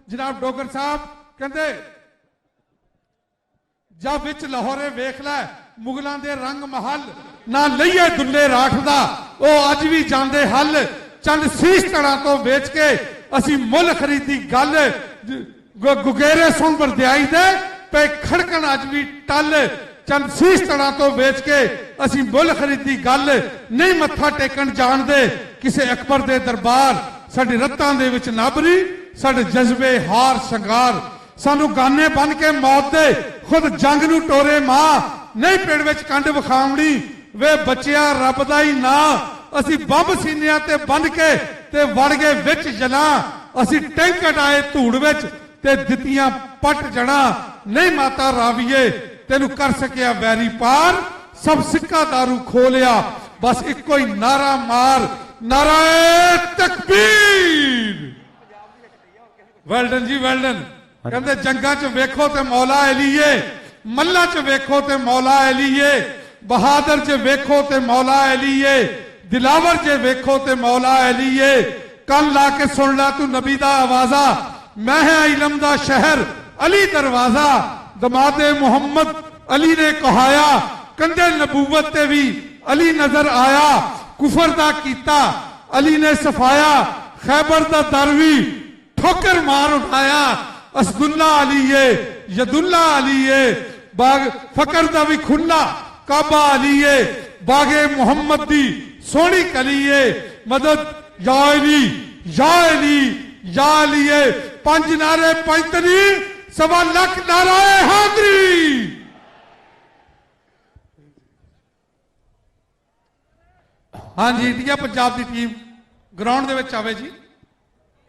जनाब डोगर साहब कहते जा विच लाहौरे वेख लै मुगलों के रंग महल ना लईए दुल्ले राखदा वो अज भी जांदे हल चंद शीश तड़ा तो बेच के असी मुल खरीदी गल गुगेरे सुन बरदियाई दे पे खड़कन अज भी टल चंद शीश तड़ा तो बेच के असी मुल खरीदी गल नहीं मत्था टेकन जान दे किसे अकबर दे दरबार साडी रत्तां दे विच नाबरी साडे जज्बे हार शंगार सानू गाने बन के मौत दे खुद जंग नू टोरे मां नहीं पेड़ विच कंड विखावणी वे बचिया रब दा ही ना असी बंब सीनिया ते बन के ते वड़ गए विच जना असी टैंकट आए धूड़ विच ते दित्तियां पट जड़ा नहीं माता रावीए तेनू कर सकिया वैरी पार सब सिक्का दारू खोलिया बस इको ही नारा मार नाराए तकबीर। वेल्डन जी वेल्डन कहते जंगा च वेखो ते मौला अलीए मल्ला च वेखो ते मौला अलीए बहादुर च वेखो ते मौला अलीए दिलावर च वेखो ते मौला अलीए कल ला के सुन ला तू नबी दा आवाजा मैं है इलम दा शहर अली दरवाजा दमादे मुहम्मद अली ने कहाया कंधे नबूवत ते भी अली नजर आया कुफर दा कीता अली ने सफाया खैबर दा दर भी ठोकर मार उठाया असदुल्ला अलीए यदुल्ला अलीए बाग फकर दा भी खुला काबा अलीए बागे मुहम्मद दी सोनी कलीए मदद या अली या अली या अलीए पंज नारे पैंतनी सवा लख नाराए हादरी। हाँ जी इंडिया पंजाब की टीम ग्राउंड दे विच आवे जी।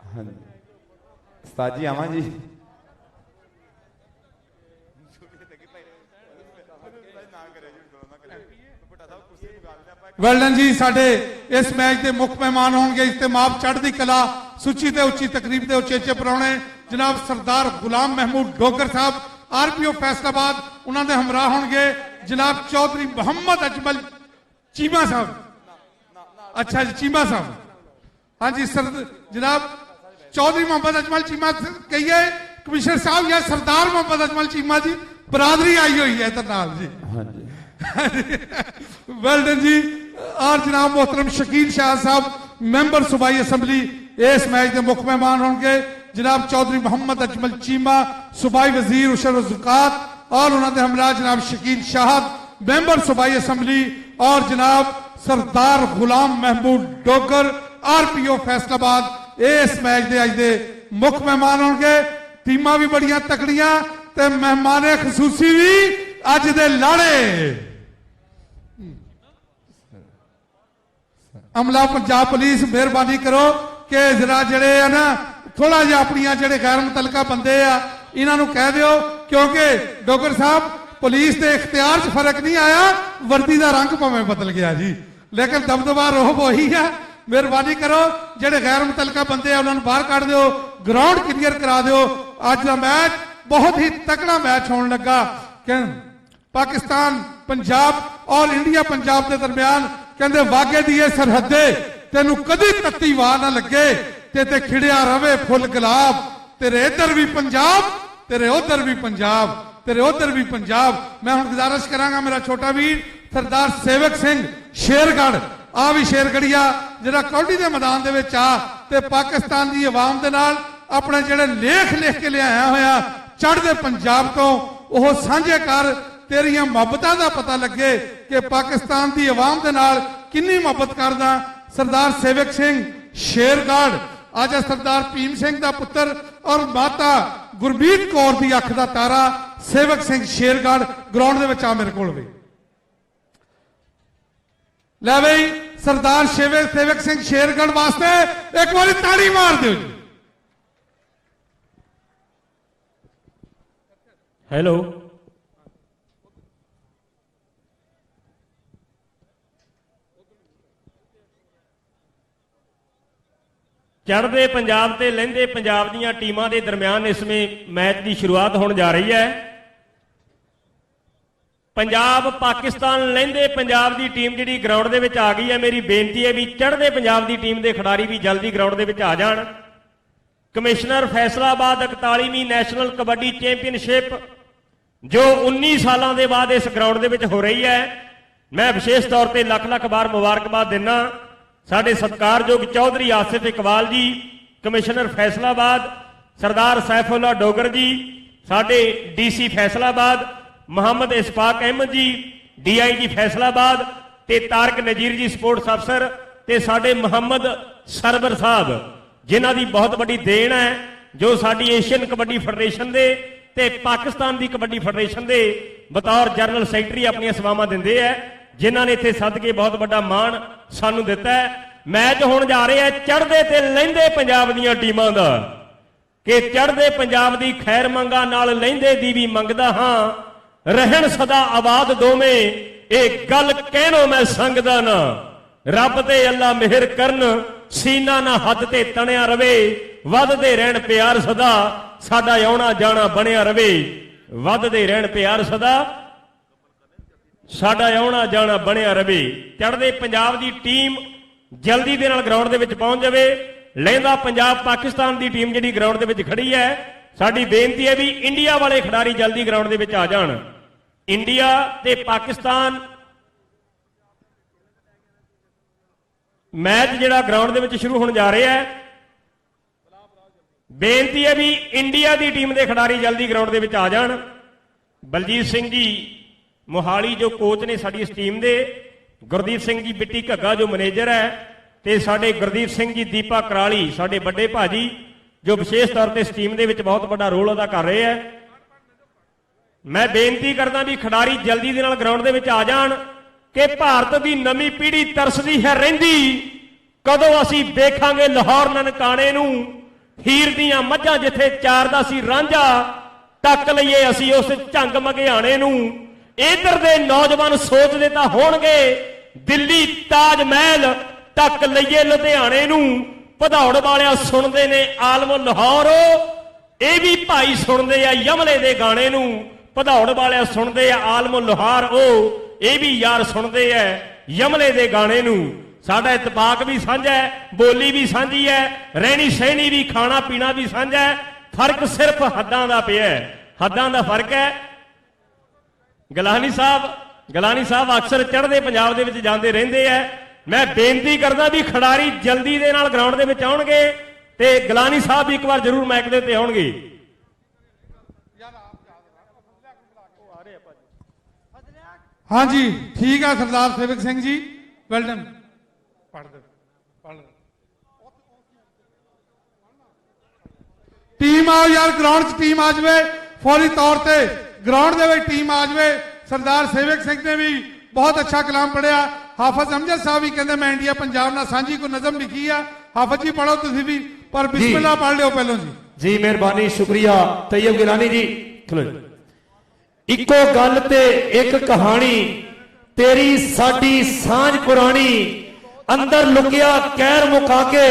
हाँ जी उस्ताद जी आवां जी। वेल्डन जी साडे इस मैच के मुख मेहमान होंगे इज्तिमाब चढ़दी कला सुची ते उची तकरीब के उचेचे परौणे जनाब सरदार गुलाम महमूद डोगर साहब RPO फैसलाबाद उन्होंने हमराह होंगे जनाब चौधरी मोहम्मद अजमल चीमा साहब। अच्छा जी चीमा साहब हाँ जी सर जनाब चौधरी मोहम्मद अजमल चीमा कहिए कमिश्नर साहब या सरदार मोहम्मद अजमल चीमा जी बरादरी आई हुई है इधर नाल जी। हाँ जी वेल्डन जी और जनाब मोहतरम शकील शाह साहब मैंबर सूबाई असम्बली इस मैच के मुख्य मेहमान होंगे जनाब चौधरी मोहम्मद अजमल चीमा सूबाई वजीर उशर ज़कात और उन्होंने हमरा जनाब शकील शाह मैंबर सूबाई असम्बली और जनाब सरदार गुलाम महमूद डोगर RPO फैसलाबाद इस मैच के अज के मुख्य मेहमान होंगे। टीमां भी बड़ियां तकड़ियां ते मेहमाने खसूसी भी अज दे लाड़े अमला पंजाब पुलिस मेहरबानी करो कि जरा जड़े है ना थोड़ा जिहा अपनी जेडे गैर मुतलका बंदे आ इन्हों कह दियो क्योंकि डोगर साहब पुलिस के इख्तियार च फर्क नहीं आया वर्दी का रंग भावें बदल गया जी लेकिन दबदबा रोहब वही है। मेहरबानी करो जेडे गैर मुतलका बंदे आ उन्होंने बाहर कढ़ दो ग्राउंड क्लीयर करा दो। अज का मैच बहुत ही तकड़ा मैच होने लगा पाकिस्तान पंजाब और इंडिया पंजाब के दरम्यान कहते वागे दी सरहदे तेन कदी तत्ती वाह ना लगे ते खिड़िया रवे फुल गुलाब तेरे इधर भी पंजाब तेरे उधर भी पंजाब तेरे उधर भी पंजाब। मैं हुण गुजारिश करांगा मेरा छोटा वीर सरदार सेवक सिंह शेरगढ़ आ भी शेरगढ़िया जरा कौडी के मैदान दे विच आ ते पाकिस्तान की आवाम दे नाल अपने जेड़े लेख लिख के लिया होया चढ़दे पंजाब तो वह सांझे कर तेरिया मुहब्बतां दा पता लगे कि पाकिस्तान की आवाम दे नाल किन्नी मुहब्बत करदा। सरदार सेवक सिंह शेरगढ़ आज सरदार भीम सिंह का पुत्र और माता गुरमीत कौर की अख का तारा सेवक सिंह शेरगढ़ ग्राउंड दे विच आ मेरे कोल वे लै बई सरदार सेवक सिंह शेरगढ़ वास्ते एक बार ताड़ी मार दो जी। हेलो चढ़ते पंजाब ते लहंदे पंजाब दीयां टीमां दे दरम्यान इसमें मैच की शुरुआत होने जा रही है। पंजाब पाकिस्तान लहंदे पंजाब की टीम जी ग्राउंड दे विच आ गई है। मेरी बेनती है भी चढ़ते पंजाब की टीम के खिडारी भी जल्दी ग्राउंड दे विच आ जाण। ਕਮਿਸ਼ਨਰ ਫੈਸਲਾਬਾਦ 41ਵੀਂ ਨੈਸ਼ਨਲ ਕਬੱਡੀ ਚੈਂਪੀਅਨਸ਼ਿਪ ਜੋ 19 ਸਾਲਾਂ ਦੇ ਬਾਅਦ ਇਸ ਗਰਾਊਂਡ ਦੇ ਵਿੱਚ ਹੋ ਰਹੀ ਹੈ। ਮੈਂ ਵਿਸ਼ੇਸ਼ ਤੌਰ ਤੇ ਲੱਖ ਲੱਖ ਵਾਰ ਮੁਬਾਰਕਬਾਦ ਦਿੰਦਾ ਸਾਡੇ ਸਤਿਕਾਰਯੋਗ ਚੌਧਰੀ ਆਸਿਫ ਇਕਬਾਲ ਜੀ, ਕਮਿਸ਼ਨਰ ਫੈਸਲਾਬਾਦ, ਸਰਦਾਰ ਸੈਫੁੱਲਾ ਡੋਗਰ ਜੀ, ਸਾਡੇ ਡੀਸੀ ਫੈਸਲਾਬਾਦ, ਮੁਹੰਮਦ ਇਸ਼ਫਾਕ ਅਹਿਮਦ ਜੀ, ਡੀਆਈਜੀ ਫੈਸਲਾਬਾਦ, ਤੇ ਤਾਰਕ ਨਜ਼ੀਰ ਜੀ ਸਪੋਰਟਸ ਅਫਸਰ, ਤੇ ਸਾਡੇ ਮੁਹੰਮਦ ਸਰਵਰ ਸਾਹਿਬ, ਜਿਨ੍ਹਾਂ ਦੀ ਬਹੁਤ ਵੱਡੀ ਦੇਣ ਹੈ ਜੋ ਸਾਡੀ ਏਸ਼ੀਅਨ ਕਬੱਡੀ ਫੈਡਰੇਸ਼ਨ ਦੇ ਤੇ ਪਾਕਿਸਤਾਨ ਦੀ ਕਬੱਡੀ ਫੈਡਰੇਸ਼ਨ ਦੇ ਬਤੌਰ ਜਨਰਲ ਸੈਕਟਰੀ ਆਪਣੀਆਂ ਸੇਵਾਵਾਂ ਦਿੰਦੇ ਹੈ, ਜਿਨ੍ਹਾਂ ਨੇ ਇੱਥੇ ਸੱਦ ਕੇ ਬਹੁਤ ਵੱਡਾ ਮਾਣ ਸਾਨੂੰ ਦਿੱਤਾ ਹੈ। ਮੈਚ ਹੁਣ ਜਾ ਰਿਹਾ ਚੜ੍ਹਦੇ ਤੇ ਲਹਿੰਦੇ ਪੰਜਾਬ ਦੀਆਂ ਟੀਮਾਂ ਦਾ, ਕਿ ਚੜ੍ਹਦੇ ਪੰਜਾਬ ਦੀ ਖੈਰ ਮੰਗਾ ਨਾਲ ਲਹਿੰਦੇ ਦੀ ਵੀ ਮੰਗਦਾ ਹਾਂ, ਰਹਿਣ ਸਦਾ ਆਬਾਦ ਦੋਵੇਂ ਇਹ ਗੱਲ ਕਹਿਣੋ ਮੈਂ ਸੰਗਦਾ ਨਾ, ਰੱਬ ਤੇ ਅੱਲਾ ਮਿਹਰ ਕਰਨ ਸੀਨਾ ਨਾ ਹੱਦ ਤੇ ਤਣਿਆ ਰਵੇ, ਵੱਧਦੇ ਰਹਿਣ ਪਿਆਰ ਸਦਾ ਸਾਡਾ ਆਉਣਾ ਜਾਣਾ ਬਣਿਆ ਰਵੇ, ਵੱਧਦੇ ਰਹਿਣ ਪਿਆਰ ਸਦਾ ਸਾਡਾ ਆਉਣਾ ਜਾਣਾ ਬਣਿਆ ਰਵੇ। ਚੜ੍ਹਦੇ ਪੰਜਾਬ ਦੀ ਟੀਮ ਜਲਦੀ ਦੇ ਨਾਲ ਗਰਾਊਂਡ ਦੇ ਵਿੱਚ ਪਹੁੰਚ ਜਾਵੇ। ਲਹਿੰਦਾ ਪੰਜਾਬ ਪਾਕਿਸਤਾਨ ਦੀ ਟੀਮ ਜਿਹੜੀ ਗਰਾਊਂਡ ਦੇ ਵਿੱਚ ਖੜੀ ਹੈ, ਸਾਡੀ ਬੇਨਤੀ ਹੈ ਵੀ ਇੰਡੀਆ ਵਾਲੇ ਖਿਡਾਰੀ ਜਲਦੀ ਗਰਾਊਂਡ ਦੇ ਵਿੱਚ ਆ ਜਾਣ। ਇੰਡੀਆ ਤੇ ਪਾਕਿਸਤਾਨ ਮੈਚ ਜਿਹੜਾ ਗਰਾਊਂਡ ਦੇ ਵਿੱਚ ਸ਼ੁਰੂ ਹੋਣ ਜਾ ਰਿਹਾ ਹੈ, ਬੇਨਤੀ ਹੈ ਵੀ ਇੰਡੀਆ ਦੀ ਟੀਮ ਦੇ ਖਿਡਾਰੀ ਜਲਦੀ ਗਰਾਊਂਡ ਦੇ ਵਿੱਚ ਆ ਜਾਣ। ਬਲਜੀਤ ਸਿੰਘ ਜੀ ਮੋਹਾਲੀ ਜੋ ਕੋਚ ਨੇ ਸਾਡੀ ਇਸ ਟੀਮ ਦੇ, ਗੁਰਦੀਪ ਸਿੰਘ ਜੀ ਬਿੱਟੀ ਘੱਗਾ ਜੋ ਮੈਨੇਜਰ ਹੈ, ਤੇ ਸਾਡੇ ਗੁਰਦੀਪ ਸਿੰਘ ਜੀ ਦੀਪਾ ਕਰਾਲੀ ਸਾਡੇ ਵੱਡੇ ਭਾਜੀ ਜੋ ਵਿਸ਼ੇਸ਼ ਤੌਰ ਤੇ ਇਸ ਟੀਮ ਦੇ ਵਿੱਚ ਬਹੁਤ ਵੱਡਾ ਰੋਲ ਅਦਾ ਕਰ ਰਹੇ ਹੈ। ਮੈਂ ਬੇਨਤੀ ਕਰਦਾ ਵੀ ਖਿਡਾਰੀ ਜਲਦੀ ਦੇ ਨਾਲ ਗਰਾਊਂਡ ਦੇ ਵਿੱਚ ਆ ਜਾਣ, ਕਿ ਭਾਰਤ ਦੀ ਨਵੀਂ ਪੀੜ੍ਹੀ ਤਰਸਦੀ ਹੈ ਰਹਿੰਦੀ, ਕਦੋਂ ਅਸੀਂ ਵੇਖਾਂਗੇ ਲਾਹੌਰ ਨਨਕਾਣੇ ਨੂੰ, ਹੀਰ ਦੀਆਂ ਮੱਝਾਂ ਜਿੱਥੇ ਚਾਰਦਾ ਸੀ ਰਾਂਝਾ, ਟੱਕ ਲਈਏ ਅਸੀਂ ਉਸ ਝੰਗ ਮਗਿਆਣੇ ਨੂੰ। ਇਧਰ ਦੇ ਨੌਜਵਾਨ ਸੋਚਦੇ ਤਾਂ ਹੋਣਗੇ ਦਿੱਲੀ ਤਾਜ ਮਹਿਲ, ਟੱਕ ਲਈਏ ਲੁਧਿਆਣੇ ਨੂੰ, ਭਦੌੜ ਵਾਲਿਆ ਸੁਣਦੇ ਨੇ ਆਲਮ ਲਾਹੌਰ, ਇਹ ਵੀ ਭਾਈ ਸੁਣਦੇ ਆ ਯਮਲੇ ਦੇ ਗਾਣੇ ਨੂੰ, ਭਦੌੜ ਵਾਲਿਆ ਸੁਣਦੇ ਆ ਆਲਮ ਲਾਹੌਰ, ਉਹ ਇਹ ਵੀ ਯਾਰ ਸੁਣਦੇ ਐ ਯਮਲੇ ਦੇ ਗਾਣੇ ਨੂੰ। ਸਾਡਾ ਇਤਫਾਕ ਵੀ ਸਾਂਝਾ ਹੈ, ਬੋਲੀ ਵੀ ਸਾਂਝੀ ਹੈ, ਰਹਿਣੀ ਸਹਿਣੀ ਵੀ, ਖਾਣਾ ਪੀਣਾ ਵੀ ਸਾਂਝਾ ਹੈ, ਫਰਕ ਸਿਰਫ ਹੱਦਾਂ ਦਾ ਪਿਆ, ਹੱਦਾਂ ਦਾ ਫਰਕ ਹੈ। ਗਲਾਨੀ ਸਾਹਿਬ ਅਕਸਰ ਚੜ੍ਹਦੇ ਪੰਜਾਬ ਦੇ ਵਿੱਚ ਜਾਂਦੇ ਰਹਿੰਦੇ ਐ। ਮੈਂ ਬੇਨਤੀ ਕਰਦਾ ਵੀ ਖਿਡਾਰੀ ਜਲਦੀ ਦੇ ਨਾਲ ਗਰਾਊਂਡ ਦੇ ਵਿੱਚ ਆਉਣਗੇ, ਤੇ ਗਲਾਨੀ ਸਾਹਿਬ ਵੀ ਇੱਕ ਵਾਰ ਜ਼ਰੂਰ ਮੈਚ ਦੇ ਉੱਤੇ ਆਉਣਗੇ। ਹਾਂਜੀ ਠੀਕ ਆ ਸਰਦਾਰ ਸੇਵਕ Singh ji, well done. Team ਆਓ ਯਾਰ, ਗਰਾਊਂਡ 'ਚ ਟੀਮ ਆ ਜਾਵੇ, ਫੌਰੀ ਤੌਰ ਤੇ ਗਰਾਊਂਡ ਦੇ ਵਿੱਚ ਟੀਮ ਆ ਜਾਵੇ। ਸਰਦਾਰ ਸੇਵਕ ਸਿੰਘ ਨੇ ਵੀ ਬਹੁਤ ਅੱਛਾ ਕਲਾਮ ਪੜਿਆ। ਹਾਫਿਜ਼ ਅਮਜਦ ਸਾਹਿਬ ਵੀ ਕਹਿੰਦੇ ਮੈਂ ਇੰਡੀਆ ਪੰਜਾਬ ਨਾਲ ਸਾਂਝੀ ਕੋਈ ਨਜ਼ਮ ਲਿਖੀ ਆ। ਹਾਫਿਜ਼ ਜੀ ਪੜੋ ਤੁਸੀਂ ਵੀ, ਪਰ ਬਿਸਮਿਲ੍ਲਾ ਪੜ ਲਿਓ ਪਹਿਲੋਂ ਜੀ। ਜੀ ਮਿਹਰਬਾਨੀ, ਸ਼ੁਕਰੀਆ ਤੈयब ਗਿਲਾਨੀ ਜੀ। ਇੱਕੋ ਗੱਲ ਤੇ ਇੱਕ ਕਹਾਣੀ, ਤੇਰੀ ਸਾਡੀ ਸਾਂਝ ਪੁਰਾਣੀ, ਅੰਦਰ ਲੁਕਿਆ ਕਹਿਰ ਮੁਕਾ ਕੇ,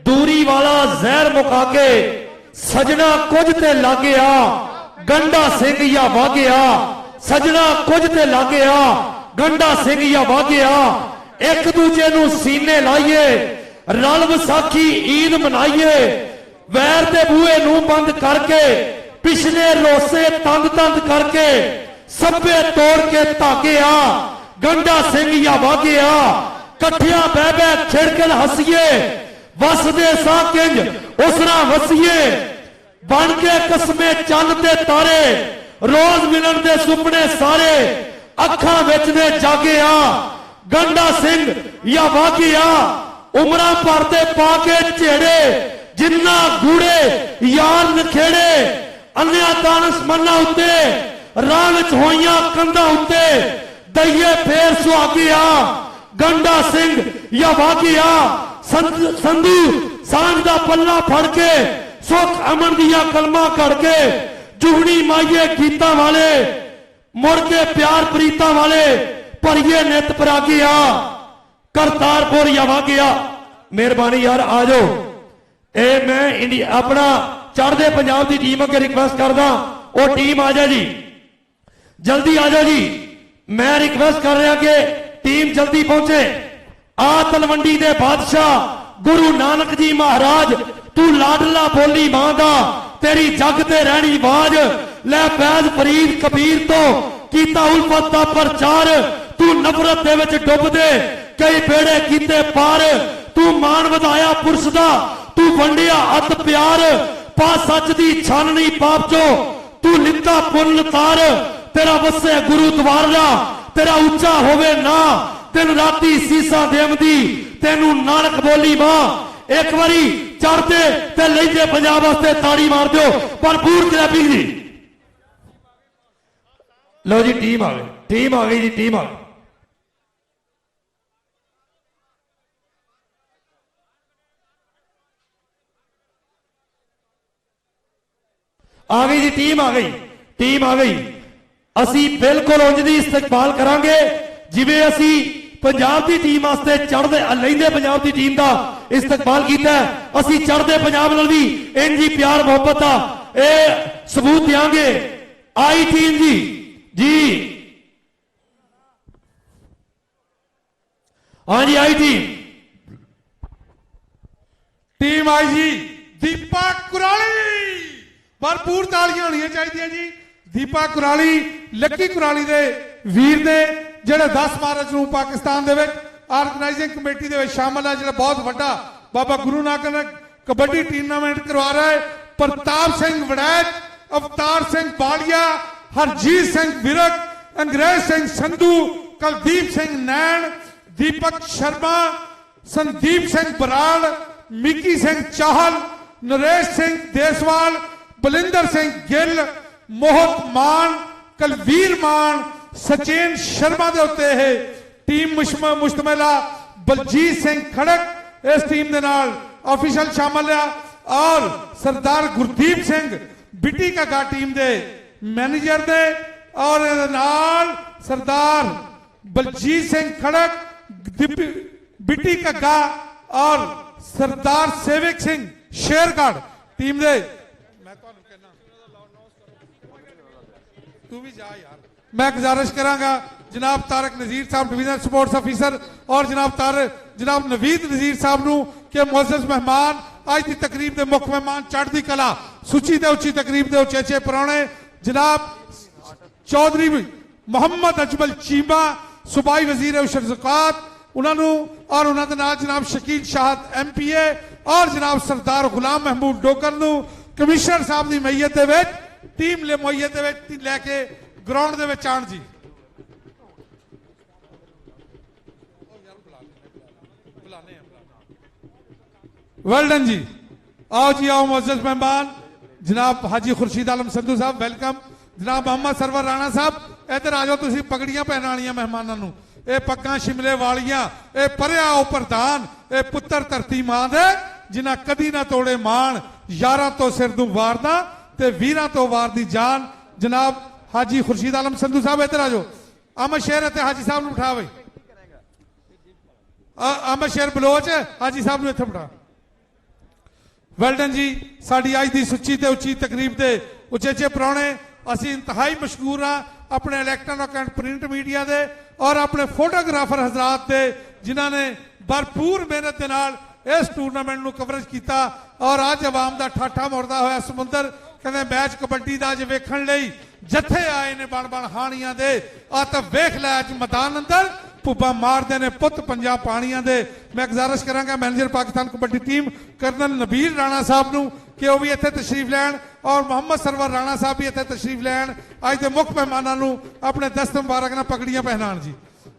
ਦੂਰੀ ਵਾਲਾ ਜ਼ਹਿਰ ਮੁਕਾ ਕੇ, ਸਜਣਾ ਕੁਝ ਤੇ ਲੱਗਿਆ, ਗੰਡਾ ਸਿੰਘ ਜਾਂ ਵਾਗਿਆ, ਸਜਣਾ ਕੁਝ ਤੇ ਲੱਗਿਆ, ਗੰਡਾ ਸਿੰਘ ਜਾਂ ਵਾਗਿਆ, ਇੱਕ ਦੂਜੇ ਨੂੰ ਸੀਨੇ ਲਾਈਏ, ਰਲ ਵਿਸਾਖੀ ਈਦ ਮਨਾਈਏ, ਵੈਰ ਦੇ ਬੂਹੇ ਨੂੰ ਬੰਦ ਕਰਕੇ, ਪਿਛਲੇ ਰੋਸੇ ਤੰਦ ਤੰਦ ਕਰਕੇ, ਸੱਭੇ ਤੋੜ ਕੇ ਧਾਗਿਆ, ਗੰਡਾ ਸਿੰਘ ਜਾਂ ਵਾਗਿਆ, ਇਕੱਠਿਆਂ ਬਹਿ ਬਹਿ ਛਿੜਕਲ ਹੱਸੀਏ, ਵਸਦੇ ਸਾਂ ਕਿੰਜ ਉਸਰਾ ਵਸੀਏ, ਬਣ ਕੇ ਕਸਮੇ ਚੰਨ ਤੇ ਤਾਰੇ, ਰੋਜ਼ ਮਿਲਣ ਦੇ ਸੁਪਨੇ ਸਾਰੇ, ਅੱਖਾਂ ਵਿੱਚ ਨੇ ਜਾਗਿਆ, ਗੰਡਾ ਸਿੰਘ ਜਾਂ ਵਾਗਿਆ, ਉਮਰਾਂ ਭਰ ਦੇ ਪਾ ਕੇ ਝੇੜੇ, ਜਿੰਨਾ ਗੂੜੇ ਯਾਰ ਨਖੇੜੇ, ਅੰਨਿਆ ਦਾਨਸ ਮੰਨਾ ਉੱਤੇ, ਰਾਹ ਵਿੱਚ ਹੋਈਆਂ ਕੰਧਾਂ ਉੱਤੇ, ਦਈਏ ਫੇਰ ਸੁਹਾਗਿਆ, ਗੰਡਾ ਸਿੰਘ ਜਾਂ ਵਾਗਿਆ, ਸੰਧੂ ਸਾਂਝ ਦਾ ਪੱਲਾ ਫੜ ਕੇ, ਸੁਖ ਅਮਨ ਦੀਆਂ ਕਲਮਾਂ ਘੜ ਕੇ, ਜੁਗਣੀ ਮਾਈਏ ਗੀਤਾਂ ਵਾਲੇ, ਮੁੜ ਕੇ ਪਿਆਰ ਪ੍ਰੀਤਾਂ ਵਾਲੇ, ਭਰੀਏ ਨਿਤ ਪਰਾਗਿਆ, ਕਰਤਾਰਪੁਰ ਜਾਂ ਵਾਗਿਆ। ਮਿਹਰਬਾਨੀ ਯਾਰ ਆ ਜਾਓ। ਇਹ ਮੈਂ ਇੰਡੀਆ ਆਪਣਾ ਚੜ੍ਹਦੇ ਪੰਜਾਬ ਦੀ ਟੀਮ ਅੱਗੇ ਰਿਕਵੈਸਟ ਕਰਦਾ, ਉਹ ਟੀਮ ਆ ਜਾ ਜੀ, ਜਲਦੀ ਆ ਜਾਓ ਜੀ। ਮੈਂ ਰਿਕਵੈਸਟ ਕਰ ਰਿਹਾ ਕਿ ਟੀਮ ਜਲਦੀ ਪਹੁੰਚੇ। ਆ ਤਲਵੰਡੀ ਦੇ ਬਾਦਸ਼ਾਹ ਗੁਰੂ ਨਾਨਕ ਜੀ ਮਹਾਰਾਜ तू लाडला बोली मां दा तेरी जग ते रहनी आवाज लै फैज फरीद कबीर तो कीता उल्फत दा प्रचार तू नफरत दे विच डुब दे कई बेड़े कीते पार तू मान वधाया पुरुष दा तू वंडिया अत प्यार पा सच दी छाननी पाप चो तू लिता पुन्न तार तेरा वसे गुरु द्वारा तेरा उच्चा होवे ना तेन राती सीसा देवदी तेनू नानक बोली मां एक बारी चढ़ते ते लेंदे पंजाब वास्ते ताड़ी मार दो भरपूर क्रैपिंग जी। लो जी टीम आ गई जी टीम आ गई। आ गई जी टीम आ गई। असी बिल्कुल उंज दी इस्तकबाल करांगे जिवें असी पंजाब की टीम वास्ते चढ़दे लैंदे पंजाब की टीम का इस्तकबाल किया असी चढ़दे पंजाब नाल भी इंज ही प्यार मोहब्बत का ए सबूत देंगे। आई टीम जी हाँ जी आई टीम आई जी दीपा कुराली भरपूर तालियां होनी चाहिए जी। दीपा कुराली लक्की कुराली दे वीर ने ਜਿਹੜੇ 10 ਮਾਰਚ ਨੂੰ ਪਾਕਿਸਤਾਨ ਦੇ ਵਿੱਚ ਆਰਗੇਨਾਈਜ਼ਿੰਗ ਕਮੇਟੀ ਦੇ ਵਿੱਚ ਸ਼ਾਮਲ ਹੈ, ਜਿਹੜਾ ਬਹੁਤ ਵੱਡਾ ਬਾਬਾ ਗੁਰੂ ਨਾਨਕ ਕਬੱਡੀ ਟੂਰਨਾਮੈਂਟ ਕਰਵਾ ਰਿਹਾ ਹੈ। ਪ੍ਰਤਾਪ ਸਿੰਘ ਵੜੈਚ, ਅਵਤਾਰ ਸਿੰਘ ਬਾਲੀਆ, ਹਰਜੀਤ ਸਿੰਘ ਵਿਰਕ, ਅੰਗਰੇਜ਼ ਸਿੰਘ ਸੰਧੂ, ਕੁਲਦੀਪ ਸਿੰਘ ਨੈਣ, ਦੀਪਕ ਸ਼ਰਮਾ, ਸੰਦੀਪ ਸਿੰਘ ਬਰਾੜ, ਮਿੱਕੀ ਸਿੰਘ ਚਾਹਲ, ਨਰੇਸ਼ ਸਿੰਘ ਦੇਸਵਾਲ, ਬਲਿੰਦਰ ਸਿੰਘ ਗਿੱਲ, ਮੋਹਤ ਮਾਨ, ਕੁਲਵੀਰ ਮਾਨ, सचेन शर्मा के उत्ते है टीम मुश्तमिला बलजीत सिंह खड़क इस टीम के नाल ऑफिशियल शामिल है और सरदार गुरदीप सिंह बिटी घग्गा टीम के मैनेजर ने और नाल सरदार बलजीत सिंह खड़क बिटी घग्गा और सरदार सेवक सिंह शेरगढ़ टीम के तू भी जा यार। मैं गुजारिश करांगा जनाब तारक नजीर साहब डिवीजनल स्पोर्ट्स ऑफिसर और जनाब नवीद नजीर साहब नूं कि मुअज़्ज़ज़ मेहमान आज की तकरीब के मुख्य मेहमान चढ़ती कला सुची ते उची तकरीब के उचेचे परौणे जनाब चौधरी मोहम्मद अजमल चीमा सूबाई वजीर उशर ज़कात उन्होंने और उन्होंने नाल जनाब शकील शाहद MPA और जनाब सरदार गुलाम महमूद डोगर नूं कमिश्नर साहब की मैयत दे विच टीम ले मैयत दे विच लैके ग्राउंड दे विच आण जी। वेल डन जी। आओ जी आओ मुअज़्ज़ज़ मेहमान जनाब हाजी खुर्शीद आलम संधू साहब वेलकम। जनाब मोहम्मद सरवर राणा साहब इधर आ जाओ तुसीं पगड़ियां पहन वालियां मेहमानां नूं ये पग्गां शिमले वालियां ये परिया ओ प्रधान ये पुत्र धरती मां दे जिन्हां कदी ना तोड़े मान यारां तो सिर नूं वारदा ते वीरां तो वारदी जान। जनाब हाजी खुर्शीद आलम संधू साहब इधर आ जाओ। अहमद शेर हाजी साहब उठा बई अहमद शेर बलोच हाजी साहब इत्थे बिठा। वेलडन जी साडी अज की सुची ते उची तकरीब के उचेचे परौणे असी इंतहाई मशहूर हाँ अपने इलैक्ट्रॉनिक एंड प्रिंट मीडिया दे और अपने फोटोग्राफर हजरात दे जिन्होंने भरपूर मेहनत के नाल इस टूरनामेंट नूं कवरेज किया और अज आवाम का ठाठा मुड़दा होया समुंदर कहते मैच कबड्डी का अज वेखण लई जत्थे आए ने बन बन हाणियां दे आ तां वेख लै अज मैदान अंदर भुब्बा मारदे ने पुत पंजाब पाणियां दे। मैं गुजारिश करांगा manager Pakistan kabaddi team colonel Nabeel Rana sahab नूं कि वह भी इत्थे तशरीफ लैण और मोहम्मद सरवर राणा साहब भी इत्थे तशरीफ लैण अज दे मुख्य मेहमानां नूं अपने दस्त मुबारक नाल पगड़ियां पहनाण जी।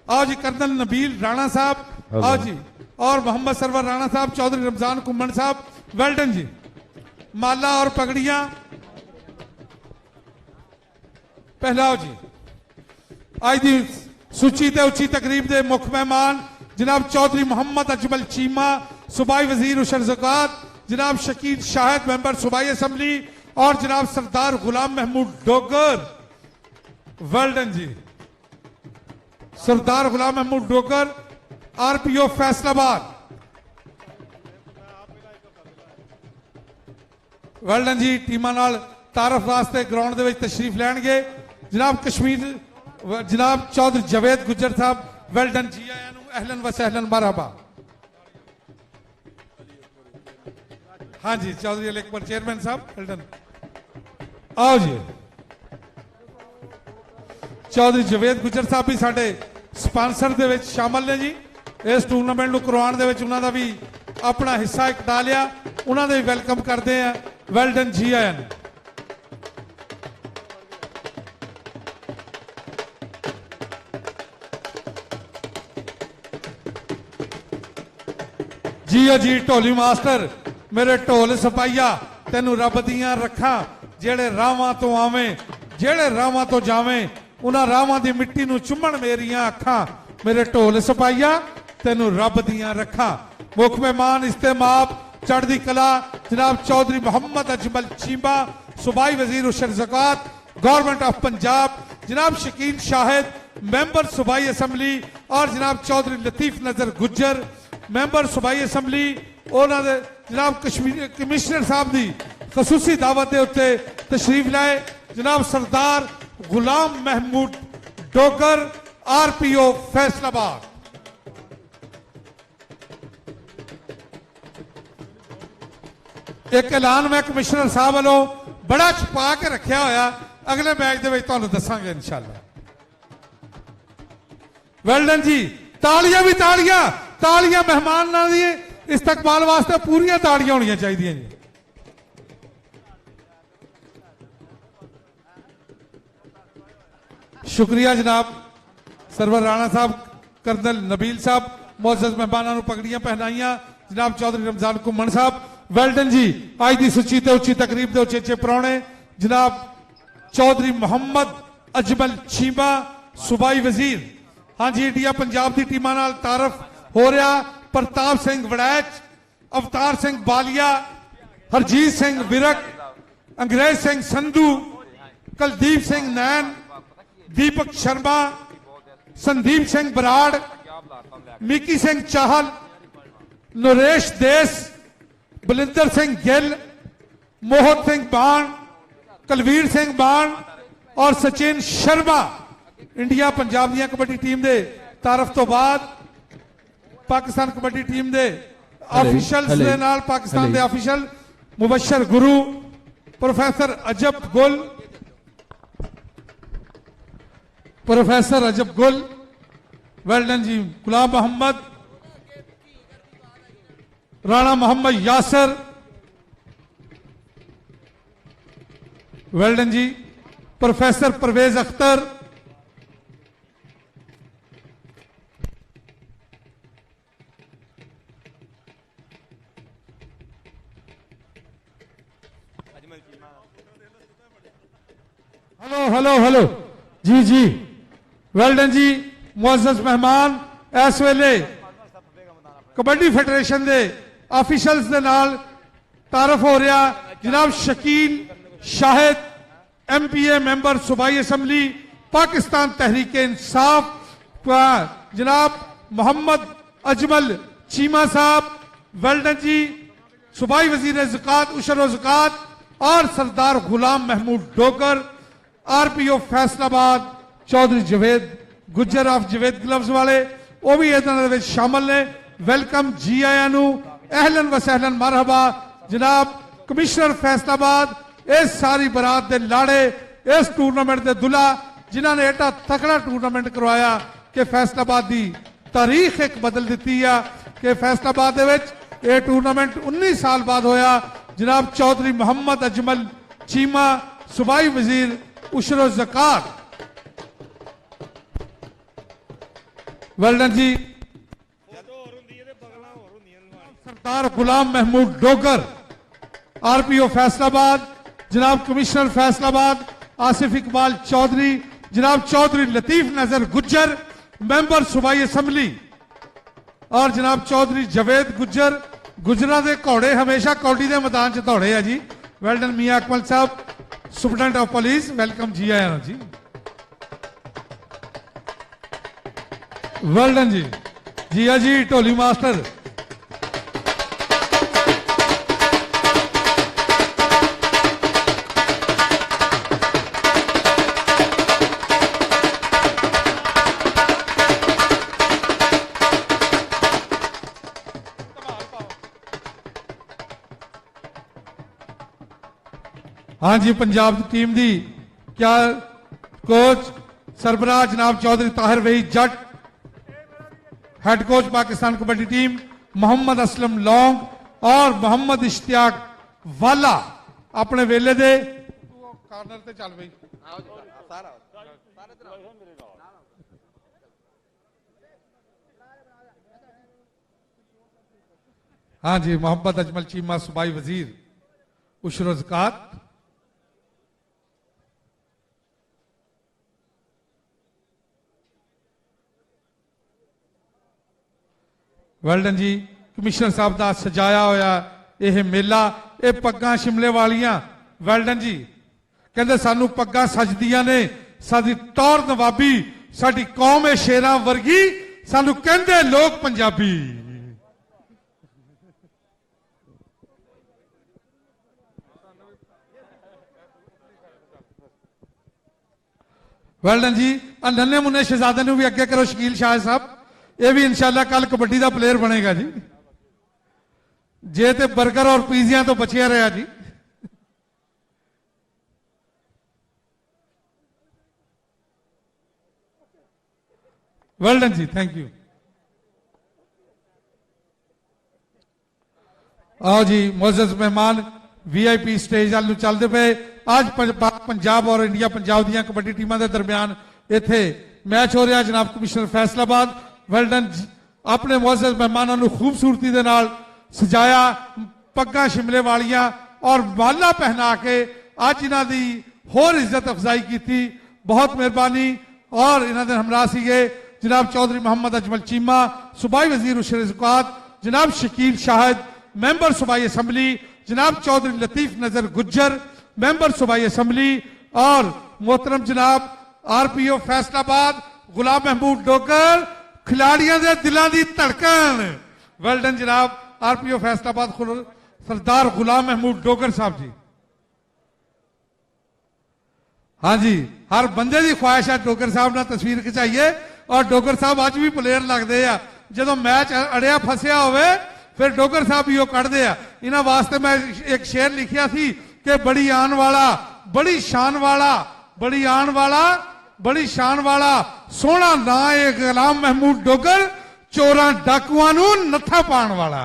आओ जी कर्नल नबील राणा साहब आओ जी और मोहम्मद सरवर राणा साहब चौधरी रमजान कुम्मन साहब वेलडन जी। माला और पगड़ियां पहलाओ जी। आज की सुची ते उची तकरीब के मुख्य मेहमान जनाब चौधरी मोहम्मद अजमल चीमा सूबाई वजीर उशर ज़कात जनाब शकील शाहद मेंबर सूबाई असम्बली और जनाब सरदार गुलाम महमूद डोगर वेलडन जी। सरदार गुलाम महमूद डोगर RPO फैसलाबाद वेलडन जी। टीमां नाल तारफ वास्ते ग्राउंड दे विच तशरीफ लैणगे जनाब कश्मीर जनाब चौधरी जवेद गुजर साहब वेलडन जी आया अहलन व सहलन मरहबा। हाँ जी चौधरी अली अकबर चेयरमैन साहब वेल डन। आओ जी चौधरी जवेद गुजर साहब भी साडे स्पॉन्सर दे विच शामिल ने जी। इस टूरनामेंट नूं करवाउण दे विच उन्हां दा भी अपना हिस्सा एक डालिया, उन्हां दे भी वेलकम करते हैं। वेल डन जी आयन। जी ढोली मास्टर मेरे ढोल सपाइया तेनू रब दियां रखा, जेड़े रावां तो आवें जेड़े रावां तो जावें उन्हां रावां दी मिट्टी नू चुम्मण मेरियां अखां। मेरे ढोल सपाइया तेनू रब दियां रखा। मुख मेहमान इस्तेमाब चढ़दी कला जनाब चौधरी मोहम्मद अजमल चीमा सूबाई वजीर उशर ज़कात गवर्नमेंट ऑफ पंजाब, जनाब शकील शाहिद मेंबर सूबाई असम्बली और जनाब चौधरी लतीफ नजर गुज्जर मैंबर सूबाई असम्बली उन्होंने जनाब कमिश्नर साहब की खसूसी दावत के उत्ते तशरीफ लाए। जनाब सरदार गुलाम महमूद डोगर RPO फैसलाबाद। एक ऐलान मैं कमिश्नर साहब वालों बड़ा छुपा के रखा होया, अगले मैच के तुहानू दसांगे इंशाअल्लाह। वेल डन जी। तालियां भी तालियां तालियां मेहमान दी इस्तकबाल वास्ते पूरियां तालियां होनी चाहिए जी। शुक्रिया जनाब सरवर राणा साहब, कर्नल नबील साहब, मोअज़्ज़ज़ मेहमानां नूं पगड़ियां पहनाइयां जनाब चौधरी रमजान घुम्मण साहब। वेल डन जी। अज की सुची ते उच्ची तकरीब के उचेचे परौणे जनाब चौधरी मोहम्मद अजमल चीमा सूबाई वजीर। हाँ जी इंडिया पंजाब की टीमां नाल तारफ हो रहा प्रताप सिंह वड़ैच, अवतार सिंह बालिया, हरजीत सिंह विरक, अंग्रेज सिंह संधू, कुलदीप सिंह नैन, दीपक शर्मा, संदीप सिंह बराड़, मिकी सिंह चाहल, नरेश देस, बलिंदर सिंह गिल, मोहन सिंह बाण, कुलवीर सिंह बाण और सचिन शर्मा। इंडिया पंजाब दी कबड्डी टीम दे तारफ तो बाद पाकिस्तान कबड्डी टीम दे ऑफिशियल्स दे नाल पाकिस्तान दे ऑफिशियल मुबशर गुरु प्रोफेसर अजब गुल, professor Ajab Gul. Well done जी। गुलाम मोहम्मद, राणा मोहम्मद यासर। वेल डन जी। Professor Parvez Akhtar, hello hello hello जी जी। वेल डन जी। मुअज़्ज़ज़ मेहमान इस वेले कबड्डी फेडरेशन के ऑफिशियल्स के नाल तारफ हो रहा जनाब शकील शाहिद MPA मैंबर सूबाई असम्बली पाकिस्तान तहरीक इंसाफ, जनाब मोहम्मद अजमल चीमा साहब। वेल डन जी। सूबाई वजीर ज़कात उशर ज़कात और Sardar Ghulam Mahmood Dogar RPO Faisalabad Chaudhry Javed Gujjar of Javed gloves वाले वो भी इहदे शामिल ने। वेलकम जी आया नू अहलन व सहलन मरहबा। जनाब कमिश्नर फैसलाबाद इस सारी बरात दे लाड़े इस टूरनामेंट के दुला जिन्होंने एडा तकड़ा टूरनामेंट करवाया कि फैसलाबाद की तारीख एक बदल दी है कि फैसलाबाद ये टूरनामेंट 19 साल बाद होया। जनाब चौधरी मोहम्मद अजमल चीमा सूबाई वजीर उशर ज़कात। वेल डन जी। सरदार गुलाम महमूद डोगर RPO फैसलाबाद, जनाब कमिश्नर फैसलाबाद आसिफ इकबाल चौधरी, जनाब चौधरी लतीफ नजर गुज्जर मेंबर सूबाई असम्बली और जनाब चौधरी जवेद गुज्जर। गुजरा के घोड़े हमेशा कौडी के मैदान च दौड़े है जी। वेल डन मियां अकमल साहब सुपरडेंट ऑफ पुलिस, वेलकम जी आया जी। वेल डन जी। जी जी ढोली मास्टर। हाँ जी, पंजाब की टीम दी क्या कोच सरबराह जनाब चौधरी ताहिर वही Jat, head coach Pakistan kabaddi team Mohammad Aslam Laung और मोहम्मद इश्तियाक वाला अपने वेले दे कार्नर ते चल बई। हाँ जी, मोहम्मद अजमल चीमा सूबाई वजीर उशर ज़कात। वेल्डन जी, कमिश्नर साहब का सजाया होया यह मेला, ये पग्गां शिमले वालियां वेल्डन जी कहते सानू पग्गां सजदियां ने, साडी टौर नवाबी, साडी कौम है शेरां वर्गी, सानू कहंदे लोग पंजाबी। वेल्डन जी, नन्हे मुन्ने शहजादे नूं भी अगे करो, शकील शाह साहब ये भी इंशाल्लाह कल कबड्डी का प्लेयर बनेगा जी, जे ते बर्गर और पीजिया तो बचिया रहा जी। वेल्डन जी, थैंक यू। आओ जी मोअज़्ज़ज़ मेहमान वीआईपी स्टेज वाल चलते पे। आज पंजाब और इंडिया पंजाब दी कबड्डी टीमों के दरमियान इत्थे मैच हो रहा जनाब कमिश्नर फैसलाबाद। वेल्डन अपने मुअज़्ज़ज़ मेहमानों को खूबसूरती दे नाल सजाया, पग्गां शिमले वालियां और माला पहना के अज इन्हां दी होर इज्जत अफजाई की, बहुत मेहरबानी। और इन्हां दे हमरा सीगे जनाब चौधरी मोहम्मद अजमल चीमा सूबाई वजीर उशर ज़कात, जनाब शकील शाहिद मैंबर सूबाई असम्बली, जनाब चौधरी लतीफ नजर गुज्जर मैंबर सूबाई असम्बली और मोहतरम जनाब RPO फैसलाबाद गुलाम महमूद डोगर खिलाड़ियों के दिलों की धड़कन। वेल्डन जनाब RPO फैसलाबाद सरदार गुलाम महमूद डोगर साहब जी। हाँ जी, हर बंदे की ख्वाहिश है डोगर साहब ने तस्वीर खिंचाइए और डोगर साहब अज भी प्लेयर लगते हैं, जो मैच अड़िया फसिया होवे फिर डोगर साहब भी कढ़ते हैं। इन्होंने वास्ते मैं एक शेर लिखिया थी कि बड़ी आन वाला, बड़ी शान वाला, बड़ी आन वाला, बड़ी शान वाला सोहना ना है गुलाम महमूद डोगर, चोरां डाकुआं नूं नत्था पाण वाला।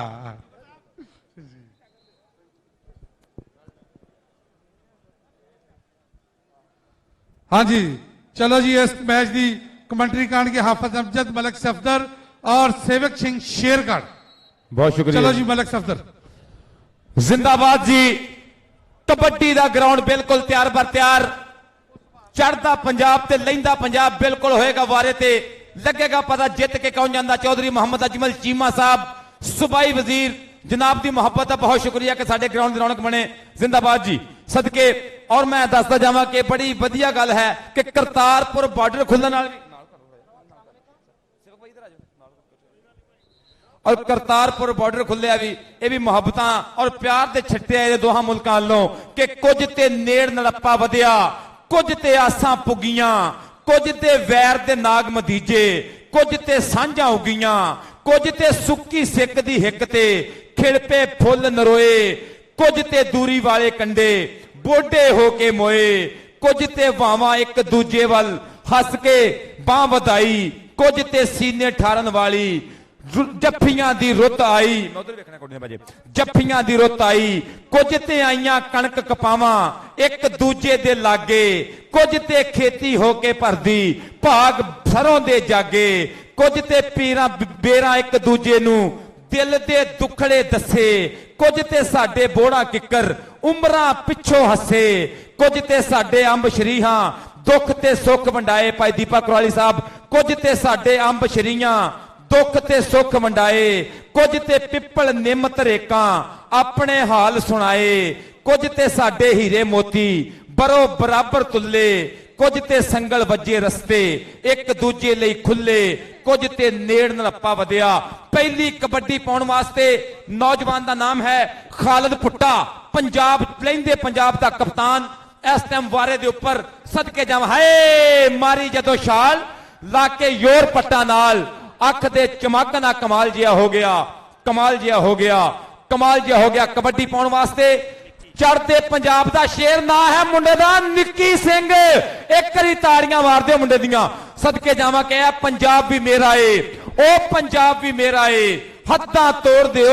हाँ जी, चलो जी, इस मैच की कमेंट्री करनगे हाफिज अमजद, मलक सफदर और सेवक सिंह शेरगढ़। बहुत शुक्रिया। चलो जी मलक सफदर। जिंदाबाद जी। कबड्डी का ग्राउंड बिल्कुल तैयार बर तैयार, चढ़ता पंजाब ते लैंदा पंजाब बिल्कुल होएगा वारे ते, लगेगा पता जित के कौन जाता। चौधरी मोहम्मद अजमल चीमा साहब सूबाई वजीर जनाब की मुहब्बत का बहुत शुक्रिया कि साडे ग्राउंड की रौनक बने। जिंदाबाद जी सदके। और मैं दसदा जावां कि बड़ी वधिया गल है कि करतारपुर बॉर्डर खुलने नाल और करतारपुर बॉर्डर खुलिया भी, ये भी मुहब्बत और प्यार के छट्टे दोहां मुल्कां वालों कि कुछ ते नेड़ नड़प्पा वधिया, कुछ ते आसां पुगियां, कुछ ते वैर दे नाग मदीजे, कुछ ते सांझां उगियां, कुछ ते सुक्की सिक दी हिक ते खिड़पे फुल नरोए, कुछ ते दूरी वाले कंडे बोडे होके मोए, कुछ ते वावां एक दूजे वल हस के बां वधाई, कुछ ते सीने ठारन वाली जफ्फियां दी रुत आई। मैं उधर देखना कोडियां बाजे। जफ्फियां दी रुत आई, कुछ ते आईयां कणक कपावां एक दूजे दे लागे, कुछ ते खेती होके भरदी भाग सरों दे जागे, कुछ ते पीरां बेरां एक दूजे नूं दिल दे दुखड़े दसे, कुछ ते साडे बोड़ा किकर उमरां पिछों हसे, कुछ ते साडे अंब शरीहां दुख ते सुख वंडाए। भाई दीपक कुराली साहब, कुछ ते साडे अंब शरीहां दुख ते सुख वंडाए, कुछ ते पिपल निम धरेकां अपने हाल सुनाए, कुछ ते साडे हीरे मोती बरो बराबर तुले, कुछ ते संगल वजे रस्ते एक दूजे लई खुले, कुछ ते नेड़ नड़प्पा वधिया। पहली कबड्डी पाउण वास्ते नौजवान का नाम है खालिद भुट्टा, पंजाब लैंदे पंजाब का कप्तान। इस टाइम वारे दे उपर सदके जावां, हाय मारी जदों छाल लाके योर पट्टा नाल अख दे चमक ना कमाल जिहा हो गया, कमाल जिहा हो गया, कमाल जिहा हो गया। कबड्डी पाउण वास्ते ਚੜ੍ਹਦੇ ਪੰਜਾਬ ਦਾ ਸ਼ੇਰ ਨਾਂ ਹੈ ਮੁੰਡੇ ਦਾ ਨਿੱਕੀ ਸਿੰਘ। ਇੱਕ ਵਾਰੀ ਤਾੜੀਆਂ ਮਾਰ ਦਿਓ ਮੁੰਡੇ ਦੀਆਂ। ਸਦਕੇ ਜਾਵਾਂ ਕਿ ਇਹ ਪੰਜਾਬ ਵੀ ਮੇਰਾ ਏ, ਉਹ ਪੰਜਾਬ ਵੀ ਮੇਰਾ ਏ। ਹੱਦਾਂ ਤੋੜ ਦਿਓ,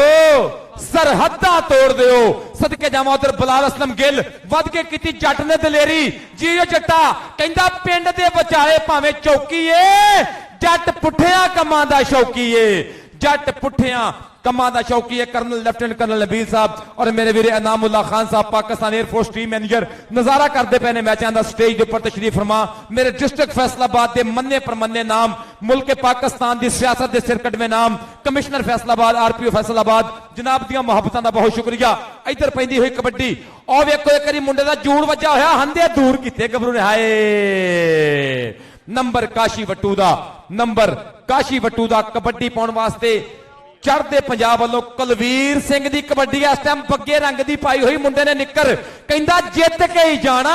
ਸਰਹੱਦਾਂ ਤੋੜ ਦਿਓ। ਸਦਕੇ ਜਾਵਾਂ ਉਧਰ ਬਲਾਲ ਅਸਲਮ ਗਿੱਲ ਵੱਧ ਕੇ ਕੀਤੀ ਜੱਟ ਨੇ ਦਲੇਰੀ। ਜੀਓ ਜੱਟਾ ਕਹਿੰਦਾ ਪਿੰਡ ਦੇ ਵਿਚਾਲੇ ਭਾਵੇਂ ਚੌਕੀ ਏ, ਜੱਟ ਪੁੱਠਿਆਂ ਕੰਮਾਂ ਦਾ ਸ਼ੌਕੀ ਏ। ਜੱਟ ਪੁੱਠਿਆਂ ਕੰਮਾਂ ਦਾ ਸ਼ੌਕੀ ਹੈ। ਕਰਨਲ ਲੈਫਟੀਨੈਂਟ ਕਰਨਲ ਨਬੀਲ ਸਾਹਿਬ ਔਰ ਮੇਰੇ ਵੀਰੇ ਇਨਾਮੁल्ला खान साहब पाकिस्तान एयरफोर्स टीम मैनेजर नजारा करते पे ने मैचों का स्टेज के उपर तशरीफ फरमा। मेरे डिस्ट्रिक्ट फैसलाबाद के मन्ने परमन्ने नाम, मुल्क पाकिस्तान की सियासत के सिरकटवे नाम, कमिश्नर फैसलाबाद RPO फैसलाबाद जनाब दियां मुहब्बतां दा बहुत शुक्रिया। इधर पैंदी हुई कबड्डी और वेखो एक बारी मुंडे दा जूड़ वजा होया, हंदे दूर किते गबरू ने। हाय नंबर काशी वट्टू दा, नंबर काशी वट्टू दा कबड्डी पाउण वास्ते चढ़ते पंजाब वालों कुलवीर सिंह दी कबड्डी इस टाइम बग्गे रंग दी पाई हुई। मुंडे ने निकर कहंदा जित के ही जाना,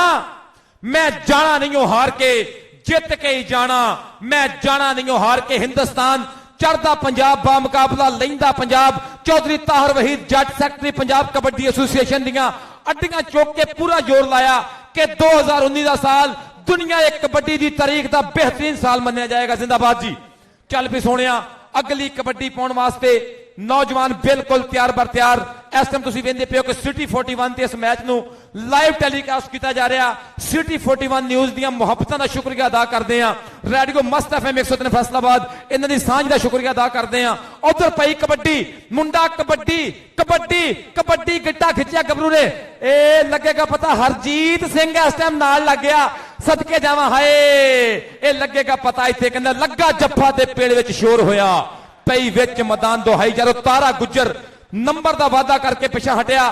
मैं जाना नहीं हूं हार के, जित के ही जाना, मैं जाना नहीं हूं हार के। हिंदुस्तान चढ़दा पंजाब बा मुकाबला लैंदा पंजाब। चौधरी ताहर वहीद जट सैकटरी पंजाब कबड्डी एसोसीएशन दियां अड्डियां चुक के पूरा जोर लाया कि 2019 का साल दुनिया एक कबड्डी की तारीख का बेहतरीन साल मन्या जाएगा। जिंदाबाद जी। चल भी सोनिया अगली कबड्डी पाउण वास्ते नौजवान बिल्कुल तैयार बर तैयार। इस टाइम तुसीं वेंदे पिओ कि सिटी 41 ते इस मैच नूं लाइव टैलीकास्ट किया जा रहा। सिटी 41 न्यूज़ दियां मुहब्बतां दा शुक्रिया अदा करदे हां। रेडियो मस्त FM 103 फैसलाबाद इन्हां दी सांझ दा शुक्रिया अदा करदे हां। उधर पई कबड्डी मुंडा कबड्डी कबड्डी कबड्डी गिट्टा खिंचिया गबरू ने। ए लगेगा पता हरजीत सिंह इस टाइम नाल लग गया। सदके जावां हाय ए लगेगा पता इत्थे कहंदा लगा जफ्फा ते पेड़ विच शोर होया। पई विच मैदान दोहाई जरो तारा गुज्जर नंबर का वादा करके पिछा हटिया।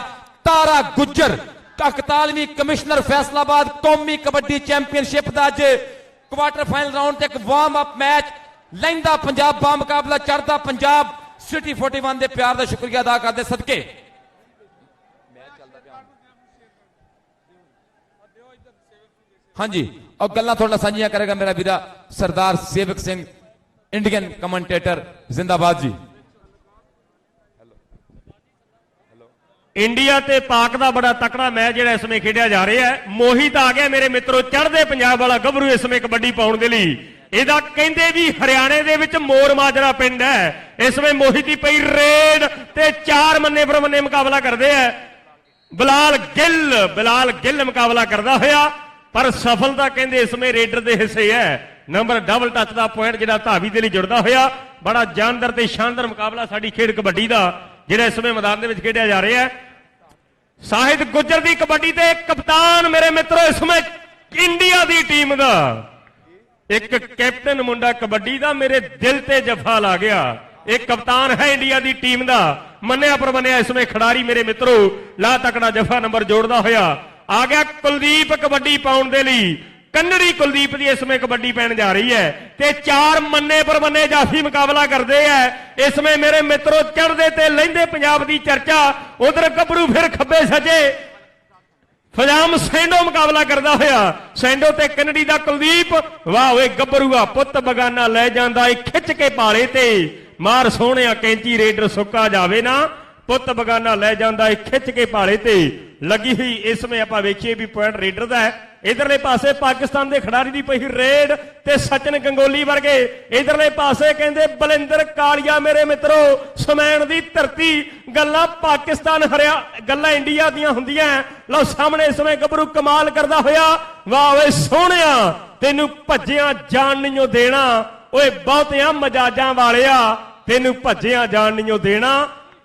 तारा गुज्जर 41वीं कमिश्नर फैसलाबाद कौमी कबड्डी चैंपीयनशिप का अज क्वार्टर फाइनल राउंड एक वार्म अप मैच लैंदा पंजाब बा मुकाबला चढ़दा पंजाब। सिटी 41 के प्यार का शुक्रिया अदा करते सदके। हाँ जी और गल्लां थोड़ा साझियां करेगा मेरा वीरा सरदार सेवक सिंह इंडियन कमेंटेटर। जिंदाबाद जी। इंडिया ते पाक का बड़ा तकड़ा मैच जिहड़ा इस समय खेडिया जा रहा है। मोहित आ गया मेरे मित्रों, चढ़दे पंजाब वाला गभरू इस समय कबड्डी पाउण दे लई। ਇਹਦਾ ਕਹਿੰਦੇ ਵੀ ਹਰਿਆਣੇ ਦੇ ਵਿੱਚ ਮੋਰ ਮਾਜਰਾ ਪਿੰਡ ਹੈ। ਇਸ ਵੇ ਮੋਹਿਤ ਦੀ ਪਈ ਰੇਡ ਤੇ 4 ਮੰਨੇ ਪਰਮੰਨੇ ਮੁਕਾਬਲਾ ਕਰਦੇ ਆ। ਬਲਾਲ ਗਿੱਲ ਮੁਕਾਬਲਾ ਕਰਦਾ ਹੋਇਆ ਪਰ ਸਫਲਤਾ ਕਹਿੰਦੇ ਇਸ ਵੇ ਰੇਡਰ ਦੇ ਹਿੱਸੇ ਹੈ। ਨੰਬਰ ਡਬਲ ਟੱਚ ਦਾ ਪੁਆਇੰਟ ਜਿਹੜਾ ਧਾਵੀ ਦੇ ਲਈ ਜੁੜਦਾ ਹੋਇਆ। ਬੜਾ ਜਾਨਦਾਰ ਤੇ ਸ਼ਾਨਦਾਰ ਮੁਕਾਬਲਾ ਸਾਡੀ ਖੇਡ ਕਬੱਡੀ ਦਾ ਜਿਹੜਾ ਇਸ ਵੇ ਮੈਦਾਨ ਦੇ ਵਿੱਚ ਖੇਡਿਆ ਜਾ ਰਿਹਾ ਹੈ। ਸਾਹਿਦ ਗੁੱਜਰ ਦੀ ਕਬੱਡੀ ਤੇ ਕਪਤਾਨ ਮੇਰੇ ਮਿੱਤਰੋ ਇਸ ਵੇ ਇੰਡੀਆ ਦੀ ਟੀਮ ਦਾ एक कैप्टन मुंडा कबड्डी का मेरे दिल ते जफा ला गया। एक कप्तान है इंडिया की टीम का मन्या परमन्या इसमें खिडारी मेरे मित्रों ला तकड़ा जफा नंबर जोड़दा होया आ गया। कुलदीप कबड्डी पाउण दे लई कन्नड़ी कुलदीप की इसमें कबड्डी पैन जा रही है ते 4 मन्ने परमन्ने जाफी मुकाबला करते हैं। इसमें मेरे मित्रों चढ़दे ते लैंदे पंजाब की चर्चा। उधर गभरू फिर खब्बे सजे फजाम सैंडो मुकाबला करता होया। सैंडो ते कन्नड़ी दा कुलदीप वाह वे गभरूआ पुत बगाना लै जांदा खिच के पाले ते मार सोहणे कैंची रेडर सुक्का जावे ना पुत बगाना लै जांदा खिच के पाले ते लगी हुई। इसमें आपां वेखीए भी पॉइंट रेडर दा है। इधरले पासे पाकिस्तान के खिडारी दी पई रेड ते सचिन गंगोली वर्गे। इधरले पासे कहंदे बलिंदर कालिया मेरे मित्रों समैण दी धरती। गल्लां पाकिस्तान गल्लां इंडिया दियां हुंदियां। लो सामने समय गभरू कमाल करदा होया वाह वे सोहणिया तैनू भज्जियां जान नहीं देना। ओए बहुतियां मजाजां वालिया तैनू भज्जियां जान नहीं देना।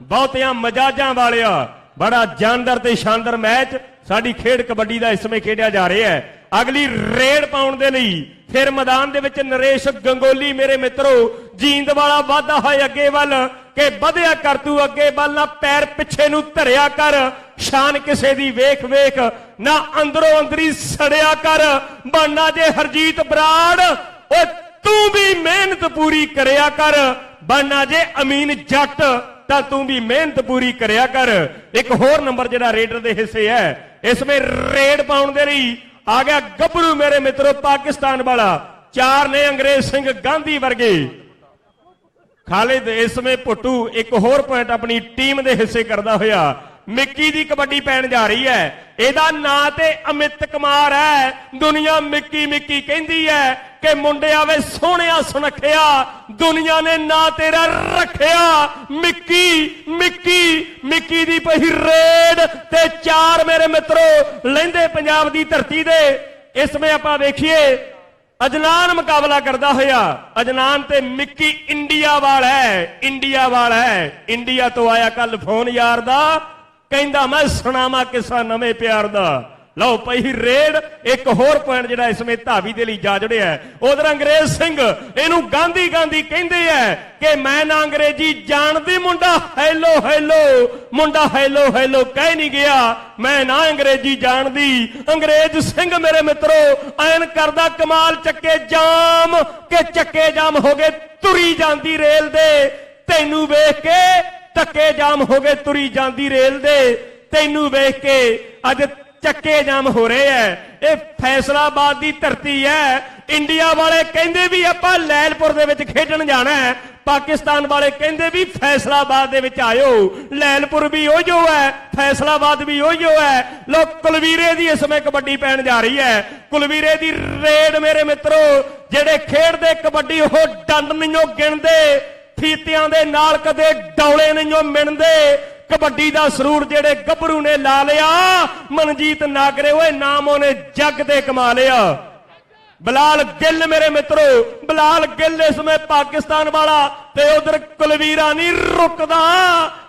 बहुतियां मजाजां वालिया बड़ा जानदार ते शानदार मैच साडी खेड कबड्डी का इसमें खेडिया जा रहा है। अगली रेड पाउण दे लई फिर मैदान दे विच नरेश गंगोली मेरे मित्रों जींद वाला वाधा है अगे वल के वधिया कर तू अगे वल ना पैर पिछे नू धरिया कर। शान किसे दी वेख वेख ना अंदरों अंदरी सड़िया कर। बनना जे हरजीत बराड़ ओ तू भी मेहनत पूरी करया कर। बनना जे अमीन जट ਤਾਂ ਤੂੰ ਵੀ ਮਿਹਨਤ ਪੂਰੀ ਕਰਿਆ ਕਰ। ਇੱਕ ਹੋਰ ਨੰਬਰ ਜਿਹੜਾ ਰੇਡਰ ਦੇ ਹਿੱਸੇ ਹੈ इसमें रेड पाउण दे लई आ गया गभरू मेरे मित्रों पाकिस्तान वाला। 4 ने अंग्रेज सिंह गांधी वर्गे। खालिद इसमें भुट्टू एक होर पॉइंट अपनी टीम के हिस्से करता होया ਮਿੱਕੀ ਦੀ ਕਬੱਡੀ ਪੈਣ ਜਾ ਰਹੀ ਹੈ। ਇਹਦਾ ਨਾਂ ਤੇ ਅਮਿਤ ਕੁਮਾਰ ਹੈ। ਦੁਨੀਆ ਮਿੱਕੀ ਮਿੱਕੀ ਕਹਿੰਦੀ ਹੈ ਕਿ ਮੁੰਡਿਆ ਵੇ ਸੋਹਣਿਆ ਸੁਨੱਖਿਆ, ਦੁਨੀਆ ਨੇ ਨਾਂ ਤੇਰਾ ਰੱਖਿਆ ਮਿੱਕੀ ਮਿੱਕੀ। ਮਿੱਕੀ ਦੀ ਪਈ ਰੇਡ ਤੇ 4 ਮੇਰੇ ਮਿੱਤਰੋ ਲਹਿੰਦੇ ਪੰਜਾਬ ਦੀ ਧਰਤੀ ਦੇ। ਇਸ ਸਮੇਂ ਆਪਾਂ ਵੇਖੀਏ ਅਜਨਾਨ ਮੁਕਾਬਲਾ ਕਰਦਾ ਹੋਇਆ। ਅਜਨਾਨ ਤੇ ਮਿੱਕੀ ਇੰਡੀਆ ਵਾਲਾ ਹੈ, ਇੰਡੀਆ ਵਾਲਾ ਹੈ। ਇੰਡੀਆ ਤੋਂ ਆਇਆ ਕੱਲ ਫੋਨ ਯਾਰ ਦਾ, ਕਹਿੰਦਾ ਮੈਂ ਸੁਣਾਵਾਂ ਕਿੱਸਾ ਨਵੇਂ ਪਿਆਰ ਦਾ। ਲਓ ਪਈ ਰੇਡ। ਇੱਕ ਹੋਰ ਪੁਆਇੰਟ ਜਿਹੜਾ ਇਸ ਸਮੇਂ ਧਾਵੀ ਦੇ ਲਈ ਜਾ ਜੜਿਆ। ਉਧਰ ਅੰਗਰੇਜ਼ ਸਿੰਘ ਇਹਨੂੰ ਗਾਂਧੀ ਗਾਂਧੀ ਕਹਿੰਦੇ ਆ ਕਿ ਮੈਂ ਨਾ ਅੰਗਰੇਜ਼ੀ ਜਾਣਦੀ, ਮੁੰਡਾ ਹੈਲੋ ਹੈਲੋ, ਮੁੰਡਾ ਹੈਲੋ ਹੈਲੋ ਕਹਿ ਨਹੀਂ ਗਿਆ, ਮੈਂ ਨਾ ਅੰਗਰੇਜ਼ੀ ਜਾਣਦੀ। ਅੰਗਰੇਜ਼ ਸਿੰਘ ਮੇਰੇ ਮਿੱਤਰੋ ਐਨ ਕਰਦਾ ਕਮਾਲ, ਚੱਕੇ ਜਾਮ ਕਿ ਚੱਕੇ ਜਾਮ ਹੋ ਗਏ ਤੁਰੀ ਜਾਂਦੀ ਰੇਲ ਦੇ। ਤੈਨੂੰ ਵੇਖ ਕੇ ਧੱਕੇ ਜਾਮ ਹੋ ਗਏ ਤੁਰੀ ਜਾਂਦੀ ਰੇਲ ਦੇ। ਤੈਨੂੰ ਵੇਖ ਕੇ ਅੱਜ ਚੱਕੇ ਜਾਮ ਹੋ ਰਹੇ ਐ। ਇਹ ਫੈਸਲਾਬਾਦ ਦੀ ਧਰਤੀ ਹੈ। ਇੰਡੀਆ ਵਾਲੇ ਕਹਿੰਦੇ ਵੀ ਆਪਾਂ ਲੈਲਪੁਰ ਦੇ ਵਿੱਚ ਖੇਡਣ ਜਾਣਾ ਹੈ, ਪਾਕਿਸਤਾਨ ਵਾਲੇ ਕਹਿੰਦੇ ਵੀ ਫੈਸਲਾਬਾਦ ਦੇ ਵਿੱਚ ਆਇਓ। ਲੈਲਪੁਰ ਵੀ ਉਹੀ ਹੈ, ਫੈਸਲਾਬਾਦ ਵੀ ਉਹੀ ਹੈ। ਲੋ ਕੁਲਵੀਰੇ ਦੀ ਇਸ ਸਮੇਂ ਕਬੱਡੀ ਪੈਣ ਜਾ ਰਹੀ ਹੈ। ਕੁਲਵੀਰੇ ਦੀ ਰੇਡ ਮੇਰੇ ਮਿੱਤਰੋ, ਜਿਹੜੇ ਖੇਡਦੇ ਕਬੱਡੀ ਉਹ ਡੰਡ ਨਹੀਂ ਗਿਣਦੇ, ਫੀਤਿਆਂ ਦੇ ਨਾਲ ਕਦੇ ਡੌਲੇ ਨਹੀਂ ਮਿਣਦੇ। ਕਬੱਡੀ ਦਾ ਸਰੂਰ ਜਿਹੜੇ ਗੱਭਰੂ ਨੇ ਲਾ ਲਿਆ, ਮਨਜੀਤ ਨਾਗਰੇ ਓਏ ਨਾਮ ਉਹਨੇ ਜੱਗ ਤੇ ਕਮਾ ਲਿਆ। ਬਲਾਲ ਗਿੱਲ ਮੇਰੇ ਮਿੱਤਰੋ, ਬਲਾਲ ਗਿੱਲ ਇਸ ਸਮੇਂ ਪਾਕਿਸਤਾਨ ਵਾਲਾ ਤੇ ਉਧਰ ਕੁਲਵੀਰਾ ਨਹੀਂ ਰੁਕਦਾ,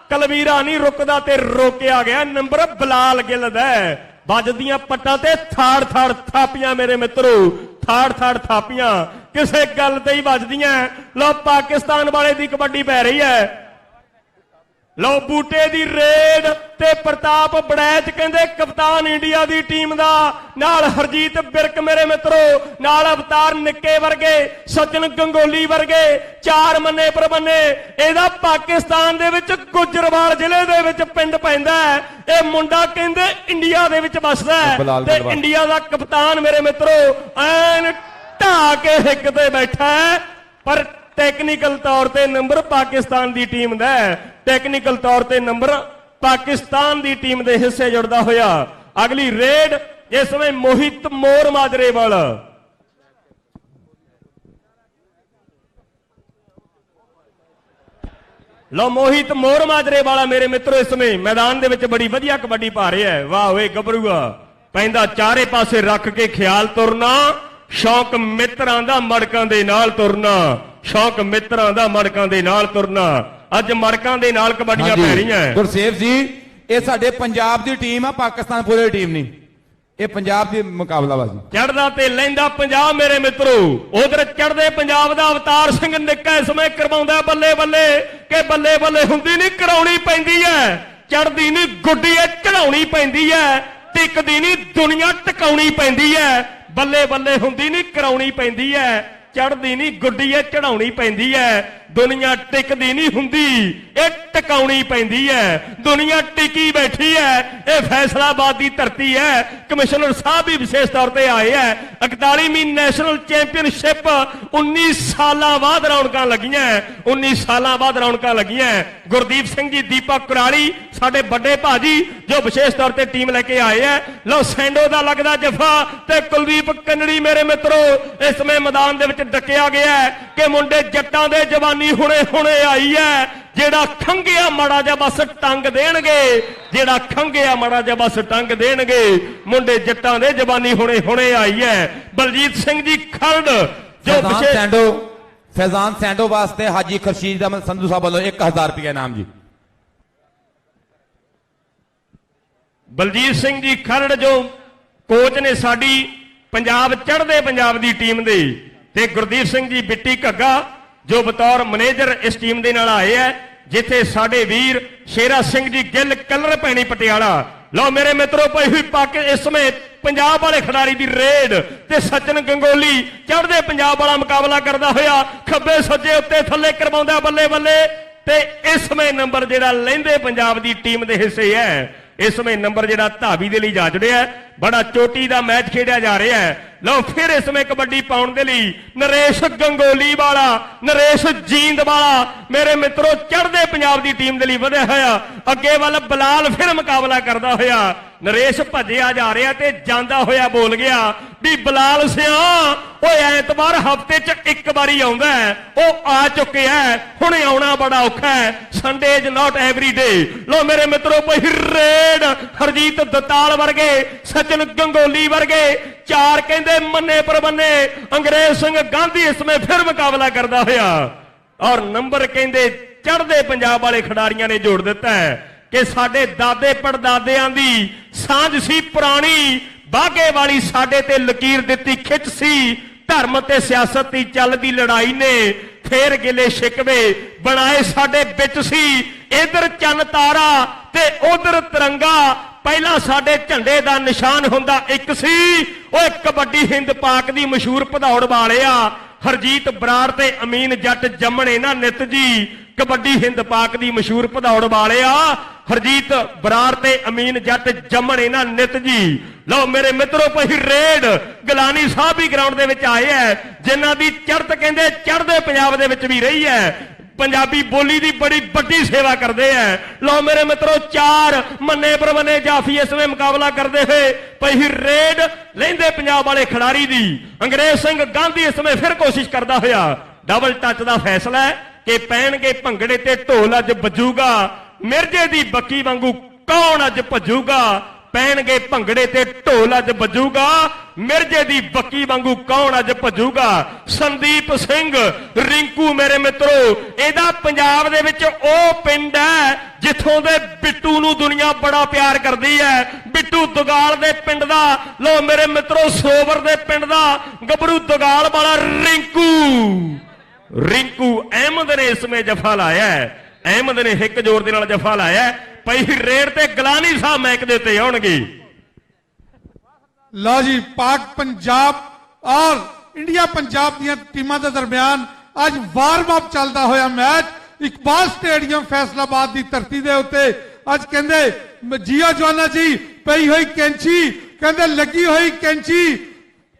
ਕੁਲਵੀਰਾ ਨਹੀਂ ਰੁਕਦਾ ਤੇ ਰੋਕਿਆ ਗਿਆ। ਨੰਬਰ ਬਲਾਲ ਗਿੱਲ ਦਾ। ਵੱਜਦੀਆਂ ਪੱਟਾਂ ਤੇ ਥਾੜ ਥਾੜ ਥਾਪੀਆਂ ਮੇਰੇ ਮਿੱਤਰੋ, ਥਾੜ ਥਾੜ ਥਾਪੀਆਂ ਕਿਸੇ ਗੱਲ ਤੇ ਹੀ ਵੱਜਦੀਆਂ। ਲੋ ਪਾਕਿਸਤਾਨ ਵਾਲੇ ਦੀ ਕਬੱਡੀ ਪੈ ਰਹੀ ਹੈ। ਲਓ ਬੂਟੇ ਦੀ ਰੇਡ ਤੇ ਪ੍ਰਤਾਪ ਬੜੈਚ ਕਹਿੰਦੇ ਕਪਤਾਨ ਇੰਡੀਆ ਦੀ ਟੀਮ ਦਾ, ਨਾਲ ਹਰਜੀਤ ਬਿਰਕ ਮੇਰੇ ਮਿੱਤਰੋ, ਨਾਲ ਅਵਤਾਰ ਨਿੱਕੇ ਵਰਗੇ, ਸਚਨ ਗੰਗੋਲੀ ਵਰਗੇ, 4 ਮੰਨੇ ਪਰ ਮੰਨੇ। ਇਹਦਾ ਪਾਕਿਸਤਾਨ ਦੇ ਵਿੱਚ ਗੁਜਰਵਾਲ ਜ਼ਿਲ੍ਹੇ ਦੇ ਵਿੱਚ ਪਿੰਡ ਪੈਂਦਾ। ਇਹ ਮੁੰਡਾ ਕਹਿੰਦੇ ਇੰਡੀਆ ਦੇ ਵਿੱਚ ਵੱਸਦਾ ਤੇ ਇੰਡੀਆ ਦਾ ਕਪਤਾਨ ਮੇਰੇ ਮਿੱਤਰੋ ਐਨ ਢਾ ਕੇ ਹਿੱਕ ਤੇ ਬੈਠਾ ਹੈ। ਪਰ ਟੈਕਨੀਕਲ ਤੌਰ ਤੇ ਨੰਬਰ ਪਾਕਿਸਤਾਨ ਦੀ ਟੀਮ ਦਾ ਹੈ। ਟੈਕਨੀਕਲ ਤੌਰ ਤੇ ਨੰਬਰ ਪਾਕਿਸਤਾਨ ਦੀ ਟੀਮ ਦੇ ਹਿੱਸੇ ਜੁੜਦਾ ਹੋਇਆ। ਅਗਲੀ ਰੇਡ ਇਸ ਸਮੇਂ ਮੋਹਿਤ ਮੋਰ ਮਾਜਰੇਵਾਲ। ਲੋ ਮੋਹਿਤ ਮੋਰ ਮਾਜਰੇਵਾਲਾ ਮੇਰੇ ਮਿੱਤਰੋ ਇਸ ਸਮੇਂ ਮੈਦਾਨ ਦੇ ਵਿੱਚ ਬੜੀ ਵਧੀਆ ਕਬੱਡੀ ਪਾ ਰਿਹਾ ਹੈ। ਵਾਹ ਓਏ ਗੱਭਰੂਆ, ਪੈਂਦਾ ਚਾਰੇ ਪਾਸੇ ਰੱਖ ਕੇ ਖਿਆਲ ਤੁਰਨਾ, ਸ਼ੌਕ ਮਿੱਤਰਾਂ ਦਾ ਮੜਕਾਂ ਦੇ ਨਾਲ ਤੁਰਨਾ, ਸ਼ੌਕ ਮਿੱਤਰਾਂ ਦਾ ਮੜਕਾਂ ਦੇ ਨਾਲ ਤੁਰਨਾ। ਅੱਜ ਮੜਕਾਂ ਦੇ ਨਾਲ ਕਬੱਡੀਆਂ ਪੈ ਰਹੀਆਂ। ਗੁਰਸੇਵ ਜੀ ਇਹ ਸਾਡੇ ਪੰਜਾਬ ਦੀ ਟੀਮ ਆ, ਪਾਕਿਸਤਾਨ ਪੂਰੀ ਟੀਮ ਨਹੀਂ, ਇਹ ਪੰਜਾਬ ਦੀ ਮੁਕਾਬਲਾ ਬਾਜੀ। ਚੜਦਾ ਤੇ ਲੈਂਦਾ ਪੰਜਾਬ ਮੇਰੇ ਮਿੱਤਰੋ, ਉਧਰ ਚੜਦੇ ਪੰਜਾਬ ਦਾ ਅਵਤਾਰ ਸਿੰਘ ਨਿੱਕਾ ਇਸ ਸਮੇਂ ਕਰਵਾਉਂਦਾ ਬੱਲੇ ਬੱਲੇ ਕਿ ਬੱਲੇ ਬੱਲੇ ਹੁੰਦੀ ਨਹੀਂ, ਕਰਾਉਣੀ ਪੈਂਦੀ ਹੈ। ਚੜਦੀ ਨਹੀਂ ਗੁੱਡੀ ਐ ਚੜਾਉਣੀ ਪੈਂਦੀ ਹੈ, ਟਿਕਦੀ ਨਹੀਂ ਦੁਨੀਆ ਟਿਕਾਉਣੀ ਪੈਂਦੀ ਹੈ। ਬੱਲੇ ਬੱਲੇ ਹੁੰਦੀ ਨਹੀਂ, ਕਰਾਉਣੀ ਪੈਂਦੀ ਹੈ। ਚੜਦੀ ਨਹੀਂ ਗੁੱਡੀ ਐ ਚੜਾਉਣੀ ਪੈਂਦੀ ਹੈ। ਦੁਨੀਆ ਟਿਕਦੀ ਨਹੀਂ ਹੁੰਦੀ, ਇਹ ਟਿਕਾਉਣੀ ਪੈਂਦੀ ਹੈ। ਦੁਨੀਆ ਟਿਕੀ ਬੈਠੀ ਹੈ। ਇਹ ਫੈਸਲਾਬਾਦ ਦੀ ਧਰਤੀ ਹੈ। ਕਮਿਸ਼ਨਰ ਸਾਹਿਬ ਵੀ ਵਿਸ਼ੇਸ਼ ਤੌਰ ਤੇ ਆਏ ਹੈ। 41ਵੀਂ ਨੈਸ਼ਨਲ ਚੈਂਪੀਅਨਸ਼ਿਪ 19 ਸਾਲਾਂ ਬਾਅਦ ਰੌਣਕਾਂ ਲੱਗੀਆਂ, 19 ਸਾਲਾਂ ਬਾਅਦ ਰੌਣਕਾਂ ਲੱਗੀਆਂ। ਗੁਰਦੀਪ ਸਿੰਘ ਜੀ ਦੀਪਕ ਕੁਰਾਲੀ ਸਾਡੇ ਵੱਡੇ ਭਾਜੀ ਜੋ ਵਿਸ਼ੇਸ਼ ਤੌਰ ਤੇ ਟੀਮ ਲੈ ਕੇ ਆਏ ਹੈ। ਲਓ ਸੈਂਡੋ ਦਾ ਲੱਗਦਾ ਜਫਾ ਤੇ ਕੁਲਦੀਪ ਕੰਨੜੀ ਮੇਰੇ ਮਿੱਤਰੋ ਇਸ ਸਮੇਂ ਮੈਦਾਨ ਦੇ ਵਿੱਚ ਡੱਕਿਆ ਗਿਆ ਕਿ ਮੁੰਡੇ ਜੱਟਾਂ ਦੇ ਜਵਾਨੀ ਹੁਣੇ ਹੁਣੇ ਆਈ ਹੈ। ਜਿਹੜਾ ਖੰਗਿਆ ਮਾੜਾ ਜਿਹਾ ਬਸ ਟੰਗ ਦੇਣਗੇ, ਜਿਹੜਾ ਖੰਗਿਆ ਮਾੜਾ ਜਿਹਾ ਬਸ ਟੰਗ ਦੇਣਗੇ। ਮੁੰਡੇ ਜੱਟਾਂ ਦੇ ਜਵਾਨੀ ਹੁਣੇ ਹੁਣੇ ਆਈ ਹੈ। ਬਲਜੀਤ ਸਿੰਘ ਜੀ ਖਰੜ ਜੋ ਫੈਜ਼ਾਨ ਸੈਂਡੋ ਵਾਸਤੇ ਹਾਜੀ ਖੁਰਸ਼ੀਦ ਅਹਿਮਦ ਸੰਧੂ ਸਾਹਿਬ ਵੱਲੋਂ 1000 ਰੁਪਏ ਇਨਾਮ ਜੀ। ਬਲਜੀਤ ਸਿੰਘ ਜੀ ਖਰੜ ਜੋ ਕੋਚ ਨੇ ਸਾਡੀ ਪੰਜਾਬ ਚੜ੍ਹਦੇ ਪੰਜਾਬ ਦੀ ਟੀਮ ਦੇ, ਤੇ ਗੁਰਦੀਪ ਸਿੰਘ ਜੀ ਬਿੱਟੀ ਘੱਗਾ ਜੋ ਬਤੌਰ ਮੈਨੇਜਰ ਇਸ ਟੀਮ ਦੇ ਨਾਲ ਆਏ ਹੈ। ਜਿੱਥੇ ਸਾਡੇ ਵੀਰ ਸ਼ੇਰਾ ਸਿੰਘ ਜੀ ਗਿੱਲ ਕਲਰ ਪੈਣੀ ਪਟਿਆਲਾ। ਲਓ ਮੇਰੇ ਮਿੱਤਰੋ ਪਈ ਹੋਈ ਪਾਕੇ ਇਸ ਸਮੇਂ ਪੰਜਾਬ ਵਾਲੇ ਖਿਡਾਰੀ ਦੀ ਰੇਡ ਤੇ ਸਚਨ ਗੰਗੋਲੀ ਚੜ੍ਹਦੇ ਪੰਜਾਬ ਵਾਲਾ ਮੁਕਾਬਲਾ ਕਰਦਾ ਹੋਇਆ ਖੱਬੇ ਸੱਜੇ ਉੱਤੇ ਥੱਲੇ ਕਰਵਾਉਂਦਾ ਬੱਲੇ ਬੱਲੇ। ਤੇ ਇਸ ਸਮੇਂ ਨੰਬਰ ਜਿਹੜਾ ਲੈਂਦੇ ਪੰਜਾਬ ਦੀ ਟੀਮ ਦੇ ਹਿੱਸੇ ਹੈ ਇਸ ਸਮੇਂ ਨੰਬਰ ਜਿਹੜਾ ਧਾਵੀ ਦੇ ਲਈ ਜਾ ਜੁੜਿਆ ਹੈ। ਬੜਾ ਚੋਟੀ ਦਾ ਮੈਚ ਖੇਡਿਆ ਜਾ ਰਿਹਾ ਹੈ। ਲਓ ਫਿਰ ਇਸ ਸਮੇਂ ਕਬੱਡੀ ਪਾਉਣ ਦੇ ਲਈ ਨਰੇਸ਼ ਗੰਗੋਲੀ ਵਾਲਾ, ਨਰੇਸ਼ ਜੀਂਦ ਵਾਲਾ ਮੇਰੇ ਮਿੱਤਰੋ ਚੜ੍ਹਦੇ ਪੰਜਾਬ ਦੀ ਟੀਮ ਦੇ ਲਈ ਵਧਿਆ ਹੋਇਆ। ਅੱਗੇ ਵੱਲ ਬਲਾਲ ਫਿਰ ਮੁਕਾਬਲਾ ਕਰਦਾ ਹੋਇਆ। ਨਰੇਸ਼ ਭੱਜਿਆ ਜਾ ਰਿਹਾ ਤੇ ਜਾਂਦਾ ਹੋਇਆ ਬੋਲ ਗਿਆ ਵੀ ਬਲਾਲ ਸਿਆ ਓਏ ਐਤਵਾਰ ਹਫਤੇ 'ਚ ਇੱਕ ਵਾਰੀ ਆਉਂਦਾ ਹੈ, ਉਹ ਆ ਚੁੱਕਿਆ ਹੈ, ਹੁਣ ਆਉਣਾ ਬੜਾ ਔਖਾ ਹੈ। Sunday is not every day. ਲੋ ਮੇਰੇ ਮਿੱਤਰੋ ਪਈ ਰੇਡ ਹਰਜੀਤ ਦਤਾਲ ਵਰਗੇ, ਸਚਿਨ ਗੰਗੋਲੀ ਵਰਗੇ, ਚਾਰ ਕਹਿੰਦੇ ਮੰਨੇ ਪਰਬੰਨੇ। ਅੰਗਰੇਜ਼ ਸਿੰਘ ਗਾਂਧੀ ਇਸ ਸਮੇਂ ਫਿਰ ਮੁਕਾਬਲਾ ਕਰਦਾ ਹੋਇਆ ਔਰ ਨੰਬਰ ਕਹਿੰਦੇ ਚੜ੍ਹਦੇ ਪੰਜਾਬ ਵਾਲੇ ਖਿਡਾਰੀਆਂ ਨੇ ਜੋੜ ਦਿੱਤਾ ਹੈ ਕਿ ਸਾਡੇ ਦਾਦੇ ਪੜਦਾਦਿਆਂ ਦੀ ਸਾਂਝ ਸੀ ਪੁਰਾਣੀ, ਬਾਗੇ ਵਾਲੀ ਸਾਡੇ ਤੇ ਲਕੀਰ ਦਿੱਤੀ ਖਿੱਚ ਸੀ। ਧਰਮ ਤੇ ਸਿਆਸਤ ਦੀ ਚੱਲਦੀ ਲੜਾਈ ਨੇ ਫੇਰ ਗਿਲੇ ਸ਼ਿਕਵੇ ਬਣਾਏ ਸਾਡੇ ਵਿੱਚ ਸੀ। ਇਧਰ ਚੰਨ ਤਾਰਾ ਤੇ ਉਧਰ ਤਿਰੰਗਾ, ਪਹਿਲਾਂ ਸਾਡੇ ਝੰਡੇ ਦਾ ਨਿਸ਼ਾਨ ਹੁੰਦਾ ਇੱਕ ਸੀ। ਓਏ ਕਬੱਡੀ ਹਿੰਦ ਪਾਕ ਦੀ ਮਸ਼ਹੂਰ ਭਦੌੜ ਵਾਲਿਆ, ਹਰਜੀਤ ਬਰਾੜ ਤੇ ਅਮੀਨ ਜੱਟ ਜੰਮਣੇ ਨਾ ਨਿਤ ਜੀ। ਕਬੱਡੀ ਹਿੰਦ ਪਾਕ ਦੀ ਮਸ਼ਹੂਰ ਭਦੌੜ ਵਾਲਿਆ, ਹਰਜੀਤ ਬਰਾੜ ਤੇ ਅਮੀਨ ਜੱਟ ਜੰਮਣੇ ਨਾ ਨਿਤ ਜੀ। ਲਓ ਮੇਰੇ ਮਿੱਤਰੋ ਪਈ ਰੇਡ ਗਲਾਨੀ ਸਾਹਿਬ ਵੀ ਗਰਾਊਂਡ ਦੇ ਵਿੱਚ ਆਏ ਹੈ, ਜਿਨ੍ਹਾਂ ਦੀ ਚੜ੍ਹਤ ਕਹਿੰਦੇ ਚੜ੍ਹਦੇ ਪੰਜਾਬ ਦੇ ਵਿੱਚ ਵੀ ਰਹੀ ਹੈ। ਪੰਜਾਬੀ ਬੋਲੀ ਦੀ ਬੜੀ ਵੱਡੀ ਸੇਵਾ ਕਰਦੇ ਐ। ਲਓ ਮੇਰੇ ਮਿੱਤਰੋ ਚਾਰ ਮੰਨੇ ਪਰਮੰਨੇ ਜਾਫੀ ਇਸ ਵਿੱਚ ਮੁਕਾਬਲਾ ਕਰਦੇ ਹੋਏ ਪਈ ਰੇਡ ਲੈਂਦੇ ਪੰਜਾਬ ਵਾਲੇ ਖਿਡਾਰੀ ਦੀ। ਅੰਗਰੇਜ਼ ਸਿੰਘ ਗਾਂਧੀ ਇਸ ਵਿੱਚ ਫਿਰ ਕੋਸ਼ਿਸ਼ ਕਰਦਾ ਹੋਇਆ। ਡਬਲ ਟੱਚ ਦਾ ਫੈਸਲਾ ਹੈ ਕਿ ਪੈਣਗੇ ਭੰਗੜੇ ਤੇ ਢੋਲ ਅੱਜ ਵੱਜੂਗਾ। ਮਿਰਜੇ ਦੀ ਬੱਕੀ ਵਾਂਗੂ ਕੌਣ ਅੱਜ ਭੱਜੂਗਾ। ਪੈਣਗੇ ਭੰਗੜੇ ਤੇ ਢੋਲ ਅੱਜ ਵੱਜੂਗਾ। ਮਿਰਜੇ ਦੀ ਬੱਕੀ ਵਾਂਗੂ ਕੌਣ ਅੱਜ ਭੱਜੂਗਾ। ਸੰਦੀਪ ਸਿੰਘ ਰਿੰਕੂ ਮੇਰੇ ਮਿੱਤਰੋ, ਇਹਦਾ ਪੰਜਾਬ ਦੇ ਵਿੱਚ ਉਹ ਪਿੰਡ ਹੈ ਜਿੱਥੋਂ ਦੇ ਬਿੱਟੂ ਨੂੰ ਦੁਨੀਆ ਬੜਾ ਪਿਆਰ ਕਰਦੀ ਹੈ। ਬਿੱਟੂ ਦੁਗਾਲ ਦੇ ਪਿੰਡ ਦਾ, ਲੋ ਮੇਰੇ ਮਿੱਤਰੋ ਸੋਵਰ ਦੇ ਪਿੰਡ ਦਾ ਗੱਭਰੂ ਦੁਗਾਲ ਵਾਲਾ ਰਿੰਕੂ ਅਹਿਮਦ ਨੇ ਇਸ ਸਮੇਂ ਜਫਾ ਲਾਇਆ ਹੈ। ਅਹਿਮਦ ਨੇ ਹਿੱਕ ਜ਼ੋਰ ਦੇ ਨਾਲ ਜਫਾ ਲਾਇਆ। ਪਈ ਰੇਡ ਤੇ ਗਲਾਨੀ ਸਾਹਿਬ ਮੈਕ ਦੇ ਉੱਤੇ ਆਉਣਗੇ। ਲਓ ਜੀ ਪਾਕ ਪੰਜਾਬ ਔਰ ਇੰਡੀਆ ਪੰਜਾਬ ਦੀਆਂ ਟੀਮਾਂ ਦੇ ਦਰਮਿਆਨ ਅੱਜ ਵਾਰਮ ਅਪ ਚੱਲਦਾ ਹੋਇਆ ਮੈਚ ਇਕਬਾਲ ਸਟੇਡੀਅਮ ਫੈਸਲਾਬਾਦ ਦੀ ਧਰਤੀ ਦੇ ਉੱਤੇ। ਅੱਜ ਕਹਿੰਦੇ ਜੀਓ ਜਵਾਨਾ ਜੀ ਪਈ ਹੋਈ ਕੈਂਚੀ, ਕਹਿੰਦੇ ਲੱਗੀ ਹੋਈ ਕੈਂਚੀ,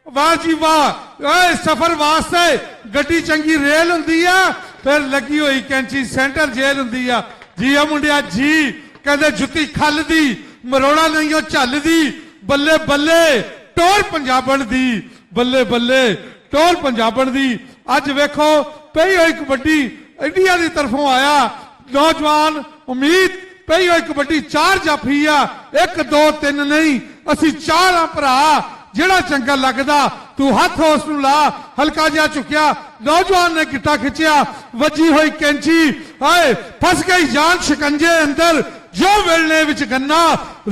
ਵਾਹ ਜੀ ਵਾਹ। ਓਏ ਸਫ਼ਰ ਵਾਸਤੇ ਗੱਡੀ ਚੰਗੀ ਰੇਲ ਹੁੰਦੀ ਆ, ਫਿਰ ਲੱਗੀ ਹੋਈ ਕੈਂਚੀ ਸੈਂਟਰ ਜੇਲ੍ਹ ਹੁੰਦੀ ਆ। ਜੀ ਆ ਮੁੰਡਿਆ ਜੀ, ਕਹਿੰਦੇ ਜੁੱਤੀ ਖੱਲ ਦੀ ਮਰੋੜਾ ਨਹੀਂ ਉਹ ਝੱਲਦੀ। ਬੱਲੇ ਬੱਲੇ ਟੋਲ ਪੰਜਾਬਣ ਦੀ, ਬੱਲੇ ਬੱਲੇ ਟੋਲ ਪੰਜਾਬਣ ਦੀ। ਅੱਜ ਵੇਖੋ ਪਈ ਹੋਈ ਕਬੱਡੀ ਇੰਡੀਆ ਦੀ ਤਰਫੋਂ ਆਇਆ ਨੌਜਵਾਨ ਉਮੀਦ, ਪਈ ਹੋਈ ਕਬੱਡੀ ਚਾਰ ਜਾਫੀ ਆ, 1 2 3 ਨਹੀਂ, ਅਸੀਂ ਚਾਰ ਆ ਭਰਾ। ਜਿਹੜਾ ਚੰਗਾ ਲੱਗਦਾ ਤੂੰ ਹੱਥ ਉਸ ਨੂੰ ਲਾ। ਹਲਕਾ ਜਿਹਾ ਚੁੱਕਿਆ, ਨੌਜਵਾਨ ਨੇ ਗਿੱਟਾ ਖਿੱਚਿਆ, ਵੱਜੀ ਹੋਈ ਕੈਂਚੀ, ਹਾਏ ਫਸ ਗਈ ਜਾਨ ਸ਼ਿਕੰਜੇ ਅੰਦਰ। ਜੋ ਵੇਲਣੇ ਵਿੱਚ ਗੰਨਾ,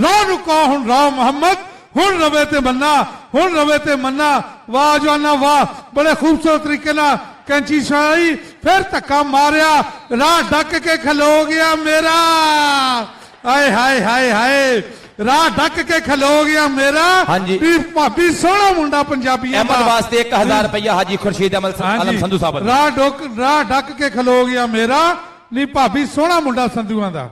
ਰਾਹ ਨੂੰ ਕਹੋ ਹੁਣ ਰਾਹ ਮੁਹੰਮਦ, ਹੁਣ ਰਵੇ ਤੇ ਮੰਨਾ, ਹੁਣ ਰਵੇ ਤੇ ਮੰਨਾ। ਵਾਹ ਜਵਾਨਾ ਵਾਹ, ਬੜੇ ਖੂਬਸੂਰਤ ਤਰੀਕੇ ਨਾਲ ਕੈਂਚੀ ਛਾਈ, ਫਿਰ ਧੱਕਾ ਮਾਰਿਆ, ਰਾਹ ਡੱਕ ਕੇ ਖਲੋ ਗਿਆ ਮੇਰਾ। ਹਾਏ ਹਾਏ ਹਾਏ ਹਾਏ, ਰਾਹ ਡੱਕ ਕੇ ਖਲੋ ਗਿਆ ਮੇਰਾ। ਹਾਂਜੀ। ਵੀ ਭਾਬੀ ਸੋਹਣਾ ਮੁੰਡਾ ਪੰਜਾਬੀਆਂ ਦਾ। ਅਹਿਮਦ ਵਾਸਤੇ 1000 ਰੁਪਇਆ ਹਾਜੀ ਖੁਰਸ਼ੀਦ ਆਲਮ ਸੰਧੂ ਸਾਹਿਬ। ਰਾਹ ਡੱਕ ਕੇ ਖਲੋ ਗਿਆ ਮੇਰਾ, ਨਹੀਂ ਭਾਬੀ ਸੋਹਣਾ ਮੁੰਡਾ ਸੰਧੂਆਂ ਦਾ।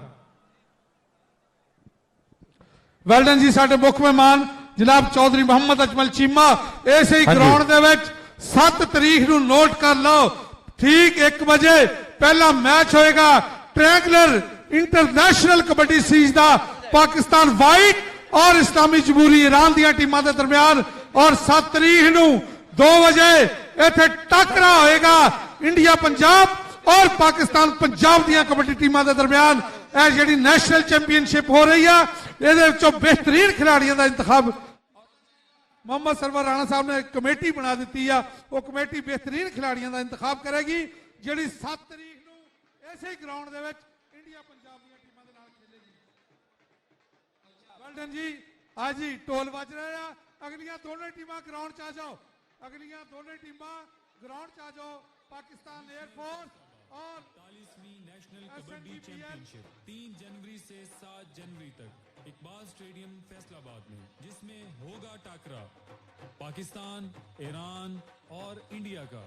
ਵੈਲਡਨ ਜੀ ਸਾਡੇ ਮੁੱਖ ਮਹਿਮਾਨ ਜਨਾਬ ਚੌਧਰੀ ਮੁਹੰਮਦ ਅਜਮਲ ਚੀਮਾ ਇਸੇ ਹੀ ਗਰਾਊਂਡ ਦੇ ਵਿੱਚ 7 ਤਰੀਕ ਨੂੰ ਨੋਟ ਕਰ ਲਓ, ਠੀਕ 1 ਵਜੇ ਪਹਿਲਾ ਮੈਚ ਹੋਏਗਾ ਟ੍ਰਾਇੰਗੂਲਰ ਇੰਟਰਨੈਸ਼ਨਲ ਕਬੱਡੀ ਸੀਰੀਜ਼ ਦਾ ਪਾਕਿਸਤਾਨ ਵਾਈਟ ਔਰ ਇਸਲਾਮੀ ਜਮਹੂਰੀ ਈਰਾਨ ਦੀਆਂ ਟੀਮਾਂ ਦੇ ਦਰਮਿਆਨ। ਔਰ 7 ਤਰੀਕ ਨੂੰ 2 ਵਜੇ ਇੱਥੇ ਟੱਕਰਾ ਹੋਏਗਾ ਇੰਡੀਆ ਪੰਜਾਬ ਔਰ ਪਾਕਿਸਤਾਨ ਪੰਜਾਬ ਦੀਆਂ ਕਬੱਡੀ ਟੀਮਾਂ ਦੇ ਦਰਮਿਆਨ। ਇਹ ਜਿਹੜੀ ਨੈਸ਼ਨਲ ਚੈਂਪੀਅਨਸ਼ਿਪ ਹੋ ਰਹੀ ਆ, ਇਹਦੇ ਵਿੱਚੋਂ ਬਿਹਤਰੀਨ ਖਿਡਾਰੀਆਂ ਦਾ ਇੰਤਖਾਬ ਮੁਹੰਮਦ ਸਰਵਰ ਰਾਣਾ ਸਾਹਿਬ ਨੇ ਕਮੇਟੀ ਬਣਾ ਦਿੱਤੀ ਆ। ਉਹ ਕਮੇਟੀ ਬਿਹਤਰੀਨ ਖਿਡਾਰੀਆਂ ਦਾ ਇੰਤਖਾਬ ਕਰੇਗੀ ਜਿਹੜੀ 7 ਤਰੀਕ ਨੂੰ ਇਸੇ ਗਰਾਊਂਡ ਦੇ ਵਿੱਚ ਇੰਡੀਆ ਪੰਜਾਬ ਦੀਆਂ ਟੀਮਾਂ ਦੇ ਨਾਲ ਖੇਡੇਗੀ। ਵੈਲਡਨ ਜੀ ਅੱਜ ਹੀ ਢੋਲ ਵੱਜ ਰਹੇ ਆ, ਅਗਲੀਆਂ ਦੋਨੇ ਟੀਮਾਂ ਗਰਾਊਂਡ 'ਚ ਆ ਜਾਓ, ਅਗਲੀਆਂ ਦੋਨੇ ਟੀਮਾਂ ਗਰਾਊਂਡ 'ਚ ਆ ਜਾਓ। पाकिस्तान एयरफोर्स और 45वीं नेशनल कबड्डी चैंपियनशिप 3 जनवरी से 7 जनवरी तक इकबाल स्टेडियम फैसलाबाद में, जिसमें होगा टाकरा पाकिस्तान, ईरान और इंडिया का।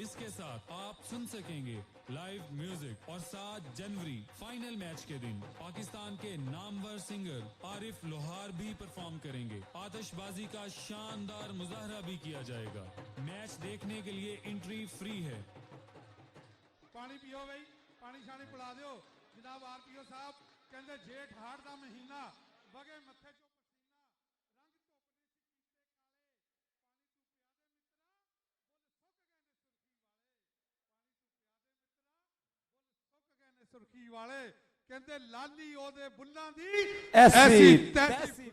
इसके साथ आप सुन सकेंगे लाइव म्यूजिक और 7 जनवरी फाइनल मैच के दिन पाकिस्तान के नामवर सिंगर आरिफ लोहार भी परफॉर्म करेंगे। आतिशबाजी का शानदार मुजाहरा भी किया जाएगा। मैच देखने के लिए एंट्री फ्री है। पानी पियो भाई, पानी शानी पिला दियो। जनाब आरपीओ साहब कहते जेठ हाड़ का महीना बगे मत्थे चो ਸੁਰਖੀ ਵਾਲੇ ਕਹਿੰਦੇ ਲਾਲੀ ਉਹਦੇ ਬੁੱਲਾਂ ਦੀ ਐਸੀ ਤੈਸੀ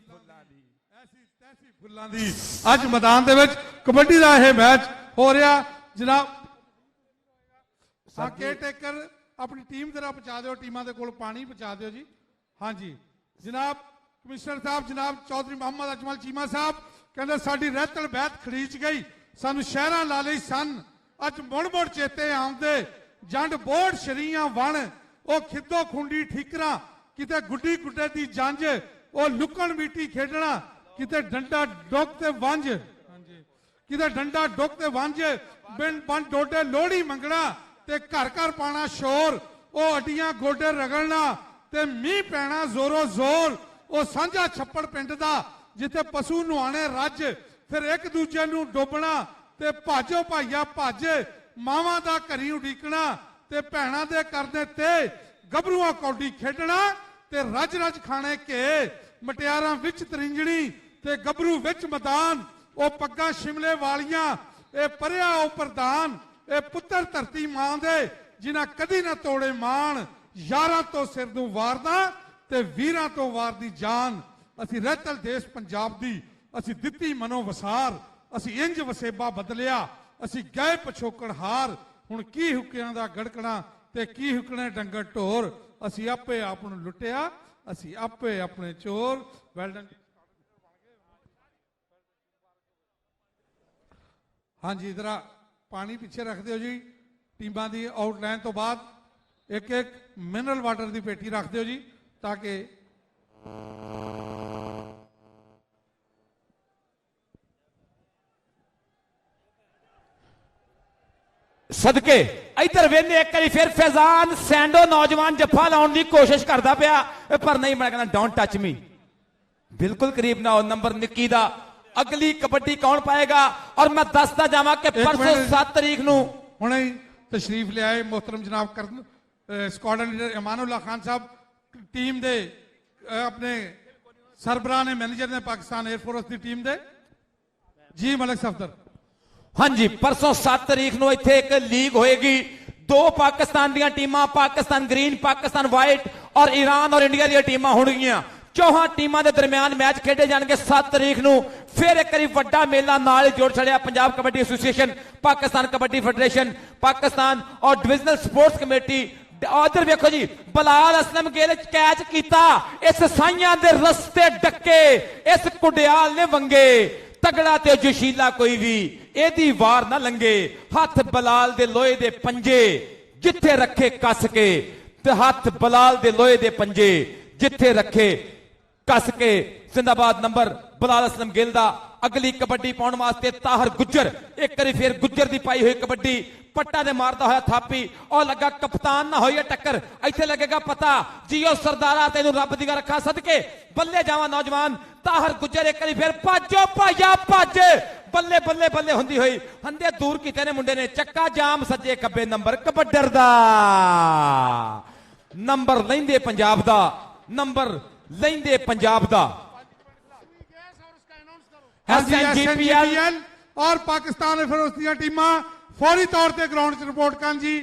ਫੁੱਲਾਂ ਦੀ। ਅੱਜ ਮੈਦਾਨ ਦੇ ਵਿੱਚ ਕਬੱਡੀ ਦਾ ਇਹ ਮੈਚ ਹੋ ਰਿਹਾ ਜਨਾਬ। ਸਾਕੇ ਟੇਕਰ ਆਪਣੀ ਟੀਮ ਜ਼ਰਾ ਪਹੁੰਚਾ ਦਿਓ, ਟੀਮਾਂ ਦੇ ਕੋਲ ਪਾਣੀ ਪਹੁੰਚਾ ਦਿਓ ਜੀ। ਹਾਂਜੀ ਜਨਾਬ ਕਮਿਸ਼ਨਰ ਸਾਹਿਬ ਜਨਾਬ ਚੌਧਰੀ ਮੁਹੰਮਦ ਅਜਮਲ ਚੀਮਾ ਸਾਹਿਬ ਕਹਿੰਦੇ ਸਾਡੀ ਰਹਿਤਲ ਬੈਤ ਖੜੀਚ ਗਈ, ਸਾਨੂੰ ਸ਼ਹਿਰਾਂ ਲਾ ਲਈ ਸਨ, ਅੱਜ ਮੁੜ ਚੇਤੇ ਆਉਂਦੇ ਜੰਡ ਬੋੜ ਸ਼ਰੀਆਂ ਵਣ, ਉਹ ਖਿੱਦੋ ਖੁੰਡੀ ਠੀਕਰਾਂ, ਕਿਤੇ ਗੁੱਡੀ ਗੁੱਡੇ ਦੀ ਜੰਜ, ਉਹ ਲੁਕਣ ਮੀਟੀ ਖੇਡਣਾ, ਕਿਤੇ ਡੰਡਾ ਡੁੱਕ ਤੇ ਵੰਜ, ਕਿਤੇ ਡੰਡਾ ਡੁੱਕ ਤੇ ਵੰਜ, ਬਿਨ ਬਨ ਡੋਡੇ ਲੋਹੜੀ ਮੰਗਣਾ ਤੇ ਘਰ ਘਰ ਪਾਣਾ ਸ਼ੋਰ, ਉਹ ਅੱਡੀਆਂ ਗੋਡੇ ਰਗੜਨਾ ਤੇ ਮੀਂਹ ਪੈਣਾ ਜ਼ੋਰੋ ਜ਼ੋਰ, ਉਹ ਸਾਂਝਾ ਛੱਪੜ ਪਿੰਡ ਦਾ ਜਿੱਥੇ ਪਸ਼ੂ ਨੁਆਣੇ ਰੱਜ, ਫਿਰ ਇੱਕ ਦੂਜੇ ਨੂੰ ਡੋਬਣਾ ਤੇ ਭਾਜੋ ਭਾਈਆ ਭੱਜ, ਮਾਵਾਂ ਦਾ ਘਰੀ ਉਡੀਕਣਾ ਤੇ ਭੈਣਾਂ ਦੇ ਕਰਦੇ ਤੇ ਗੱਭਰੂਆਂ ਕੌਡੀ ਖੇਡਣਾ ਤੇ ਰੱਜ ਰੱਜ ਖਾਣੇ ਘੇ, ਮਟਿਆਰਾਂ ਵਿੱਚ ਤਰਿੰਜਣੀ ਤੇ ਗੱਭਰੂ ਵਿੱਚ ਮੈਦਾਨ, ਉਹ ਪੱਗਾਂ ਸ਼ਿਮਲੇ ਵਾਲੀਆਂ, ਇਹ ਪਰਿਆ ਉਹ ਪ੍ਰਧਾਨ, ਇਹ ਪੁੱਤਰ ਧਰਤੀ ਮਾਂ ਦੇ ਜਿਨ੍ਹਾਂ ਕਦੀ ਨਾ ਤੋੜੇ ਮਾਣ, ਯਾਰਾਂ ਤੋਂ ਸਿਰ ਨੂੰ ਵਾਰਦਾ ਤੇ ਵੀਰਾਂ ਤੋਂ ਵਾਰਦੀ ਜਾਨ। ਅਸੀਂ ਰਹਿਤਲ ਦੇਸ਼ ਪੰਜਾਬ ਦੀ ਅਸੀਂ ਦਿੱਤੀ ਮਨੋ ਵਸਾਰ, ਅਸੀਂ ਇੰਜ ਵਸੇਬਾ ਬਦਲਿਆ, ਅਸੀਂ ਗਏ ਪਛੋਕੜ ਹਾਰ, ਹੁਣ ਕੀ ਹੁੱਕਿਆਂ ਦਾ ਗੜਕਣਾ ਤੇ ਕੀ ਹੁੱਕਣੇ ਡੰਗਰ ਢੋਰ, ਅਸੀਂ ਆਪੇ ਆਪ ਨੂੰ ਲੁੱਟਿਆ, ਅਸੀਂ ਆਪੇ ਆਪਣੇ ਚੋਰ। ਵੈਲਡਨ ਹਾਂਜੀ ਇਧਰ ਪਾਣੀ ਪਿੱਛੇ ਰੱਖ ਦਿਓ ਜੀ। ਟੀਮਾਂ ਦੀ ਆਊਟਲਾਈਨ ਤੋਂ ਬਾਅਦ ਇੱਕ ਇੱਕ ਮਿਨਰਲ ਵਾਟਰ ਦੀ ਪੇਟੀ ਰੱਖ ਦਿਓ ਜੀ ਤਾਂ ਕਿ ਸਦਕੇ ਇਧਰ ਵੇਨੇ ਇੱਕ ਵਾਰੀ ਫਿਰ ਫੈਜ਼ਾਨ ਸੈਂਡੋ ਨੌਜਵਾਨ ਜੱਫਾ ਲਾਉਣ ਦੀ ਕੋਸ਼ਿਸ਼ ਕਰਦਾ ਪਿਆ, ਪਰ ਨਹੀਂ, ਮੈਂ ਕਹਿੰਦਾ ਡੋਂਟ ਟੱਚ ਮੀ, ਬਿਲਕੁਲ ਕਰੀਬ ਨਾ ਹੋ। ਨੰਬਰ ਨਿੱਕੀ ਦਾ ਅਗਲੀ ਕਬੱਡੀ ਕੌਣ ਪਾਏਗਾ? ਔਰ ਮੈਂ ਦੱਸਦਾ ਜਾਵਾਂ ਕਿ ਪਰਸੋਂ 7 ਤਰੀਕ ਨੂੰ ਹੁਣੇ ਹੀ ਤਸ਼ਰੀਫ ਲਿਆਏ ਮੁਹਤਰਮ ਜਨਾਬ ਕਰਨ ਸਕਾਡਨ ਲੀਡਰ ਇਮਾਨੁੱਲਾ ਖਾਨ ਸਾਹਿਬ, ਟੀਮ ਦੇ ਆਪਣੇ ਸਰਬਰਾਹ ਨੇ, ਮੈਨੇਜਰ ਨੇ ਪਾਕਿਸਤਾਨ 에ਅਰਫੋਰਸ ਦੀ ਟੀਮ ਦੇ ਜੀ ਮਲਕ ਸਫਦਰ। ਹਾਂਜੀ ਪਰਸੋਂ 7 ਤਰੀਕ ਨੂੰ ਇੱਥੇ ਇੱਕ ਲੀਗ ਹੋਏਗੀ, 2 ਪਾਕਿਸਤਾਨ ਦੀਆਂ ਟੀਮਾਂ, ਪਾਕਿਸਤਾਨ ਗ੍ਰੀਨ, ਪਾਕਿਸਤਾਨ ਵਾਈਟ ਔਰ ਈਰਾਨ ਔਰ ਇੰਡੀਆ ਦੀਆਂ ਟੀਮਾਂ ਹੋਣਗੀਆਂ। 4 ਟੀਮਾਂ ਦੇ ਦਰਮਿਆਨ ਮੈਚ ਖੇਡੇ ਜਾਣਗੇ 7 ਤਰੀਕ ਨੂੰ। ਫਿਰ ਇੱਕ ਵਾਰੀ ਵੱਡਾ ਮੇਲਾ ਨਾਲ ਜੋੜ ਛੜਿਆ ਪੰਜਾਬ ਕਬੱਡੀ ਐਸੋਸੀਏਸ਼ਨ, ਪਾਕਿਸਤਾਨ ਕਬੱਡੀ ਫੈਡਰੇਸ਼ਨ, ਪਾਕਿਸਤਾਨ ਔਰ ਡਿਵੀਜ਼ਨਲ ਸਪੋਰਟਸ ਕਮੇਟੀ। ਉਧਰ ਵੇਖੋ ਜੀ ਬਲਾਲ ਅਸਲਮ ਗੇਲ ਕੈਚ ਕੀਤਾ, ਇਸ ਸਾਈਆਂ ਦੇ ਰਸਤੇ ਡੱਕੇ, ਇਸ ਕੁੜਿਆਲ ਨੇ ਵੰਗੇ, ਤਗੜਾ ਤੇ ਜੋਸ਼ੀਲਾ ਕੋਈ ਵੀ ਇਹਦੀ ਵਾਰ ਨਾ ਲੰਗੇ, ਹੱਥ ਬਲਾਲ ਦੇ ਲੋਹੇ ਦੇ ਪੰਜੇ ਜਿੱਥੇ ਰੱਖੇ ਕੱਸ ਕੇ, ਤੇ ਹੱਥ ਬਲਾਲ ਦੇ ਲੋਹੇ ਦੇ ਪੰਜੇ ਜਿੱਥੇ ਰੱਖੇ ਕੱਸ ਕੇ। ਜ਼ਿੰਦਾਬਾਦ ਨੰਬਰ ਬਲਾਲ ਅਸਲਮ ਗਿੱਲ ਦਾ। ਅਗਲੀ ਕਬੱਡੀ ਪਾਉਣ ਵਾਸਤੇ ਤਾਹਰ ਗੁੱਜਰ, ਇੱਕ ਵਾਰੀ ਫੇਰ ਗੁੱਜਰ ਦੀ ਪਾਈ ਹੋਈ ਕਬੱਡੀ, ਪੱਟਾ ਦੇ ਮਾਰਦਾ ਹੋਇਆ ਥਾਪੀ, ਉਹ ਲੱਗਾ ਕਪਤਾਨ ਨਾ ਹੋਈ ਟੱਕਰ, ਇੱਥੇ ਲੱਗੇਗਾ ਪਤਾ ਜੀਓ ਸਰਦਾਰਾ ਤੈਨੂੰ ਰੱਬ ਦੀ ਰੱਖਾ ਸਦਕੇ, ਬੱਲੇ ਜਾਵਾਂ ਨੌਜਵਾਨ। ਤਾਹਰ ਗੁੱਜਰ ਇੱਕ ਵਾਰੀ ਫੇਰ ਭੱਜੋ ਭਾਈਆ ਭੱਜ, ਬੱਲੇ ਬੱਲੇ ਬੱਲੇ ਹੁੰਦੀ ਹੋਈ ਹੰਦੇ ਦੂਰ ਕੀਤੇ ਨੇ ਮੁੰਡੇ ਨੇ, ਚੱਕਾ ਜਾਮ ਸੱਜੇ ਖੱਬੇ ਨੰਬਰ ਕਬੱਡਰ ਦਾ, ਨੰਬਰ ਲੈਂਦੇ ਪੰਜਾਬ ਦਾ, ਨੰਬਰ ਲੈਂਦੇ ਪੰਜਾਬ ਦਾ। SNGPL और पाकिस्तान एयरफोर्स ਦੀਆਂ ਟੀਮਾਂ ਫੌਰੀ ਤੌਰ ਤੇ ਗਰਾਊਂਡ 'ਚ ਰਿਪੋਰਟ ਕਰਨ ਜੀ।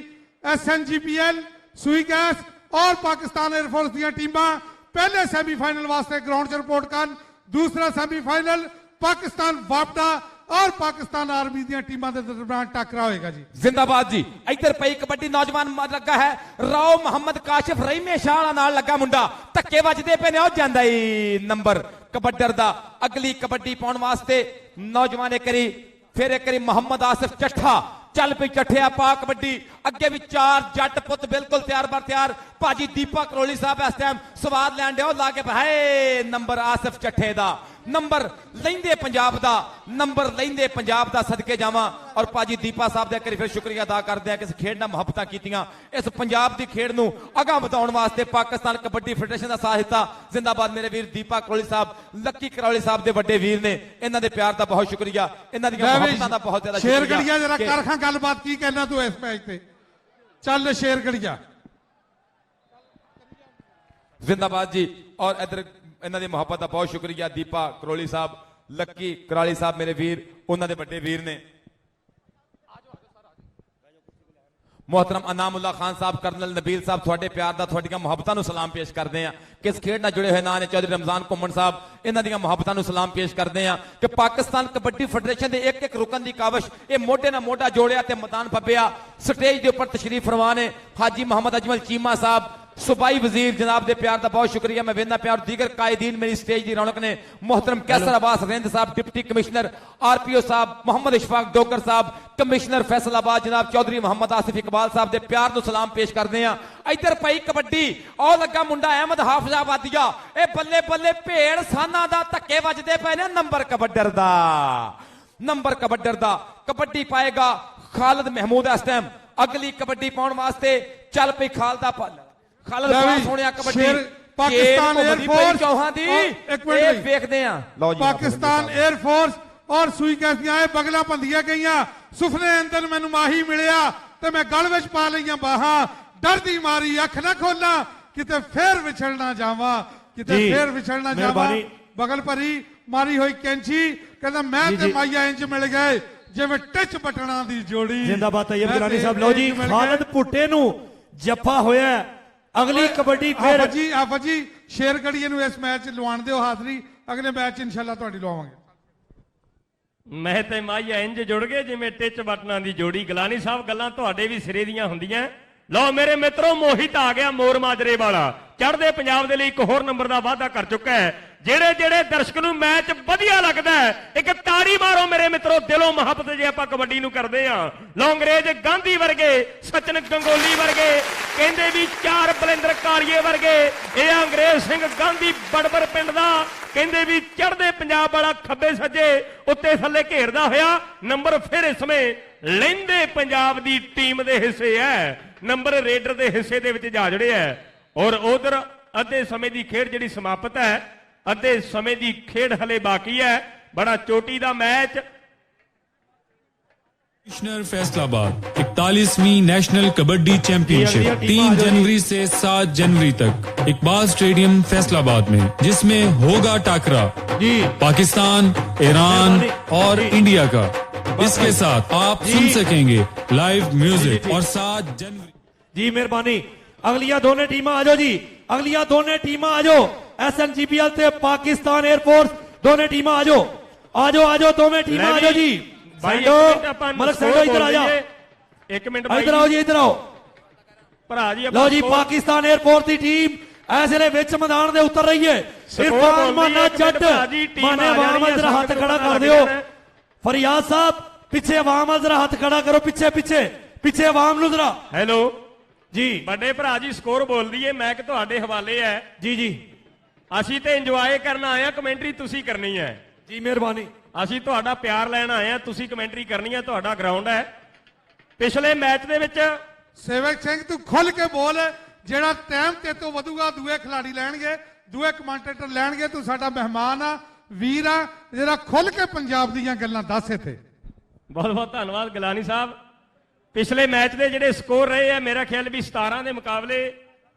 SNGPL ਸੂਈ ਗੈਸ और पाकिस्तान एयरफोर्स ਦੀਆਂ ਟੀਮਾਂ ਪਹਿਲੇ ਸੈਮੀਫਾਈਨਲ ਵਾਸਤੇ ਗਰਾਊਂਡ 'ਚ ਰਿਪੋਰਟ ਕਰਨ। ਦੂਸਰਾ ਸੈਮੀਫਾਈਨਲ ਪਾਕਿस्तान ਵਾਪਡਾ और पाकिस्तान आर्मी ਦੀਆਂ ਟੀਮਾਂ ਦੇ ਦਰਮਿਆਨ ਟੱਕਰਾ ਹੋਏਗਾ ਜੀ। जिंदाबाद जी। इधर पई कबड्डी नौजवान लगा है राव मोहम्मद काशिफ रहीमे शाह नाल लगा मुंडा, धक्के वजदे पे ने, हो जांदा ही नंबर कबड्डर दा। अगली कबड्डी पाउण वास्ते नौजवान एक करी फिर एक करी मोहम्मद आसिफ चट्ठा, चल पई चट्ठिया पा कबड्डी। ਅੱਗੇ ਵੀ 4 ਜੱਟ ਪੁੱਤ ਬਿਲਕੁਲ ਤਿਆਰ ਬਰ ਤਿਆਰ। ਭਾਜੀ ਦੀਪਾ ਕਰੋਲੀ ਸਾਹਿਬ ਇਸ ਟਾਈਮ ਸਵਾਦ ਲੈਣ ਦਿਓ ਲਾ ਕੇ ਹਾਏ ਨੰਬਰ ਆਸਿਫ ਚੱਠੇ ਦਾ ਨੰਬਰ ਲੈਂਦੇ ਪੰਜਾਬ ਦਾ ਨੰਬਰ ਲੈਂਦੇ ਪੰਜਾਬ ਦਾ ਸਦਕੇ ਜਾਵਾਂ। ਔਰ ਭਾਜੀ ਦੀਪਾ ਸਾਹਿਬ ਦਾ ਇੱਕ ਵਾਰੀ ਫਿਰ ਸ਼ੁਕਰੀਆ ਅਦਾ ਕਰਦੇ ਆ ਕਿ ਇਸ ਖੇਡ ਨਾਲ ਮੁਹੱਬਤਾਂ ਕੀਤੀਆਂ, ਇਸ ਪੰਜਾਬ ਦੀ ਖੇਡ ਨੂੰ ਅਗਾਂਹ ਵਧਾਉਣ ਵਾਸਤੇ ਪਾਕਿਸਤਾਨ ਕਬੱਡੀ ਫੈਡਰੇਸ਼ਨ ਦਾ ਸਾਥ ਦਿੱਤਾ। ਜ਼ਿੰਦਾਬਾਦ ਮੇਰੇ ਵੀਰ ਦੀਪਾ ਕਰੋਲੀ ਸਾਹਿਬ, ਲੱਕੀ ਕਰੋਲੀ ਸਾਹਿਬ ਦੇ ਵੱਡੇ ਵੀਰ ਨੇ, ਇਹਨਾਂ ਦੇ ਪਿਆਰ ਦਾ ਬਹੁਤ ਸ਼ੁਕਰੀਆ, ਇਹਨਾਂ ਦੀਆਂ ਮੁਹੱਬਤਾਂ ਦਾ ਬਹੁਤ ਜ਼ਿਆਦਾ ਸ਼ੁਕਰੀਆ। ਸ਼ੇਰਗੜੀਆ ਜਰਾ ਕਰਖਾਂ ਗੱਲਬਾਤ ਕੀ ਕਹਿਣਾ ਤੂੰ ਇਸ ਮੈਚ ਤੇ? ਚੱਲ ਸ਼ੇਰਗੜੀਆ ਜ਼ਿੰਦਾਬਾਦ ਜੀ। ਔਰ ਇਧਰ ਇਹਨਾਂ ਦੀ ਮੁਹੱਬਤ ਦਾ ਬਹੁਤ ਸ਼ੁਕਰੀਆ ਦੀਪਾ ਕਰੋਲੀ ਸਾਹਿਬ, ਲੱਕੀ ਕਰਾਲੀ ਸਾਹਿਬ ਮੇਰੇ ਵੀਰ, ਉਹਨਾਂ ਦੇ ਵੱਡੇ ਵੀਰ ਨੇ। मोहतरम अनामुल्ला खान साहब, कर्नल नबील साहब, थोड़े प्यार दा थोड़ियां मुहब्बतां नूं सलाम पेश करते हैं। किस खेड नाल जुड़े हुए नां ने चौधरी रमजान घुम्मन साहब, इन्हां दियां मुहब्बतां नूं सलाम पेश करते हैं कि पाकिस्तान कबड्डी फेडरेशन दे एक एक रुकन दी काविश ये मोढे नाल मोढा जोड़िया ते मैदान पब्बिया। स्टेज के उपर तशरीफ फरमा ने हाजी मोहम्मद अजमल चीमा साहब, सूबाई वजीर जनाब दे प्यार दा बहुत शुक्रिया। मैं वेंदा प्यार दीगर कायदीन मेरी स्टेज दी रौनक ने, मोहतरम कैसर अब्बास रिंद साहब, डिप्टी कमिश्नर RPO साहब, मोहम्मद इशफाक डोगर साहब, कमिश्नर फैसलाबाद जनाब चौधरी मोहम्मद आसिफ इकबाल साहब दे प्यार नूं सलाम पेश करते हैं। इधर पई कबड्डी और लगा मुंडा अहमद हाफिजाबादिया, ए बल्ले बल्ले भेड़ साना दा धक्के वजदे पे ने। नंबर कबड्डर दा, नंबर कबड्डर दा कबड्डी पाएगा खालिद महमूद। इस टाइम अगली कबड्डी पाउण वास्ते चल पई खालदा पल खालिद बहुत सोहणिया कबड्डी पाकिस्तान एयरफोर्स चौहान दी ਇਹ ਵੇਖਦੇ ਆ। पाकिस्तान एयरफोर्स और सुई कैसियां बगला भंदियां गईयां। सुफने अंदर मैनू माही मिलिया ते मैं गल विच पा लईयां बाहां, डर दी मारी अख ना खोला किते फिर विछड़ ना जावां, किते फिर विछड़ ना जावां। बगल भरी मारी हुई कैंची कहंदा मैं ते माइया इंज मिल गए जिवें टच बटना दी जोड़ी। जिंदाबाद तैयब गिलानी साहब। लो जी खालिद पुट्टे नू जफा होया। अगली कबड्डी फिर आफत जी शेरगढ़िए नू इस मैच लवाण दिओ हाज़री, अगले मैच इंशाअल्लाह तुहाडी लवावांगे। मैं ते माइया इंज जुड़ गए जिवें टिच बटना दी जोड़ी। गलानी साहब गल्लां तुहाडे भी सिरे दियां हुंदियां। लो मेरे मित्रों, मोहित आ गया मोर माजरे वाला, चढ़दे पंजाब दे लई एक होर नंबर दा वादा कर चुका है। ਜਿਹੜੇ ਜਿਹੜੇ ਦਰਸ਼ਕ ਨੂੰ ਮੈਚ ਵਧੀਆ ਲੱਗਦਾ ਹੈ ਇੱਕ ਤਾੜੀ ਮਾਰੋ ਮੇਰੇ ਮਿੱਤਰੋ, ਦਿਲੋਂ ਮੁਹੱਬਤ ਜੇ ਆਪਾਂ ਕਬੱਡੀ ਨੂੰ ਕਰਦੇ ਆ। ਲੌਂਗਰੇਜ ਗਾਂਧੀ ਵਰਗੇ, ਸਚਨ ਗੰਗੋਲੀ ਵਰਗੇ, ਕਹਿੰਦੇ ਵੀ 4 ਬਲਿੰਦਰ ਕਾਲੀਏ ਵਰਗੇ, ਇਹ ਅੰਗਰੇਜ਼ ਸਿੰਘ ਗਾਂਧੀ ਬੜਬੜ ਪਿੰਡ ਦਾ, ਕਹਿੰਦੇ ਵੀ ਚੜ੍ਹਦੇ ਪੰਜਾਬ ਵਾਲਾ ਖੱਬੇ ਸੱਜੇ ਉੱਤੇ ਥੱਲੇ ਘੇਰਦਾ ਹੋਇਆ ਨੰਬਰ ਫਿਰ ਇਸ ਸਮੇਂ ਲੈਂਦੇ ਪੰਜਾਬ ਦੀ ਟੀਮ ਦੇ ਹਿੱਸੇ ਹੈ। ਨੰਬਰ ਰੇਡਰ ਦੇ ਹਿੱਸੇ ਦੇ ਵਿੱਚ ਜਾ ਜੜੇ ਹੈ। ਔਰ ਉਧਰ ਅੱਧੇ ਸਮੇਂ ਦੀ ਖੇਡ ਜਿਹੜੀ ਸਮਾਪਤ ਹੈ, ਅੱਧੇ ਸਮੇਂ ਦੀ ਖੇਡ ਹਲੇ ਬਾਕੀ ਹੈ। बड़ा चोटी दा मैच। कमिश्नर फैसलाबाद 41वीं नेशनल कबड्डी चैंपियनशिप 3 जनवरी से 7 जनवरी तक इकबाल स्टेडियम फैसलाबाद में, जिसमें होगा टाकरा पाकिस्तान, ईरान और इंडिया का। इसके साथ आप सुन सकेंगे लाइव म्यूजिक और 7 जनवरी जी मेहरबानी। अगलियां दोनों टीम आ जाओ जी, अगलियां दोनों टीम आ जाओ। SNGPL से पाकिस्तान एयरफोर्स दोनों टीम आ जाओ, आ जाओ आ जाओ दोनों टीम आ जाओ जी। मलक सैंडो इधर आ जाओ, एक मिनट इधर आओ जी, इधर आओ भरा जी। लो जी पाकिस्तान एयरफोर्स की टीम ऐसे विच मैदान दे उतर रही है। इरफान माना जट माने अवाम जरा हाथ खड़ा कर दियो। फरियाद साहब पीछे अवाम जरा हाथ खड़ा करो, पीछे पीछे पीछे अवाम नु जरा। हेलो जी बड़े भरा जी स्कोर बोल दिए, मैच तुहाडे हवाले है जी। जी ਅਸੀਂ ਤੇ ਇੰਜੋਏ ਕਰਨ ਆਏ ਆ, ਕਮੈਂਟਰੀ ਤੁਸੀਂ ਕਰਨੀ ਹੈ जी मेहरबानी। ਅਸੀਂ ਤੁਹਾਡਾ ਪਿਆਰ ਲੈਣ ਆਏ ਆ, ਤੁਸੀਂ ਕਮੈਂਟਰੀ ਕਰਨੀ ਹੈ, ਤੁਹਾਡਾ ਗਰਾਊਂਡ ਹੈ। ਪਿਛਲੇ ਮੈਚ ਦੇ ਵਿੱਚ ਸੇਵਕ ਸਿੰਘ ਤੂੰ ਖੁੱਲ ਕੇ ਬੋਲ, ਜਿਹੜਾ ਟਾਈਮ ਤੇ ਤੋਂ ਵਧੂਗਾ ਦੂਏ ਖਿਲਾੜੀ ਲੈਣਗੇ, ਦੂਏ ਕਮੈਂਟੇਟਰ ਲੈਣਗੇ। ਤੂੰ ਸਾਡਾ ਮਹਿਮਾਨ ਆ, ਵੀਰ ਆ, ਜਿਹੜਾ ਖੁੱਲ ਕੇ ਪੰਜਾਬ ਦੀਆਂ ਗੱਲਾਂ ਦੱਸ ਇੱਥੇ। ਬਹੁਤ ਬਹੁਤ ਧੰਨਵਾਦ ਗਿਲਾਨੀ ਸਾਹਿਬ। ਪਿਛਲੇ ਮੈਚ ਦੇ ਜਿਹੜੇ ਸਕੋਰ ਰਹੇ ਆ, ਮੇਰਾ ਖਿਆਲ ਵੀ 17 ਦੇ ਮੁਕਾਬਲੇ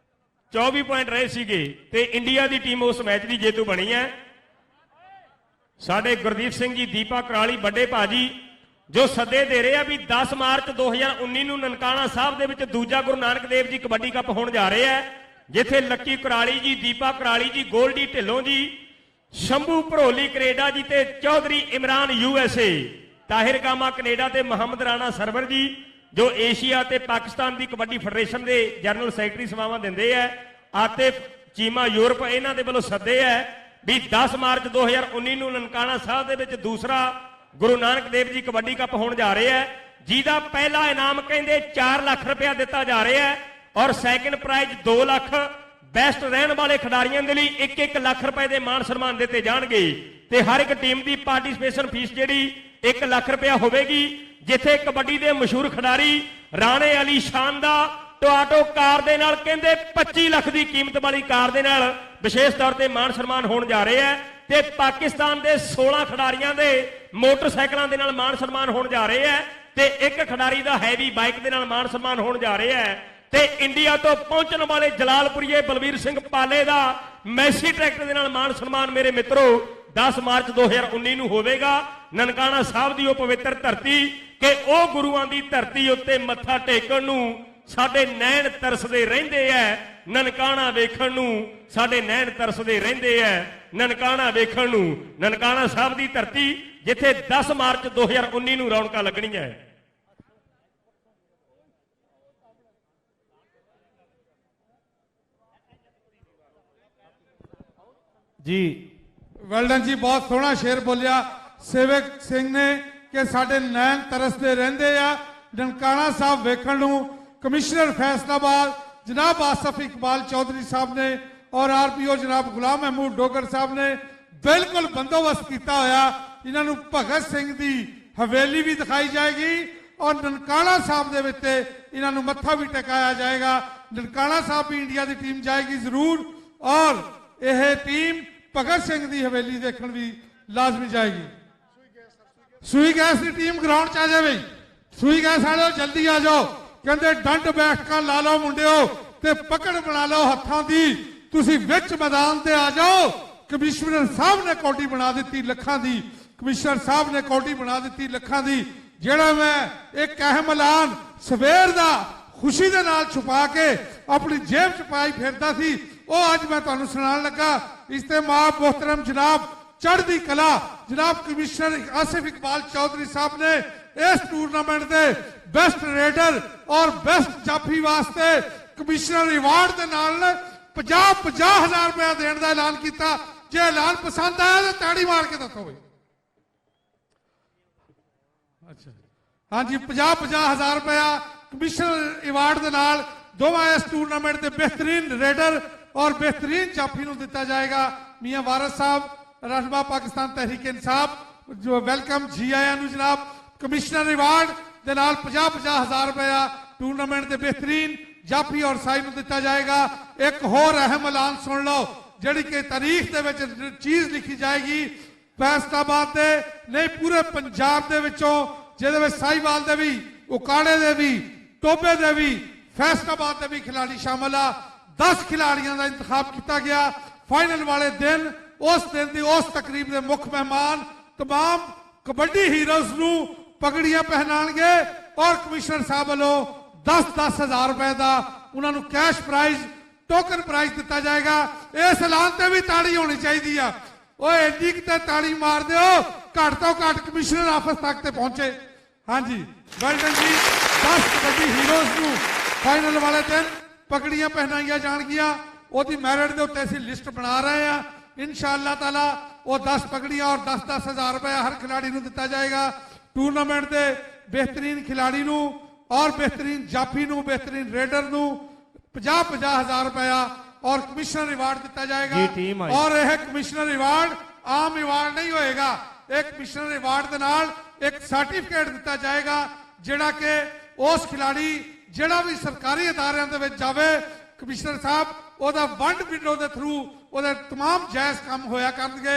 24 ਪੁਆਇੰਟ ਰਹੇ ਸੀਗੇ ਤੇ ਇੰਡੀਆ ਦੀ ਟੀਮ ਉਸ ਮੈਚ ਦੀ ਜੇਤੂ ਬਣੀ ਹੈ। ਸਾਡੇ ਗੁਰਦੀਪ ਸਿੰਘ ਜੀ ਦੀਪਾ ਕਰਾਲੀ ਵੱਡੇ ਭਾਜੀ ਜੋ ਸੱਦੇ ਦੇ ਰਹੇ ਆ ਵੀ 10 ਮਾਰਚ 2019 ਨੂੰ ਨਨਕਾਣਾ ਸਾਹਿਬ ਦੇ ਵਿੱਚ ਦੂਜਾ ਗੁਰੂ ਨਾਨਕ ਦੇਵ ਜੀ ਕਬੱਡੀ ਕੱਪ ਹੋਣ ਜਾ ਰਿਹਾ ਹੈ, ਜਿੱਥੇ ਲੱਕੀ ਕਰਾਲੀ ਜੀ, ਦੀਪਾ ਕਰਾਲੀ ਜੀ, ਗੋਲਡੀ ਢਿੱਲੋਂ ਜੀ, ਸ਼ੰਭੂ ਭਰੋਲੀ ਕੈਨੇਡਾ ਜੀ ਤੇ ਚੌਧਰੀ ਇਮਰਾਨ USA, ਤਾਹਿਰ ਗਾਮਾ ਕੈਨੇਡਾ ਤੇ ਮੁਹੰਮਦ ਰਾਣਾ ਸਰਵਰ ਜੀ ਜੋ ਏਸ਼ੀਆ ਤੇ ਪਾਕਿਸਤਾਨ ਦੀ ਕਬੱਡੀ ਫੈਡਰੇਸ਼ਨ ਦੇ ਜਨਰਲ ਸੈਕਟਰੀ ਸੇਵਾਵਾਂ ਦਿੰਦੇ ਆ, ਆਤਿਫ ਚੀਮਾ ਯੂਰਪ, ਇਹਨਾਂ ਦੇ ਵੱਲੋਂ ਸੱਦੇ ਹੈ ਵੀ 10 ਮਾਰਚ 2019 ਨੂੰ ਨਨਕਾਣਾ ਸਾਹਿਬ ਦੇ ਵਿੱਚ ਦੂਸਰਾ ਗੁਰੂ ਨਾਨਕ ਦੇਵ ਜੀ ਕਬੱਡੀ ਕੱਪ ਹੋਣ ਜਾ ਰਿਹਾ ਹੈ। ਜਿਹਦਾ ਪਹਿਲਾ ਇਨਾਮ ਕਹਿੰਦੇ 4 ਲੱਖ ਰੁਪਇਆ ਦਿੱਤਾ ਜਾ ਰਿਹਾ ਹੈ ਔਰ ਸੈਕੰਡ ਪ੍ਰਾਈਜ਼ 2 ਲੱਖ। ਬੈਸਟ ਰਹਿਣ ਵਾਲੇ ਖਿਡਾਰੀਆਂ ਦੇ ਲਈ 1-1 ਲੱਖ ਰੁਪਏ ਦੇ ਮਾਣ ਸਨਮਾਨ ਦਿੱਤੇ ਜਾਣਗੇ ਤੇ ਹਰ ਇੱਕ ਟੀਮ ਦੀ ਪਾਰਟਿਸਿਪੇਸ਼ਨ ਫੀਸ ਜਿਹੜੀ 1 ਲੱਖ ਰੁਪਇਆ ਹੋਵੇਗੀ। ਜਿੱਥੇ ਕਬੱਡੀ ਦੇ ਮਸ਼ਹੂਰ ਖਿਡਾਰੀ ਰਾਣੇ ਅਲੀ ਸ਼ਾਨ ਦਾ ਟੋਆਟੋ ਕਾਰ ਦੇ ਨਾਲ ਕਹਿੰਦੇ 25 ਲੱਖ ਦੀ ਕੀਮਤ ਵਾਲੀ ਕਾਰ ਦੇ ਨਾਲ ਵਿਸ਼ੇਸ਼ ਤੌਰ ਤੇ ਮਾਣ ਸਨਮਾਨ ਹੋਣ ਜਾ ਰਿਹਾ ਹੈ ਤੇ ਪਾਕਿਸਤਾਨ ਦੇ 16 ਖਿਡਾਰੀਆਂ ਦੇ ਮੋਟਰਸਾਈਕਲਾਂ ਦੇ ਨਾਲ ਮਾਣ ਸਨਮਾਨ ਹੋਣ ਜਾ ਰਿਹਾ ਹੈ ਤੇ ਇੱਕ ਖਿਡਾਰੀ ਦਾ ਹੈਵੀ ਬਾਈਕ ਦੇ ਨਾਲ ਮਾਣ ਸਨਮਾਨ ਹੋਣ ਜਾ ਰਿਹਾ ਹੈ ਤੇ ਇੰਡੀਆ ਤੋਂ ਪਹੁੰਚਣ ਵਾਲੇ ਜਲਾਲਪੁਰੀਏ ਬਲਵੀਰ ਸਿੰਘ ਪਾਲੇ ਦਾ ਮੈਸੀ ਟਰੈਕਟਰ ਦੇ ਨਾਲ ਮਾਣ ਸਨਮਾਨ ਮੇਰੇ ਮਿੱਤਰੋ 10 ਮਾਰਚ 2019 ਨੂੰ ਹੋਵੇਗਾ। ਨਨਕਾਣਾ ਸਾਹਿਬ ਦੀ ਉਹ ਪਵਿੱਤਰ ਧਰਤੀ ਕਿ ਉਹ ਗੁਰੂਆਂ ਦੀ ਧਰਤੀ ਉੱਤੇ ਮੱਥਾ ਟੇਕਣ ਨੂੰ ਸਾਡੇ ਨੈਣ ਤਰਸਦੇ ਰਹਿੰਦੇ ਐ। ਨਨਕਾਣਾ ਵੇਖਣ ਨੂੰ ਸਾਡੇ ਨੈਣ ਤਰਸਦੇ ਰਹਿੰਦੇ ਐ। ਨਨਕਾਣਾ ਵੇਖਣ ਨੂੰ ਨਨਕਾਣਾ ਸਾਹਿਬ ਦੀ ਧਰਤੀ ਜਿੱਥੇ 10 ਮਾਰਚ 2019 ਨੂੰ ਰੌਣਕਾਂ ਲੱਗਣੀਆਂ ਐ। ਜੀ ਵੈਲਡਨ ਜੀ, ਬਹੁਤ ਸੋਹਣਾ ਸ਼ੇਰ ਬੋਲਿਆ ਸੇਵਕ ਸਿੰਘ ਨੇ ਕਿ ਸਾਡੇ ਨੈਣ ਤਰਸਦੇ ਰਹਿੰਦੇ ਆ ਨਨਕਾਣਾ ਸਾਹਿਬ ਵੇਖਣ ਨੂੰ। ਕਮਿਸ਼ਨਰ ਫੈਸਲਾਬਾਦ ਜਨਾਬ ਆਸਫ ਇਕਬਾਲ ਚੌਧਰੀ ਸਾਹਿਬ ਨੇ ਔਰ ਆਰਪੀਓ ਜਨਾਬ ਗੁਲਾਮ ਮਹਿਮੂਦ ਡੋਗਰ ਸਾਹਿਬ ਨੇ ਬਿਲਕੁਲ ਬੰਦੋਬਸਤ ਕੀਤਾ ਹੋਇਆ। ਇਹਨਾਂ ਨੂੰ ਭਗਤ ਸਿੰਘ ਦੀ ਹਵੇਲੀ ਵੀ ਦਿਖਾਈ ਜਾਏਗੀ ਔਰ ਨਨਕਾਣਾ ਸਾਹਿਬ ਦੇ ਵਿੱਚ ਇਹਨਾਂ ਨੂੰ ਮੱਥਾ ਵੀ ਟਿਕਾਇਆ ਜਾਏਗਾ। ਨਨਕਾਣਾ ਸਾਹਿਬ ਵੀ ਇੰਡੀਆ ਦੀ ਟੀਮ ਜਾਏਗੀ ਜ਼ਰੂਰ ਔਰ ਇਹ ਟੀਮ ਭਗਤ ਸਿੰਘ ਦੀ ਹਵੇਲੀ ਦੇਖਣ ਵੀ ਲਾਜ਼ਮੀ ਜਾਏਗੀ। ਸੂਈ ਗੈਸ ਦੀ ਟੀਮ ਗਰਾਊਂਡ 'ਚ ਆ ਜਾਵੇ। ਸੂਈ ਗੈਸ ਵਾਲਿਓ ਜਲਦੀ ਆ ਜਾਓ। ਕਹਿੰਦੇ ਡੰਡ ਬੈਠਕਾਂ ਲਾ ਲਓ ਮੁੰਡਿਓ ਤੇ ਪਕੜ ਬਣਾ ਲਓ ਹੱਥਾਂ ਦੀ। ਤੁਸੀਂ ਵਿੱਚ ਮੈਦਾਨ ਤੇ ਆ ਜਾਓ। ਕਮਿਸ਼ਨਰ ਸਾਹਿਬ ਨੇ ਕੌਡੀ ਬਣਾ ਦਿੱਤੀ ਲੱਖਾਂ ਦੀ। ਕਮਿਸ਼ਨਰ ਸਾਹਿਬ ਨੇ ਕੌਡੀ ਬਣਾ ਦਿੱਤੀ ਲੱਖਾਂ ਦੀ। ਜਿਹੜਾ ਮੈਂ ਇੱਕ ਅਹਿਮ ਐਲਾਨ ਸਵੇਰ ਦਾ ਖੁਸ਼ੀ ਦੇ ਨਾਲ ਛੁਪਾ ਕੇ ਆਪਣੀ ਜੇਬ 'ਚ ਪਾਈ ਫਿਰਦਾ ਸੀ ਉਹ ਅੱਜ ਮੈਂ ਤੁਹਾਨੂੰ ਸੁਣਾਉਣ ਲੱਗਾ। ਇਸਤੇਮਾਲ ਮੁਹਤਰਮ ਜਨਾਬ ਚੜ੍ਹਦੀ ਕਲਾ ਜਨਾਬ ਕਮਿਸ਼ਨਰ ਆਸਿਫ ਇਕਬਾਲ ਚੌਧਰੀ ਸਾਹਿਬ ਨੇ ਇਸ ਟੂਰਨਾਮੈਂਟ ਦੇ ਬੈਸਟ ਰੇਡਰ ਔਰ ਬੈਸਟ ਜਾਫੀ ਵਾਸਤੇ ਕਮਿਸ਼ਨਰ ਅਵਾਰਡ ਦੇ ਨਾਲ 50,000 ਰੁਪਏ ਦੇਣ ਦਾ ਐਲਾਨ ਕੀਤਾ। ਜੇ ਐਲਾਨ ਪਸੰਦ ਆਇਆ ਤਾਂ ਤਾੜੀ ਮਾਰ ਕੇ ਦੱਸੋ ਬਈ। ਅੱਛਾ ਹਾਂਜੀ 50,000 ਰੁਪਇਆ ਕਮਿਸ਼ਨਰ ਅਵਾਰਡ ਦੇ ਨਾਲ ਦੋਵਾਂ ਇਸ ਟੂਰਨਾਮੈਂਟ ਦੇ ਬਿਹਤਰੀਨ ਰੇਡਰ ਔਰ ਬਿਹਤਰੀਨ ਜਾਫੀ ਨੂੰ ਦਿੱਤਾ ਜਾਏਗਾ। ਮੀਆਂ ਵਾਰਿਸ ਸਾਹਿਬ रहनुमा पाकिस्तान तहरीक इंसाफ जो वेलकम जी आया जनाब। कमिश्नर अवार्ड के नाल 50,000 रुपया टूरनामेंट के बेहतरीन जाफी और साई को दिता जाएगा। एक होर अहम ऐलान सुन लो जिहड़ी कि तारीख दे विच चीज लिखी जाएगी फैसलाबाद के नहीं पूरे पंजाब के विचों जिहदे विच साहीवाल दे भी उकाड़े दे भी टोबे दे भी फैसलाबाद के भी खिलाड़ी शामिल आ। 10 खिलाड़ियों का इंतखाब किया गया। फाइनल वाले दिन उस दिन की उस तकरीब के मुख्य मेहमान तमाम कबड्डी हीरोज नूं पगड़ियां पहनाएंगे और कमिश्नर साहब वालों 10,000 रुपए का उन्होंने कैश प्राइज टोकन प्राइज दिता जाएगा। इस ऐलान से भी ताड़ी होनी चाहिए। एडी कि ताड़ी मार दो घट तो घट कमिश्नर ऑफिस तक ते पहुंचे। हाँ जी वेलडन जी 10 कबड्डी हीरोज नूं फाइनल वाले दिन पगड़ियां पहनाई जाएगियां। ਉਹਦੀ ਮੈਰਿਟ ਦੇ ਉੱਤੇ ਅਸੀਂ ਲਿਸਟ ਬਣਾ ਰਹੇ ਹਾਂ। इंशाअल्लाह ताला वो 10 पगड़ियां और 10,000 रुपया हर खिलाड़ी को दिता जाएगा। टूरनामेंट के बेहतरीन खिलाड़ी नूं और बेहतरीन जाफी नूं बेहतरीन रेडर नूं 50,000 रुपया और कमिश्नर अवार्ड दिता जाएगा। और यह कमिश्नर अवार्ड आम अवार्ड नहीं होएगा। एक कमिश्नर अवार्ड के नाल एक सर्टिफिकेट दिता जाएगा जिहड़ा कि उस खिलाड़ी जिहड़ा भी सरकारी अदारियां दे विच जावे कमिश्नर साहब ਉਹਦਾ ਵੰਡ ਵਿੰਡੋ ਦੇ ਥਰੂ ਉਹਦੇ तमाम ਜਾਇਜ਼ ਕੰਮ ਹੋਇਆ ਕਰਨਗੇ।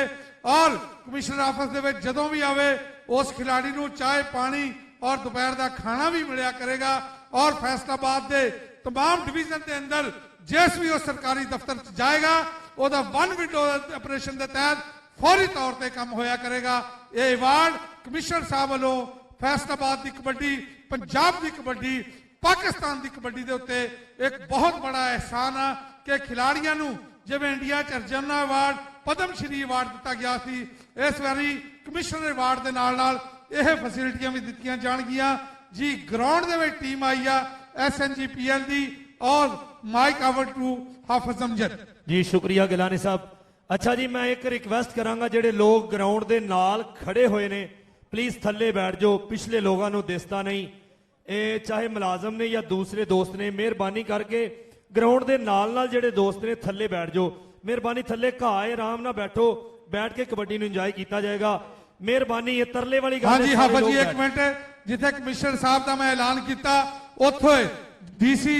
ਔਰ ਕਮਿਸ਼ਨਰ ਆਫਿਸ ਦੇ ਵਿੱਚ ਜਦੋਂ ਵੀ ਆਵੇ ਉਸ ਖਿਲਾੜੀ ਨੂੰ ਚਾਹ ਪਾਣੀ ਔਰ ਦੁਪਹਿਰ ਦਾ ਖਾਣਾ ਵੀ ਮਿਲਿਆ ਕਰੇਗਾ। ਔਰ ਫੈਸਲਾਬਾਦ ਦੇ तमाम ਡਿਵੀਜ਼ਨ ਦੇ ਅੰਦਰ ਜਿਸ ਵੀ ਉਹ ਸਰਕਾਰੀ ਦਫ਼ਤਰ 'ਚ ਜਾਏਗਾ ਉਹਦਾ ਵਨ ਵਿੰਡੋ ਆਪਰੇਸ਼ਨ ਦੇ ਤਹਿਤ ਫੌਰੀ ਤੌਰ ਤੇ ਕੰਮ ਹੋਇਆ ਕਰੇਗਾ। ਇਹ ਅਵਾਰਡ ਕਮਿਸ਼ਨਰ ਸਾਹਿਬ ਵੱਲੋਂ ਫੈਸਲਾਬਾਦ ਦੀ ਕਬੱਡੀ ਪੰਜਾਬ ਦੀ ਕਬੱਡੀ पाकिस्तान की कबड्डी के उत्ते एक बहुत बड़ा एहसान है कि खिलाड़ियों को जिवें India arjuna award Padma Shri award दिता गया सी इस बारी कमिश्नर अवार्ड के नाल नाल यह फैसिलिटियां भी दित्तियां जाणगियां जी। ग्राउंड दे विच टीम आई आ SNGPL दी और mike over to Hafiz Amjad ji. शुक्रिया गिलानी साहब। अच्छा जी मैं एक रिक्वेस्ट करांगा जिहड़े लोग ग्राउंड के नाल खड़े हुए ने ਪਲੀਜ਼ ਥੱਲੇ ਬੈਠ ਜਾਓ, ਪਿਛਲੇ ਲੋਕਾਂ ਨੂੰ ਦਿਸਦਾ ਨਹੀਂ। ਇਹ ਚਾਹੇ ਮੁਲਾਜ਼ਮ ਨੇ ਜਾਂ ਦੂਸਰੇ ਦੋਸਤ ਨੇ, ਮਿਹਰਬਾਨੀ ਕਰਕੇ ਗਰਾਊਂਡ ਦੇ ਨਾਲ ਜਿਹੜੇ ਦੋਸਤ ਨੇ ਥੱਲੇ ਬੈਠ ਜਾਓ। ਮਿਹਰਬਾਨੀ ਥੱਲੇ ਘਾਹ ਹੈ, ਆਰਾਮ ਨਾਲ ਬੈਠੋ, ਬੈਠ ਕੇ ਕਬੱਡੀ ਨੂੰ ਇੰਜੋਏ ਕੀਤਾ ਜਾਏਗਾ। ਮਿਹਰਬਾਨੀ ਇਹ ਤਰਲੇ ਵਾਲੀ ਗੱਲ ਹਾਂਜੀ ਹੈ, ਸਾਰੇ ਹਾਫਿਜ਼ ਜੀ ਲੋਕ ਇੱਕ ਮਿੰਟ, ਜਿੱਥੇ ਕਮਿਸ਼ਨਰ ਸਾਹਿਬ ਦਾ ਮੈਂ ਐਲਾਨ ਕੀਤਾ ਉੱਥੇ ਡੀਸੀ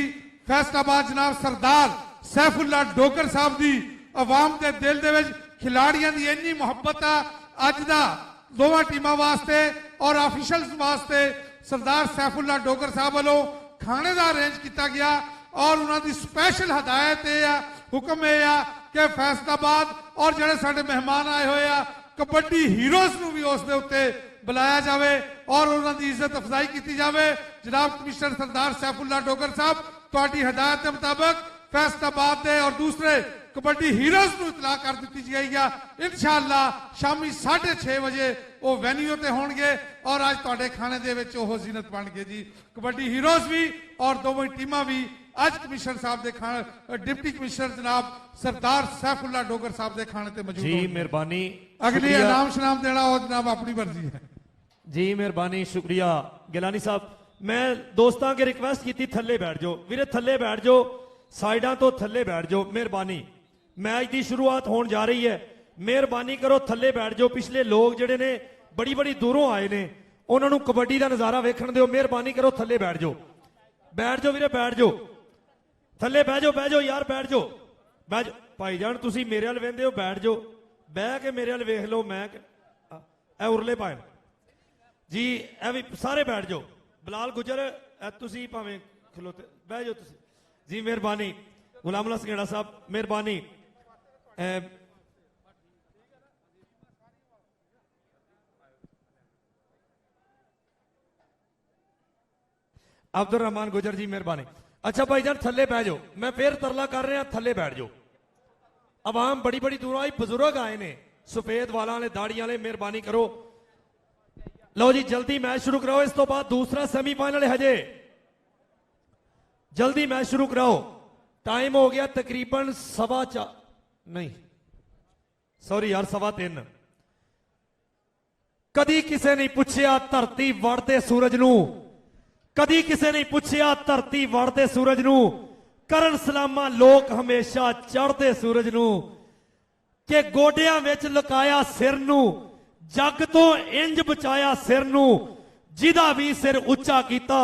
ਫੈਸਲਾਬਾਦ ਜਨਾਬ ਸਰਦਾਰ ਸੈਫੁੱਲਾ ਡੋਗਰ ਸਾਹਿਬ ਦੀ ਆਵਾਮ ਦੇ ਦਿਲ ਦੇ ਵਿੱਚ ਖਿਡਾਰੀਆਂ ਦੀ ਇੰਨੀ ਮੁਹੱਬਤ ਆ ਅੱਜ ਦਾ ਦੋਵਾਂ ਟੀਮਾਂ ਵਾਸਤੇ ਔਰ ਆਫੀਸ਼ੀਅਲਸ ਵਾਸਤੇ ਸਰਦਾਰ ਸੈਫੁੱਲਾ ਡੋਗਰ ਸਾਹਿਬ ਵੱਲੋਂ ਖਾਣੇ ਦਾ ਅਰੇਂਜ ਕੀਤਾ ਗਿਆ ਔਰ ਉਹਨਾਂ ਦੀ ਸਪੈਸ਼ਲ ਹਦਾਇਤ ਇਹ ਆ, ਹੁਕਮ ਇਹ ਆ ਕਿ ਫੈਸਲਾਬਾਦ ਔਰ ਜਿਹੜੇ ਸਾਡੇ ਮਹਿਮਾਨ ਆਏ ਹੋਏ ਆ ਕਬੱਡੀ ਹੀਰੋਜ਼ ਨੂੰ ਵੀ ਉਸ ਦੇ ਉੱਤੇ ਬੁਲਾਇਆ ਜਾਵੇ ਔਰ ਉਹਨਾਂ ਦੀ ਇੱਜ਼ਤ ਅਫਜ਼ਾਈ ਕੀਤੀ ਜਾਵੇ। ਜਨਾਬ ਕਮਿਸ਼ਨਰ ਸਰਦਾਰ ਸੈਫੁੱਲਾ ਡੋਗਰ ਸਾਹਿਬ ਤੁਹਾਡੀ ਹਦਾਇਤ ਦੇ ਮੁਤਾਬਕ ਫੈਸਲਾਬਾਦ ਦੇ ਔਰ ਦੂਸਰੇ ਕਬੱਡੀ ਹੀਰੋਜ਼ ਨੂੰ ਇਤਲਾਹ ਕਰ ਦਿੱਤੀ ਜਾਏਗੀ। ਇਨਸ਼ਾਅੱਲਾ ਸ਼ਾਮੀ 6:30 ਵਜੇ ਉਹ ਵੈਨਿਊ ਤੇ ਹੋਣਗੇ ਔਰ ਅੱਜ ਤੁਹਾਡੇ ਖਾਣੇ ਦੇ ਵਿੱਚ ਉਹ ਜ਼ੀਨਤ ਬਣਗੇ ਜੀ। ਕਬੱਡੀ ਹੀਰੋਜ਼ ਵੀ ਔਰ ਦੋਵੇਂ ਟੀਮਾਂ ਵੀ ਅੱਜ ਕਮਿਸ਼ਨਰ ਸਾਹਿਬ ਦੇ ਖਾਣੇ ਡਿਪਟੀ ਕਮਿਸ਼ਨਰ ਜਨਾਬ ਸਰਦਾਰ ਸੈਫੁੱਲਾ ਡੋਗਰ ਸਾਹਿਬ ਦੇ ਖਾਣੇ ਤੇ ਮੌਜੂਦ ਜੀ। ਹੋਣਗੇ। ਮਿਹਰਬਾਨੀ, ਅਗਲੀ ਸ਼ੁਕਰੀਆ। ਇਨਾਮ ਸ਼ਨਾਮ ਦੇਣਾ ਉਹ ਜਨਾਬ ਆਪਣੀ ਮਰਜ਼ੀ ਹੈ। ਜੀ ਮਿਹਰਬਾਨੀ, ਸ਼ੁਕਰੀਆ ਗਿਲਾਨੀ ਸਾਹਿਬ। ਮੈਂ ਦੋਸਤਾਂ ਅੱਗੇ ਰਿਕਵੈਸਟ ਕੀਤੀ ਥੱਲੇ ਬੈਠ ਜਾਓ ਵੀਰੇ, ਥੱਲੇ ਬੈਠ ਜਾਓ, ਸਾਈਡਾਂ ਤੋਂ ਥੱਲੇ ਬੈਠ ਜਾਓ। ਮਿਹਰਬਾਨੀ, ਮੈਚ ਦੀ ਸ਼ੁਰੂਆਤ ਹੋਣ ਜਾ ਰਹੀ ਹੈ, ਮਿਹਰਬਾਨੀ ਕਰੋ ਥੱਲੇ ਬੈਠ ਜਾਓ। ਪਿਛਲੇ ਲੋਕ ਜਿਹੜੇ ਨੇ ਬੜੀ ਦੂਰੋਂ ਆਏ ਨੇ, ਉਹਨਾਂ ਨੂੰ ਕਬੱਡੀ ਦਾ ਨਜ਼ਾਰਾ ਵੇਖਣ ਦਿਓ। ਮਿਹਰਬਾਨੀ ਕਰੋ ਥੱਲੇ ਬੈਠ ਜਾਓ, ਬੈਠ ਜਾਓ ਵੀਰੇ, ਬੈਠ ਜਾਓ, ਥੱਲੇ ਬਹਿ ਜਾਓ ਯਾਰ, ਬੈਠ ਜਾਓ, ਬਹਿ ਜਾਓ। ਭਾਈ ਜਾਨ ਤੁਸੀਂ ਮੇਰੇ ਵੱਲ ਵੇਂਦੇ ਹੋ, ਬੈਠ ਜਾਓ, ਬਹਿ ਕੇ ਮੇਰੇ ਵੱਲ ਵੇਖ ਲਓ। ਮੈਂ ਇਹ ਉਰਲੇ ਪਾਣ ਜੀ, ਇਹ ਵੀ ਸਾਰੇ ਬੈਠ ਜਾਓ। ਬਲਾਲ ਗੁਜਰ ਤੁਸੀਂ ਭਾਵੇਂ ਖਲੋਤੇ ਬਹਿ ਜਾਓ ਤੁਸੀਂ ਜੀ। ਮਿਹਰਬਾਨੀ ਗੁਲਾਮ ਅੱਲਾ ਸੰਘੇੜਾ ਸਾਹਿਬ, ਮਿਹਰਬਾਨੀ। ਅਬਦੁਰ ਰਹਿਮਾਨ ਗੁਜਰ ਜੀ, ਮਿਹਰਬਾਨੀ। ਅੱਛਾ ਭਾਈ ਜਾਨ ਥੱਲੇ ਬਹਿ ਜਾਓ, ਮੈਂ ਫੇਰ ਤਰਲਾ ਕਰ ਰਿਹਾ, ਥੱਲੇ ਬੈਠ ਜਾਓ। ਆਵਾਮ ਬੜੀ ਦੂਰੋਂ ਆਈ, ਬਜ਼ੁਰਗ ਆਏ ਨੇ, ਸਫੇਦ ਵਾਲਾਂ ਵਾਲੇ, ਦਾੜੀਆਂ ਵਾਲੇ, ਮਿਹਰਬਾਨੀ ਕਰੋ। ਲਓ ਜੀ ਜਲਦੀ ਮੈਚ ਸ਼ੁਰੂ ਕਰਾਓ, ਇਸ ਤੋਂ ਬਾਅਦ ਦੂਸਰਾ ਸੈਮੀਫਾਈਨਲ ਹੈ ਹਜੇ, ਜਲਦੀ ਮੈਚ ਸ਼ੁਰੂ ਕਰਾਓ। ਟਾਈਮ ਹੋ ਗਿਆ ਤਕਰੀਬਨ 4:15 ਨਹੀਂ ਸੌਰੀ ਯਾਰ 3:15। ਕਦੀ ਕਿਸੇ ਨੇ ਪੁੱਛਿਆ ਧਰਤੀ ਵੜਦੇ ਸੂਰਜ ਨੂੰ, ਕਦੀ ਕਿਸੇ ਨੇ ਪੁੱਛਿਆ ਧਰਤੀ ਵੜਦੇ ਸੂਰਜ ਨੂੰ, ਕਰਨ ਸਲਾਮਾਂ ਲੋਕ ਹਮੇਸ਼ਾ ਚੜ੍ਹਦੇ ਸੂਰਜ ਨੂੰ, ਕਿ ਗੋਡਿਆਂ ਵਿੱਚ ਲੁਕਾਇਆ ਸਿਰ ਨੂੰ, ਜੱਗ ਤੋਂ ਇੰਜ ਬਚਾਇਆ ਸਿਰ ਨੂੰ, ਜਿਹਦਾ ਵੀ ਸਿਰ ਉੱਚਾ ਕੀਤਾ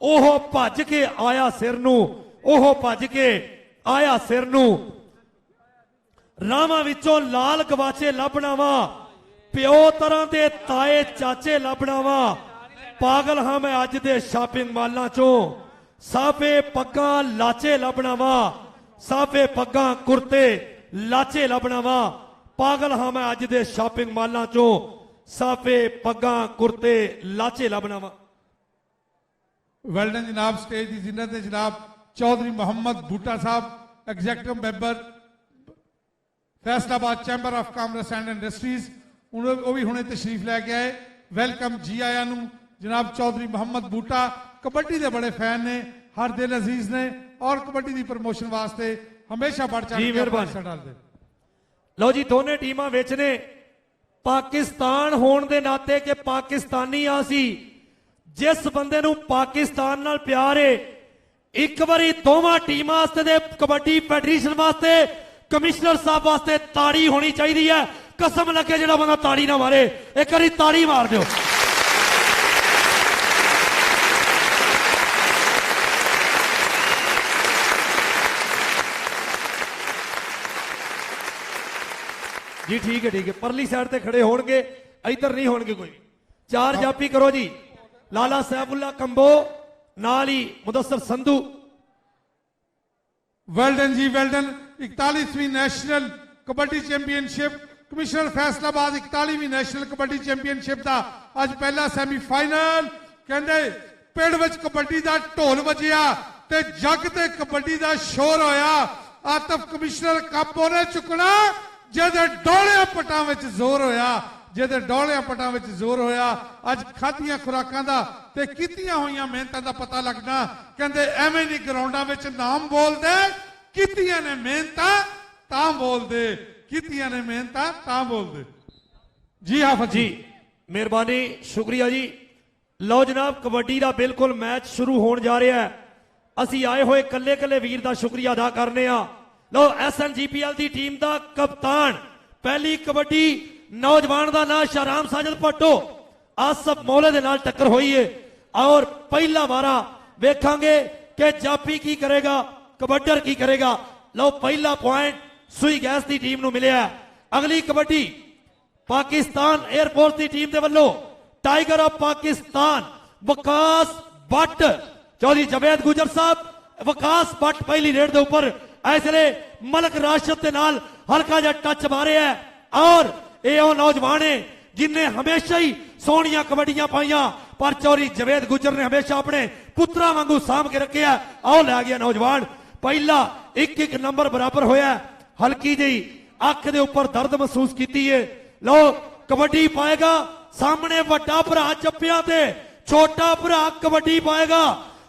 ਉਹ ਭੱਜ ਕੇ ਆਇਆ ਸਿਰ ਨੂੰ, ਉਹ ਭੱਜ ਕੇ ਆਇਆ ਸਿਰ ਨੂੰ। ਰਾਵਾਂ ਵਿੱਚੋਂ ਲਾਲ ਗਵਾਚੇ ਲੱਭਣਾ ਵਾ, ਪਿਓ ਤਰ੍ਹਾਂ ਦੇ ਤਾਏ ਚਾਚੇ ਲੱਭਣਾ ਵਾ। ਪਾਗਲ ਹਾਂ ਮੈਂ ਅੱਜ ਦੇ ਸ਼ਾਪਿੰਗ ਮਾਲਾਂ ਚੋਂ, ਸਾਫੇ ਪੱਗਾਂ ਲਾਚੇ ਲੱਭਣਾ ਵਾ, ਸਾਫੇ ਪੱਗਾਂ ਕੁਰਤੇ ਲਾਚੇ ਲੱਭਣਾ ਵਾ। ਪਾਗਲ ਹਾਂ ਮੈਂ ਅੱਜ ਦੇ ਸ਼ਾਪਿੰਗ ਮਾਲਾਂ ਚੋਂ, ਸਾਫੇ ਪੱਗਾਂ ਕੁਰਤੇ ਲਾਚੇ ਲੱਭਣਾ ਵਾ। ਵੈਲਡਨ ਜਨਾਬ, ਸਟੇਜ ਦੀ ਜ਼ਿੰਨਤ ਹੈ ਜਨਾਬ ਚੌਧਰੀ ਮੁਹੰਮਦ ਬੂਟਾ ਸਾਹਿਬ, executive member Faisalabad chamber of commerce and industries, ਉਹ ਵੀ ਹੁਣੇ ਤਸ਼ਰੀਫ ਲੈ ਕੇ ਆਏ। ਵੈਲਕਮ, ਜੀ ਆਇਆਂ ਨੂੰ। ਜਨਾਬ ਚੌਧਰੀ ਮੁਹੰਮਦ ਬੂਟਾ ਕਬੱਡੀ ਦੇ ਬੜੇ ਫੈਨ ਨੇ, ਹਰ ਦਿਲ ਅਜ਼ੀਜ਼ ਨੇ ਔਰ ਕਬੱਡੀ ਦੀ ਪ੍ਰਮੋਸ਼ਨ ਵਾਸਤੇ ਹਮੇਸ਼ਾ बढ़ चढ़ जी, के मेहरबानी। पैसा डालते। ਲਓ ਜੀ ਦੋਨੇ ਟੀਮਾਂ ਵਿੱਚ ਨੇ। ਪਾਕਿਸਤਾਨ ਹੋਣ ਦੇ ਨਾਤੇ ਕਿ ਪਾਕਿਸਤਾਨੀ ਆ ਸੀ, ਜਿਸ ਬੰਦੇ ਨੂੰ ਪਾਕਿਸਤਾਨ ਨਾਲ ਪਿਆਰ ਏ, ਇੱਕ ਵਾਰੀ ਦੋਵਾਂ ਟੀਮਾਂ ਵਾਸਤੇ ਤੇ ਕਬੱਡੀ ਫੈਡਰੇਸ਼ਨ ਵਾਸਤੇ, ਕਮਿਸ਼ਨਰ ਸਾਹਿਬ ਵਾਸਤੇ ਤਾੜੀ ਹੋਣੀ ਚਾਹੀਦੀ ਹੈ। ਕਸਮ ਲੱਗੇ ਜਿਹੜਾ ਬੰਦਾ ਤਾੜੀ ਨਾ ਮਾਰੇ, ਇੱਕ ਵਾਰੀ ਤਾੜੀ ਮਾਰ ਦਿਓ। जी ठीक है, परली साइड ते खड़े होणगे, इधर नहीं होणगे कोई। चार जापी करो जी, लाला सैफुल्ला कंबो, नाल ही मुदस्सर संधू। वेल्डन जी, वेल्डन। 41वीं national kabaddi championship commissioner Faisalabad 41वीं नेशनल कबड्डी चैंपियनशिप का अज पहला सैमीफाइनल। कहते पिंड विच कबड्डी का ढोल वजिया ते जग ते कबड्डी का शोर होया। आतफ कमिश्नर कप उन्हें चुकना ਜਿਹਦੇ ਡੋਲਿਆਂ ਪਟਾਂ ਵਿੱਚ ਜ਼ੋਰ ਹੋਇਆ, ਜਿਹਦੇ ਡੋਲਿਆਂ ਪਟਾਂ ਵਿੱਚ ਜ਼ੋਰ ਹੋਇਆ। ਅੱਜ ਖਾਧੀਆਂ ਖੁਰਾਕਾਂ ਦਾ ਤੇ ਕੀਤੀਆਂ ਹੋਈਆਂ ਮਿਹਨਤਾਂ ਦਾ ਪਤਾ ਲੱਗਣਾ। ਕਹਿੰਦੇ ਐਵੇਂ ਨਹੀਂ ਗਰਾਊਂਡਾਂ ਵਿੱਚ ਨਾਮ ਬੋਲਦੇ, ਕੀਤੀਆਂ ਨੇ ਮਿਹਨਤਾਂ ਤਾਂ ਬੋਲਦੇ, ਕੀਤੀਆਂ ਨੇ ਮਿਹਨਤਾਂ ਤਾਂ ਬੋਲਦੇ। ਜੀ ਹਾਫਿਜ਼ जी ਮਿਹਰਬਾਨੀ ਸ਼ੁਕਰੀਆ ਜੀ। ਲਓ ਜਨਾਬ ਕਬੱਡੀ ਦਾ ਬਿਲਕੁਲ ਮੈਚ ਸ਼ੁਰੂ ਹੋਣ ਜਾ ਰਿਹਾ ਹੈ। ਅਸੀਂ ਆਏ ਹੋਏ ਕੱਲੇ ਕੱਲੇ ਵੀਰ ਦਾ ਸ਼ੁਕਰੀਆ ਅਦਾ ਕਰਨੇ ਆ। ਲਓ SNGPL ਦੀ ਟੀਮ ਦਾ ਕਪਤਾਨ ਪਹਿਲੀ ਕਬੱਡੀ ਨੌਜਵਾਨ ਦਾ ਨਾਮ ਸ਼ਾਹਰਾਮ ਸਾਜਦ ਭੱਟੋ ਆਸਫ ਮੌਲੇ ਦੇ ਨਾਲ ਟੱਕਰ ਹੋਈ ਹੈ ਔਰ ਪਹਿਲਾ ਵਾਰਾ ਵੇਖਾਂਗੇ ਕਿ ਜਾਪੀ ਕੀ ਕਰੇਗਾ ਕਬੱਡਰ ਕੀ ਕਰੇਗਾ। ਲਓ ਪਹਿਲਾ ਪੁਆਇੰਟ ਸੂਈ ਗੈਸ ਦੀ ਟੀਮ ਨੂੰ ਮਿਲਿਆ। ਅਗਲੀ ਕਬੱਡੀ ਪਾਕਿਸਤਾਨ 에ਅਰਫੋਰਸ ਦੀ ਟੀਮ ਦੇ ਵੱਲੋਂ ਟਾਈਗਰ ਆਫ ਪਾਕਿਸਤਾਨ ਵਿਕਾਸ ਬੱਟ ਚੌਧਰੀ ਜਵੇਦ ਗੁਜਰ ਸਾਹਿਬ ਵਿਕਾਸ ਬੱਟ ਪਹਿਲੀ ਰੇਡ ਦੇ ਉੱਪਰ ਇਸ ਵੇਲੇ ਮਲਕ ਰਾਸ਼ਦ ਦੇ ਨਾਲ ਹਲਕਾ ਜਿਹਾ ਟੱਚ ਮਾਰਿਆ ਔਰ ਇਹ ਉਹ ਨੌਜਵਾਨ ਹੈ ਜਿਨਨੇ ਹਮੇਸ਼ਾ ਹੀ ਸੋਹਣੀਆਂ ਕਬੱਡੀਆਂ ਪਾਈਆਂ ਪਰ ਚੌਧਰੀ ਜਵੇਦ ਗੁਜਰ ਨੇ ਹਮੇਸ਼ਾ ਆਪਣੇ ਪੁੱਤਰਾਂ ਵਾਂਗੂ ਸਾਂਭ ਕੇ ਰੱਖਿਆ। ਆਓ ਲੈ ਗਿਆ ਨੌਜਵਾਨ ਪਹਿਲਾ 1-1 ਨੰਬਰ ਬਰਾਬਰ ਹੋਇਆ। ਹਲਕੀ ਜਿਹੀ ਅੱਖ ਦੇ ਉੱਪਰ ਦਰਦ ਮਹਿਸੂਸ ਕੀਤੀ ਹੈ। ਲਓ ਕਬੱਡੀ ਪਾਏਗਾ ਸਾਹਮਣੇ ਵੱਡਾ ਭਰਾ ਚੱਪਿਆਂ ਤੇ ਛੋਟਾ ਭਰਾ ਕਬੱਡੀ ਪਾਏਗਾ।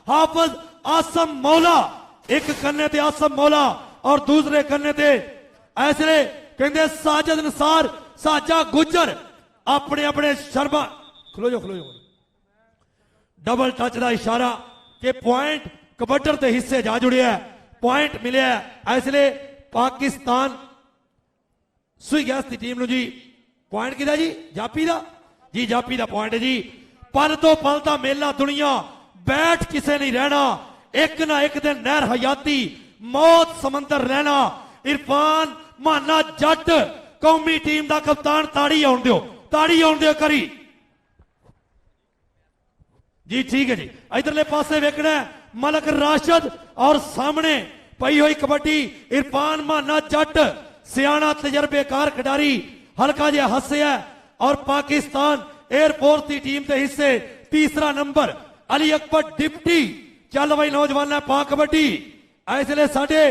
ਹਾਫਿਜ਼ ਆਸਮ ਮੌਲਾ ਇੱਕ ਕੰਨੇ ਤੇ ਆਸਮ ਮੌਲਾ ਔਰ ਦੂਸਰੇ ਕੰਨੇ ਤੇ ਐਸਲੇ ਕਹਿੰਦੇ ਸਾਜਦ ਨਸਾਰ ਸਾਜਾ ਗੁਜਰ ਆਪਣੇ ਆਪਣੇ ਸ਼ਰਮਾ ਖਲੋ ਜਾਓ ਡਬਲ ਟੱਚ ਦਾ ਇਸ਼ਾਰਾ ਕਿ ਪੁਆਇੰਟ ਕਬੱਡਰ ਦੇ ਹਿੱਸੇ ਜਾ ਜੁੜਿਆ ਪੁਆਇੰਟ ਮਿਲਿਆ ਐਸਲੇ ਪਾਕਿਸਤਾਨ ਸੂਈ ਗੈਸ ਦੀ ਟੀਮ ਨੂੰ ਜੀ। ਪੁਆਇੰਟ ਕਿਹਦਾ ਜੀ ਜਾਪੀ ਦਾ ਜੀ ਜਾਪੀ ਦਾ ਪੁਆਇੰਟ ਜੀ। ਪਲ ਤੋਂ ਪਲ ਦਾ ਮੇਲਾ ਦੁਨੀਆ ਬੈਠ ਕਿਸੇ ਨਹੀਂ ਰਹਿਣਾ ਇੱਕ ਨਾ ਇੱਕ ਦਿਨ ਨਹਿਰ ਹਯਾਤੀ ਮੌਤ ਸਮੁੰਦਰ ਰਹਿਣਾ। ਇਰਫਾਨ ਮਾਨਾ ਜੱਟ ਕੌਮੀ ਟੀਮ ਦਾ ਕਪਤਾਨ ਤਾੜੀ ਆਉਣ ਦਿਓ ਕਰੀ ਜੀ ਠੀਕ ਹੈ ਜੀ। ਇਧਰਲੇ ਪਾਸੇ ਵੇਖਣਾ ਮਲਕ ਰਾਸ਼ਦ ਔਰ ਸਾਹਮਣੇ ਪਈ ਹੋਈ ਕਬੱਡੀ ਇਰਫਾਨ ਮਾਨਾ ਜੱਟ ਸਿਆਣਾ ਤਜਰਬੇਕਾਰ ਖਿਡਾਰੀ ਹਲਕਾ ਜਿਹਾ ਹੱਸਿਆ ਔਰ ਪਾਕਿਸਤਾਨ 에ਅਰਫੋਰਸ ਦੀ ਟੀਮ ਦੇ ਹਿੱਸੇ ਤੀਸਰਾ ਨੰਬਰ ਅਲੀ ਅਕਬਰ ਡਿਪਟੀ ਚੱਲ ਬਈ ਨੌਜਵਾਨਾਂ ਪਾ ਕਬੱਡੀ। ਇਸ ਵੇਲੇ ਸਾਡੇ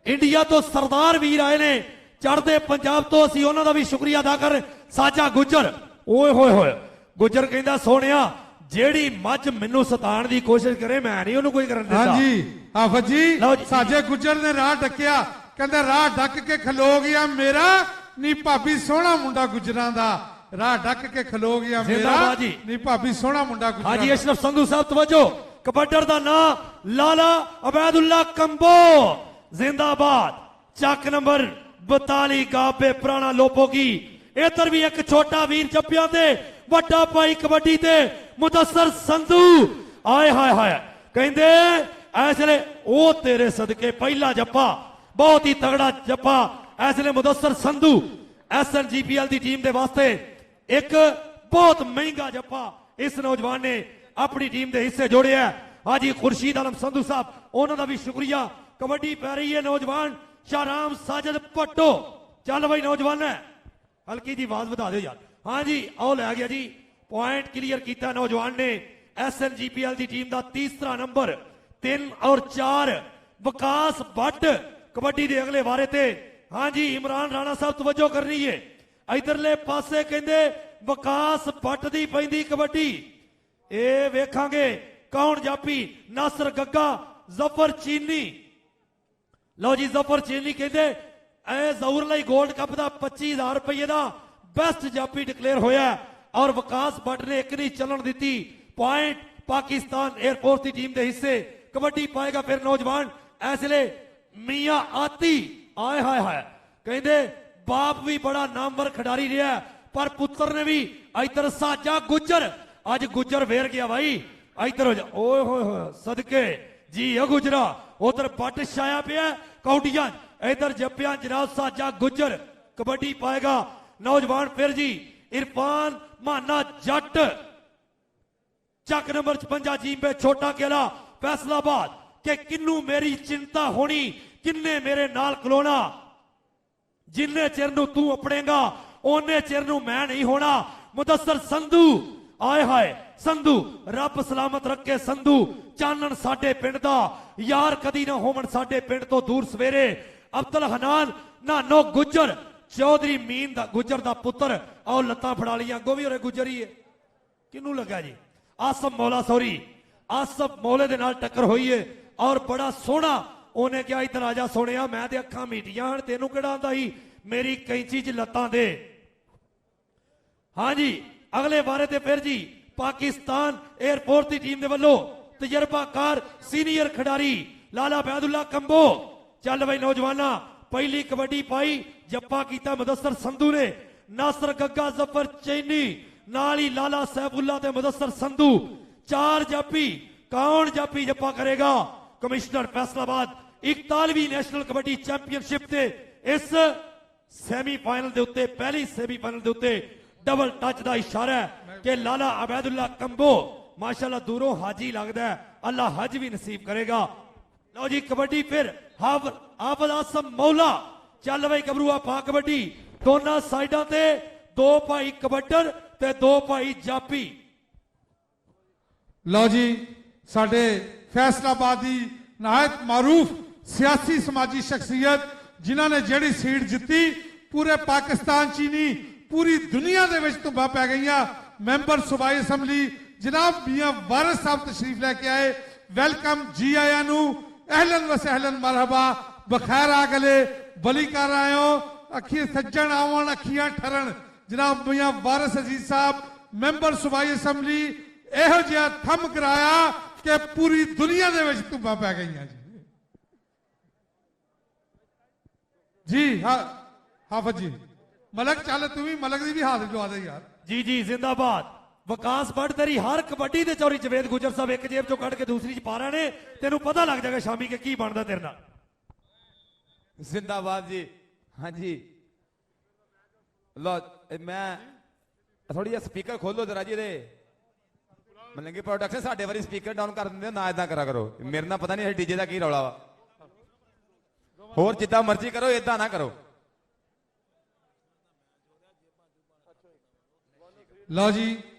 ਇੰਡੀਆ ਤੋਂ ਸਰਦਾਰ ਵੀਰ ਆਏ ਨੇ ਚੜ੍ਹਦੇ ਪੰਜਾਬ ਤੋਂ ਅਸੀਂ ਉਹਨਾਂ ਦਾ ਵੀ ਸ਼ੁਕਰੀਆ ਅਦਾ ਕਰ ਸਾਜਾ ਗੁਜਰ ਓਏ ਹੋਏ ਗੁਜਰ ਕਹਿੰਦਾ ਸੋਹਣਿਆ ਜਿਹੜੀ ਮੱਝ ਮੈਨੂੰ ਸਤਾਉਣ ਦੀ ਕੋਸ਼ਿਸ਼ ਕਰੇ ਮੈਂ ਨਹੀਂ ਉਹਨੂੰ ਕੋਈ ਕਰਨ ਦਿੰਦਾ। ਹਾਂਜੀ ਹਾਫਿਜ਼ ਜੀ ਸਾਜੇ ਗੁਜਰ ਨੇ ਰਾਹ ਡੱਕਿਆ ਕਹਿੰਦਾ ਰਾਹ ਡੱਕ ਕੇ ਖਲੋ ਗਿਆ ਮੇਰਾ ਨੀ ਭਾਬੀ ਸੋਹਣਾ ਮੁੰਡਾ ਗੁਜਰਾਂ ਦਾ ਰਾਹ ਡੱਕ ਕੇ ਖਲੋ ਗਿਆ ਮੇਰਾ ਨੀ ਭਾਬੀ ਸੋਹਣਾ ਮੁੰਡਾ ਗੁਜਰਾਂ ਹਾਜੀ ਅਸ਼ਰਫ ਸੰਧੂ ਸਾਹਿਬ ਤਵੱਜੋ ਕਬੱਡਰ ਦਾ ਨਾਮ ਲਾਲਾ ਅਬੈਦੁੱਲਾ ਕੰਬੋ ਜ਼ਿੰਦਾਬਾਦ ਚੱਕ ਨੰਬਰ 42 ਗਾਪੇ ਪੁਰਾਣਾ ਲੋਪੋਗੀ। ਇਧਰ ਵੀ ਇੱਕ ਛੋਟਾ ਵੀਰ ਜੱਪਿਆਂ ਤੇ ਵੱਡਾ ਭਾਈ ਕਬੱਡੀ ਤੇ ਮੁਦੱਸਰ ਸੰਧੂ ਆਏ ਹਾਏ ਕਹਿੰਦੇ ਇਸ ਵੇਲੇ ਉਹ ਤੇਰੇ ਸਦਕੇ ਪਹਿਲਾ ਜੱਪਾ ਬਹੁਤ ਹੀ ਤਗੜਾ ਜੱਪਾ ਇਸ ਵੇਲੇ ਮੁਦੱਸਰ ਸੰਧੂ SNGPL ਦੀ ਟੀਮ ਦੇ ਵਾਸਤੇ ਇੱਕ ਬਹੁਤ ਮਹਿੰਗਾ ਜੱਪਾ ਇਸ ਨੌਜਵਾਨ ਨੇ ਆਪਣੀ ਟੀਮ ਦੇ ਹਿੱਸੇ ਜੋੜਿਆ। ਹਾਜੀ ਖੁਰਸ਼ੀਦ ਆਲਮ ਸੰਧੂ ਸਾਹਿਬ ਉਹਨਾਂ ਦਾ ਵੀ ਸ਼ੁਕਰੀਆ। ਕਬੱਡੀ ਪੈ ਰਹੀ ਹੈ ਨੌਜਵਾਨ ਸ਼ਾਹਰਾਮ ਸਾਜਦ ਭੱਟੋ ਚੱਲ ਬਈ ਨੌਜਵਾਨ ਹਲਕੀ ਦੀ ਆਵਾਜ਼ ਵਧਾ ਦਿਓ ਯਾਰ। ਹਾਂਜੀ ਆਓ ਲੈ ਗਿਆ ਜੀ ਪੁਆਇੰਟ ਕਲੀਅਰ ਕੀਤਾ ਨੌਜਵਾਨ ਨੇ। SNGPL ਦੀ ਟੀਮ ਦਾ ਤੀਸਰਾ ਨੰਬਰ 3 ਔਰ 4 ਵਿਕਾਸ ਭੱਟ ਕਬੱਡੀ ਦੇ ਅਗਲੇ ਵਾਰੇ ਤੇ। ਹਾਂਜੀ ਇਮਰਾਨ ਰਾਣਾ ਸਾਹਿਬ ਤਵੱਜੋ ਕਰਨੀ ਹੈ ਇਧਰਲੇ ਪਾਸੇ ਕਹਿੰਦੇ ਵਿਕਾਸ ਭੱਟ ਦੀ ਪੈਂਦੀ ਕਬੱਡੀ ਇਹ ਵੇਖਾਂਗੇ ਕੌਣ ਜਾਪੀ ਨਾਸਰ ਗੱਗਾ ਜ਼ਫਰ ਚੀਨੀ। ਲਓ ਜੀ ਜ਼ਫਰ ਚੀਨੀ ਕਹਿੰਦੇ ਐ ਜ਼ਹੂਰ ਲਈ 골ਡ ਕੱਪ ਦਾ 25000 ਰੁਪਏ ਦਾ ਬੈਸਟ ਜਾਪੀ ਡਿਕਲੇਅਰ ਹੋਇਆ ਔਰ ਵਿਕਾਸ ਭੱਟ ਨੇ ਇੱਕ ਨਹੀਂ ਚੱਲਣ ਦਿੱਤੀ। ਪੁਆਇੰਟ ਪਾਕਿਸਤਾਨ 에ਅਰਫੋਰਸ ਦੀ ਟੀਮ ਦੇ ਹਿੱਸੇ ਕਬੱਡੀ ਪਾਏਗਾ ਫਿਰ ਨੌਜਵਾਨ ਐਸਲੇ ਮੀਆਂ ਆਤੀ ਆਏ ਹਾਏ ਕਹਿੰਦੇ ਬਾਪ ਵੀ ਬੜਾ ਨਾਮਵਰ ਖਿਡਾਰੀ ਰਿਹਾ ਪਰ ਪੁੱਤਰ ਨੇ ਵੀ ਇਧਰ ਸਾਜਾ ਗੁਜਰ ਅੱਜ ਗੁਜਰ ਵੇਰ ਗਿਆ ਭਾਈ ਇਧਰ ਹੋ ਜਾ ਓਏ ਹੋਏ ਸਦਕੇ ਜੀ ਗੁਜਰਾ ਉਧਰ ਬੱਟ ਛਾਇਆ ਪਿਆ ਕੌਡੀਆਂ ਇਧਰ ਜੱਪਿਆਂ ਜਨਾਬ ਸਾਜਾ ਗੁਜਰ ਕਬੱਡੀ ਪਾਏਗਾ ਨੌਜਵਾਨ ਫਿਰ ਜੀ ਇਰਫਾਨ ਮਾਨਾ ਜੱਟ ਚੱਕ ਨੰਬਰ 56 ਜੀਂਬੇ ਛੋਟਾ ਕਿਲਾ ਫੈਸਲਾਬਾਦ ਕਿ ਕਿੰਨੂ ਮੇਰੀ ਚਿੰਤਾ ਹੋਣੀ ਕਿੰਨੇ ਮੇਰੇ ਨਾਲ ਖਲੋਣਾ ਜਿੰਨੇ ਚਿਰ ਨੂੰ ਤੂੰ ਆਪਣੇਗਾ ਉਹਨੇ ਚਿਰ ਨੂੰ ਮੈਂ ਨਹੀਂ ਹੋਣਾ। ਮੁਦੱਸਰ ਸੰਧੂ ਆਏ ਹਾਏ ਸੰਧੂ ਰੱਬ ਸਲਾਮਤ ਰੱਖੇ ਸੰਧੂ ਚਾਨਣ ਸਾਡੇ ਪਿੰਡ ਦਾ ਯਾਰ ਕਦੀ ਨਾ ਹੋਵਣ ਸਾਡੇ ਪਿੰਡ ਤੋਂ ਦੂਰ ਸਵੇਰੇ। ਅਬਦੁਲ ਹਨਾਨ ਨਾਨੋ ਗੁਜਰ ਚੌਧਰੀ ਮੀਨ ਦਾ ਗੁਜਰ ਦਾ ਪੁੱਤਰ ਆਓ ਲੱਤਾਂ ਫੜਾ ਲੀਆਂ ਅੱਗੋਂ ਵੀ ਉਰੇ ਗੁਜਰ ਹੀ ਹੈ ਕਿਹਨੂੰ ਲੱਗਾ ਜੀ ਆਸਮ ਮੌਲਾ ਸੌਰੀ ਆਸਮ ਮੌਲੇ ਦੇ ਨਾਲ ਟੱਕਰ ਹੋਈ ਹੈ ਔਰ ਬੜਾ ਸੋਹਣਾ ਉਹਨੇ ਕਿਹਾ ਇਧਰ ਆ ਜਾ ਸੋਹਣਿਆ ਮੈਂ ਤੇ ਅੱਖਾਂ ਮੀਟੀਆਂ ਹਨ ਤੈਨੂੰ ਕਿਹੜਾ ਆਂਦਾ ਸੀ ਮੇਰੀ ਕੈਂਚੀ 'ਚ ਲੱਤਾਂ ਦੇ। ਹਾਂਜੀ ਅਗਲੇ ਬਾਰੇ ਤੇ ਫਿਰ ਜੀ ਪਾਕਿਸਤਾਨ 에ਅਰਫੋਰਸ ਦੀ ਟੀਮ ਦੇ ਵੱਲੋਂ ਤਜਰਬਾਕਾਰ ਸੀਨੀਅਰ ਖਿਡਾਰੀ ਲਾਲਾ ਅਬੈਦੁੱਲਾ ਕੰਬੋ। ਚੱਲ ਬਈ ਨੌਜਵਾਨਾਂ, ਪਹਿਲੀ ਕਬੱਡੀ ਪਾਈ, ਜੱਫਾ ਕੀਤਾ ਮੁਦੱਸਰ ਸੰਧੂ ਨੇ, ਨਾਸਰ ਗੱਗਾ ਜ਼ਫਰ ਚੈਨੀ ਨਾਲ ਹੀ ਲਾਲਾ ਸੈਫੁੱਲਾ ਤੇ ਮੁਦੱਸਰ ਸੰਧੂ, 4 ਜਾਪੀ। ਕੌਣ ਜਾਪੀ ਜੱਫਾ ਕਰੇਗਾ? ਕਮਿਸ਼ਨਰ ਫੈਸਲਾਬਾਦ 41ਵੀਂ ਨੈਸ਼ਨਲ ਕਬੱਡੀ ਚੈਂਪੀਅਨਸ਼ਿਪ ਤੇ ਇਸ ਸੈਮੀਫਾਈਨਲ ਦੇ ਉੱਤੇ, ਪਹਿਲੀ ਸੈਮੀਫਾਈਨਲ ਦੇ ਉੱਤੇ ਡਬਲ ਟੱਚ ਦਾ ਇਸ਼ਾਰਾ ਹੈ ਕਿ ਲਾਲਾ ਅਬੈਦੁੱਲਾ ਕੰਬੋ ਮਾਸ਼ਾਅੱਲਾ ਦੂਰੋਂ ਹਾਜੀ ਲੱਗਦਾ ਹੈ, ਅੱਲਾ ਹਜ ਵੀ ਨਸੀਬ ਕਰੇਗਾ। ਲਓ ਜੀ ਕਬੱਡੀ ਫਿਰ ਹਾਫਿਜ਼ ਆਸਮ ਮੌਲਾ। ਚੱਲ ਬਈ ਗੱਭਰੂਆ ਪਾ ਕਬੱਡੀ, ਦੋਨਾਂ ਸਾਈਡਾਂ ਤੇ 2 ਭਾਈ ਕਬੱਡਰ ਤੇ 2 ਭਾਈ ਜਾਪੀ। ਲਓ ਜੀ ਸਾਡੇ ਫੈਸਲਾਬਾਦ ਦੀ ਨਹਾਇਤ ਮਾਰੂਫ ਸਿਆਸੀ ਸਮਾਜੀ ਸ਼ਖਸੀਅਤ ਜਿਨ੍ਹਾਂ ਨੇ ਜਿਹੜੀ ਸੀਟ ਜਿੱਤੀ, ਪੂਰੇ ਪਾਕਿਸਤਾਨ ਚ ਹੀ ਨਹੀਂ ਪੂਰੀ ਦੁਨੀਆ ਦੇ ਵਿੱਚ ਧੁੱਬਾਂ ਪੈ ਗਈਆਂ। ਮੈਂਬਰ ਸੂਬਾਈ ਅਸੈਂਬਲੀ ਜਨਾਬ ਮੀਆਂ ਵਾਰਿਸ ਸਾਹਿਬ ਤਸ਼ਰੀਫ ਲੈ ਕੇ ਆਏ। ਵੈਲਕਮ, ਜੀ ਆਇਆਂ ਨੂੰ, ਅਹਲਨ व सहलन मरहबा, बखैर आ गले बली कर आए हो, अखी सज्जन आवन अखियां ठरन। जनाब मियां वारिस अजीज साहब मैंबर सूबाई असैंबली ਇਹੋ ਜਿਹਾ ਥੰਮ ਕਰਾਇਆ ਕਿ ਪੂਰੀ ਦੁਨੀਆ ਦੇ ਵਿੱਚ ਧੁੱਬਾਂ ਪੈ ਗਈਆਂ ਜੀ। ਜੀ ਹਾਫਿਜ਼ ਜੀ, ਮਲਕ ਚੱਲ ਤੂੰ ਵੀ ਮਲਕ ਦੀ ਵੀ ਹਾਜ਼ਰੀ ਲਵਾ ਦੇ ਯਾਰ। ਜੀ ਜੀ ਜ਼ਿੰਦਾਬਾਦ। ਵਿਕਾਸ ਬੜ ਤੇਰੀ ਹਰ ਕਬੱਡੀ ਦੇ ਚੌਰੀ ਜਵੇਦ ਗੁਜਰ ਸਾਹਿਬ ਇੱਕ ਜੇਬ ਚੋਂ ਕੱਢ ਕੇ ਦੂਸਰੀ ਚ ਪਾ ਰਹੇ ਨੇ, ਤੈਨੂੰ ਪਤਾ ਲੱਗ ਜਾਏਗਾ ਸ਼ਾਮੀ ਕਿ ਕੀ ਬਣਦਾ ਤੇਰੇ ਨਾਲ। ਜ਼ਿੰਦਾਬਾਦ ਜੀ। ਹਾਂਜੀ ਲੋ ਮੈਂ ਥੋੜੀ ਜਿਹਾ ਸਪੀਕਰ ਖੋਲੋ ਜਰਾ ਜੀ ਇਹਦੇ ਮਲੰਗੀ ਪ੍ਰੋਡਕਸ਼ਨ ਸਾਡੇ ਵਾਰੀ ਸਪੀਕਰ ਡਾਊਨ ਕਰ ਦਿੰਦੇ ਨਾ, ਇਦਾਂ ਕਰਾ ਕਰੋ। ਮੇਰੇ ਨਾਲ ਪਤਾ ਨਹੀਂ ਡੀਜੇ ਦਾ ਕੀ ਰੌਲਾ ਵਾ। ਹੋਰ ਜਿੱਦਾਂ ਮਰਜ਼ੀ ਕਰੋ, ਇਦਾਂ ਨਾ ਕਰੋ। लो जी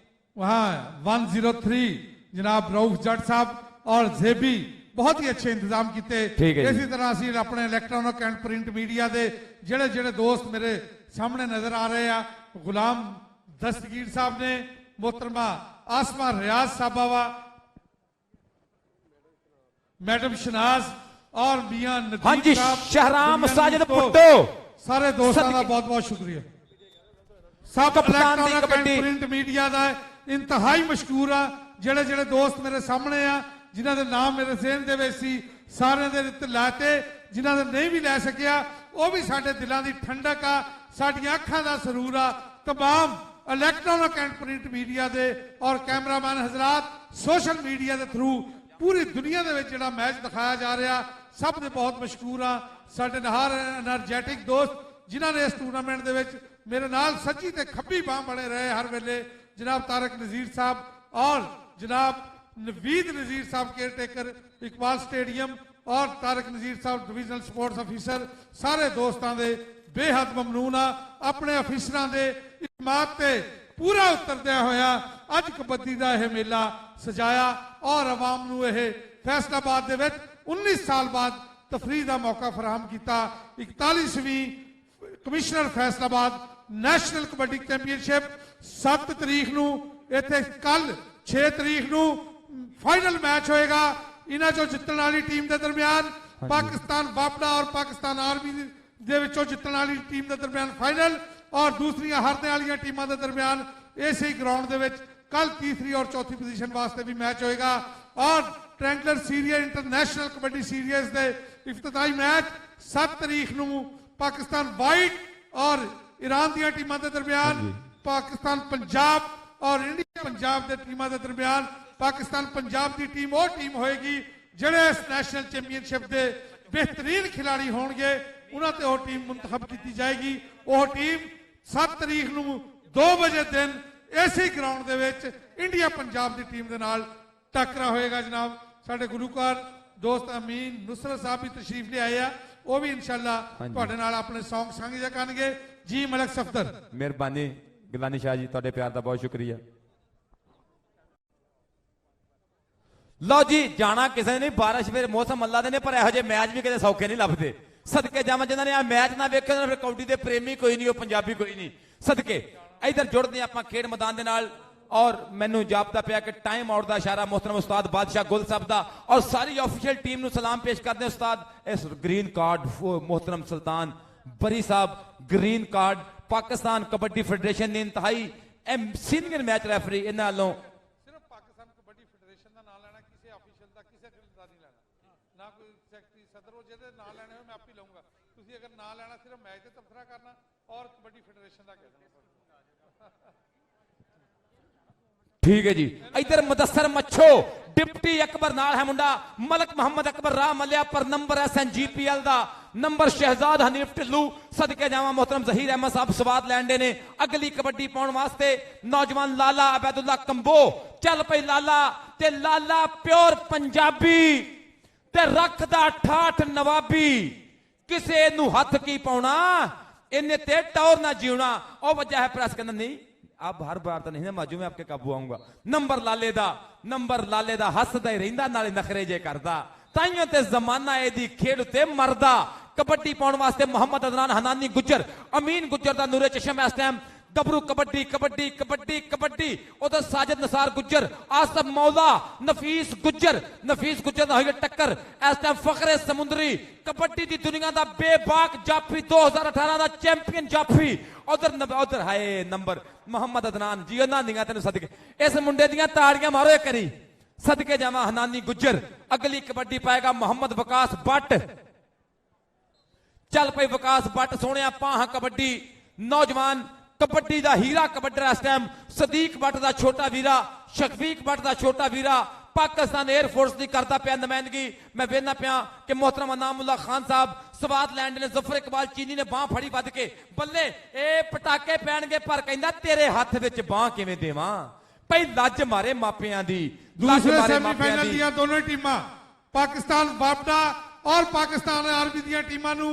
वहाँ 103 जनाब रऊफ जट साहब और जेबी बहुत ही अच्छे इंतजाम किए। इसी तरह असी अपने इलैक्ट्रॉनिक एंड प्रिंट मीडिया के जेड़े जेड़े दोस्त मेरे सामने नजर आ रहे हैं, गुलाम दस्तगीर साहब ने, मोहतरमा आसमा रियाज साहबा, मैडम शनाज और मियां हाँ जी नदीम साहब, शहराम दुनिया साजिद दोस्तों, भुट्टो सारे दोस्तों का बहुत बहुत शुक्रिया। सब कप्तान दी electronic and kabaddi print media का इंतहाई मशहूर आ। ਜਿਹੜੇ ਜਿਹੜੇ ਦੋਸਤ ਮੇਰੇ ਸਾਹਮਣੇ ਆ, ਜਿਨ੍ਹਾਂ ਦੇ ਨਾਮ ਮੇਰੇ ਜ਼ਿਹਨ ਦੇ ਵਿੱਚ ਸੀ, ਸਾਰਿਆਂ ਦੇ ਰਿਤ ਲਾਤੇ। ਜਿਨ੍ਹਾਂ ਦੇ ਨਹੀਂ ਵੀ ਲੈ ਸਕਿਆ ਉਹ ਵੀ ਸਾਡੇ ਦਿਲਾਂ ਦੀ ਠੰਡਕ ਆ, ਸਾਡੀਆਂ ਅੱਖਾਂ ਦਾ ਸਰੂਰ ਆ। तमाम इलैक्ट्रॉनिक एंड प्रिंट मीडिया ਦੇ ਔਰ ਕੈਮਰਾਮੈਨ ਹਜ਼ਰਾਤ, ਸੋਸ਼ਲ ਮੀਡੀਆ ਦੇ ਥਰੂ ਪੂਰੀ ਦੁਨੀਆ ਦੇ ਵਿੱਚ ਜਿਹੜਾ ਮੈਚ ਦਿਖਾਇਆ ਜਾ ਰਿਹਾ, ਸਭ ਦੇ ਬਹੁਤ ਮਸ਼ਕੂਰ ਆ। ਸਾਡੇ ਨਾਲ એનર્ਜੈਟਿਕ ਦੋਸਤ ਜਿਨ੍ਹਾਂ ਨੇ ਇਸ ਟੂਰਨਾਮੈਂਟ ਦੇ ਵਿੱਚ मेरे नाल सच्ची ते खब्बी बाह बने रहे हर वेले, जनाब तारक नज़ीर साहब और जनाब नवीद नज़ीर साहब केयर टेकर इकबाल स्टेडियम और तारक नज़ीर साहब डिविजनल स्पोर्ट्स अफिसर, सारे दोस्तों के बेहद ममनून आ। अपने अफिसरां दे इकमात ते पूरा उतरदे होया अज कबड्डी दा यह मेला सजाया और आवाम नूं यह फैसलाबाद दे विच 19 साल बाद तफरीह दा मौका फराहम किया। 41वीं commissioner Faisalabad national kabaddi championship 7 तरीक नूं इत्थे, कल 6 तरीक नूं फाइनल मैच होएगा। इन्हां चों जितण वाली टीम के दरमियान पाकिस्तान वापडा और पाकिस्तान आर्मी दे विचों जितण वाली टीम के दरमियान फाइनल और दूसरियां हारने वाली टीमों के दरमियान इस ग्राउंड के विच कल तीसरी और चौथी पोजीशन वास्ते भी मैच होएगा। और triangular series international kabaddi series के इफ्तिताही मैच 7 तरीक नूं पाकिस्तान वाइट और ईरान दी टीमों के दरमियान, पाकिस्तान पंजाब और इंडिया पंजाब के टीमों के दरमियान। पाकिस्तान पंजाब की टीम वो टीम होएगी जिहड़े इस नैशनल चैंपीयनशिप के बेहतरीन खिलाड़ी होणगे, उन्हां ते वो टीम मुंतखब की जाएगी। वो टीम 7 तरीक नूं 2 बजे दिन इसी ग्राउंड दे विच इंडिया पंजाब की टीम के नाल टकरा होएगा। जनाब साडे गुरुकार दोस्त अमीन नुसरत साहब भी तशरीफ ले आए हैं, वो भी इंशाअल्लाह तुहाडे नाल अपने सॉन्ग सांझे करनगे। जी मलक सफदर, ਮਿਹਰਬਾਨੀ ਗਿਲਾਨੀ ਸ਼ਾਹ ਜੀ, ਤੁਹਾਡੇ ਪਿਆਰ ਦਾ ਬਹੁਤ ਸ਼ੁਕਰੀਆ। ਲਓ ਜੀ ਜਾਣਾ ਕਿਸੇ ਨੇ ਨਹੀਂ, ਬਾਰਿਸ਼ ਫਿਰ ਮੌਸਮ ਅੱਲਾ ਦੇ ਨੇ, ਪਰ ਇਹੋ ਜਿਹੇ ਮੈਚ ਵੀ ਕਿਤੇ ਸੌਖੇ ਨਹੀਂ ਲੱਭਦੇ। ਸਦਕੇ ਜਾਵਾਂ ਜਿਨ੍ਹਾਂ ਨੇ ਆ ਮੈਚ ਨਾ ਵੇਖੇ ਉਹਨਾਂ ਫਿਰ ਕਬੱਡੀ ਦੇ ਪ੍ਰੇਮੀ ਕੋਈ ਨਹੀਂ, ਉਹ ਪੰਜਾਬੀ ਕੋਈ ਨਹੀਂ। ਸਦਕੇ ਇਧਰ ਜੁੜਦੇ ਆਪਾਂ ਖੇਡ ਮੈਦਾਨ ਦੇ ਨਾਲ और मैनू जापता पिया कि टाइम आउट का इशारा मोहतरम उस्ताद बादशाह गुल साहब का और सारी ऑफिशियल टीम नू सलाम पेश करते हैं। उस्ताद इस ग्रीन कार्ड मोहतरम सुल्तान बरी साहब, green card Pakistan kabaddi federation की इंतहाई ਸੀਨੀਅਰ ਮੈਚ ਰੈਫਰੀ ਇਹਨਾਂ ਵੱਲੋਂ ਸਿਰਫ ਪਾਕਿਸਤਾਨ ਕਬੱਡੀ ਫੈਡਰੇਸ਼ਨ ਦਾ ਨਾਮ ਲੈਣਾ, ਕਿਸੇ ਆਫੀਸ਼ੀਅਲ ਦਾ ਕਿਸੇ ਦਾ ਨਹੀਂ ਲੈਣਾ, ਨਾ ਕੋਈ ਸੈਕਟਰੀ ਸਦਰ ਹੋ ਜਿਹਦੇ ਨਾਂ ਲੈਣੇ ਹੋਏ ਮੈਂ ਆਪ ਹੀ ਲਊਂਗਾ। ਤੁਸੀਂ ਅਗਰ ਨਾਂ ਲੈਣਾ ਸਿਰਫ ਮੈਚ ਤੇ ਤਬਸਰਾ ਕਰਨਾ ਔਰ ਕਬੱਡੀ ਫੈਡਰੇਸ਼ਨ ਦਾ ਕਹਿ ਦੇਣਾ। ਠੀਕ ਹੈ ਜੀ। इधर मुदस्सर मच्छो डिप्टी अकबर नाल है मुंडा, मलक मोहम्मद अकबर राह मलिया पर नंबर SNGPL दा नंबर शहजाद हनीफ ढिल्लू सदके जावा मोहतरम जहीर अहमद साहब स्वाद लैंडे ने अगली कबड्डी पाउण वास्ते नौजवान लाला अबैदुल्ला कंबो चल पई लाला ते लाला प्योर पंजाबी ते रखदा ठाठ नवाबी किसे नू हथ की पाउणा इन्ने ते टौर ना जीवना ओ वजह है प्रेस कहंदा नहीं अब हर बार तो नहीं ना माजू में आपके काबू आऊंगा। नंबर लाले दा हसदा ही रहिंदा नाले नखरे जे करदा ताइयों ते जमाना एदी खेड ते मरदा। कबड्डी पाउण वास्ते मोहम्मद अदनान हनानी गुज्जर अमीन गुज्जर दा नूरे चशम इस टाइम गबरू कबड्डी कबड्डी कबड्डी कबड्डी उधर साजिद नसार गुज्जर आसफ मौला नफीस गुज्जर दा होई टक्कर इस टाइम फखरे समुंदरी कबड्डी दी दुनिया दा बेबाक जाफी 2018 दा चैंपियन जाफी उधर हाय नंबर मोहम्मद अदनान जी उन्हां दियां तैनूं सदके इस मुंडे दियां ताड़ियां मारो एक करी सदके जावा हनानी गुज्जर। अगली कबड्डी पाएगा मोहम्मद वकास भट्ट चल पई वकास भट्ट सोहणिया पाह कबड्डी नौजवान कबड्डी दा हीरा कबड्डर इस टाइम सदीक भट्ट दा छोटा वीरा शफीक भट्ट दा छोटा वीरा पाकिस्तान एयरफोर्स की करता पाया नुमाइंदगी। मैं वेखना पाया कि मोहतरम अनामुल्ला खान साहब स्वाद लैंड ने जफर इकबाल चीनी ने बांह फड़ी बद के बल्ले ए पटाके पैणगे पर कहंदा तेरे हाथ विच बांह किवें देवां भई लज मारे मापियां दी। दूसरे सेमीफाइनल ਦੀਆਂ ਦੋਨੋਂ ਟੀਮਾਂ पाकिस्तान वापडा और पाकिस्तान आर्मी ਦੀਆਂ ਟੀਮਾਂ ਨੂੰ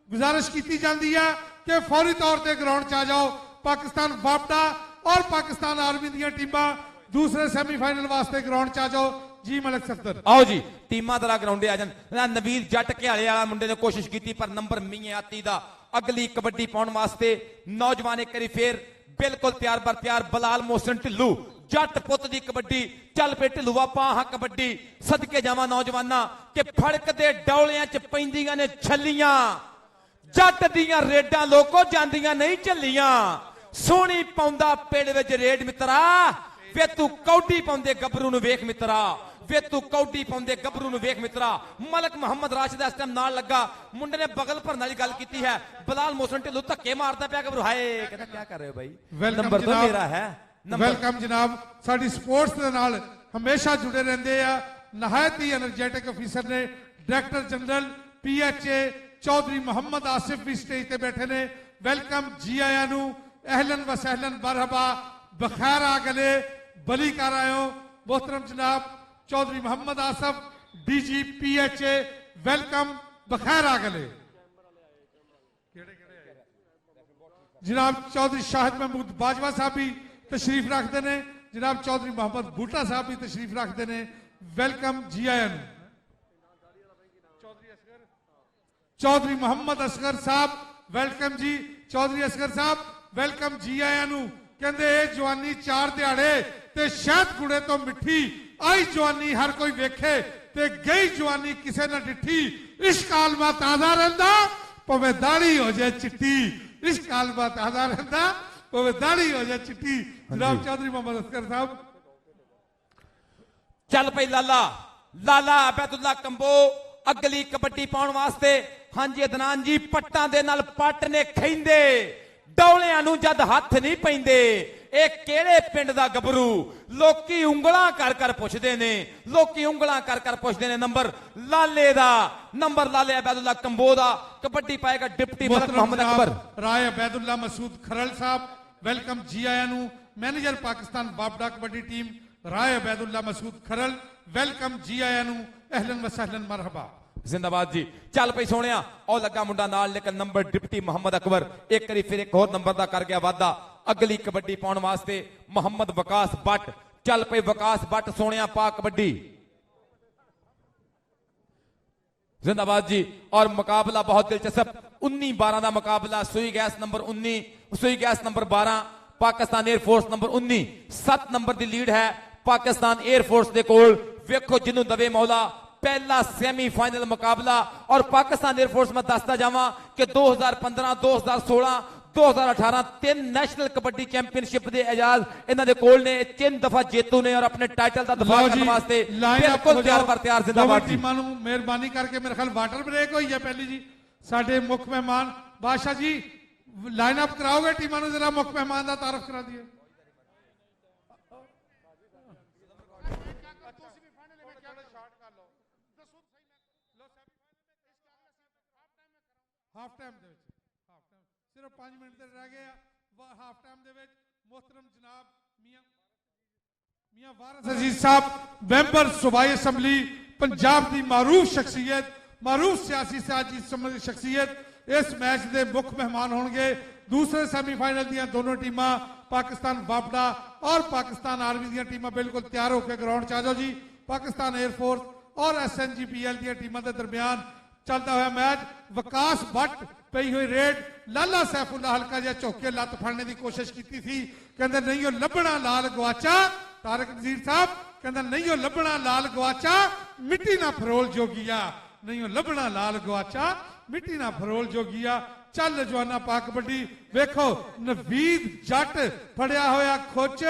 गुजारिश की जाती है कि फौरी तौर पर ग्राउंड च आ जाओ। पाकिस्तान वापडा और पाकिस्तान आर्मी ਦੀਆਂ ਟੀਮਾਂ दूसरे सेमीफाइनल वास्ते ग्राउंड च आ जाओ। जी मलिक सफदर आओ जी टीमां दरा ग्राउंडे आ जान। नवीर जट घियाले वाला मुंडे ने कोशिश की पर नंबर मियाती दा अगली कबड्डी पाउण वास्ते नौजवान एक बारी फिर बिल्कुल तैयार बर तैयार बलाल मोहसिन ढिल्लू जट पुत दी कबड्डी चल पे ढिल्लूआ पाह कबड्डी सदके जावा नौजवाना के फड़क दे डौलियां च पैंदियां ने छलियां जट दियां रेडां लोको जांदियां नहीं झल्लियां सोहनी पाउंदा पिंड विच रेड मित्रा वे तू कौडी पाउंदे गबरू नूं वेख मित्रा वे तू कौडी पाउंदे गबरू नूं वेख मित्रा। मलक मोहम्मद राशिद इस टाइम नाल लगा मुंडे ने बगल भरन वाली गल की है बलाल मोहसिन ढिल्लू धक्के मारदा पिया गबरू हाय कहता क्या कर रहे हो भाई नंबर तो मेरा है। वेलकम जनाब साडी स्पोर्ट्स दे नाल हमेशा जुड़े रहंदे आ नहायत ही एनर्जेटिक अफीसर ने director general PHA Chaudhry Mohammad Asif भी स्टेज ते बैठे ने। वेलकम जी आया नू अहलन व सहलन मरहबा बखैर आ गले बली कर आए हो मोहतरम जनाब Chaudhry Mohammad Asif DG PHA welcome बखैर आ गले। जनाब चौधरी शाहिद महमूद बाजवा साहब भी तशरीफ रखते हैं। जनाब चौधरी मोहम्मद बूटा साहब भी तशरीफ रखते हैं। वेलकम जी आया नू। चौधरी मोहम्मद असगर साहब वेलकम जी। चौधरी असगर साहब वेलकम जी आया नू। कहंदे जवानी चार दिहाड़े ते शहद गुड़े तो मिठी आई जवानी हर कोई वेखे ते गई जवानी किसे न डिठी इश्क आलमा ताजा रहिंदा भावें दाढ़ी हो जाए चिट्टी इश्क आलमा ताजा रहिंदा भावें दाढ़ी हो जाए चिट्टी। जनाब चौधरी मोहम्मद असगर साहब चल पई लाला लाला अबैदुल्ला कंबो अगली कबड्डी पाउण वास्ते। हाँ जी अदनान जी पट्टां दे नाल पट ने खैंदे डौलियां नूं जद हथ नहीं पैंदे ए किहड़े पिंड दा गबरू लोकी उंगलां कर कर पुछदे ने लोकी उंगलां कर कर पुछदे ने। नंबर लाले अबैदुल्ला कंबो दा कबड्डी पाएगा डिप्टी मलक मोहम्मद अकबर राय अबैदुल्ला मसूद खरल साहब वेलकम जी आया नू। मैनेजर पाकिस्तान वापडा कबड्डी टीम राय अबैदुल्ला मसूद खरल वेलकम जी आया नू अहलन व सहलन मरहबा जिंदाबाद जी। चल पई सोहणिया और लगा मुंडा नाल लेकिन नंबर डिप्टी मोहम्मद अकबर एक करी फिर एक होर नंबर दा कर गया वादा। अगली कबड्डी पाउण वास्ते मोहम्मद वकास भट्ट चल पई वकास भट्ट सोहणिया पा कबड्डी जिंदाबाद जी। और मुकाबला बहुत दिलचस्प 19-12 का मुकाबला सुई गैस नंबर 19 सुई gas number 12 Pakistan air force number 19 7 number की लीड है पाकिस्तान एयरफोर्स के कोल। वेखो जिन्हों दवे मौला पहला सेमीफाइनल मुकाबला और पाकिस्तान एयरफोर्स में दसता जावा कि 2015 2016 2018 3 ਨੈਸ਼ਨਲ ਕਬੱਡੀ ਚੈਂਪੀਅਨਸ਼ਿਪ ਦੇ ਇਜਾਜ਼ ਇਹਨਾਂ ਦੇ ਕੋਲ ਨੇ। 3 ਦਫਾ ਜੇਤੂ ਨੇ ਔਰ ਆਪਣੇ ਟਾਈਟਲ ਦਾ ਦਫਾ ਕਰਨ ਵਾਸਤੇ ਬਿਲਕੁਲ ਤਿਆਰ ਬਰ ਤਿਆਰ ਜ਼ਿੰਦਾਬਾਦ ਜੀ। ਟੀਮਾਂ ਨੂੰ ਮਿਹਰਬਾਨੀ ਕਰਕੇ ਮੇਰੇ ਖਿਆਲ ਵਾਟਰ ਬ੍ਰੇਕ ਹੋਈ ਹੈ ਪਹਿਲੀ ਜੀ। ਸਾਡੇ ਮੁੱਖ ਮਹਿਮਾਨ ਬਾਦਸ਼ਾਹ ਜੀ ਲਾਈਨ ਅਪ ਕਰਾਓਗੇ ਟੀਮਾਂ ਨੂੰ, ਜਰਾ ਮੁੱਖ ਮਹਿਮਾਨ ਦਾ ਤਾਰਫ ਕਰਾ ਦਈਏ। ਹਾਫ ਟਾਈਮ ਦੇ ਵਿੱਚ ਸਿਰਫ 5 ਮਿੰਟ ਦੇ ਰਹਿ ਗਏ ਆ। ਹਾਫ ਟਾਈਮ ਦੇ ਵਿੱਚ ਮੁਹਤਰਮ ਜਨਾਬ ਮੀਆਂ ਵਾਰਿਸ ਅਜ਼ੀਜ਼ ਸਾਹਿਬ ਮੈਂਬਰ ਸੂਬਾਈ ਅਸੈਂਬਲੀ ਪੰਜਾਬ ਦੀ ਮਾਰੂਫ ਸ਼ਖਸੀਅਤ, ਮਾਰੂਫ ਸਿਆਸੀ ਸ਼ਖਸੀਅਤ ਇਸ ਮੈਚ ਦੇ ਮੁੱਖ ਮਹਿਮਾਨ ਹੋਣਗੇ। ਦੂਸਰੇ ਸੈਮੀਫਾਈਨਲ ਦੀਆਂ ਦੋਨੋਂ ਟੀਮਾਂ ਪਾਕਿਸਤਾਨ ਵਾਪਡਾ ਔਰ ਪਾਕਿਸਤਾਨ ਆਰਮੀ ਦੀਆਂ ਟੀਮਾਂ ਬਿਲਕੁਲ ਤਿਆਰ ਹੋ ਕੇ ਗਰਾਊਂਡ 'ਚ ਆ ਜਾਓ ਜੀ। ਪਾਕਿਸਤਾਨ 에ਅਰਫੋਰਸ ਔਰ SNGPL ਦੀਆਂ ਟੀਮਾਂ ਦੇ ਦਰਮਿਆਨ ਚੱਲਦਾ ਹੋਇਆ ਮੈਚ। ਵਿਕਾਸ ਭੱਟ ਪਈ ਹੋਈ ਰੇਡ, ਲਾਲਾ ਸੈਫੁੱਲਾ ਹਲਕਾ ਜਿਹਾ ਝੋਕੇ ਲੱਤ ਫੜਨੇ ਦੀ ਕੋਸ਼ਿਸ਼ ਕੀਤੀ ਸੀ, ਕਹਿੰਦੇ ਨਹੀਂ ਉਹ ਲੱਭਣਾ ਲਾਲ ਗਵਾਚਾ। ਤਾਰਕ ਨਜ਼ੀਰ ਸਾਹਿਬ ਕਹਿੰਦਾ ਨਹੀਂ ਉਹ ਲੱਭਣਾ ਲਾਲ ਗਵਾਚਾ, ਮਿੱਟੀ ਨਾ ਫਰੋਲ ਜੋਗੀਆ, ਨਹੀਂ ਉਹ ਲੱਭਣਾ ਲਾਲ ਗਵਾਚਾ, ਮਿੱਟੀ ਨਾ ਫਰੋਲ ਜੋਗੀਆ। ਚੱਲ ਜਵਾਨਾ ਪਾ ਕਬੱਡੀ। ਵੇਖੋ ਨਵੀਦ ਜੱਟ ਫੜਿਆ ਹੋਇਆ ਖੁੱਚ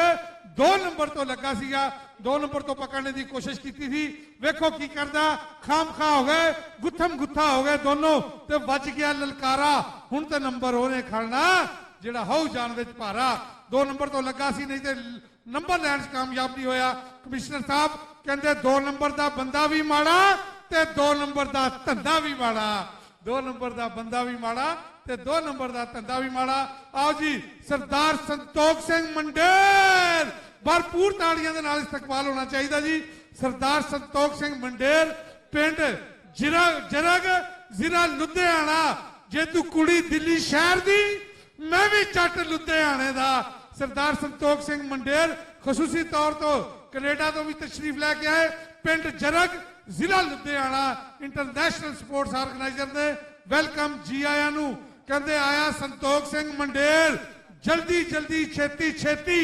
2 ਨੰਬਰ ਤੋਂ ਲੱਗਾ ਸੀਗਾ, 2 ਨੰਬਰ ਤੋਂ ਪਕੜਨੇ ਦੀ ਕੋਸ਼ਿਸ਼ ਕੀਤੀ ਸੀ। ਵੇਖੋ ਕੀ ਕਰਦਾ, ਖਾਮਖਾ ਹੋ ਗਏ, ਗੁੱਥਮ ਗੁੱਥਾ ਹੋ ਗਏ ਦੋਨੋਂ ਤੇ ਵੱਜ ਗਿਆ ਲਲਕਾਰਾ। ਹੁਣ ਤੇ ਨੰਬਰ ਉਹਨੇ ਖੜਨਾ ਜਿਹੜਾ ਹੋਊ ਜਾਨ ਵਿੱਚ ਭਾਰਾ। 2 ਨੰਬਰ ਤੋਂ ਲੱਗਾ ਸੀ, ਨਹੀਂ ਤੇ ਨੰਬਰ ਲੈਣ 'ਚ ਕਾਮਯਾਬ ਨਹੀਂ ਹੋਇਆ। ਕਮਿਸ਼ਨਰ ਸਾਹਿਬ ਕਹਿੰਦੇ 2 ਨੰਬਰ ਦਾ ਬੰਦਾ ਵੀ ਮਾੜਾ ਤੇ 2 ਨੰਬਰ ਦਾ ਧੰਦਾ ਵੀ ਮਾੜਾ। 2 ਨੰਬਰ ਦਾ ਬੰਦਾ ਵੀ ਮਾੜਾ ਤੇ 2 ਨੰਬਰ ਦਾ ਧੰਦਾ ਵੀ ਮਾੜਾ। ਆਓ ਜੀ ਸਰਦਾਰ ਸੰਤੋਖ ਸਿੰਘ ਮੰਡੇਰ, ਭਰਪੂਰ ਤਾੜੀਆਂ ਦੇ ਨਾਲ ਇਸਤਕਬਾਲ ਹੋਣਾ ਚਾਹੀਦਾ ਜੀ। ਸਰਦਾਰ ਸੰਤੋਖ ਸਿੰਘ ਮੰਡੇਰ, ਪਿੰਡ ਜਰਗ, ਜ਼ਿਲ੍ਹਾ ਲੁਧਿਆਣਾ। ਜੇ ਤੂੰ ਕੁੜੀ ਦਿੱਲੀ ਸ਼ਹਿਰ ਦੀ, ਮੈਂ ਵੀ ਜੱਟ ਲੁਧਿਆਣੇ ਦਾ। ਸਰਦਾਰ ਸੰਤੋਖ ਸਿੰਘ ਮੰਡੇਰ ਖਸੂਸੀ ਤੌਰ ਤੋਂ ਕੈਨੇਡਾ ਤੋਂ ਵੀ ਤਸ਼ਰੀਫ ਲੈ ਕੇ ਆਏ। ਪਿੰਡ ਜਰਗ, ਜ਼ਿਲ੍ਹਾ ਲੁਧਿਆਣਾ। ਇੰਟਰਨੈਸ਼ਨਲ ਸਪੋਰਟਸ ਆਰਗੇਨਾਈਜ਼ਰ ਨੇ ਵੈਲਕਮ, ਜੀ ਆਇਆਂ ਨੂੰ। ਕਹਿੰਦੇ ਆਇਆ ਸੰਤੋਖ ਸਿੰਘ ਮੰਡੇਰ, ਜਲਦੀ ਜਲਦੀ ਛੇਤੀ ਛੇਤੀ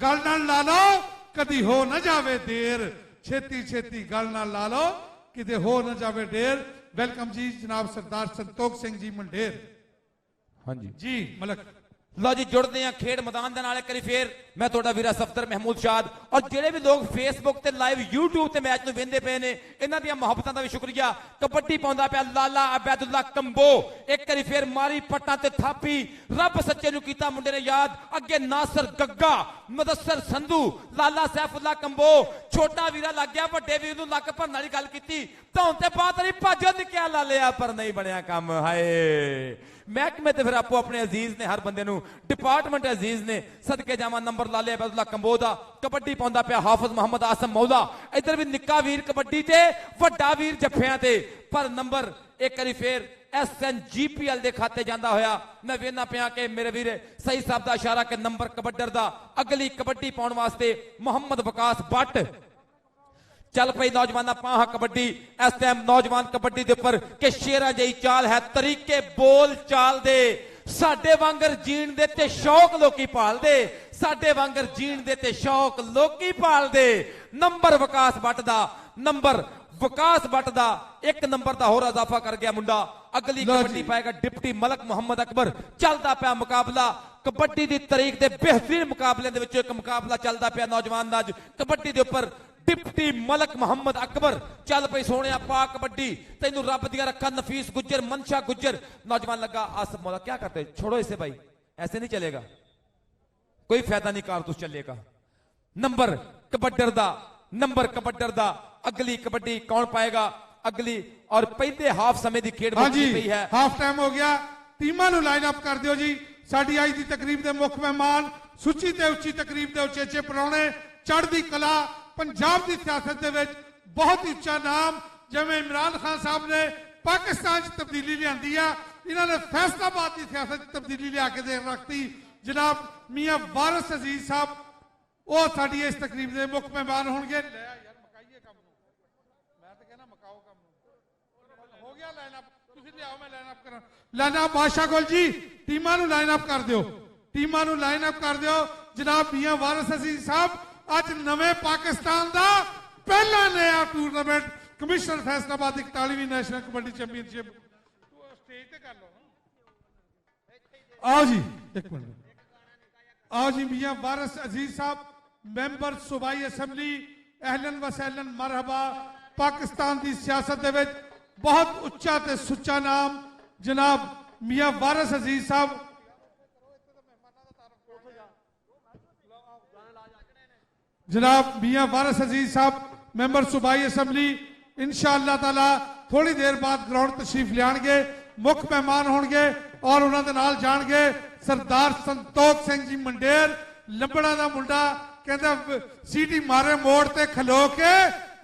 ਗੱਲ ਨਾਲ ਲਾ ਲਓ, ਕਦੀ ਹੋ ਨਾ ਜਾਵੇ ਦੇਰ। ਛੇਤੀ ਛੇਤੀ ਗੱਲ ਨਾਲ ਲਾ ਲਓ, ਕਿਤੇ ਹੋ ਨਾ ਜਾਵੇ ਦੇਰ। ਵੈਲਕਮ ਜੀ ਜਨਾਬ ਸਰਦਾਰ ਸੰਤੋਖ ਸਿੰਘ ਜੀ ਮੰਡੇਰ। ਹਾਂਜੀ ਜੀ ਮਲਕ। ਲਓ ਜੀ ਜੁੜਦੇ ਆ ਖੇਡ ਮੈਦਾਨ ਦੇ ਨਾਲ ਇੱਕ ਵਾਰੀ ਫੇਰ। ਮੈਂ ਤੁਹਾਡਾ ਵੀਰਾ ਸਫਦਰ ਮਹਿਮੂਦ ਸ਼ਾਦ ਔਰ ਜਿਹੜੇ ਵੀ ਲੋਕ ਫੇਸਬੁੱਕ ਤੇ ਲਾਈਵ YouTube ਤੇ ਮੈਚ ਨੂੰ ਵੇਖਦੇ ਪਏ ਨੇ, ਇਹਨਾਂ ਦੀਆਂ ਮੁਹੱਬਤਾਂ ਦਾ ਵੀ ਸ਼ੁਕਰੀਆ। ਕਬੱਡੀ ਪਾਉਂਦਾ ਪਿਆ ਲਾਲਾ ਅਬੈਦੁੱਲਾ ਕੰਬੋ, ਇੱਕ ਵਾਰੀ ਫੇਰ ਮਾਰੀ ਪੱਟਾਂ ਤੇ ਥਾਪੀ, ਰੱਬ ਸੱਚੇ ਨੂੰ ਕੀਤਾ ਮੁੰਡੇ ਨੇ ਯਾਦ। ਅੱਗੇ ਨਾਸਰ ਗੱਗਾ, ਮੁਦੱਸਰ ਸੰਧੂ, ਲਾਲਾ ਸੈਫੁੱਲਾ ਕੰਬੋ। ਛੋਟਾ ਵੀਰਾ ਲੱਗ ਗਿਆ, ਵੱਡੇ ਵੀਰ ਨੂੰ ਲੱਕ ਭਰਨ ਵਾਲੀ ਗੱਲ ਕੀਤੀ। ਧੌਣ ਤੇ ਬਾਤ ਨਹੀਂ ਭੱਜਣ ਦੀ ਕਿਆ ਲਾਲਿਆ, ਪਰ ਨਹੀਂ ਬਣਿਆ ਕੰਮ। ਹਾਏ ਮਹਿਕਮੇ ਤੇ ਫਿਰ ਆਪੋ ਆਪਣੇ ਅਜ਼ੀਜ਼ ਨੇ, ਹਰ ਬੰਦੇ ਨੂੰ ਡਿਪਾਰਟਮੈਂਟ ਅਜ਼ੀਜ਼ ਨੇ। ਸਦਕੇ ਜਾਵਾਂ ਨੰਬਰ ਲਾਲੇ ਅਬੈਦੁੱਲਾ ਕੰਬੋ ਦਾ। ਕਬੱਡੀ ਪਾਉਂਦਾ ਪਿਆ ਹਾਫਿਜ਼ ਮੁਹੰਮਦ ਆਸਮ ਮੌਲਾ। ਇੱਧਰ ਵੀ ਨਿੱਕਾ ਵੀਰ ਕਬੱਡੀ ਤੇ, ਵੱਡਾ ਵੀਰ ਜੱਫਿਆਂ ਤੇ। ਪਰ ਨੰਬਰ ਇੱਕ ਵਾਰੀ ਫੇਰ SNGPL ਦੇ ਖਾਤੇ ਜਾਂਦਾ ਹੋਇਆ। ਮੈਂ ਵੇਖਣਾ ਪਿਆ ਕਿ ਮੇਰੇ ਵੀਰ ਸਹੀ ਸਾਹਿਬ ਦਾ ਇਸ਼ਾਰਾ ਕਿ ਨੰਬਰ ਕਬੱਡਰ ਦਾ ਅਗਲੀ ਕਬੱਡੀ ਪਾਉਣ ਵਾਸਤੇ ਮੁਹੰਮਦ ਵਿਕਾਸ ਭੱਟ। ਚੱਲ ਪਈ ਨੌਜਵਾਨਾਂ ਪਾਹਾ ਕਬੱਡੀ। ਇਸ ਟਾਈਮ ਨੌਜਵਾਨ ਕਬੱਡੀ ਦੇ ਉੱਪਰ ਕਿ ਸ਼ੇਰਾਂ ਜਿਹੀ ਚਾਲ ਹੈ, ਤਰੀਕੇ ਬੋਲ ਚਾਲ ਦੇ। ਸਾਡੇ ਵਾਂਗਰ ਜੀਣ ਦੇ ਤੇ ਸ਼ੌਕ ਲੋਕੀ ਭਾਲਦੇ, ਸਾਡੇ ਵਾਂਗਰ ਜੀਣ ਦੇ ਤੇ ਸ਼ੌਕ ਲੋਕੀ ਭਾਲਦੇ। ਨੰਬਰ ਵਿਕਾਸ ਭੱਟ ਦਾ, ਨੰਬਰ ਵਿਕਾਸ ਭੱਟ ਦਾ 1 ਨੰਬਰ ਦਾ ਹੋਰ ਇਜ਼ਾਫਾ ਕਰ ਗਿਆ ਮੁੰਡਾ। ਅਗਲੀ ਕਬੱਡੀ ਪਾਏਗਾ ਡਿਪਟੀ ਮਲਕ ਮੁਹੰਮਦ ਅਕਬਰ। ਚੱਲਦਾ ਪਿਆ ਮੁਕਾਬਲਾ ਕਬੱਡੀ ਦੀ ਤਾਰੀਖ ਦੇ ਬਿਹਤਰੀਨ ਮੁਕਾਬਲਿਆਂ ਦੇ ਵਿੱਚੋਂ ਇੱਕ ਮੁਕਾਬਲਾ ਚੱਲਦਾ ਪਿਆ ਨੌਜਵਾਨ ਦਾ ਅੱਜ ਕਬੱਡੀ ਦੇ ਉੱਪਰ। डिप्टी मलक मोहम्मद अकबर। चल पई सोने पा कबड्डी, तेनू रब दिया रखा। नफीस गुज्जर, मनशा गुज्जर। नौजवान लगा आसफ मौला, क्या करते, छोड़ो इसे भाई, ऐसे नहीं चलेगा, कोई फायदा नहीं कारतूस चलेगा। नंबर कबड्डर दा, नंबर कबड्डर दा। अगली कबड्डी कौन पाएगा अगली और पहले हाफ समय की खेड पई है। हाफ टाइम हो गया, टीमां नू लाइन अप कर दियो जी। साडी आज दी तकरीब दे मुख मेहमान, सुची ते उची तकरीब दे उचेचे परौणे, चढ़दी कला पंजाब की सियासत दे विच बहुत ही उच्चा नाम। जिवें इमरान खान साहब ने पाकिस्तान तब्दीली लियांदी आ, इन्होंने फैसलाबाद की सियासत तब्दीली लिया के दे रखती। जनाब मियां वारिस अजीज साहब वो साडी इस तकरीब के मुख्य मेहमान होंगे। लाइन अप बादशाह गोल जी, टीमां नू लाइन अप कर दिओ, टीमां नू लाइन अप कर दिओ। जनाब मियां वारिस अजीज साहब आज नवे पाकिस्तान का पहला नया टूरनामेंट कमिश्नर फैसलाबाद 41वीं नेशनल कबड्डी चैंपीयनशिप स्टेज ते कर लो। आओ जी एक मिनट, आओ जी मियां वारिस अजीज साहब मैंबर सूबाई असैम्बली, अहलन व सहलन मरहबा। पाकिस्तान की सियासत दे विच बहुत उच्चा ते सुच्चा नाम जनाब मियां वारिस अजीज साहब। जनाब मियां वारिस अजीज साहब मैंबर सूबाई असैम्बली इंशाअल्लाह ताला थोड़ी देर बाद ग्राउंड तशरीफ लियाणगे, मुख्य मेहमान होणगे और उन्होंने नाल जाणगे सरदार संतोख सिंह जी मंडेर, लंबड़ा का मुंडा, कहता सीटी मारे मोड़ ते खलो के,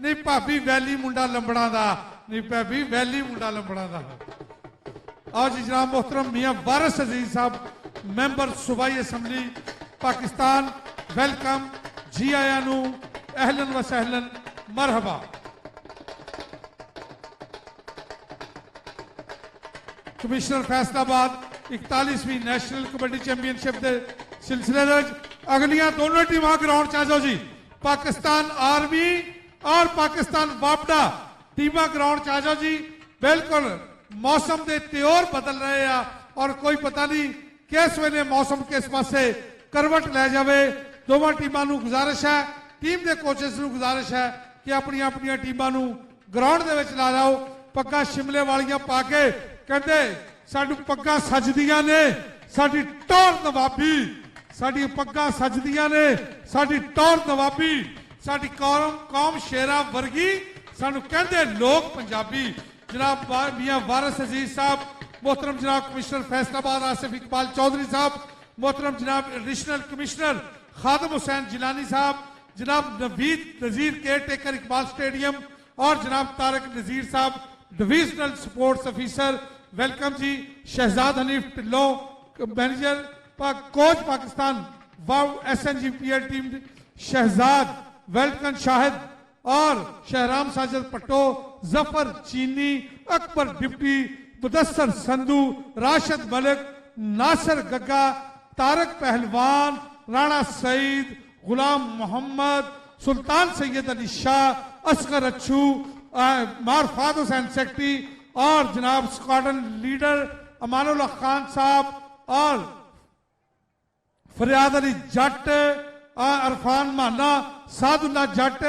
नहीं भाभी वैली मुंडा लंबड़ा दा, नहीं भाभी वैली मुंडा लंबड़ा दा। आओ जी जनाब मोहतरम मियां वारिस अजीज साहब मैंबर सूबाई असैम्बली पाकिस्तान, वेलकम, जी आया नू, अहलन व सहलन मरहबा। कमिश्नर फैसलाबाद 41वीं नेशनल कबड्डी चैंपियनशिप के सिलसिले में अगलियां दोनों टीमां ग्राउंड च आ जाओ जी। पाकिस्तान आर्मी और पाकिस्तान वापडा टीमां ग्राउंड च आ जाओ जी। बिल्कुल मौसम के त्योर बदल रहे हैं और कोई पता नहीं किस वेले मौसम किस पासे करवट लै जाए। दोवां टीमां नूं गुजारिश है, टीम के कोचेस नूं गुजारिश है कि अपनी अपनी टीमां नूं ग्राउंड दे विच ला लाओ। पग्गां शिमले वालियां पा के कहते साडू पग्गां सजदियां ने, साडी टौर नवाबी, साडी पग्गां सजदियां ने, साडी टौर नवाबी, साडी कौम शेरा वर्गी, सानू कहते लोग पंजाबी। जनाब मियां वारिस अजीज साहब, मोहतरम जनाब कमिश्नर फैसलाबाद आसिफ इकबाल चौधरी साहब, मोहतरम जनाब एडिशनल कमिश्नर खादम हुसैन जिलानी साहब, जनाब Naveed Nazir caretaker Iqbal stadium और जनाब तारक नजीर साहब डिविजनल स्पोर्ट्स ऑफिसर, वेलकम जी। शहजाद हनीफ टिल्लो मैनेजर कोच पाकिस्तान वाव SNGPL team Shahzad, welcome Shahid और शहराम साजिद पट्टो, जफर चीनी, अकबर डिप्टी, मुदस्सर संधू, राशिद मलिक, नासिर गग्गा, तारक पहलवान, राणा सईद, गुलाम मोहम्मद, सुल्तान सैयद अली शाह, असगर अच्छू, मारफात हुसैन सेक्रेटरी और जनाब स्क्वाड्रन लीडर अमानुल्लाह खान साहब और फरियाद अली जट, अरफान माना, सादुल्ला जट,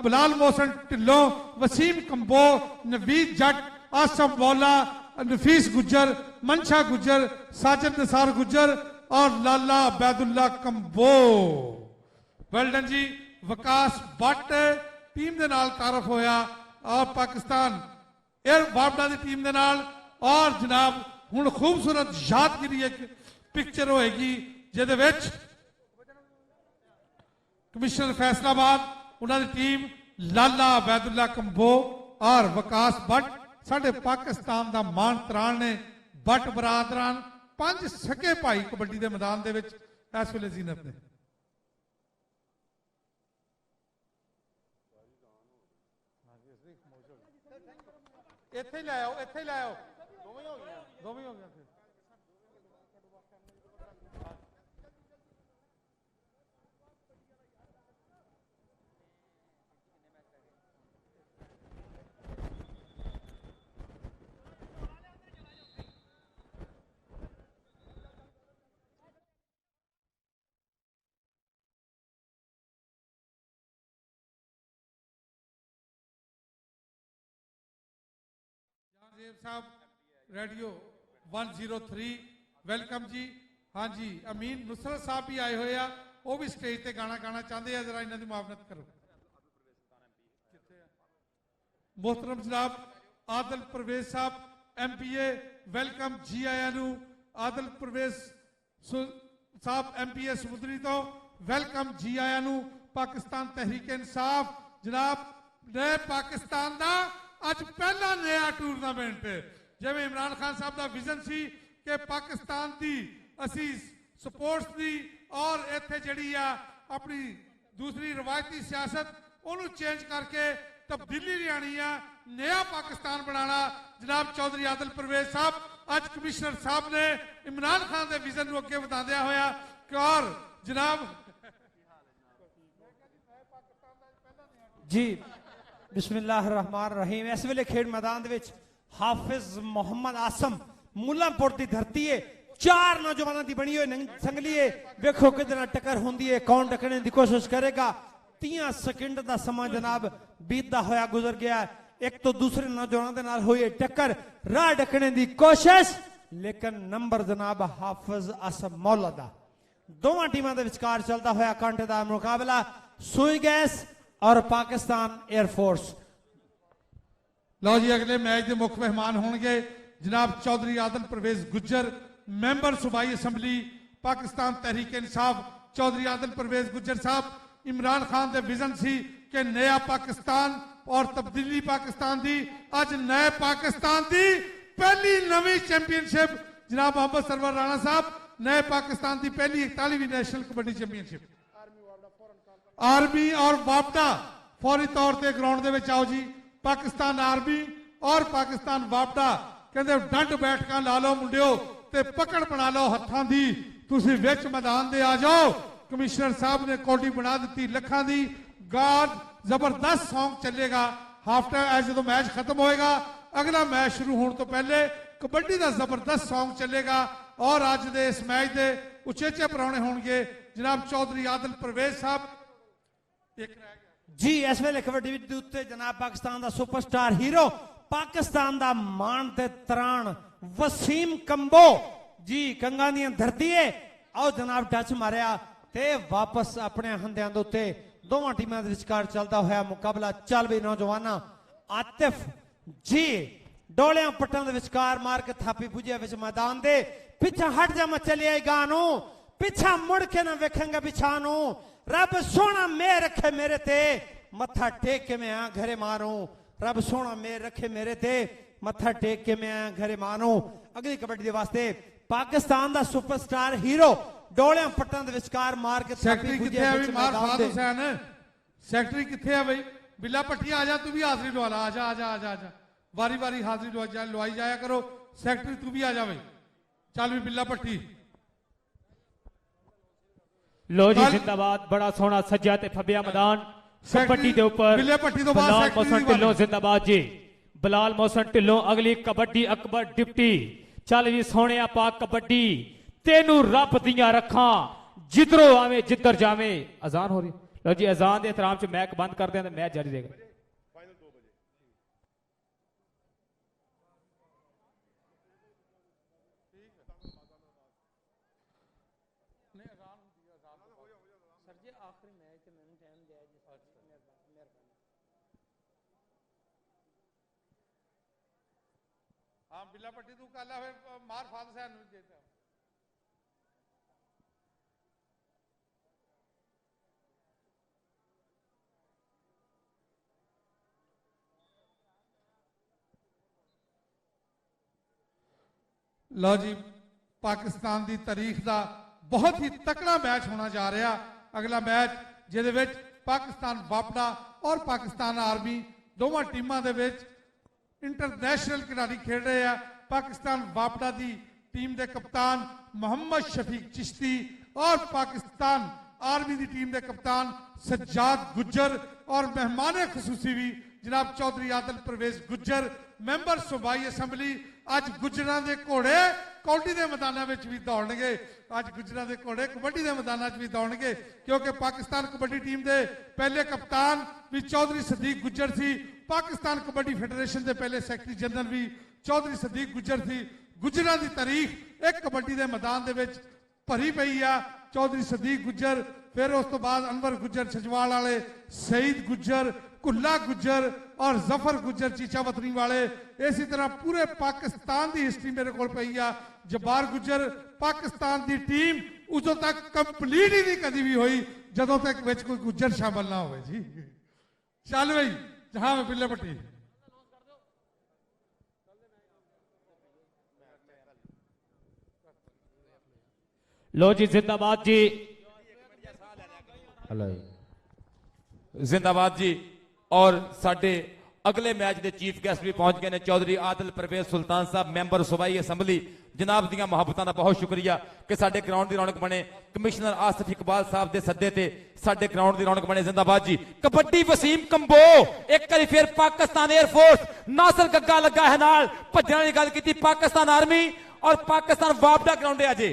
बिलाल मोहसन ढिल्लो, वसीम कंबो, नवीद जट, आसफ मौला, नफीस गुज्जर, मनशा गुज्जर, साजिद निसार गुज्जर और लाला अबैदुल्ला कंबो। वेल्डन जी। विकास भट्ट टीम के नाल तारफ होया और पाकिस्तान एयर वापडा की टीम के नाल। और जनाब हुण खूबसूरत यादगिरी एक पिक्चर होएगी जिहदे विच कमिश्नर फैसलाबाद उन्होंने टीम लाला अबैदुल्ला कंबो और विकास भट्ट साडे पाकिस्तान का मान त्राण ने। भट्ट बरादरान 5 सके भाई कबड्डी के मैदान दे विच इस वेले जीनत ने। इत्थे ही लाओ, इत्थे ही लाओ, दोवें हो गया, दोवें हो गया। साहब रेडियो 103 वेलकम जी। हाँ जी अमीन नुसरत साहब भी आए हुए हैं, वो भी स्टेज पे गाना गाना चाहते हैं, जरा इन्हों की मुआवनत करो। मोहतरम जनाब आदल परवेज साहब MPA वेलकम, जी आया नू। आदल परवेज साहब MPA समुद्री तो वेलकम, जी आया नू। पाकिस्तान तहरीक इंसाफ जनाब नए पाकिस्तान का अज पहला नया टूरनामेंट जिवें इमरान खान साहब का विजन सी कि पाकिस्तान की असी स्पोर्ट्स की और इत्थे जिहड़ी आ अपनी दूसरी रवायती सियासत उन्होंने चेंज करके तब्दीली लियानी आ, नया पाकिस्तान बनाना। जनाब चौधरी आदिल परवेज साहब अज कमिश्नर साहब ने इमरान खान के विजन को अगे बताया होया कि और जनाब जी बिस्मिल्लाहिर्रहमानिर्रहीम। इस वेले खेड मैदान दे विच हाफिज मोहम्मद आसम मुल्लांपुर की धरती है चार नौजवानों की बनी हुई संगली है। वेखो कितना टक्कर होंगी है, कौन टकरने की कोशिश करेगा। 30 सेकंड का समा जनाब बीतता होया गुजर गया। एक तो दूसरे नौजवानों के नाल हुई टक्कर, राह ढकने की कोशिश, लेकिन नंबर जनाब हाफिज असम मौला दा। दोवां टीमां दे विचकार चलता होया कांटे दा मुकाबला सुई गैस और पाकिस्तान एयरफोर्स। लो जी अगले मैच के मुख्य मेहमान होंगे जनाब चौधरी आदिल परवेज गुज्जर, मैंबर सूबाई असैम्बली पाकिस्तान तहरीक इंसाफ। चौधरी आदिल परवेज गुज्जर साहब, इमरान खान के विजन सी कि नया पाकिस्तान और तब्दीली पाकिस्तान दी, अज नए पाकिस्तान दी पहली नवी चैंपियनशिप। जनाब मोहम्मद सरवर राणा साहब, नए पाकिस्तान की पहली 41वीं नेशनल कबड्डी चैंपियनशिप। आर्मी और वापडा फौरी तौर पर ग्राउंड के आओ जी। पाकिस्तान आर्मी और पाकिस्तान वापडा कहते डंड बैठक ला लो मुंडियो ते पकड़ बना लो हत्थां दी, तुसीं विच मैदान दे आ जाओ। कमिश्नर साहब ने कौडी बना दी लखां दी। गार्ड जबरदस्त सॉन्ग चलेगा हाफ टाइम जो मैच खत्म होएगा। अगला मैच शुरू होने तो पहले कबड्डी का जबरदस्त सॉन्ग चलेगा। और अज के इस मैच के उचेचे परौने होंगे जनाब चौधरी आदिल परवेज साहब। जी इस वेले कबड्डी दे उत्ते जनाब पाकिस्तान का सुपरस्टार हीरो, पाकिस्तान का मान ते त्राण वसीम कंबो जी कंगा दी धरती है। आओ जनाब टच मारिया ते वापस अपने हंदियां दे उत्ते दोवां टीमां दे विचकार चलदा होया मुकाबला। चल भी नौजवाना आतिफ जी डोलियां पट्टां दे विचकार मार के थापी पुजिया विच मैदान दे। पिछा हट जा मैं चली आई गानू, पिछा मुड़ के ना वेखेंगा बिछानू। रब सोना मेर रखे मेरे ते, मत्था टेक के मैं आ घरे मारूं। रब सोना मेर रखे मेरे ते, मत्था टेक के मैं आ घरे मारूं। अगली कबड्डी दे वास्ते पाकिस्तान दा सुपरस्टार हीरो डोलियां पट्टां दे विचकार मार के सेक्रेटरी किथे है भी मार फाद हुसैन। सेक्रेटरी किथे है भाई? बिल्ला पट्टी आ जा, तू भी हाजिरी लवा ला। आजा आजा आजा आजा, वारी वारी हाजिरी लवाई जाया करो। सेक्रेटरी तू भी आ जा भाई, चल भी बिल्ला पट्टी। लो जी जिंदाबाद, बड़ा सोहना सज्जा ते फब्बिया मैदान कबड्डी दे ऊपर। बिल्ले पट्टी तो बाद बिलाल सेक्रेटरी मोहसन दी ढिल्लों जिंदाबाद जी। बिलाल मोहसन ढिल्लों अगली कबड्डी अकबर डिप्टी। चल भी सोहणिया पा कबड्डी, तेनू रब दियां रखां जिधरों आवे जिधर जावे। अजान हो रही, लो जी अजान के एहतराम च मैच बंद कर दें, मैच जारी रहेगा। हाँ बिल्ला पट्टी तू कल मार फाद हुसैन देता। लो जी पाकिस्तान की तारीख का बहुत ही तकड़ा मैच होना जा रहा। अगला मैच जिहदे विच पाकिस्तान वापडा और पाकिस्तान आर्मी दोवां टीमां दे विच इंटरनेशनल खिलाड़ी खेल रहे हैं। पाकिस्तान वापडा की टीम के कप्तान मोहम्मद शफीक चिश्ती और पाकिस्तान आर्मी की टीम के कप्तान सज्जाद गुज्जर और मेहमान खसूसी भी जनाब चौधरी आदिल परवेज गुज्जर, मैंबर सूबाई असैम्बली। अज गुज्जरां दे घोड़े कौडी के मैदानों में भी दौड़नगे। अज गुज्जरां दे घोड़े कबड्डी के मैदानों में भी दौड़नगे, क्योंकि पाकिस्तान कबड्डी टीम के पहले कप्तान भी चौधरी सदीक गुज्जर सी। पाकिस्तान कबड्डी फेडरेशन के पहले सैकटरी जनरल भी चौधरी सदीक गुज्जर थी। गुज्जरां की तारीख एक कबड्डी के मैदान के भरी पई आ। चौधरी सदीक गुज्जर, फिर उस तो बाद अनवर गुज्जर छजवाल वाले, सईद गुज्जर, कुल्ला गुज्जर और जफर गुज्जर चीचा वतनी वाले। इसी तरह पूरे पाकिस्तान की हिस्ट्री मेरे को पई आ। जब्बार गुज्जर पाकिस्तान की टीम उदों तक कंप्लीट ही नहीं कभी भी हुई जदों तक विच कोई गुज्जर शामिल ना हो जी। चल भाई जहां में बिल्ले पट्टी। लो जी जिंदाबाद जी, जिंदाबाद जी। और साडे अगले मैच के चीफ गेस्ट भी पहुंच गए ने चौधरी आदिल परवेज सुल्तान साहब, मैंबर सूबाई असैम्बली। जनाब दियां मुहब्बतां दा बहुत शुक्रिया कि साडे ग्राउंड की रौनक बने। कमिश्नर आसिफ इकबाल साहब के सद्दे ते साडे ग्राउंड की रौनक बने। जिंदाबाद जी। कबड्डी वसीम कंबो, एक बार फिर पाकिस्तान एयरफोर्स नासिर गग्गा लगा है नाल भजन की गल की। पाकिस्तान आर्मी और पाकिस्तान वापडा ग्राउंड है अजे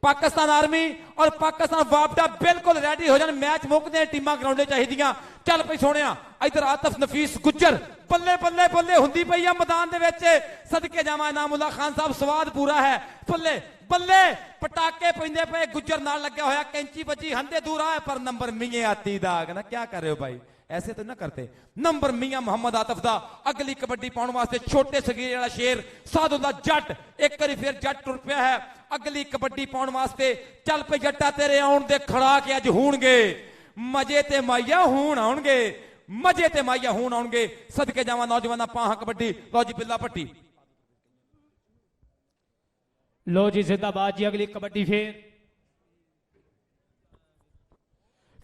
पाकिस्तान आर्मी और पाकिस्तान वापडा बिल्कुल रेडी हो जाने मैच मुकदे टीमां ग्राउंडे चाहिए चल पई सोने इधर आतफ नफीस गुज्जर बल्ले बल्ले बल्ले हुंदी पई आ मैदान दे विच सदके जावा इनामुल्ला खान साहब स्वाद पूरा है बल्ले बल्ले पटाके पैंदे पे गुज्जर नाल लग्या होया कैंची बजी हंदे दूर आए पर नंबर मिये आती दाग ना क्या कर रहे हो भाई ऐसे तो ना करते नंबर मियां मोहम्मद आतफ दा अगली कबड्डी पाने वास्ते छोटे सगीर वाला शेर सादुल्ला जट एक बारी फिर जट टुर पिया है अगली कबड्डी पाने वास्ते चल पे जट्टा तेरे आउण दे खड़ा के अज होणगे मजे ते माइया हूण आउणगे मजे ते माइया हूण आउणगे सदके जावा नौजवाना पाहा कबड्डी लो जी बिल्ला पट्टी लो जी जिंदाबाद जी अगली कबड्डी फिर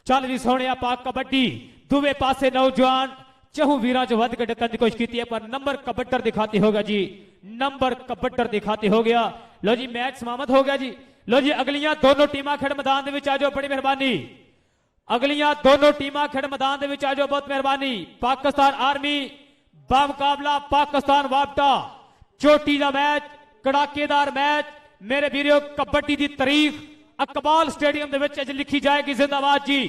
चल भी सोने पाक कबड्डी दुवे पासे नौजवान चहू वीर च वध के डकन की कोशिश की है पर नंबर कबड्डर दिखाते होगा जी नंबर कबड्डर दिखाते हो गया लो जी मैच समाप्त हो गया जी लो जी अगलियां दोनों टीमां खेड़ मैदान दे विच आ जाओ बड़ी मेहरबानी अगलियां दोनों टीमां खेड़ मैदान दे विच आ जाओ बहुत मेहरबानी पाकिस्तान आर्मी बामुकाबला पाकिस्तान वापटा चोटी का मैच कड़ाकेदार मैच मेरे वीरों कबड्डी की तारीख अकबाल स्टेडियम दे विच अज लिखी जाएगी जिंदाबाद जी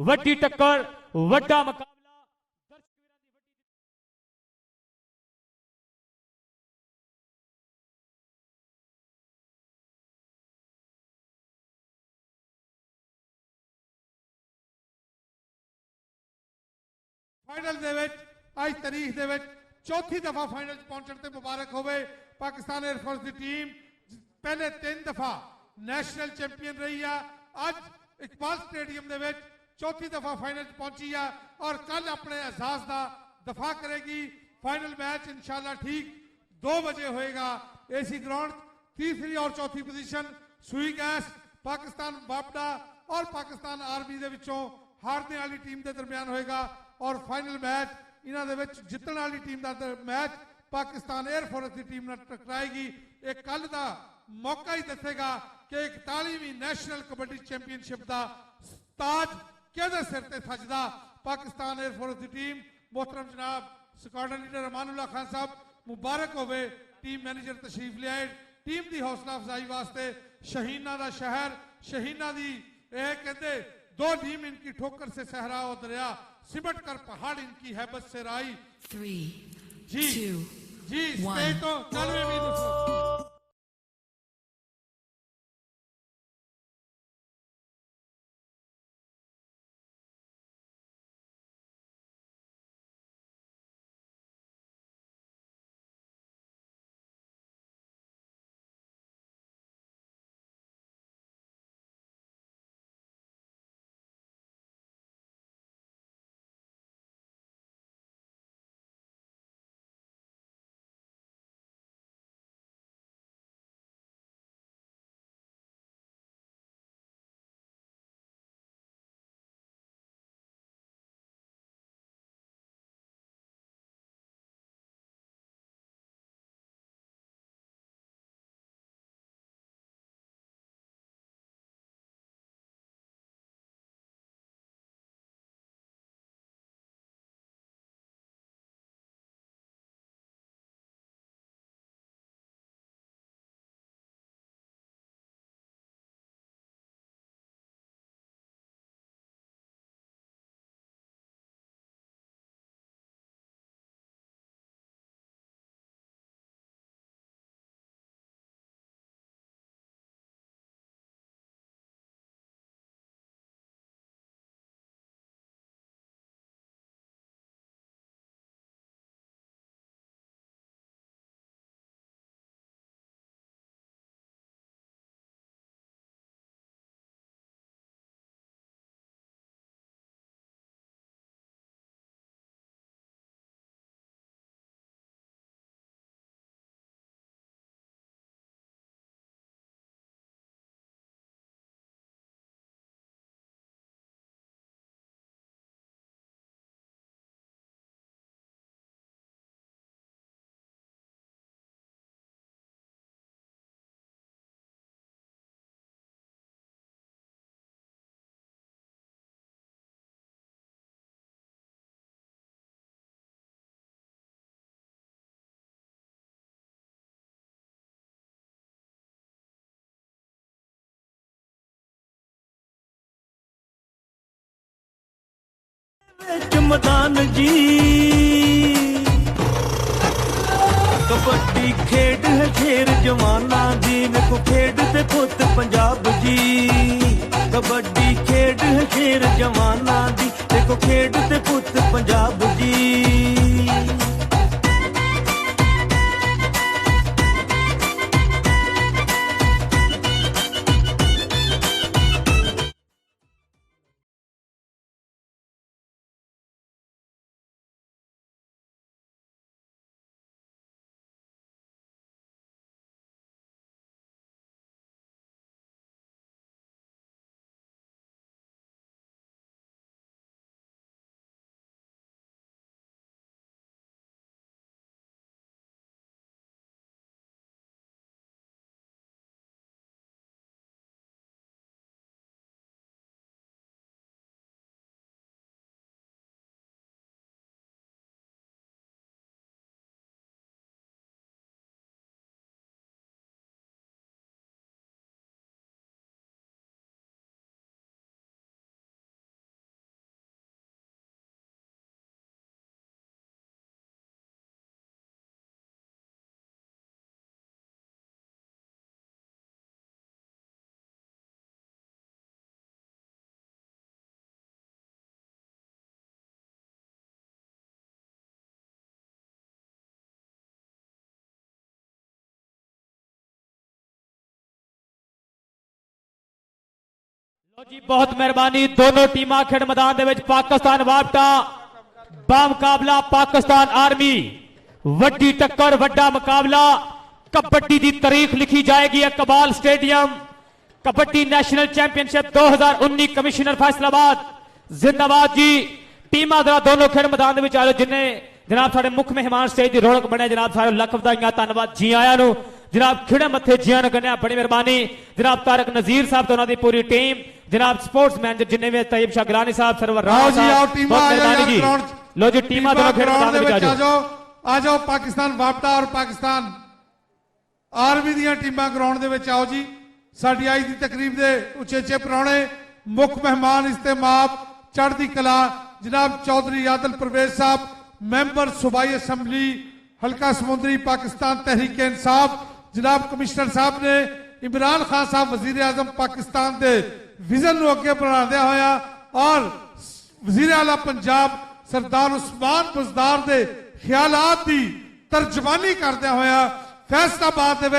वड्डी टक्कर वड्डा मुकाबला फाइनल दे विच आज तारीख दे विच चौथी दफा फाइनल पहुंचने ते मुबारक होवे पाकिस्तान एयरफोर्स की टीम पहले 3 दफा नेशनल चैंपियन रही है आज इकबाल स्टेडियम दे विच चौथी दफा फाइनल पहुंची है और कल अपने एजाज का दफा करेगी फाइनल मैच इंशाल्लाह ठीक 2 बजे होएगा एसी ग्राउंड तीसरी और चौथी पोजीशन सुई गैस पाकिस्तान वापडा और पाकिस्तान आर्मी दे विचों हारने वाली टीम के दरमियान होएगा और फाइनल मैच इन्हां दे विच जितने वाली टीम का मैच पाकिस्तान एयरफोर्स की टीम टकराएगी एक कल का मौका ही दसेगा कि 41वीं नेशनल कबड्डी चैंपियनशिप का ताज किहदे सिर ते सजदा पाकिस्तान एयरफोर्स की टीम मोहतरम जनाब स्क्वाड्रन लीडर अमानुल्लाह खान साहब मुबारक होवे टीम मैनेजर तशरीफ ले आए टीम की हौसला अफजाई वास्ते शहीना का शहर शहीना की कहते 2 नीम इनकी ठोकर से सहरा और दरिया सिमट कर पहाड़ इनकी हैबत से राई 3, जी 2, जी 1 स्टेज तो चलवे भी ਚਮਦਾਨ ਜੀ ਕਬੱਡੀ ਖੇਡ ਹੈ ਸ਼ੇਰ ਜਵਾਨਾਂ ਦੀ, ਵੇਖੋ ਖੇਡਦੇ ਪੁੱਤ ਪੰਜਾਬ ਜੀ। ਕਬੱਡੀ ਖੇਡ ਹੈ ਸ਼ੇਰ ਜਵਾਨਾਂ ਦੀ, ਵੇਖੋ ਖੇਡਦੇ ਪੁੱਤ ਪੰਜਾਬ ਜੀ। ਲੋ ਜੀ ਬਹੁਤ ਮਿਹਰਬਾਨੀ। ਦੋਨੋਂ ਟੀਮਾਂ ਖੇਡ ਮੈਦਾਨ ਦੇ ਵਿੱਚ ਪਾਕਿਸਤਾਨ ਵਾਪਟਾ ਬਾਮੁਕਾਬਲਾ ਪਾਕਿਸਤਾਨ ਆਰਮੀ। ਵੱਡੀ ਟੱਕਰ, ਵੱਡਾ ਮੁਕਾਬਲਾ। ਕਬੱਡੀ ਦੀ ਤਾਰੀਖ ਲਿਖੀ ਜਾਏਗੀ Iqbal stadium. Kabaddi national championship 2019 commissioner Faisalabad ਜ਼ਿੰਦਾਬਾਦ ਜੀ। ਟੀਮਾਂ ਦਾ ਦੋਨੋਂ ਖੇਡ ਮੈਦਾਨ ਦੇ ਵਿੱਚ ਆ ਜਾਓ। ਜਿੰਨੇ ਜਨਾਬ ਸਾਡੇ ਮੁੱਖ ਮਹਿਮਾਨ ਸਟੇਜ ਦੀ ਰੌਣਕ ਬਣੇ, ਜਨਾਬ ਸਾਰੇ ਲੱਖ ਵਧਾਈਆਂ, ਧੰਨਵਾਦ, ਜੀ ਆਇਆਂ ਨੂੰ। जनाब खिड़े मथे जियां गन्या, बड़ी मेहरबानी। जनाब तारक नजीर साहब तो उन्होंने पूरी टीम, जनाब स्पोर्ट्स मैनेजर जिन्हें भी तैयब शाह गिलानी साहब, सरवर राणा साहब, बहुत मेहरबानी जी। लो जी टीमां दोनों खेड मैदान में आ जाओ। पाकिस्तान वापटा और पाकिस्तान आर्मी ਦੀਆਂ ਟੀਮਾਂ ਗਰਾਊਂਡ ਦੇ ਵਿੱਚ ਆਓ ਜੀ। ਸਾਡੀ ਅੱਜ ਦੀ ਤਕਰੀਬ ਦੇ ਉਚੇਚੇ ਪ੍ਰਾਹੁਣੇ, ਮੁੱਖ ਮਹਿਮਾਨ ਇਸਤੇਮਾਬ ਚੜ੍ਹਦੀ ਕਲਾ जनाब चौधरी आदिल परवेज साहब, मैंबर सूबाई असम्बली हल्का समुंदरी पाकिस्तान तहरीक इंसाफ, जनाब कमिश्नर साहब ने इमरान खान साहब वजीर आजम पाकिस्तान के विजन को अगे बढ़ाते हुए और वजीर आला पंजाब सरदार उस्मान बुज़दार के ख्यालात की तर्जमानी करते हुए फैसलाबाद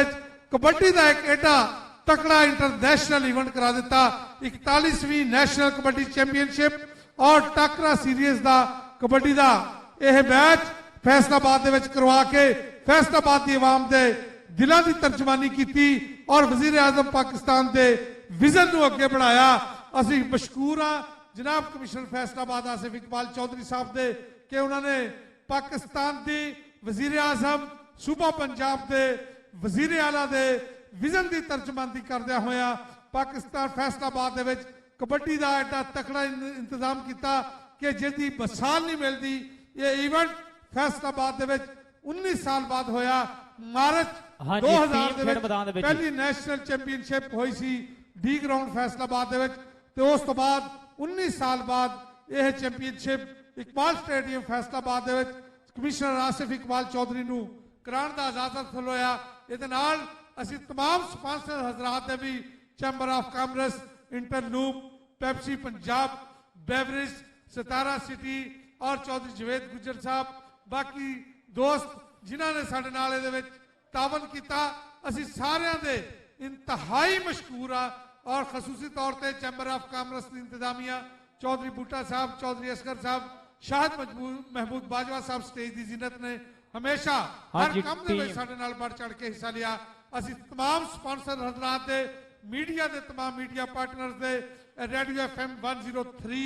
कबड्डी का एक एडा तकड़ा इंटरनेशनल इवेंट करा दिता। 41वीं नैशनल कबड्डी चैंपीयनशिप और टाकरा सीरीज का कबड्डी का यह मैच फैसलाबाद करवा के फैसलाबाद की आवाम के दिलों की तर्जमानी की और वजीर आजम पाकिस्तान के विजन को अगे बढ़ाया। असी मशकूर हाँ जनाब कमिश्नर फैसलाबाद आसिफ इकबाल चौधरी साहब के कि उन्होंने पाकिस्तान की वजीर आजम सूबा पंजाब के वजीर आला के विजन की तर्जमानी करदे होया पाकिस्तान फैसलाबाद कबड्डी का एडा तकड़ा इंतजाम किया कि जिसकी मिसाल नहीं मिलती। ये इवेंट फैसलाबाद 19 साल बाद होया। मार्च 2000 पहली नैशनल चैंपीयनशिप हुई सी डी ग्राउंड फैसलाबाद तो उस तो बाद 19 साल बाद यह championship Iqbal stadium Faisalabad commissioner Asif Iqbal Chaudhry नूं कराने का इजाजत होया। ये तमाम स्पॉन्सर हजरात ने भी chamber of commerce, Interloop, Pepsi Punjab, beverage, Sitara city और चौधरी जवेद गुजर साहब, बाकी दोस्त जिन्होंने साडे नाल इहदे विच तावन किया, असीं सारिआं दे इंतहाई मशकूर हाँ। और खसूसी तौर पर चैंबर ऑफ कामर्स की इंतजामिया चौधरी बूटा साहब, चौधरी असगर साहब, शाहद महमूद बाजवा साहब स्टेज की जिन्नत ने हमेशा हर काम दे विच साडे नाल बढ़ चढ़ के हिस्सा लिया। असीं तमाम स्पॉन्सर हजरात दे, मीडिया के तमाम मीडिया पार्टनर्स दे, रेडियो FM 103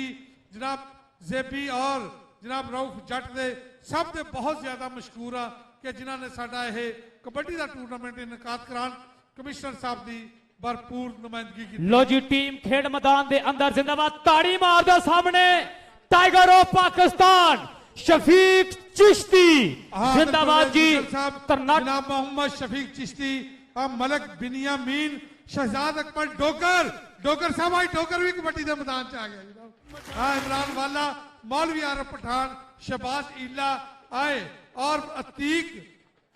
जनाब जेपी और जनाब रऊफ जट दे सब दे बहुत ज्यादा मशहूर हाँ कि जिन्होंने साडा यह कबड्डी का टूरनामेंट इनकाद करान कमिश्नर साहब की भरपूर नुमाइंदगी की। लो जी टीम खेड मैदान के अंदर जिंदाबाद। ताड़ी मार दो सामने टाइगर ऑफ पाकिस्तान शफीक चिश्ती जिंदाबाद जी। जनाब मोहम्मद शफीक चिश्ती, मलक बिनियामीन, शहजाद अकबर डोकर, डोकर साहब आज डोकर भी कबड्डी के मैदान च आ गया। हाँ इमरान वाला मौलवी आरफ पठान, शहबाज ईला आए और अतीक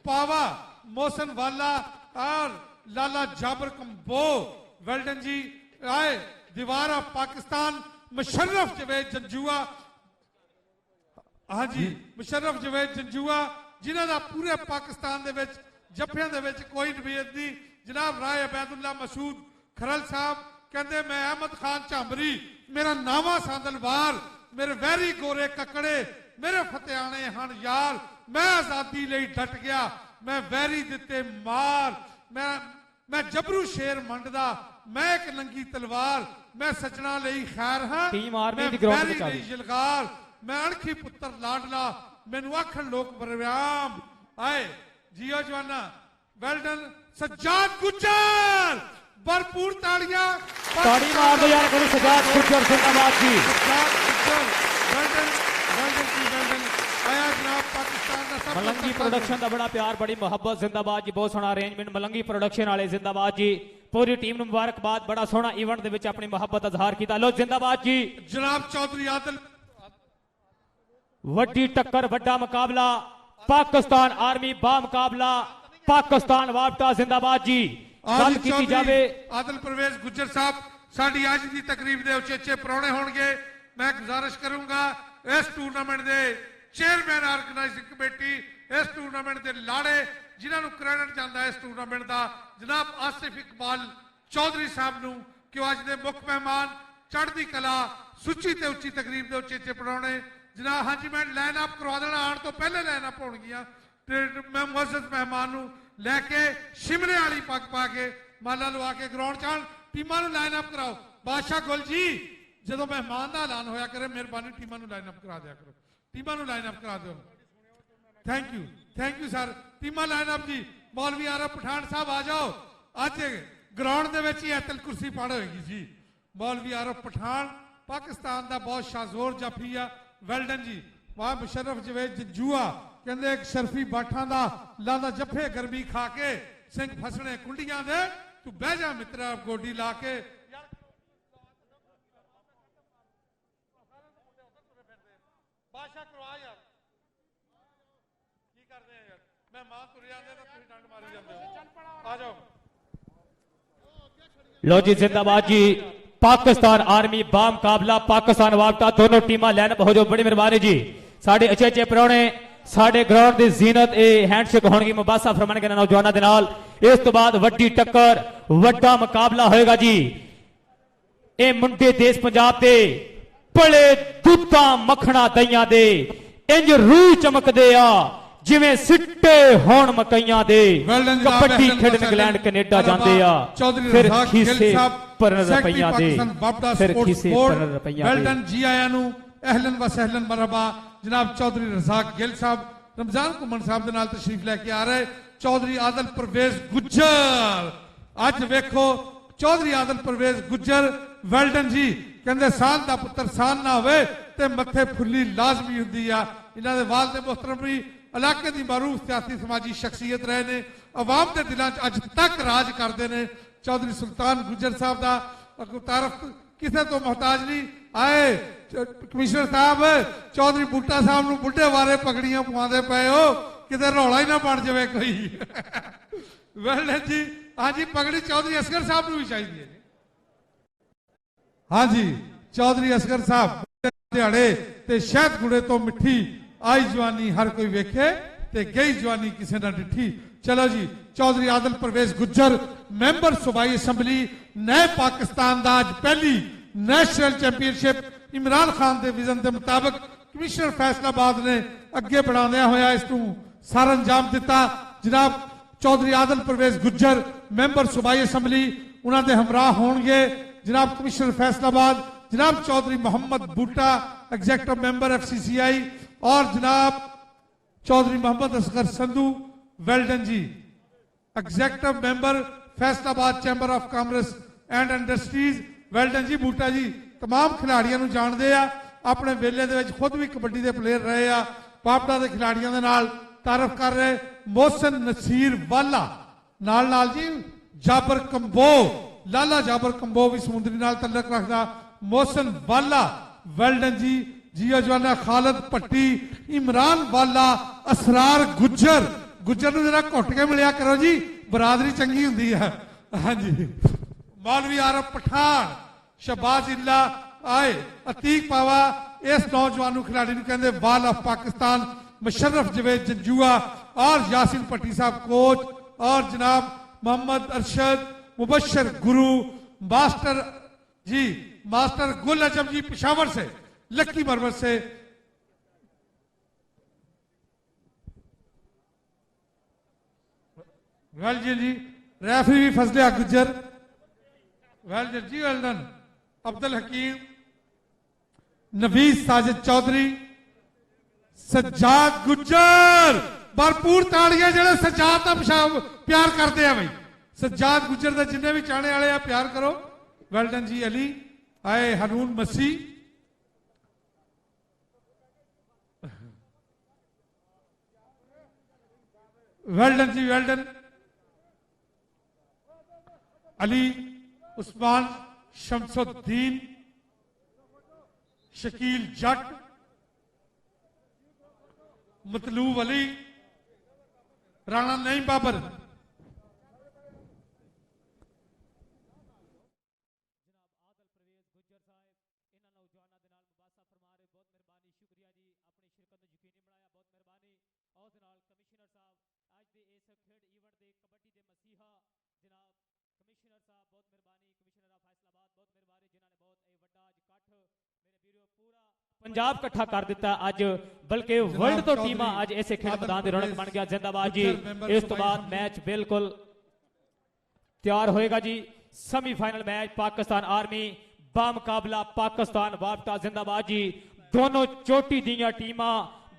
पावा, मोहसन वाला और लाला जाबर कंबो वेल्डन जी आए। दीवार ऑफ पाकिस्तान मुशर्रफ जवेद जंजुआ, हाँ जी मुशर्रफ जवेद जंजुआ, जिन्हों का पूरे पाकिस्तान दे विच जफियां दे विच कोई नवीद नहीं। जनाब राय अबैदुल्ला मसूद खरल साहब कहते मैं अहमद खान झांबरी, मेरा नावा सांदलवार, मेरे वैरी गोरे ककड़े, मेरे फतेहाने हन यार, मैं आजादी लई डट गया, मैं वैरी दिते मार, मैं जबरू शेर मंडदा, मैं एक नंगी तलवार, मैं सजना लई खैर हाँ, टीम आर्मी मैं दी ग्राउंड वैरी विच आ लई गई। यलगार, मैं अणखी पुत्र लाडला, मैनू आखण लोक बरव्याम आए। जियो जवाना वेल्डन सज्जाद गुज्जर, भरपूर तालियां ताड़ी मार दो यार कोई सजाद गुज्जर जिंदाबाद जी। सज्जाद गुज्जर वेल्डन वेल्डन की वेल्डन आया जनाब पाकिस्तान का सब मलंगी प्रोडक्शन का बड़ा प्यार बड़ी मुहब्बत जिंदाबाद जी। बहुत सोहना अरेंजमेंट मलंगी प्रोडक्शन वाले जिंदाबाद जी। पूरी टीम ਨੂੰ ਮੁਬਾਰਕਬਾਦ बड़ा सोहना इवेंट ਦੇ ਵਿੱਚ ਆਪਣੀ ਮੁਹੱਬਤ ਇਜ਼ਹਾਰ ਕੀਤਾ। लो जिंदाबाद जी। जनाब चौधरी आदिल ਵੱਡੀ टक्कर ਵੱਡਾ मुकाबला पाकिस्तान आर्मी बा मुकाबला पाकिस्तान वापटा जिंदाबाद जी। गल की जावे आदिल परवेज गुज्जर साहब साडी अज दी तकरीब दे उचेचे परौणे होणगे। मैं गुजारिश करूंगा इस टूर्नामेंट दे चेयरमैन ऑर्गेनाइजिंग कमेटी, इस टूर्नामेंट दे लाड़े जिन्हां नूं क्रेडिट जांदा है इस टूर्नामेंट दा, जनाब आसिफ इकबाल चौधरी साहब नूं कि अज दे मुख मेहमान चढ़दी कला सुची ते उच्ची तकरीब दे उचेचे परौणे। जनाब हाँ जी मैं लाइन अप करवा देना, आने तो पहले लाइन अप होणगियां। मैं मुअज़्ज़ज़ मेहमान नूं लैके शिमरे वाली पग पा के माला लवा के ग्राउंड च टीमां नूं लाइन अप कराओ। बादशाह गुल जी जदों मेहमान दा ऐलान होया करे मेहरबानी टीमां नूं लाइन अप करा दिया करो, टीमां नूं लाइन अप करा दिओ। Thank you sir. टीमां लाइन अप जी। मौलवी आरफ पठान साहब आ जाओ। अज ग्राउंड दे विच ही ऐतल कुर्सी पड़ होएगी जी। मौलवी आरफ पठान पाकिस्तान दा बहुत शाजोर जाफी आ वेल्डन जी। वाह मुशर्रफ जवेद जंजुआ कहते एक शरफी बाठा दा लादा जफे गर्मी खा के सिंह फसने कुंडियां दे, तू बह जा मित्रा गोडी ला के। बादशाह करवा यार की करदे यार, मेहमान तुर जांदे ते तुसीं डंड मारी जांदे हो। आ जाओ। लो जी जिंदाबाद जी। पाकिस्तान आर्मी बा मुकाबला पाकिस्तान वापटा दोनों टीमां लाइन हो जाओ। बड़ी मेहरबानी जी। साडे अच्छे अच्छे परौणे साडे ग्राउंड की जीनत ए हैंडशेक होगी मुबासा फरमाने नौजवानों के नाल। इस तो बाद वड्डी टक्कर वड्डा मुकाबला होएगा जी। ए मुंडे देश पंजाब दे बड़े दूता मखना दइयां दे इंज रूह चमकदे आ जिवें सिट्टे होण मकइयां दे। कबड्डी खेडन इंग्लैंड कनेडा जांदे आ, फिर खीसे पर रुपइयां दे, फिर खीसे पर रुपइयां दे। वेल्डन जी आया नु अहलन व सहलन मरहबा। जनाब चौधरी रजाक गिल साहब रमजान घुमन साहब दे नाल तशरीफ लेके आ रहे। चौधरी आदिल परवेज गुज्जर अज वेखो चौधरी आदिल परवेज गुज्जर वेल्डन जी कहते सान दा पुत्र सान ना होवे ते मथे फुल्ली लाजमी हुंदी आ। इन्हां दे वालिद मोहतरम भी इलाके की मारूफ सियासी समाजी शख्सियत रहे ने, अवाम के दिलों अज तक राज करते हैं। चौधरी सुल्तान गुज्जर साहब का तारफ किसी तो मोहताज नहीं। आए कमिश्नर साहब चौधरी बूटा साहब नूं बुढ़े बारे पगड़ियां पवाते पे हो, किते रौला ही ना बन जाए कोई। वेल्डन जी। हाँ जी पगड़ी चौधरी असगर साहब नूं भी चाहिए। हाँ जी चौधरी असगर साहब दिहाड़े ते शहद गुड़े तो मिठी आई जवानी हर कोई वेखे ते गई जवानी किसी ना डिठी। चलो जी चौधरी आदिल परवेज गुज्जर मैंबर सूबाई असैम्बली नए पाकिस्तान दा अज पहली नेशनल चैंपीयनशिप इमरान खान के विजन के मुताबिक कमिश्नर फैसलाबाद ने अगे बढ़ाया होया इस सारा अंजाम दिता। जनाब चौधरी आदिल परवेज गुज्जर मैंबर सूबाई असैम्बली उन्होंने हमराह होंगे जनाब कमिश्नर फैसलाबाद जनाब Chaudhry Mohammad Boota executive member FCCI और जनाब चौधरी मोहम्मद असगर संधू वेल्डन जी executive member Faisalabad chamber of commerce and industries. Well done जी बूटा जी तमाम खिलाड़ियों को जानते हैं, अपने वेले दे विच खुद भी कबड्डी के प्लेयर रहे आ। पापड़ा के खिलाड़ियों के नाल तारफ कर रहे मोहसन नसीर वाला नाल जी जाबर कंबो लाला जाबर कंबो भी समुद्री नाल तल्लक रखता। मोहसन वाला वेल्डन जी जिया जवाना खालिद भट्टी, इमरान वाला, असरार गुज्जर। गुज्जर नूं जरा घुट के मिलिया करो जी, बरादरी चंगी हुंदी है। हाँ जी, मौलवी आरफ पठान, शहबाज इल्ला आए, अतीक पावा। इस नौजवान खिलाड़ी नूं कहंदे वाल ऑफ पाकिस्तान। मुशर्रफ जवेद जंजुआ और यासिन भट्टी साहब कोच, और जनाब मोहम्मद अरशद, मुबशर गुरु, मास्टर जी, मास्टर गुल अजम जी पेशावर से, लक्की मरवत से। वेल जी, रेफरी भी फजले गुज्जर। वेल जी, वेल डन। अब्दुल हकीम, नवीस साजिद चौधरी, सज्जाद गुज्जर। भरपूर ताड़ियां जेड़े सज्जाद का प्यार करते हैं भाई। सज्जाद गुज्जर का जिन्हें भी चाहने वाले आ प्यार करो। वेल डन जी। अली आए, हनून मसीह, वेल डन जी, वेल डन। अली उस्मान, शमसुद्दीन, शकील जट, मतलूब अली, राणा नईम बाबर। पंजाब इकट्ठा कर दिता अज, बल्कि वर्ल्ड तो टीम अज ऐसे खेल मैदान की रौनक बन गया। जिंदाबाद जी। इस तो बाद मैच बिल्कुल तैयार होएगा जी। सेमीफाइनल मैच पाकिस्तान आर्मी बामुकाबला पाकिस्तान वापता। जिंदाबाद जी। दोनों चोटी दियां टीमां,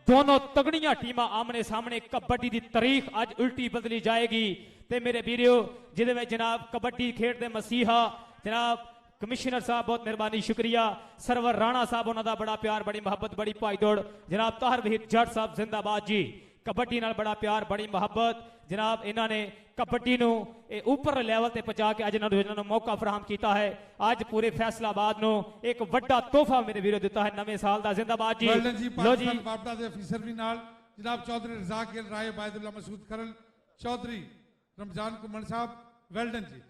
दोनों तगड़ियां टीमां आमने सामने। कबड्डी की तारीख अज उल्टी बदली जाएगी। ते मेरे वीडियो जिहदे विच जनाब कबड्डी खेडदे मसीहा जनाब कमिश्नर साहब बहुत मेहरबानी, शुक्रिया। सरवर राणा साहब, उन्होंने बड़ा प्यार, बड़ी मोहब्बत, बड़ी भाई दौड़। जनाब ताहर वहीद जट साहब जिंदाबाद जी। कबड्डी नाल बड़ा प्यार, बड़ी मोहब्बत। जनाब इन्होंने कबड्डी नूं ऊपर लैवल ते पहुंचा के अज इन्होंने मौका फराहम किया है। अज पूरे फैसलाबाद नूं एक वड्डा तोहफा मेरे वीरों दिता है नवे साल का। जिंदाबाद जी। लो जी, बाबड़ा दे अफीसर भी नाल जनाब चौधरी रजाक गिल, राय बायदुल्ला मसूद खरल, चौधरी रमजान कुमन साहब। वेल्डन जी।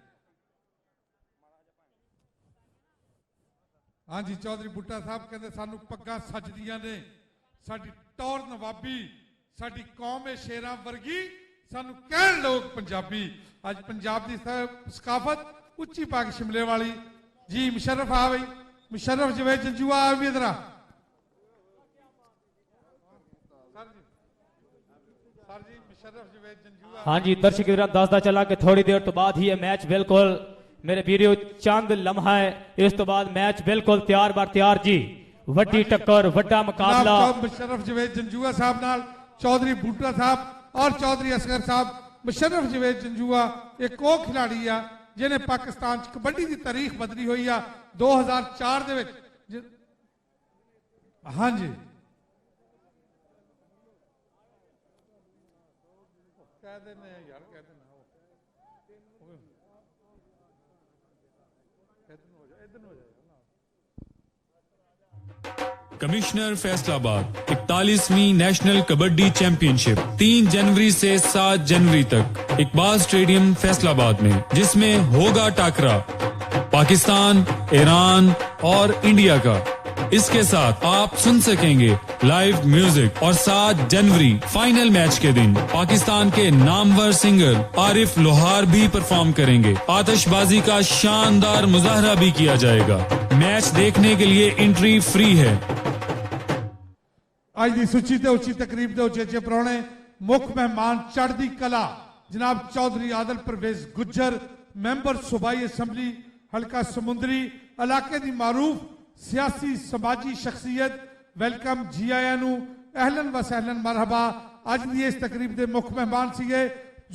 हाँ जी, चौधरी बुट्टा साहब कहते सानू पग्गां सजदियां ने, साडी टौर नवाबी, साडी कौम है शेरां वर्गी, सानू कहण लोग पंजाबी। अज पंजाब की सकाफत उच्ची पग शिमले वाली जी। मुशर्रफ आ भाई, मुशर्रफ जवेद जंजुआ आ भी इधर। हाँ जी, दर्शक दसदा चला कि थोड़ी देर तो बाद ही मैच बिल्कुल मेरे वीडियो चंद लम्हा है। इस तो बाद मैच बिल्कुल तैयार बार तैयार जी। वड्डी टक्कर, वड्डा मुकाबला। मुशर्रफ जवेद जंजुआ साहब नाल चौधरी बूटा साहब और चौधरी असगर साहब। मुशर्रफ जवेद जंजुआ एक वो खिलाड़ी आ जिन्हें पाकिस्तान कबड्डी की तारीख बदली हुई आ 2004 दे विच। हाँ जी, कह देने यार, कह देना कमिश्नर फैसलाबाद 41वीं नेशनल कबड्डी चैंपियनशिप 3 जनवरी से 7 जनवरी तक इकबाल स्टेडियम फैसलाबाद में, जिसमें होगा टाकरा पाकिस्तान, ईरान और इंडिया का। इसके साथ आप सुन सकेंगे लाइव म्यूजिक और 7 जनवरी फाइनल मैच के दिन पाकिस्तान के नामवर सिंगर आरिफ लोहार भी परफॉर्म करेंगे। आतिशबाजी का शानदार मुजाहरा भी किया जाएगा। मैच देखने के लिए एंट्री फ्री है। आज की सूची ते उच्ची तकरीब दे उचेचे प्राहुणे मुख मेहमान चढ़दी कला जनाब चौधरी आदल परवेज गुज्जर, मैंबर सूबाई असैम्बली हल्का समुंदरी, इलाके की मारूफ सियासी समाजी शख्सियत। वेलकम जी आया नू, अहलन व सहलन मरहबा। अज की इस तकरीब के मुख मेहमान सीगे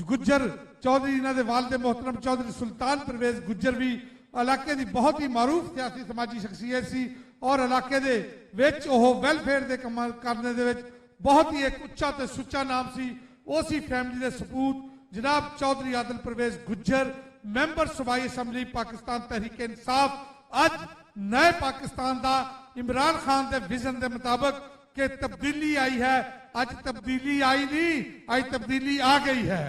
गुज्जर चौधरी, इन्हों के वालिद मोहतरम चौधरी सुल्तान परवेज गुज्जर भी इलाके की बहुत ही मारूफ सियासी समाजी शख्सियत सी और इलाके दे विच ओह वेलफेयर के काम करने दे विच बहुत ही एक उच्चा ते सुच्चा नाम सी। उसी फैमिली के सपूत जनाब चौधरी आदल परवेज गुज्जर, मैंबर सूबाई असैम्बली पाकिस्तान तहरीक इंसाफ। अज नए पाकिस्तान का इमरान खान के विजन के मुताबिक कि तब्दीली आई है। अज तब्दीली आई नहीं, अज तब्दीली आ गई है,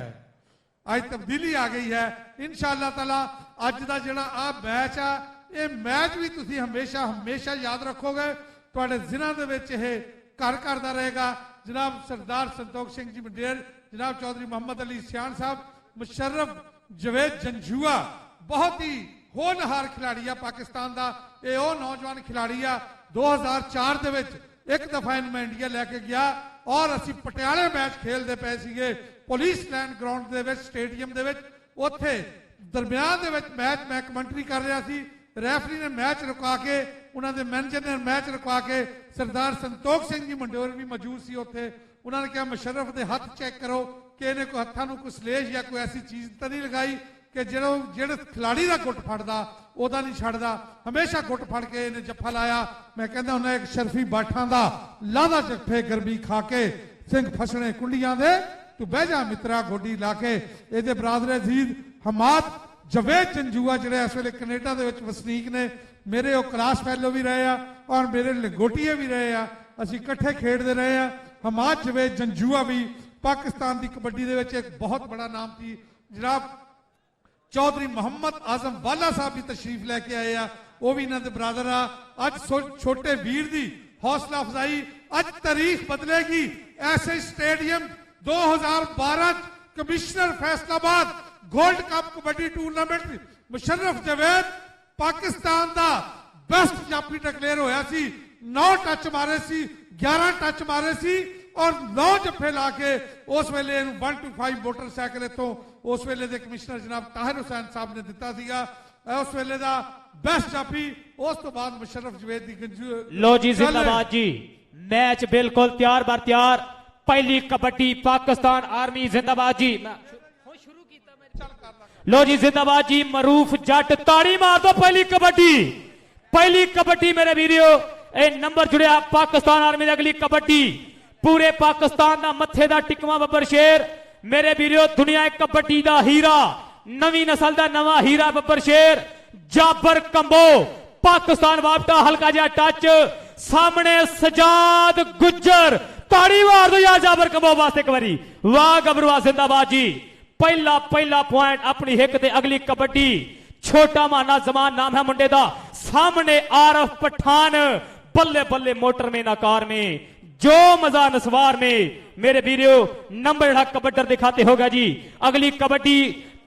अज तब्दीली आ गई है। इंशाअल्लाह ताला अज का जिहड़ा आ मैच आ, ये मैच भी तुसी हमेशा हमेशा याद रखोगे, तुहाडे जिन्हां दे विच इह घर करदा रहेगा। जनाब सरदार संतोख सिंह जी मंडेर, जनाब चौधरी मोहम्मद अली सियान साहब, मुशर्रफ जवेद जंजूआ बहुत ही होनहार खिलाड़ी आ पाकिस्तान का। ये वो नौजवान खिलाड़ी आ 2004 दे विच एक दफा इनमें इंडिया लैके गया और असी पटियाले मैच खेलते पे सीगे पुलिस लैंड ग्राउंड दे विच स्टेडियम दे विच। उत्थे दरमियान दे विच मैच मैं कमेंटरी कर रहा सी, रैफरी ने मैच रुका के, उन्होंने मैनेजर ने मैच रुका के, सरदार संतोख सिंह जी मंडोर भी मौजूद सी उत्थे। उन्होंने कहा मुशर्रफ के हाथ चेक करो कि इन्हें कोई हत्थां नूं कोई स्लेज या कोई ऐसी चीज तो नहीं लगाई कि ਜਿਹੜੇ खिलाड़ी का गुट फड़दा ਉਹਦਾ नहीं छड़दा, हमेशा गुट फड़ के इन्हें जफ्फा लाया। मैं कहता उन्हें एक शरफी बाठां दा लादा जफ्फे गर्मी खा के सिंह फसने कुंडियां दे, तू बह जा मित्रा गोडी ला के। ਇਹਦੇ बरादर अजीज हमाद जवेद जंजूआ ਜਿਹੜੇ इस ਵੇਲੇ कनेडा ਦੇ ਵਿੱਚ ਵਸਨੀਕ ਨੇ, मेरे वो क्लास फैलो भी रहे और मेरे लंगोटिए भी रहे आ, ਅਸੀਂ ਇਕੱਠੇ खेडते रहे हैं। हमाद जवेद जंजूआ भी पाकिस्तान की कबड्डी दे विच एक बहुत बड़ा नाम थी। जनाब चौधरी मोहम्मद आजम वाला साहब भी तशरीफ लैके आए आ, वो भी इन्होंने बरादर आ। अज छोटे वीर की हौसला अफजाई, अज तारीख बदलेगी। ऐसे stadium 2012 commissioner Faisalabad gold cup kabaddi tournament Musharraf Javed Pakistan का बेस्ट जाफी डिक्लेयर होया सी। 9 टच मारे सी, 11 टच मारे सी और 9 जफे ला के उस वेले 1 to 5 मोटरसाइकिल इतों उस वेले दे कमिश्नर जनाब ताहिर हुसैन साहब ने दिता सीगा। उस वेले दा बेस्ट जाफी, उस तो बाद मुशर्रफ जवेद दी गंजू। लो जी जिंदाबाद जी, मैच बिल्कुल तैयार बर तैयार। पहली कबड्डी पाकिस्तान आर्मी जिंदाबाद जी। लो जी जिंदाबाद जी, मरूफ जट ताड़ी मार दो। पहली कबड्डी मेरे वीडियो ए नंबर जुड़िया पाकिस्तान आर्मी की अगली कबड्डी पूरे पाकिस्तान का मथे का टिकवा बब्बर शेर। मेरे वीडियो दुनिया कबड्डी का हीरा, नवी नस्ल का नवा हीरा बब्बर शेर जाबर कंबो। पाकिस्तान वापटा हल्का जहा टच, सामने सजाद गुज्जर, ताड़ी मार दो यार जाबर कंबो वास्ते एक बारी। वाह गबरुआ जिंदाबाद जी। पहला पॉइंट अपनी हिक ते अगली कबड्डी। छोटा माना जमान नाम है मुंडे दा, सामने आरफ पठान, बल्ले बल्ले मोटर में नाकार में, जो मजा नसवार में। मेरे वीडियो नंबर कबड्डर दिखाते होगा जी। अगली कबड्डी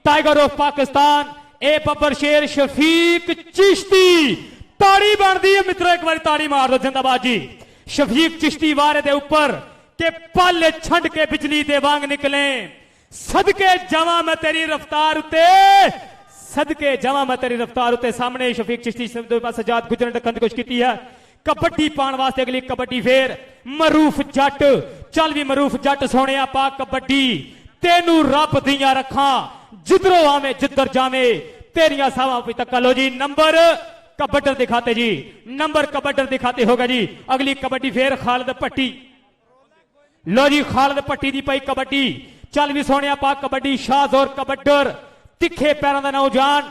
टाइगर ऑफ पाकिस्तान ए बब्बर शेर शफीक चिश्ती, ताड़ी बनती है मित्रों, एक बार ताड़ी मार दो जिंदाबाद जी। शफीक चिश्ती वारे दे ऊपर के पल छंड के बिजली दे वांग निकले। सदके जावा मैं तेरी रफ्तार उते, सदके जावा मैं तेरी रफ्तार उते। सामने शफीक चिश्ती सजाद गुजर ने रखने की कोशिश की है। कबड्डी पाने वास्ते अगली कबड्डी फिर मरूफ जट। चल भी मरूफ जट सोने पा कबड्डी, तेनू रब दिया रखा जिधरों आवे जिधर जावे, तेरिया सावा भी तक। लो जी नंबर कबड्डर दिखाते जी, नंबर कबड्डर दिखाते होगा जी। अगली कबड्डी फिर खालिद पट्टी। लो जी खालिद पट्टी दी पई कबड्डी। चल भी सोने पा कबड्डी, शाहजोर कबड्डर, तिखे पैरों का नौजवान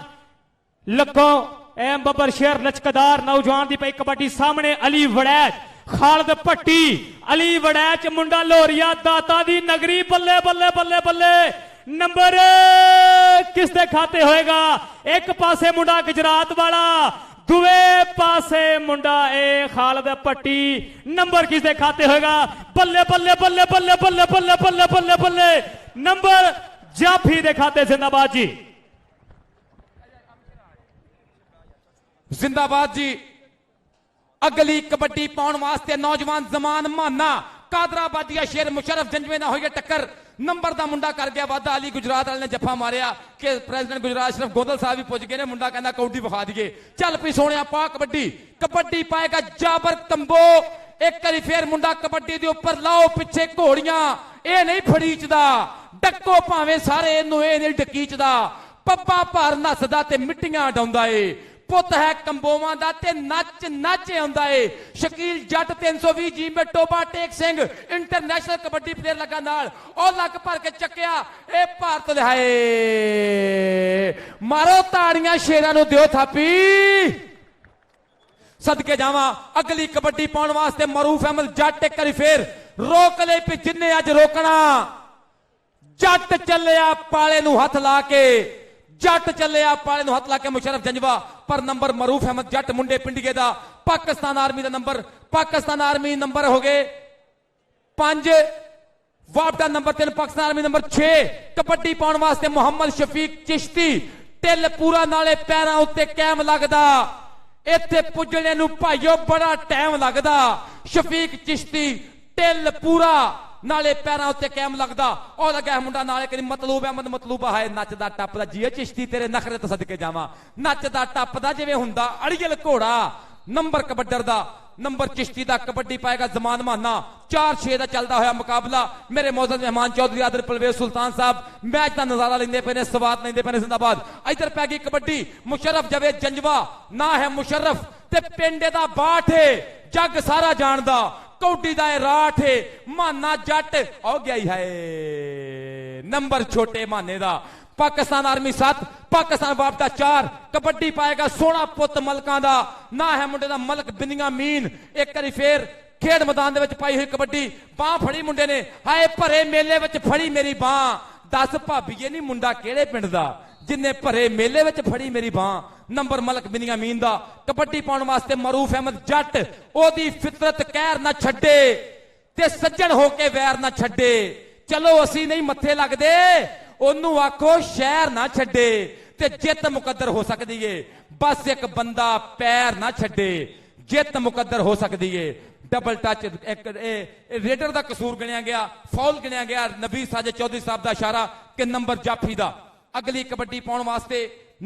लगो एम बब्बर शेर लचकदार नौजवान दी पई कबड्डी। सामने अली वड़ैच, खालिद पट्टी, अली वड़ैच मुंडा लोरिया दाता दी नगरी। बल्ले बल्ले बल्ले बल्ले नंबर किसदे खाते होएगा? एक पासे मुंडा गुजरात वाला, दुए पासे मुंडा ए खालिद पट्टी। नंबर किसदे खाते होएगा? बल्ले बल्ले बल्ले बल्ले बल्ले बल्ले बल्ले बल्ले बल्ले नंबर जाफी दे खाते। जिंदाबाद जी, जिंदाबाद जी। अगली कबड्डी पाउन वास्ते नौजवान जमान माना कादराबादिया शेर मुशर्रफ जंजवे ना होई टक्कर। नंबर दा मुंडा कर गया वादा, अली गुजरात वाले ने जफा मारिया कि प्रेसिडेंट गुजरात अशरफ गोदल साहब भी पुज गए ने। मुंडा कहना कौडी विखा दिए। चल पी सोने पा कबड्डी। कबड्डी पाएगा जाबर कंबो। एक करी फिर मुंडा कबड्डी दे ऊपर लाओ पिछे घोड़ियां, ए नहीं फड़ीचदा, डक्को भावे सारे इनू ए नहीं डकीचदा। पप्पा भार नसदा ते मिट्टियां डाउंदा ए, पुत है कंबोवां दा ते नच नच आउंदा है। शकील जट 320 जी में टोबा टेक सिंह इंटरनेशनल कबड्डी प्लेयर लगा नाल और लग भर के चक्या। ए भारत दे हाय मारो ताड़ियां शेरां नूं दिओ थापी। सदके जावा अगली कबड्डी पाउण वास्ते मरूफ अहमद जट एक बारी फिर रोक ले भी जिन्ने अज रोकना जट चलिया पाले नूं हथ ला के जट चलिया पाले नूं हथ ला के मुशर्रफ जंजवा पर नंबर मरूफ अहमद जट मुंडे पिंडिए दा पाकिस्तान आर्मी का नंबर पाकिस्तान आर्मी नंबर हो गए 5 वापडा number 3 Pakistan army number 6 kabaddi पाउण वास्ते मुहम्मद शफीक चिश्ती टिल पूरा नाले पैरां उत्ते कैम लगदा इत्थे पुजणे नूं भाईओ बड़ा टाइम लगदा शफीक चिश्ती टिल पूरा नाले पैरां उत्ते कैम लगदा और लगा मुंडा नाले करी मतलूब अहमद मतलूबा है नचदा टपदा जी चिश्ती तेरे नखरे तो सदके जावां नचदा टपदा जिवें हुंदा अड़ियल घोड़ा नंबर कबड्डर दा नंबर चिश्ती दा कबड्डी पाएगा जमान माना 4-6 का चलता हुआ मुकाबला मेरे मौजूद मेहमान चौधरी आदर परवेज सुल्तान साहब मैच का नजारा लेंदे पे ने स्वाद लेंदे पे ने जिंदाबाद इधर पै गई कबड्डी मुशर्रफ जवेद जंजवा ना है मुशर्रफ ते पिंडे दा बाट है जग सारा जानदा कौडी दा राठ है माना जट हो गया ही है नंबर छोटे माने दा पाकिस्तान आर्मी 7 पाकिस्तान वापदा 4 कबड्डी पाएगा सोना पुत मलकां दा ना है मुंडे दा मलक बिनिया मीन एक बारी फिर खेड मैदान दे विच पाई हुई कबड्डी बाह फड़ी मुंडे ने हाय भरे मेले विच फड़ी मेरी बाह दस भाबीए नहीं मुंडा केड़े पिंड दा जिन्ने भरे मेले विच फड़ी मेरी बाह नंबर मलक बिनिया मीन दा कबड्डी पाउण वास्ते मरूफ अहमद जट ओदी फितरत कहर ना छड्डे ते सज्जन होके वैर ना छड्डे चलो असी नहीं मत्थे लगदे ओनू आखो शहर ना छड्डे ते जित मुकद्दर हो सकती है बस एक बंदा पैर ना छड्डे जित मुकद्दर हो सकती है डबल टच एक रेडर का कसूर गिणिया गया फौल गिणिया गया नबी साजिद चौधरी साहब का इशारा कि नंबर जाफी दा अगली कबड्डी पाउण वास्ते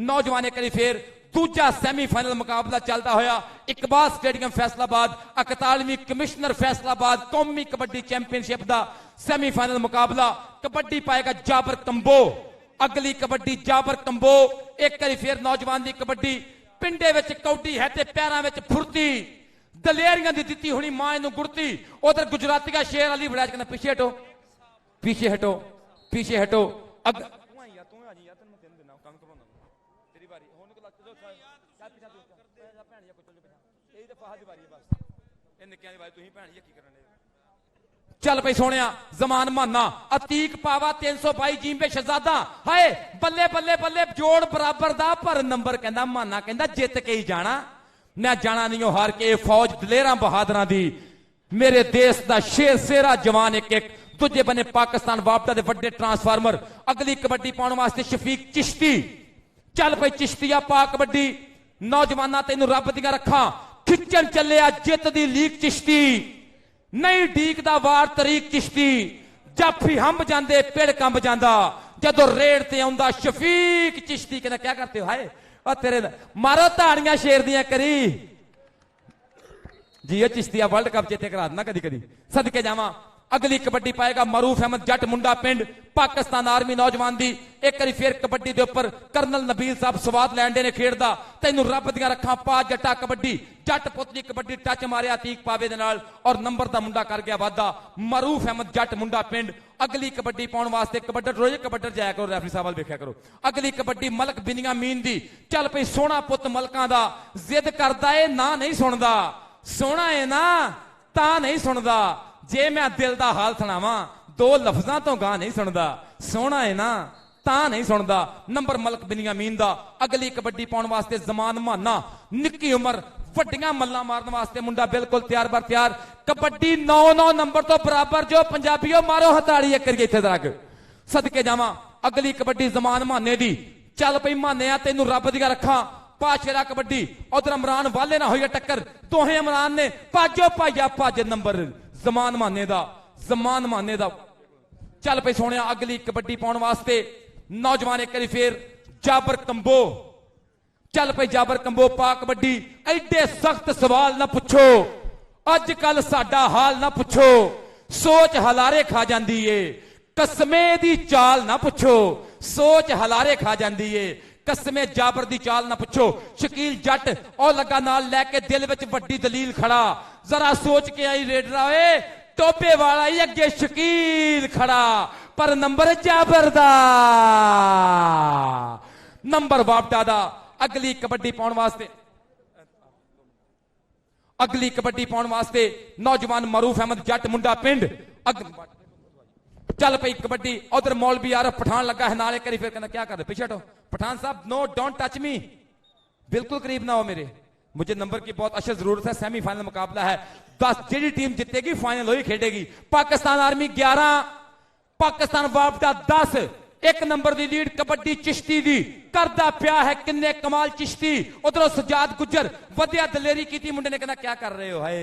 नौजवान करी फिर दूजा सैमीफाइनल मुकाबला चलता होया इकबाल स्टेडियम फैसलाबाद 41वीं कमिश्नर फैसलाबाद कौमी कबड्डी चैंपियनशिप का सैमीफाइनल मुकाबला कबड्डी पाएगा जाबर कंबो अगली कबड्डी जाबर कंबो एक बार फिर नौजवान की कबड्डी पिंडे विच कौडी है ते पैरां विच फुर्ती दलेरियां दी दित्ती हुणी मां नूं गुड़ती उधर गुजराती का शेर अली बड़ा कहना पीछे हटो पीछे हटो पीछे हटो चल भाई सोने जमान माना अतीक पावा 322 जींबे शहजादा हाय बल्ले बल्ले बल्ले जोड़ बराबर दा पर नंबर कहंदा माना कहंदा जित के ही जाना मैं जाना नहीं हार के फौज दलेरा बहादुरां दी मेरे देश दा शेर शेरा जवान एक एक दूजे बने पाकिस्तान वापदा दे वड्डे ट्रांसफार्मर अगली कबड्डी पाउण वास्ते शफीक चिश्ती चल भाई चिश्तिया पा कबड्डी नौजवाना तेनू रब दियां रखा खिचण चलिया जित दी लीक चिश्ती नहीं ढीक दा वार तरीक चिश्ती जाफी हंब जांदे पेड़ कंब जांदा जदों रेड ते आउंदा शफीक चिश्ती कहना क्या करते हो हाय ओ तेरे मारो ताड़ियां शेर दियां करी जी ये चिश्तिया वर्ल्ड कप चेते करा देना कदी कदी सदके जावां अगली कबड्डी पाएगा मरूफ अहमद जट मुंडा पिंड पाकिस्तान आर्मी नौजवान दी एक बारी फिर कबड्डी दे उपर कर्नल नबील साहब स्वाद लैंडे ने खेड़दा तैनू रब दियां रखा पा जट्टा कबड्डी जट पुतली कबड्डी टच मारिया तीक पावे दे नाल और नंबर दा मुंडा कर गया वादा मरूफ अहमद जट मुंडा पिंड अगली कबड्डी पाउण वास्ते कबड्डर रोज कबड्डर जाया करो रेफरी साहब वाल वेख्या करो अगली कबड्डी मलक बिनिया मीन दी चल पई सोना पुत मलकां दा जिद करदा ए ना नहीं सुनदा सोना है ना ता नहीं सुनदा जे मैं दिल दा हाल सुनावा 2 लफ्जां तो गा नहीं सुनदा सोना है ना ता नहीं सुनदा नंबर मलक बिनिया मीन दा अगली कबड्डी पाउण वास्ते जमान माना निक्की उम्र वड्डियां मल्लां मारन वास्ते मुंडा बिल्कुल तैयार बर तैयार कबड्डी 9-9 नंबर तो बराबर जो पंजाबियों मारो हताड़ी एक करिए इत्थे दरग सदके जावां अगली कबड्डी जमान माने दी चल पई माने तेनू रब दियां रखा पाशेरा कबड्डी उधर इमरान वाले ना होई टक्कर दोहे इमरान ने पाजो पाइया पाज नंबर जमान माने दा चल पे सोने अगली कबड्डी पाउण वास्ते नौजवान एक बारी फिर जाबर कंबो चल पे जाबर कंबो पा कबड्डी एडे सख्त सवाल ना पूछो अजकल साडा हाल ना पूछो सोच हलारे खा जांदी है कसमे दी चाल ना पूछो सोच हलारे खा जांदी है कसमे जाबर दी चाल ना पूछो शकील जट और लगा नाल लैके दिल विच वड्डी दलील खड़ा जरा सोच के आई रेडरा ओए टोपे वाला ही अगे शकील खड़ा पर नंबर जाबर दा नंबर वापटा दा अगली कबड्डी पाउण वास्ते ਅਗਲੀ ਕਬੱਡੀ ਪਾਉਣ ਵਾਸਤੇ ਨੌਜਵਾਨ ਮਰੂਫ ਅਹਿਮਦ ਜੱਟ ਮੁੰਡਾ ਪਿੰਡ ਚੱਲ ਪਈ ਕਬੱਡੀ। ਉਧਰ ਮੌਲਵੀ ਆਰਫ ਪਠਾਨ ਲੱਗਾ ਹੈ ਨਾਲ, ਇੱਕ ਵਾਰੀ ਫਿਰ ਕਹਿੰਦਾ क्या कर रहे पीछे हटो पठान साहब, नो डोंट टच मी, बिल्कुल करीब ना हो मेरे, मुझे नंबर की बहुत अशद जरूरत है। सेमीफाइनल मुकाबला है, 10 जी टीम जीतेगी फाइनल वही खेलेगी। पाकिस्तान आर्मी 11, पाकिस्तान वापडा 10, एक नंबर की लीड कबड्डी चिश्ती दी करदा पिया है। किन्ने कमाल चिश्ती, उधरों सजाद गुजर वधिया दलेरी की मुंडे ने कहना क्या कर रहे हो, हाय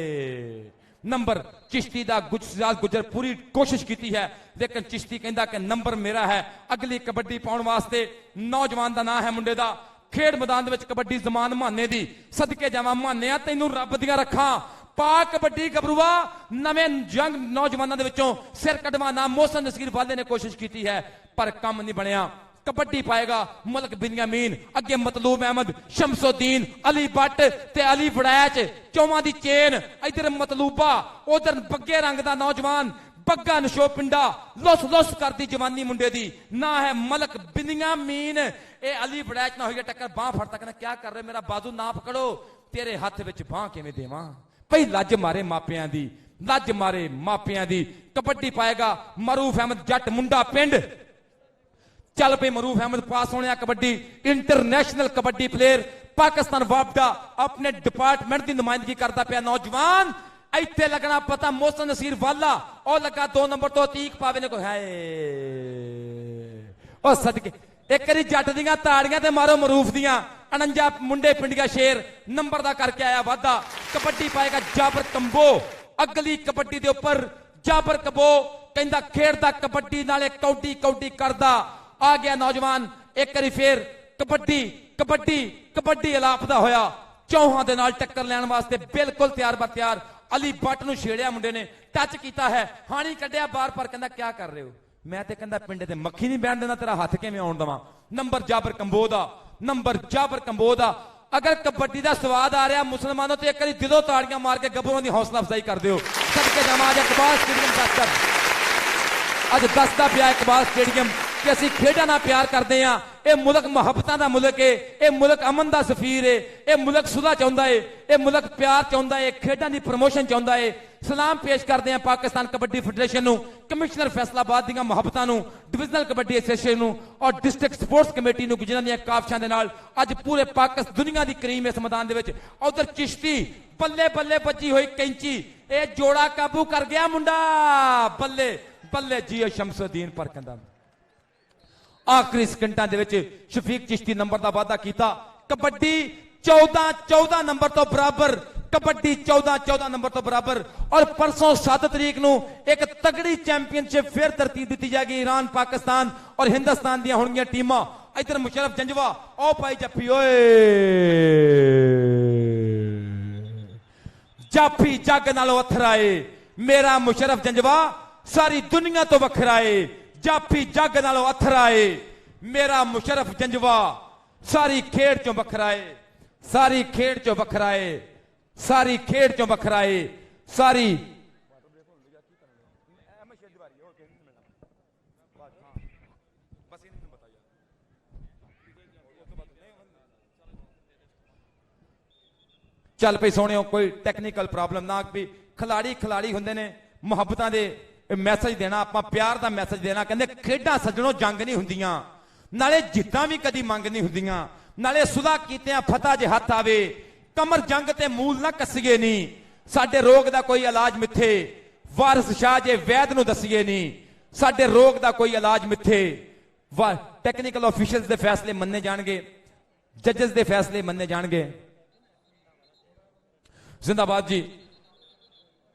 नंबर चिश्ती दा सजाद गुजर पूरी कोशिश की है, लेकिन चिश्ती कहता कि नंबर मेरा है। अगली कबड्डी पाउण वास्ते नौजवान का नाम है मुंडे का, खेड मैदान में कबड्डी जमान माने दी, सदके जावा मानिया तैनू रब दियां रखा। पा कबड्डी गबरूआ नवे जंग नौजवानों के विचों सिर कढवाना मोहसन नसीर वाले ने कोशिश की है, पर कम नहीं बनया। कबड्डी पाएगा मलक बिन्यामीन, अगे मतलूब अहमद, शमसुद्दीन, अली भट्ट ते अली वड़ैच, चौवां दी चेन, इधर मतलूबा, उधर बग्गे रंग दा नौजवान बग्गा नशो पिंडा, लुस लुस करती जवानी मुंडे दी ना है मलक बिन्यामीन। ए अली वड़ैच ना हो गया टक्कर, बांह फड़ता कहना क्या कर रहे, मेरा बाजू ना पकड़ो, तेरे हाथ विच बांह किवें देवां। भई लज मारे मापियां दी, लज मारे मापियां दी। कबड्डी पाएगा मरूफ अहमद जट मुंडा पिंड। चल पे मरूफ अहमद पास होने कबड्डी, इंटरनेशनल कबड्डी प्लेयर, पाकिस्तान वापडा अपने डिपार्टमेंट की नुमाइंदगी करता पिया नौजवान। इत्थे लगना पता मोहसन नसीर वाला, और लगा 2 नंबर तो अतीक पावे ने को है ओ सदके एक बारी जट दियां ताड़ियां ते मारो मरूफ दियां। 49 मुंडे पिंडिया शेर नंबर दा करके आया वादा। कबड्डी पाएगा जाबर कंबो। अगली कबड्डी दे उपर जाबर कंबो कहंदा खेडदा कबड्डी नाले कौडी कौडी करदा। आ गया नौजवान एक बारी फिर कबड्डी कबड्डी कबड्डी अलापदा होया, चौहां दे नाल टक्कर लैण वास्ते बिल्कुल तैयार बर तैयार। अली भट्ट नूं छेड़िया मुंडे ने, टच किया है, हाणी कढ़िया बार पर कहंदा क्या कर रहे हो, मैं ते कहंदा पिंडे ते मक्खी नहीं बैण देना, तेरा हाथ किवें आउण देवां। नंबर जाबर कंबो दा, नंबर जाबर कंबो दा। अगर कबड्डी दा स्वाद आ रहा मुसलमानों तो एक बारी दिलों ताड़ियां मार के गब्बरों की हौसला अफजाई कर दिओ। सदके जावां अज इकबाल स्टेडियम दसदा, अज दसदा पिया इकबाल स्टेडियम कि असीं खेडां नाल प्यार करदे हां। ਇਹ ਮੁਲਕ ਮੁਹੱਬਤਾਂ ਦਾ ਮੁਲਕ ਹੈ, ਇਹ ਮੁਲਕ ਅਮਨ ਦਾ ਸਫੀਰ ਹੈ, ਇਹ ਮੁਲਕ ਸੁਲ੍ਹਾ ਚਾਹੁੰਦਾ ਹੈ, ਇਹ ਮੁਲਕ ਪਿਆਰ ਚਾਹੁੰਦਾ ਹੈ, ਖੇਡਾਂ ਦੀ ਪ੍ਰਮੋਸ਼ਨ ਚਾਹੁੰਦਾ ਹੈ। ਸਲਾਮ ਪੇਸ਼ ਕਰਦੇ ਹਾਂ ਪਾਕਿਸਤਾਨ ਕਬੱਡੀ ਫੈਡਰੇਸ਼ਨ ਨੂੰ, ਕਮਿਸ਼ਨਰ ਫੈਸਲਾਬਾਦ ਦੀਆਂ ਮੁਹੱਬਤਾਂ ਨੂੰ, ਡਿਵੀਜ਼ਨਲ ਕਬੱਡੀ ਐਸੋਸੀਏਸ਼ਨ ਨੂੰ ਔਰ ਡਿਸਟ੍ਰਿਕਟ ਸਪੋਰਟਸ ਕਮੇਟੀ ਨੂੰ, ਜਿਨ੍ਹਾਂ ਦੀਆਂ ਕਾਫਸ਼ਾਂ ਦੇ ਨਾਲ ਅੱਜ ਪੂਰੇ ਪਾਕਿਸਤਾਨ ਦੁਨੀਆ ਦੀ ਕਰੀਮ ਇਸ ਮੈਦਾਨ ਦੇ ਵਿੱਚ। ਉਧਰ ਚਿਸ਼ਤੀ ਬੱਲੇ ਬੱਲੇ ਵੱਜੀ ਹੋਈ ਕੈਂਚੀ, ਇਹ ਜੋੜਾ ਕਾਬੂ ਕਰ ਗਿਆ ਮੁੰਡਾ, ਬੱਲੇ ਬੱਲੇ ਜੀ ਸ਼ਮਸੁद्दीन पर ਕਹਿੰਦਾ आखिरी सेकंडां दे विच शफीक चिश्ती नंबर का वादा किया। कबड्डी 14 नंबर तो बराबर, कबड्डी 14 नंबर तो बराबर। और परसों 7 तरीक नूं एक तगड़ी चैंपियनशिप फिर तरतीब दी जाएगी। ईरान पाकिस्तान और हिंदुस्तान दी होणगीआं टीमां। इधर मुशर्रफ जंजवा ओ पाई जफ्फी, ओए जाफी जग नालों अथराए, मेरा मुशर्रफ जंजवा सारी दुनिया तो वखरा है। जाफी जग नालों अथराए, मेरा मुशर्रफ जंजवा सारी खेड चों वखरा है, सारी खेड चों वखरा है, सारी खेड चों वखरा है, सारी चल पे सोने कोई टेक्निकल प्रॉब्लम ना भी। खिलाड़ी खिलाड़ी हुंदे ने, मुहब्बतां दे मैसेज देना, आप प्यार का मैसेज देना। कहते खेडां सज्जणों जंग नहीं हुंदियां, नाले जिद्दां भी कदी मंग नहीं हुंदियां, नाले सुलह कीतियां फतह जे हथ आवे, कमर जंग ते मूल ना कसीए नहीं, साडे रोग दा कोई इलाज मिथे, वारिस शाह जे वैद नूं दसीए नहीं, साडे रोग दा कोई इलाज मिथे। टेक्निकल ऑफिशियल्स दे फैसले मन्ने जाणगे, जजेस दे फैसले मन्ने जाणगे। जिंदाबाद जी।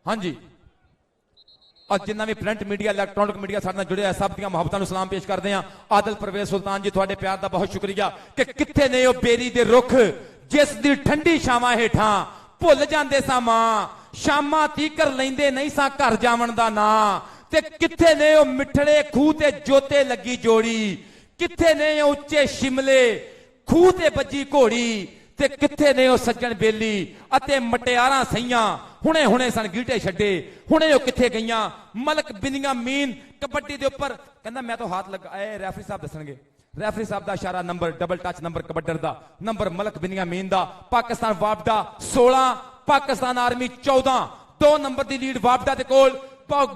हाँ जी, और जिन्ना भी प्रिंट मीडिया इलैक्ट्रॉनिक मीडिया साडे नाल जुड़े है सब दियां मुहब्बतां नूं सलाम पेश करते हैं। आदिल परवेज सुल्तान जी तुहाडे प्यार दा बहुत शुक्रिया कि कित्थे ने ओ बेरी दे रुख जिस दी ठंडी छावां हेठां भुल जांदे सां मां, शामां तीकर लैंदे नहीं सां घर जावण दा नां, ते कित्थे ने ओ मिठड़े खूह ते जोते लगी जोड़ी, कित्थे ने ओ उच्चे शिमले खूह ते बजी घोड़ी, ते कित्थे ने ओ सज्जण बेली अते मटियारां सईयां हुणे हुणे सन गीटे छड्डे, हुणे ओ कित्थे गईयां। मलक बिन्यामीन कबड्डी दे उपर कहंदा मैं तो हाथ लगा, ए रेफरी साहब दसणगे, रेफरी साहब दा इशारा नंबर डबल टच नंबर कबड्डर दा नंबर मलक बिन्यामीन दा। पाकिस्तान वापडा 16 ਪਾਕਿਸਤਾਨ ਆਰਮੀ 14 2 ਨੰਬਰ ਦੀ ਲੀਡ ਵਾਪਡਾ ਦੇ ਕੋਲ।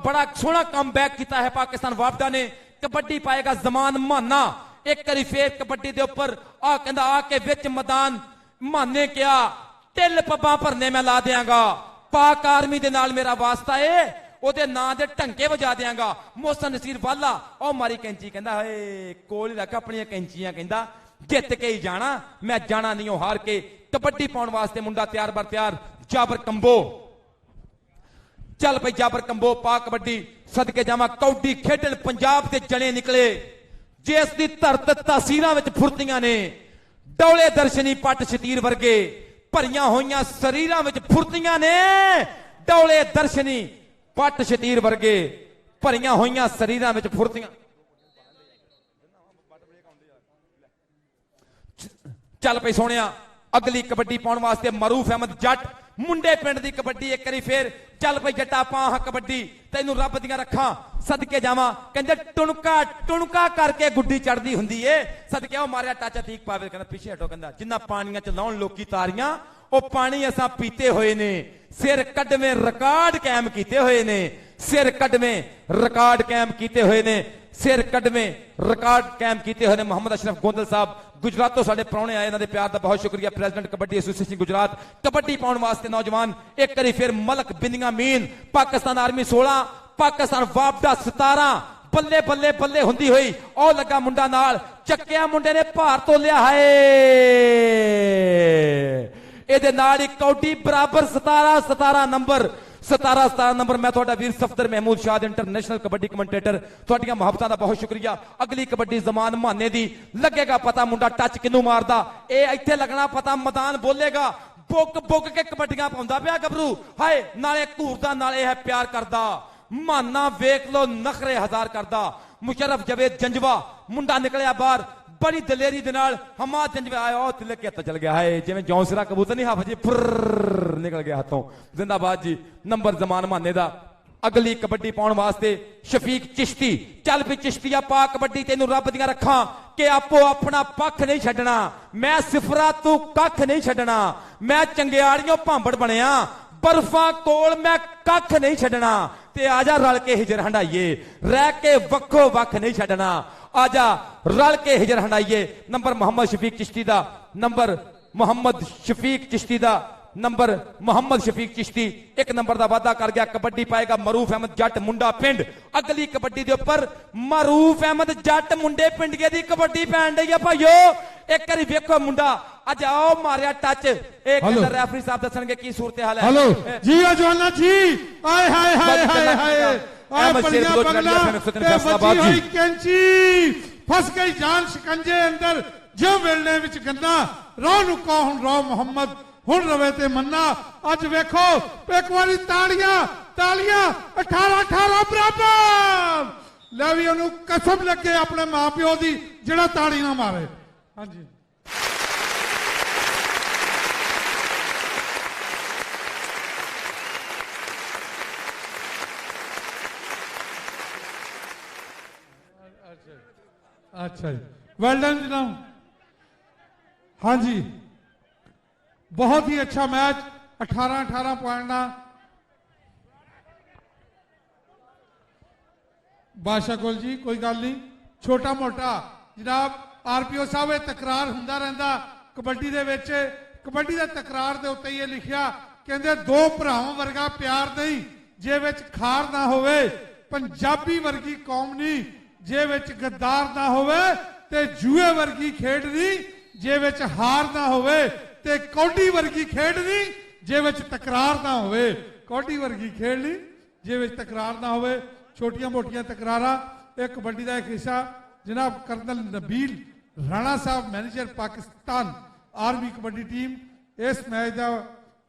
ਬੜਾ ਸੋਹਣਾ ਕਮਬੈਕ ਕੀਤਾ ਹੈ ਪਾਕਿਸਤਾਨ ਵਾਪਡਾ ਨੇ। ਕਬੱਡੀ ਪਾਏਗਾ ਜ਼ਮਾਨ ਮਾਨਾ। ਇੱਕ ਵਾਰੀ ਫੇਰ ਕਬੱਡੀ ਦੇ ਉੱਪਰ ਆ ਕਹਿੰਦਾ ਆ ਕੇ ਵਿੱਚ ਮੈਦਾਨ ਮਾਨੇ ਕਿਹਾ ਢਿੱਲ ਪੱਬਾਂ ਭਰਨੇ ਮੈਂ ਲਾ ਦਿਆਂਗਾ। ਪਾਕ ਆਰਮੀ ਦੇ ਨਾਲ ਮੇਰਾ ਵਾਸਤਾ ਏ, ਉਹਦੇ ਨਾਂ ਦੇ ਢੰਕੇ ਵਜਾ ਦਿਆਂਗਾ। ਮੋਹਸਨ ਨਸੀਰ ਵਾਲਾ ਉਹ ਮਾਰੀ ਕੈਂਚੀ ਕਹਿੰਦਾ ਹਏ ਕੋਲ ਹੀ ਰੱਖ ਆਪਣੀਆਂ ਕੈਂਚੀਆਂ, ਕਹਿੰਦਾ ਜਿੱਤ ਕੇ ਹੀ ਜਾਣਾ, ਮੈਂ ਜਾਣਾ ਨਹੀਂ ਉਹ ਹਾਰ ਕੇ। ਕਬੱਡੀ ਪਾਉਣ ਵਾਸਤੇ ਮੁੰਡਾ ਤਿਆਰ ਬਰ ਤਿਆਰ। ਜਾਬਰ ਕੰਬੋ ਚੱਲ ਪਈ ਜਾਬਰ ਕੰਬੋ ਪਾ ਕਬੱਡੀ। ਸਦਕੇ ਜਾਵਾਂ ਕੌਡੀ ਖੇਡਣ ਪੰਜਾਬ ਦੇ ਜਣੇ ਨਿਕਲੇ ਜਿਸ ਦੀ ਧਰਤ ਤਸੀਰਾਂ ਵਿੱਚ ਫੁਰਤੀਆਂ ਨੇ। ਡੌਲੇ ਦਰਸ਼ਨੀ ਪੱਟ ਸ਼ਤੀਰ ਵਰਗੇ ਭਰੀਆਂ ਹੋਈਆਂ ਸਰੀਰਾਂ ਵਿੱਚ ਫੁਰਤੀਆਂ ਨੇ। ਡੌਲੇ ਦਰਸ਼ਨੀ ਪੱਟ ਸ਼ਤੀਰ ਵਰਗੇ ਭਰੀਆਂ ਹੋਈਆਂ ਸਰੀਰਾਂ ਵਿੱਚ ਫੁਰਤੀਆਂ। ਚੱਲ ਪਈ ਸੋਹਣਿਆ ਅਗਲੀ ਕਬੱਡੀ ਪਾਉਣ ਵਾਸਤੇ ਮਰੂਫ ਅਹਿਮਦ ਜੱਟ ਮੁੰਡੇ ਪਿੰਡ ਦੀ ਕਬੱਡੀ। ਇੱਕ ਵਾਰੀ ਫੇਰ ਚੱਲ ਪਈ ਜੱਟਾ ਪਾਹ ਕਬੱਡੀ, ਤੈਨੂੰ ਰੱਬ ਦੀਆਂ ਰੱਖਾਂ ਸਦਕੇ ਜਾਵਾਂ। ਕਹਿੰਦੇ ਟੁਣਕਾ ਟੁਣਕਾ ਕਰਕੇ ਗੁੱਡੀ ਚੜਦੀ ਹੁੰਦੀ ਏ। ਸਦਕੇ ਉਹ ਮਾਰਿਆ ਟੱਚ ਅਤੀਕ ਪਾਵੇ, ਕਹਿੰਦਾ ਪਿੱਛੇ ਹਟੋ, ਕਹਿੰਦਾ ਜਿੰਨਾ ਪਾਣੀਆਂ ਚ ਲਾਉਣ ਲੋਕੀ ਤਾਰੀਆਂ ਉਹ ਪਾਣੀ ਅਸਾਂ ਪੀਤੇ ਹੋਏ ਨੇ। ਸਿਰ ਕੱਢਵੇਂ ਰਿਕਾਰਡ ਕਾਇਮ ਕੀਤੇ ਹੋਏ ਨੇ। ਸਿਰ ਕੱਢਵੇਂ ਰਿਕਾਰਡ ਕਾਇਮ ਕੀਤੇ ਹੋਏ ਨੇ। ਸਿਰ ਕੱਢਵੇਂ ਰਿਕਾਰਡ ਕਾਇਮ ਕੀਤੇ ਹੋਏ ਨੇ। ਮੁਹੰਮਦ ਅਸ਼ਰਫ ਗੋਂਦਲ ਸਾਹਿਬ ਗੁਜਰਾਤ ਤੋਂ ਸਾਡੇ ਪ੍ਰਾਹੁਣੇ ਆਏ, ਇਹਨਾਂ ਦੇ ਪਿਆਰ ਦਾ ਬਹੁਤ ਸ਼ੁਕਰੀਆ। President kabaddi association Gujrat. ਕਬੱਡੀ ਪਾਉਣ ਵਾਸਤੇ ਨੌਜਵਾਨ ਇੱਕ ਵਾਰੀ ਫਿਰ ਮਲਕ ਬਿੰਦੀਆਂ ਮੀਨ। ਪਾਕਿਸਤਾਨ ਆਰਮੀ 16 ਪਾਕਿਸਤਾਨ ਵਾਪਡਾ 17। ਬੱਲੇ ਬੱਲੇ ਬੱਲੇ ਹੁੰਦੀ ਹੋਈ ਉਹ ਲੱਗਾ ਮੁੰਡਾ ਨਾਲ ਚੱਕਿਆ ਮੁੰਡੇ ਨੇ ਭਾਰ ਤੋਲਿਆ ਹੈ। ਇਹਦੇ ਨਾਲ ਹੀ ਕੌਡੀ ਬਰਾਬਰ 17 ਨੰਬਰ 17 ਨੰਬਰ। ਮੈਂ ਤੁਹਾਡਾ ਵੀਰ ਸਫਦਰ ਮਹਿਮੂਦ ਸ਼ਾਦ ਇੰਟਰਨੈਸ਼ਨਲ ਕਬੱਡੀ ਕਮੈਂਟੇਟਰ, ਤੁਹਾਡੀਆਂ ਮੁਹੱਬਤਾਂ ਦਾ ਬਹੁਤ ਸ਼ੁਕਰੀਆ। ਅਗਲੀ ਕਬੱਡੀ ਜ਼ਮਾਨ ਮਾਨੇ ਦੀ। ਲੱਗੇਗਾ ਪਤਾ ਮੁੰਡਾ ਟੱਚ ਕਿਨੂੰ ਮਾਰਦਾ। ਇਹ ਇੱਥੇ ਲੱਗਣਾ ਪਤਾ ਮੈਦਾਨ ਬੋਲੇਗਾ। ਬੁੱਕ ਬੁੱਕ ਕੇ ਕਬੱਡੀਆਂ ਪਾਉਂਦਾ ਪਿਆ ਗੱਭਰੂ। ਹਾਏ ਨਾਲੇ ਘੂਰਦਾ ਨਾਲੇ ਹੈ ਪਿਆਰ ਕਰਦਾ। ਮਾਨਾ ਵੇਖ ਲੋ ਨਖਰੇ ਹਜ਼ਾਰ ਕਰਦਾ। ਮੁਸ਼ਰਫ ਜਵੇਦ ਜੰਜਵਾ ਮੁੰਡਾ ਨਿਕਲਿਆ ਬਾਹਰ ਬੜੀ ਦਲੇਰੀ ਦੇ ਨਾਲ। ਹਮਾ ਜੰਜਵਾ ਆਇਆ ਉਹ ਤਿਲਕ ਕੇ ਚਲ ਗਿਆ ਹੈ ਜਿਵੇਂ ਜੌਂਸਰਾ ਕਬੂਤਰ ਨਹੀਂ ਹਫ ਜੀ ਫੁਰ ਨਿਕਲ ਗਿਆ ਹੱਥੋਂ। ਜ਼ਿੰਦਾਬਾਦ ਜੀ। ਨੰਬਰ ਜ਼ਮਾਨ ਮਾਨੇ ਦਾ। ਅਗਲੀ ਕਬੱਡੀ ਪਾਉਣ ਵਾਸਤੇ ਸ਼ਫੀਕ ਚਿਸ਼ਤੀ। ਚੱਲ ਵੀ ਚਿਸ਼ਤੀਆ ਪਾ ਕਬੱਡੀ, ਤੈਨੂੰ ਰੱਬ ਦੀਆਂ ਰੱਖਾਂ ਕਿ ਆਪੋ ਆਪਣਾ ਪੱਖ ਨਹੀਂ ਛੱਡਣਾ। ਮੈਂ ਸਿਫਰਾ ਤੂੰ ਕੱਖ ਨਹੀਂ ਛੱਡਣਾ। ਮੈਂ ਚੰਗਿਆੜੀਆਂ ਭਾਂਬੜ ਬਣਿਆ ਬਰਫਾਂ ਕੋਲ ਮੈਂ ਕੱਖ ਨਹੀਂ ਛੱਡਣਾ। ਤੇ ਆਜਾ ਰਲ ਕੇ ਹਿਜਰ ਹੰਡਾਈਏ, ਰਹਿ ਕੇ ਵੱਖੋ ਵੱਖ ਨਹੀਂ ਛੱਡਣਾ। ਆਜਾ ਰਲ ਕੇ ਹਿਜਰ ਹੰਡਾਈਏ। ਨੰਬਰ ਮੁਹੰਮਦ ਸ਼ਫੀਕ ਚਿਸ਼ਤੀ ਦਾ। ਨੰਬਰ ਮੁਹੰਮਦ ਸ਼ਫੀਕ ਚਿਸ਼ਤੀ ਦਾ। ਨੰਬਰ ਮੁਹੰਮਦ ਸ਼ਫੀਕ ਚਿਸ਼ਤੀ 1 ਨੰਬਰ ਦਾ ਵਾਅਦਾ ਕਰ ਗਿਆ। ਕਬੱਡੀ ਪਾਏਗਾ ਮਰੂਫ ਅਹਿਮਦ ਜੱਟ ਮੁੰਡਾ ਪਿੰਡ। ਅਗਲੀ ਕਬੱਡੀ ਦੇ ਉੱਪਰ ਮਰੂਫ ਅਹਿਮਦ ਜੱਟ ਮੁੰਡੇ ਪਿੰਡੀਏ ਦੀ ਕਬੱਡੀ ਪੈਣ ਡਈ ਆ ਭਾਈਓ। ਇੱਕ ਵਾਰੀ ਵੇਖੋ ਮੁੰਡਾ ਅੱਜ ਆਓ ਮਾਰਿਆ ਟੱਚ। ਇਹ ਕਹਿੰਦਾ ਰੈਫਰੀ ਸਾਹਿਬ ਦੱਸਣਗੇ ਕੀ ਸੂਰਤ ਹਾਲ ਹੈ। ਹਲੋ ਜੀ ਅਜਵਾਨਾ ਜੀ ਆਏ ਹਾਏ ਹਾਏ ਹਾਏ ਹਾਏ ਆਏ ਪੜੀਆਂ ਬੰਗਲਾ ਤੇ ਬੱਚੀ ਹੋਈ ਕੈਂਚੀ ਫਸ ਗਈ ਜਾਨ ਸ਼ਿਕੰਜੇ ਅੰਦਰ ਜੋ ਮਿਲਣੇ ਵਿੱਚ ਗੰਨਾ। ਰੋ ਨੂੰ ਕਹੋ ਹੁਣ ਰੋ ਮੁਹੰਮਦ ਹੁਣ ਰਵੇ ਤੇ ਮੰਨਾ। ਅੱਜ ਵੇਖੋ ਇੱਕ ਵਾਰੀ ਤਾੜੀਆਂ ਤਾਲੀਆਂ 18 ਬਰਾਬਰ। ਲੈ ਵੀ ਉਹਨੂੰ ਕਸਮ ਲੱਗੇ ਆਪਣੇ ਮਾਪਿਓ ਦੀ ਜਿਹੜਾ ਤਾੜੀ ਨਾ ਮਾਰੇ। ਹਾਂਜੀ अच्छा जी वेल डन जनाब। हाँ जी बहुत ही अच्छा मैच 18 पॉइंट ना बादशाह कोल जी कोई गल नहीं छोटा मोटा जनाब आरपीओ साहब तकरार हुंदा रहिंदा कबड्डी दे विच। कबड्डी दे तकरार दे उत्ते ये लिखिया कहंदे दो भरावां वर्गा प्यार नहीं जे विच खार ना होवे। पंजाबी वर्गी कौम नहीं जे विच गद्दार ना होवे ते जूए वर्गी खेड नहीं जे विच हार ना होवे ते कौडी वर्गी खेड नहीं जे विच तकरार ना होवे। कौडी वर्गी खेड नहीं जे विच तकरार ना होवे। छोटियां मोटियां तकरारां एक कबड्डी दा एक हिस्सा। जनाब कर्नल नबील राणा साहब manager Pakistan army kabaddi team इस मैच का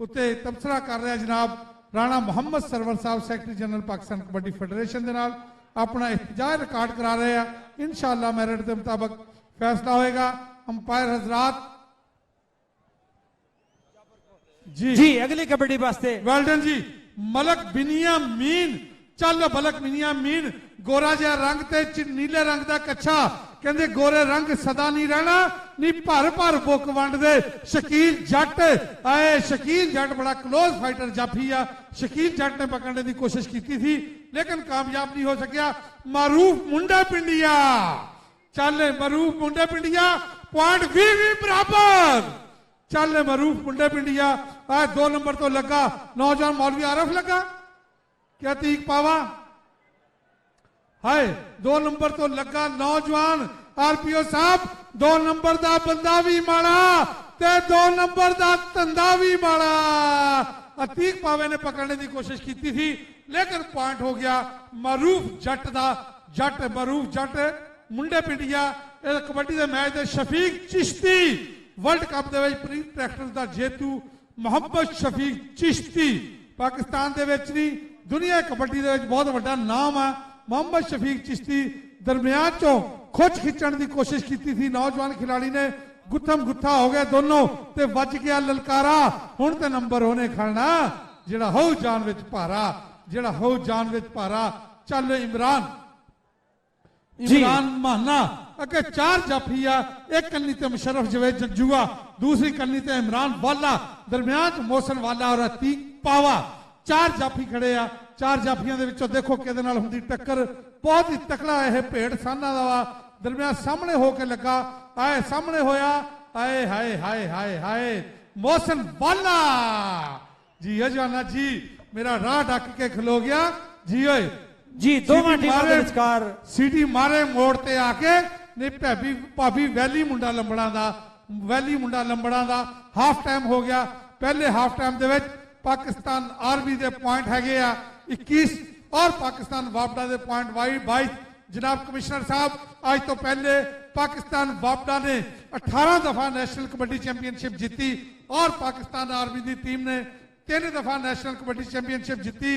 उत्ते तबसरा कर रहा। जनाब राणा मोहम्मद सरवर साहब secretary general Pakistan kabaddi federation के नाल अपना इhtजाज रिकॉर्ड करा रहे हैं। इंशाअल्लाह मेरिट के मुताबिक फैसला होएगा। अंपायर हजरात जी जी अगली कबड्डी वास्ते वेल डन जी। मलक बिनिया मीन ਚੱਲ ਬਲਕ ਮਿਨੀਆਂ ਮੀਨ ਗੋਰਾ ਜਿਹਾ ਰੰਗ ਤੇ ਨੀਲੇ ਰੰਗ ਦਾ ਕੱਛਾ ਕਹਿੰਦੇ ਗੋਰੇ ਰੰਗ ਸਦਾ ਨਹੀਂ ਰਹਿਣਾ ਨੀ ਭਰ ਭਰ ਬੁੱਕ ਵੰਡਦੇ ਸ਼ਕੀਲ ਜੱਟ ਆਏ ਸ਼ਕੀਲ ਜੱਟ ਬੜਾ ਕਲੋਜ਼ ਫਾਈਟਰ ਜਾਫੀ ਆ ਸ਼ਕੀਲ ਜੱਟ ਨੇ ਪਕੜने ਦੀ ਕੋਸ਼ਿਸ਼ ਕੀਤੀ ਸੀ ਲੇਕਿਨ ਕਾਮਯਾਬ ਨਹੀਂ ਹੋ ਸਕਿਆ ਮਾਰੂਫ ਮੁੰਡਾ ਪਿੰਡੀਆ ਚੱਲ ਮਾਰੂਫ ਮੁੰਡੇ ਪਿੰਡੀਆ ਪੁਆਇੰਟ 20 ਬਰਾਬਰ ਚੱਲ ਮਾਰੂਫ ਮੁੰਡੇ ਪਿੰਡੀਆ ਆ 2 ਨੰਬਰ ਤੋਂ ਲੱਗਾ ਨੌਜਵਾਨ ਮੌਲਵੀ ਆਰਫ ਲੱਗਾ क्या तीक पावा हाय 2 नंबर तो लगा नौजवान आरपीओ साहब 2 नंबर दा बंदा भी माड़ा ते 2 नंबर दा धंधा भी माड़ा अतीक पावे ने पकड़ने की कोशिश की थी लेकिन पॉइंट हो गया मरूफ जट दा जट मरूफ जट मुंडे पिंडिया कबड्डी के मैच दे शफीक चिश्ती वर्ल्ड कप दे विच प्री ट्रैक्टर दा जेतू मोहम्मद शफीक चिश्ती पाकिस्तान दे विच नहीं दुनिया कबड्डी दे विच बहुत बड़ा नाम है मोहम्मद शफीक चिश्ती दरमियान चो खुच खिंचण की कोशिश की थी नौजवान खिलाड़ी ने गुत्थम गुत्था हो गया दोनों ते वज गया ललकारा हुण ते नंबर होने खड़ना जिहड़ा हो जान विच भारा जिहड़ा हो जान विच भारा चल इमरान माना अगे 4 जाफी आ एक कन्नी ते मुशर्रफ जवेद जंजुआ दूसरी कन्नी ते इमरान वाला दरमियान मोहसन वाला और अतीक पावा 4 जाफी खड़े आ 4 जाफियां दे विचों देखो किहदे नाल हुंदी टक्कर बहुत ही तकड़ा यह भेड़ साना दा वा दरमियान सामने होके लगा आए सामने होया आए हाय हाय हाय हाय मोहसन वाला जी अजाना जी मेरा राह ढक के खलो गया जी ओए जी दोवां टीमां दे विचकार सीटी मारे मोड़ ते आके ने भाभी वैली मुंडा लंबड़ा दा हाफ टाइम हो गया पहले हाफ टाइम दे विच पाकिस्तान आर्मी दे पॉइंट हैगे आ 21 और पाकिस्तान वापडा दे पॉइंट 22 जनाब कमिश्नर साहब आज तो पहले पाकिस्तान वापडा ने 18 दफा नेशनल कबड्डी चैंपियनशिप जीती और पाकिस्तान आर्मी की टीम ने 3 दफा नेशनल कबड्डी चैंपियनशिप जीती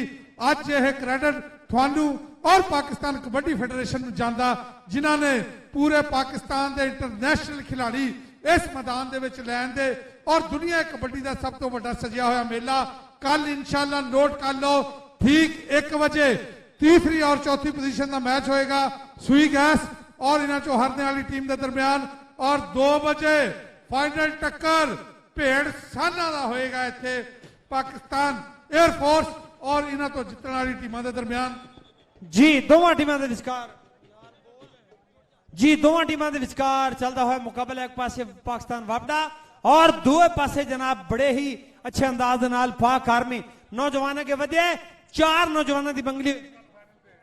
आज यह क्रेडिट थानू और पाकिस्तान कबड्डी फेडरेशन जांदा जिन्हां ने पूरे पाकिस्तान के इंटरनेशनल खिलाड़ी इस मैदान दे विच लैण दे और दुनिया कबड्डी का सब तो बड़ा सजिया हुआ मेला कल इंशाल्लाह नोट कर लो ठीक 1 बजे तीसरी और चौथी पोजीशन का मैच होएगा सुई गैस और इन्हां चों हारने वाली टीम के दरमियान और 2 बजे फाइनल टक्कर भेड़ साना का होएगा इत्थे पाकिस्तान एयरफोर्स और इन्हां तो जितने वाली टीमां के दरमियान जी दोवां टीमां दे विचकार जी दोवां टीमां दे विचकार चलदा होया मुकाबला एक पासे पाकिस्तान वापडा और दूए पासे जनाब बड़े ही अच्छे अंदाज नाल पाक आर्मी नौजवानों के वधे 4 नौजवानों की बंगली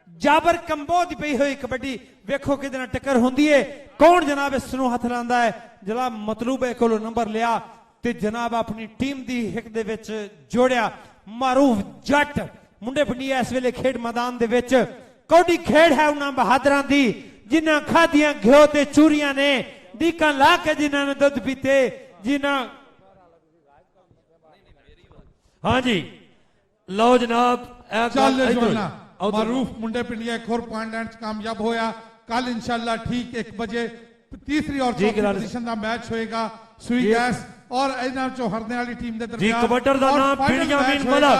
जाबर कंबो दी पई हुई कबड्डी वेखो कि टक्कर होंदी है कौन जनाब इस नूं हथ लांदा है जनाब मतलूब कोलों नंबर लिया ते जनाब अपनी टीम दी हिक दे विच जोड़िया मारूफ जट मुंडे पिंडिया इस वेले खेड मैदान दे विच कौडी खेड है उन्हां बहादरां दी जिन्हां खादियां घिओ ते चूरियां ने डीकां ला के जिन्हां ने दुध पीते जिन्हां हाँ जी लो जनाब चल मारूफ मुंडे पिंडिया एक और पॉइंट लैंड कामयाब होया कल इंशाल्लाह ठीक 1 बजे तीसरी और चौथी पोजीशन का मैच होएगा सुई गैस और इन्हां चों हरने वाली टीम दे दरमियान जी कबड्डर दा नाम बिन्यामीन मलक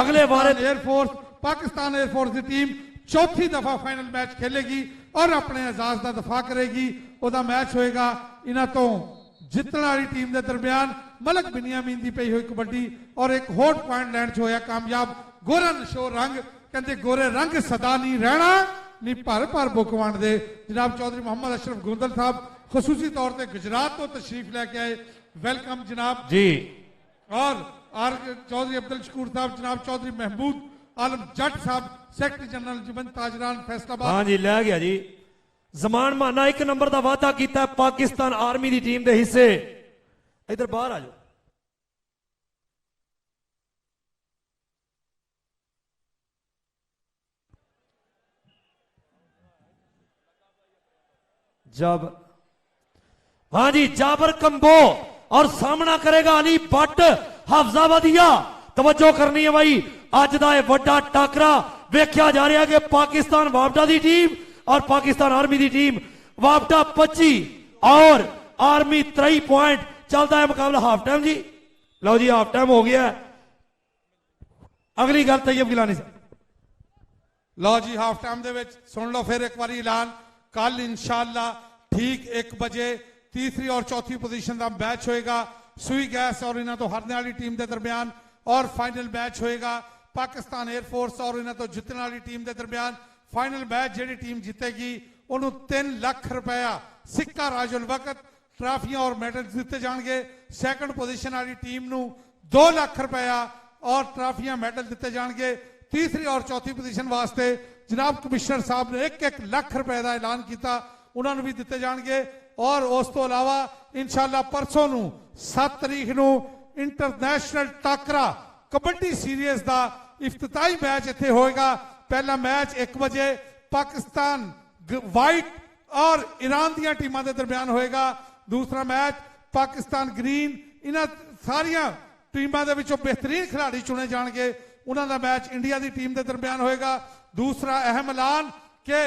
अगले बार एयरफोर्स पाकिस्तान एयरफोर्स की टीम चौथी दफा फाइनल मैच खेलेगी और अपने एजाज का दफा करेगी ओदा मैच होएगा इन्हां तो जितने वाली टीम के दरमियान मलक बिनियामीन की पई हुई कबड्डी और एक होट पॉइंट लैंड च होया कामयाब गोरा नशो रंग कहते गोरे रंग सदा नहीं रहना नी भर भर बुक वंड दे जनाब चौधरी मोहम्मद अशरफ गोंदल साहब खसूसी तौर पर गुजरात तो तशरीफ लैके आए वेलकम जनाब जी और चौधरी अब्दुल शकूर साहब जनाब चौधरी महमूद आलम जट साहब सेक्रेटरी जनरल जुबन ताजरान फैसलाबाद हाँ जी लै गया जी जमान माना 1 नंबर का वादा किया पाकिस्तान आर्मी की टीम के हिस्से इधर बाहर आ जाओ जब हाँ जी जाबर कंबो और सामना करेगा अली भट्ट हफ्जाबादिया तवज्जो करनी है भाई अज का यह बड़ा टाकरा वेख्या जा रहा है कि पाकिस्तान वापडा की टीम और पाकिस्तान आर्मी की टीम वापडा 25 और आर्मी 3 पॉइंट चलता है मुकाबला हाफ टाइम जी लो जी हाफ टाइम हो गया अगली गल तैयब गिलानी साहब ਲਓ ਜੀ ਹਾਫ ਟਾਈਮ ਦੇ ਵਿੱਚ ਸੁਣ ਲਓ ਫਿਰ ਇੱਕ ਵਾਰੀ ਐਲਾਨ। ਕੱਲ ਇਨਸ਼ਾਅੱਲਾ ठीक 1 बजे तीसरी और चौथी पोजीशन का मैच होएगा सुई गैस और इन्हों तो हारने वाली टीम के दरमियान, और फाइनल मैच होएगा पाकिस्तान एयरफोर्स और इन्हों तो जितने वाली टीम के दरमियान। फाइनल मैच जी टीम जीतेगी उन्होंने 3 लाख रुपया सिक्का राजुल वक्त ट्राफियां और मैडल दिते जाएंगे। सैकंड पोजीशन वाली टीम को 2 लाख रुपया और ट्राफियां मैडल दिते जाएंगे। तीसरी और चौथी पोजीशन वास्ते जनाब कमिश्नर साहब ने 1-1 लाख रुपए का ऐलान किया, उन्होंने भी दिते जाएंगे। और उस तो इलावा इंशाअल्लाह परसों 7 तारीख को इंटरनेशनल टाकरा कबड्डी सीरीज का इफ्तिताही मैच इत्थे होएगा। पहला मैच 1 बजे पाकिस्तान वाइट और ईरान दी टीमां दे दरमियान होएगा। दूसरा मैच पाकिस्तान ग्रीन, इन्हां सारियां टीमां दे विचों बेहतरीन खिलाड़ी चुने जाएंगे, उन्हां दा मैच इंडिया की टीम के दरमियान होएगा। दूसरा अहम ऐलान कि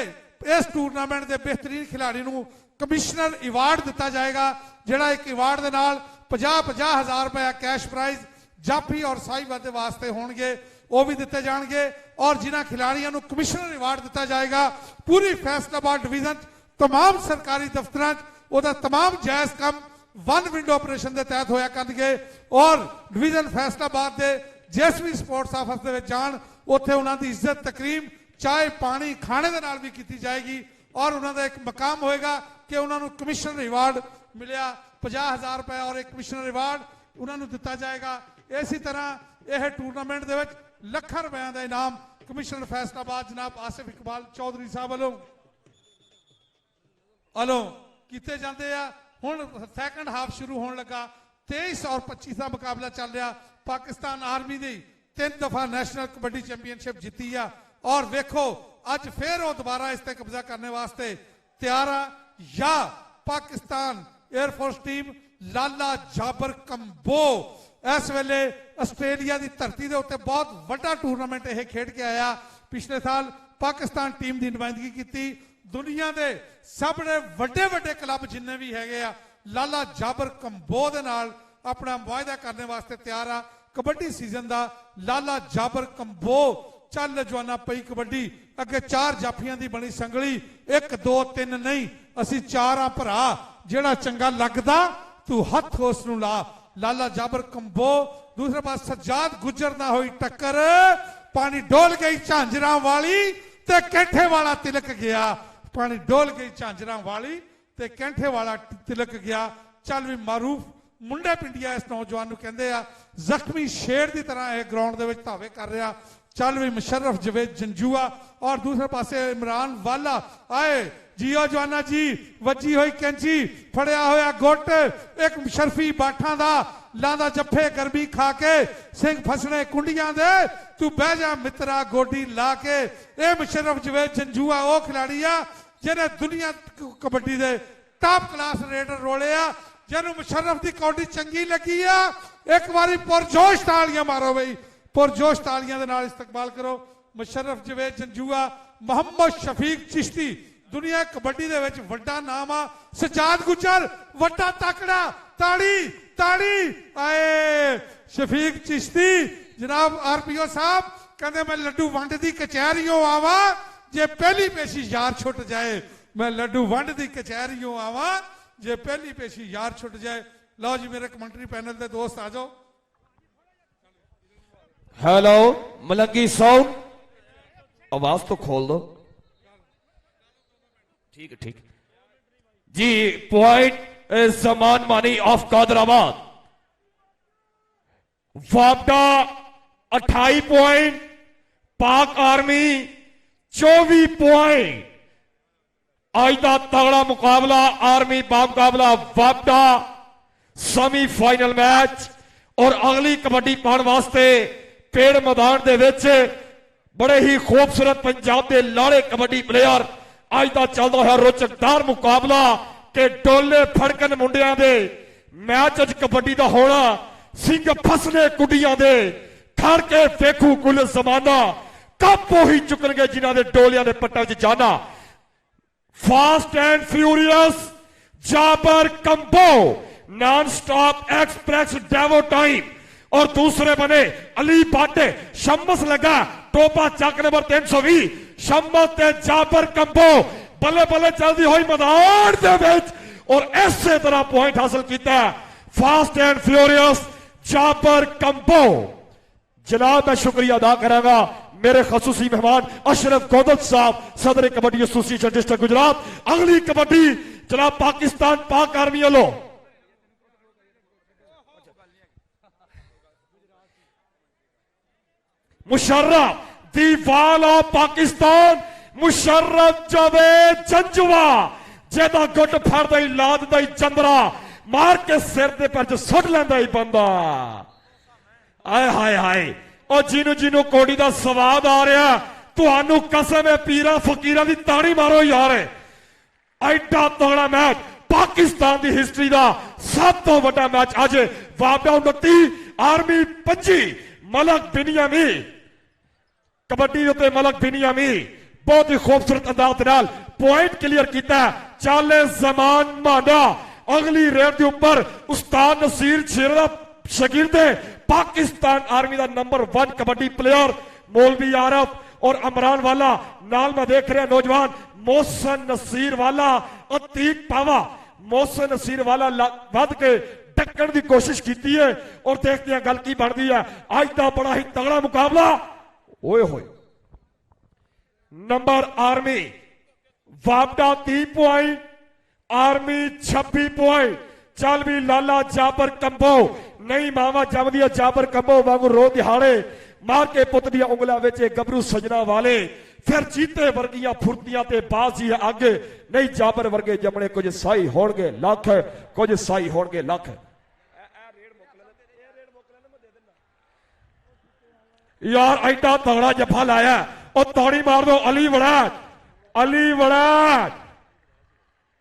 इस टूरनामेंट के बेहतरीन खिलाड़ी को कमिश्नर अवार्ड दिता जाएगा, जिहड़ा एक अवार्ड दे नाल 50-50 हज़ार रुपया कैश प्राइज जाफी और साहिबा के वास्ते होंगे, वो भी दिते जाएंगे। और जिन्हां खिलाड़ियों को कमिश्नर अवार्ड दिता जाएगा पूरी फैसलाबाद डिवीजन तमाम सरकारी दफ्तरां उहदा तमाम जायज़ काम वन विंडो ऑपरेशन के तहत होया करनगे। और डिवीजन फैसलाबाद के जिस भी स्पोर्ट्स ऑफिस दे विच जाण उत्थे उन्हां दी इज्जत तकरीम चाय पानी खाने के नाल भी की जाएगी। और उन्होंने एक मकाम होएगा कि उन्होंने कमिश्नर अवार्ड मिलिया 50,000 रुपए और एक कमिश्नर अवार्ड उन्होंने दिता जाएगा। इसी तरह यह टूरनामेंट के लाखों रुपया का इनाम कमिश्नर फैसलाबाद जनाब आसिफ इकबाल चौधरी साहब वालों किए जाते हैं। हुण सैकंड हाफ शुरू होने लगा, 23 और 25 का मुकाबला चल रहा। पाकिस्तान आर्मी की 3 दफा नेशनल कबड्डी चैंपीयनशिप जीती है और वेखो अज फिर वो दोबारा इस पर कब्जा करने वास्ते तैयार है। या पाकिस्तान एयरफोर्स टीम लाला जाबर कंबो इस वेले आस्ट्रेलिया की धरती के उत्ते बहुत बड़ा टूरनामेंट यह खेड के आया। पिछले साल पाकिस्तान टीम की नुमाइंदगी की। दुनिया के सबने वड्डे वड्डे क्लब जिन्ने भी है लाला जाबर कंबो दे नाल अपना मुआहदा करने वास्ते तैयार आ। कबड्डी सीजन का लाला जाबर कंबो चल जवाना पई कबड्डी अगे 4 जाफियां दी बनी संगली 1 2 3 नहीं असी 4 भरा जेड़ा चंगा लगदा तू हथ उस नूं ला। लाला जाबर कंबो। दूसरे पास सज्जाद गुजर ना हुई टक्कर, पानी डोल गई झांजरा वाली ते कैंठे वाला तिलक गया। पानी डोल गई झांजरा वाली ते कैंठे वाला तिलक गया। चल भी मारूफ मुंडे पिंडिया इस नौजवान नूं कहंदे आ, जख्मी शेर की तरह यह ग्राउंड दे विच धावे कर रहा। चल भी मुशर्रफ जवेद जंजुआ और दूसरे पासे इमरान वाला आए। जियो जवाना जी वजी हुई कैंची फड़िया होया गुट एक शरफी बाठा दा लांदा जफे गर्मी खा के सिंह फसने कुंडियां दे तू बह जा मित्रा गोडी ला के। ए मुशर्रफ जवेद जंजुआ वो खिलाड़ी आ जिन्हें दुनिया कबड्डी दे टॉप क्लास रेडर रोले आ। जिन्होंने मुशर्रफ की कौडी चंगी लगी आ एक बारी पुरजोश तालियां मारो बई, पुरजोश तालियां दे नाल इस्तकबाल करो। मुशर्रफ जवेद जंजुआ मोहम्मद शफीक चिश्ती दुनिया कबड्डी दे विच वड्डा नाम आ। सजाद गुजर वड्डा तकड़ा ताड़ी ताड़ी आए। शफीक चिश्ती जनाब आरपीओ साहब कहते मैं लड्डू वंड दी कचहरियों आवा जे पहली पेशी यार छुट जाए। मैं लड्डू वंड दी कचहरियों आवा जे पहली पेशी यार छुट जाए। लो जी मेरे कमेंट्री पैनल के दोस्त आ जाओ। हेलो मलंगी साउंड आवाज तो खोल दो। ठीक है ठीक जी। पॉइंट जमान मानी ऑफ कादराबाद। वापडा 28 पॉइंट, पाक आर्मी 24 पॉइंट। आज का तगड़ा मुकाबला आर्मी मुकाबला वापडा सेमीफाइनल मैच और अगली कबड्डी पाने वास्ते पेड़ मैदान दे विच बड़े ही खूबसूरत पंजाब के लाड़े कबड्डी प्लेयर आज का चलता है रोचकदार मुकाबला के डोले फड़कन मुंडिया दे मैच अज कबड्डी का होना सिंह फसने कुड़ियां दे खड़ के वेखू कुल जमाना कब ही चुकनगे जिन्हों के डोलिया के पट्टा च जाना। Fast and furious Jabar Kamboh non stop express Daewoo time और दूसरे बने अली भट्ट शम्मस लगा टोपा चक नंबर 320 शम्मस ते जाबर कंबो बल्ले बल्ले चलती हुई मैदान दे विच और इसे तरह पॉइंट हासिल किया fast and furious Jabar Kamboh. जनाब मैं शुक्रिया अदा करांगा मेरे खसूसी मेहमान अशरफ गौदत साहब सदर कबड्डी एसोसिएशन डिस्ट्रिक्ट गुजरात। अगली कबड्डी जनाब पाकिस्तान पाक आर्मी वालों मुशर्रफ दी वाल ऑफ पाकिस्तान मुशर्रफ जावेद जंजुआ जेदा गुट फड़दा ही ला दिंदा ही चंद्रा मार के सिर दे पर सुट लैंदा ही बंदा। आए हाय हाय और जिन्हों जिन्हों कोड़ी का स्वाद आ रहा तुहानू कसम है पीरा फकीरा की ताड़ी मारो यार। एडा तगड़ा मैच पाकिस्तान की हिस्ट्री का सब तो बड़ा मैच अज वापा 29 आर्मी 25 मलक बिनियामी कबड्डी उत्ते मलक बिनियामी बहुत ही खूबसूरत अंदाज नाल पॉइंट क्लियर किया। चाले जमान माना अगली रेड के उपर उस्ताद नसीर शेर शकीर पाकिस्तान आर्मी का नंबर 1 कबड्डी प्लेयर मौलवी आरफ और अमरान वाला नाल मैं देख रहा नौजवान मोहसन नसीर वाला अतीक पावा मोहसन नसीर वाला वध के टक्कर की कोशिश की है और देखते हैं गल की बनती है। आज का बड़ा ही तगड़ा मुकाबला ओए होए नंबर आर्मी वापडा 30 पॉइंट आर्मी 26 पॉइंट चल भी लाला जाबर कंबो नहीं मावा जमदिया जाबर कंबो वांगू रो दिहाड़े मार के पुत दिया उंगलों में गबरू सजना वाले फिर चीते वर्गियां फुर्तियां ते बाजी आगे नहीं जाबर वर्गे जमने कुछ साई होणगे लख कुछ साई होणगे लख। यार एडा तगड़ा जफा लाया और तौड़ी मार दो अली वड़ैच अली वड़ैच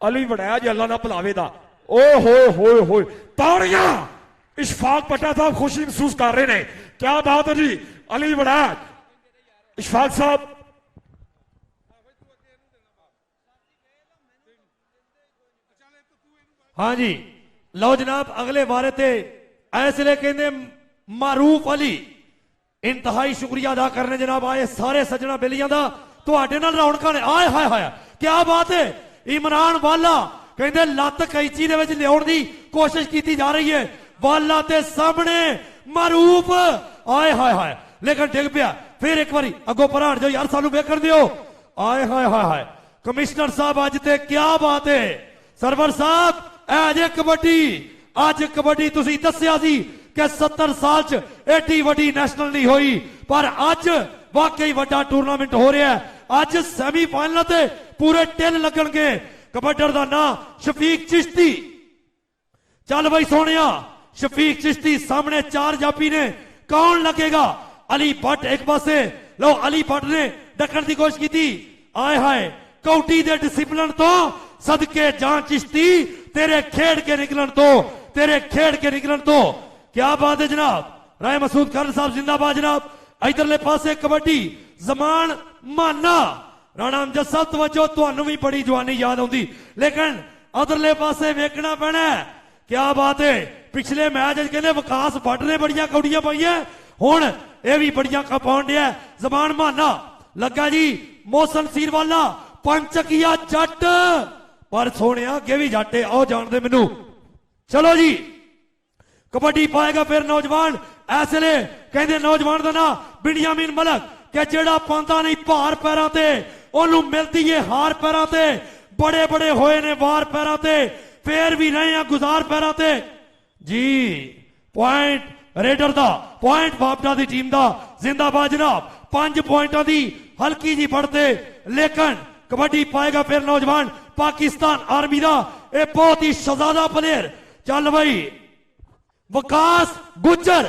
अली वड़ैच अल्लाह ना भुलावे दा ओ होए ताड़ियां इशफाक पट्टा साहब खुशी महसूस कर रहे हैं क्या बात है जी अली वड़ैच इशफाक साहब हाँ जी लो जनाब अगले बारे ते ऐसले कहते मारूफ अली इंतहाई शुक्रिया अदा करने जनाब आए सारे सज्जना बेलियां दा तुहाडे नाल रौनकां ने आए हाय हाय क्या बात है। इमरान वाला कहते लत कैची दे विच लियाउण दी कोशिश की जा रही है वाला ते सामने मारूफ आए हाय हाय लेकिन डिग पिया फिर एक बारी अगो पर हट जाओ यार सानू वेखण दिओ आए हाय हाय हाय कमिश्नर साहब अज ते क्या बात है सरवर साहब अजे कबड्डी अज कबड्डी तुसी दस्सिया सी कि 70 साल च एडी वड्डी नेशनल नहीं हुई पर अज वाकई वड्डा टूर्नामेंट हो रहा है। अज सैमीफाइनल ते पूरे टिल लगणगे कबड्डर दा नाम शफीक चिश्ती चल बई सोनिया शफीक चिश्ती सामने 4 जापी ने कौन लगेगा अली भट्ट एक पासे लो अली भट्ट ने डकण की कोशिश की आए हाय कौटी दे डिसिप्लिन तो सदके जान चिश्ती तेरे खेड़ के निकलन तो तेरे खेड़ के निकलन तो क्या बात है जनाब। राय मसूद खान साहब जिंदाबाद जनाब। इधरले पासे कबड्डी जमान माना राणा अमजद साहब तवज्जो तुहानू भी बड़ी जवानी याद आउंदी लेकिन उधरले पासे वेखना पैना क्या बात है पिछले मैच कहते विकास भट्ट ने बड़ियां कौड़ियां पाइया हुण यह भी बड़ियां पाउण दिया जमान माना लगा जी मोहसन सीर वाला पंचकिया जट पर सोने अगे भी जट है आओ जान दे मैनू चलो जी कबड्डी पाएगा फिर नौजवान ऐसले कहते नौजवान का नाम बिनियामीन मलक कि जेड़ा पांदा नहीं भार पैरों ते ओनू मिलती है हार पैरों ते बड़े बड़े होए ने वार पैरों ते फिर भी रहे हैं गुजार पैरों ते जी पॉइंट रेडर दा पॉइंट वापडा दी टीम दा जिंदाबाद जनाब 5 पॉइंटों दी हल्की जी बढ़ते लेकिन कबड्डी पाएगा फिर नौजवान पाकिस्तान आर्मी दा ये बहुत ही शहजादा प्लेयर चल भाई विकास गुज्जर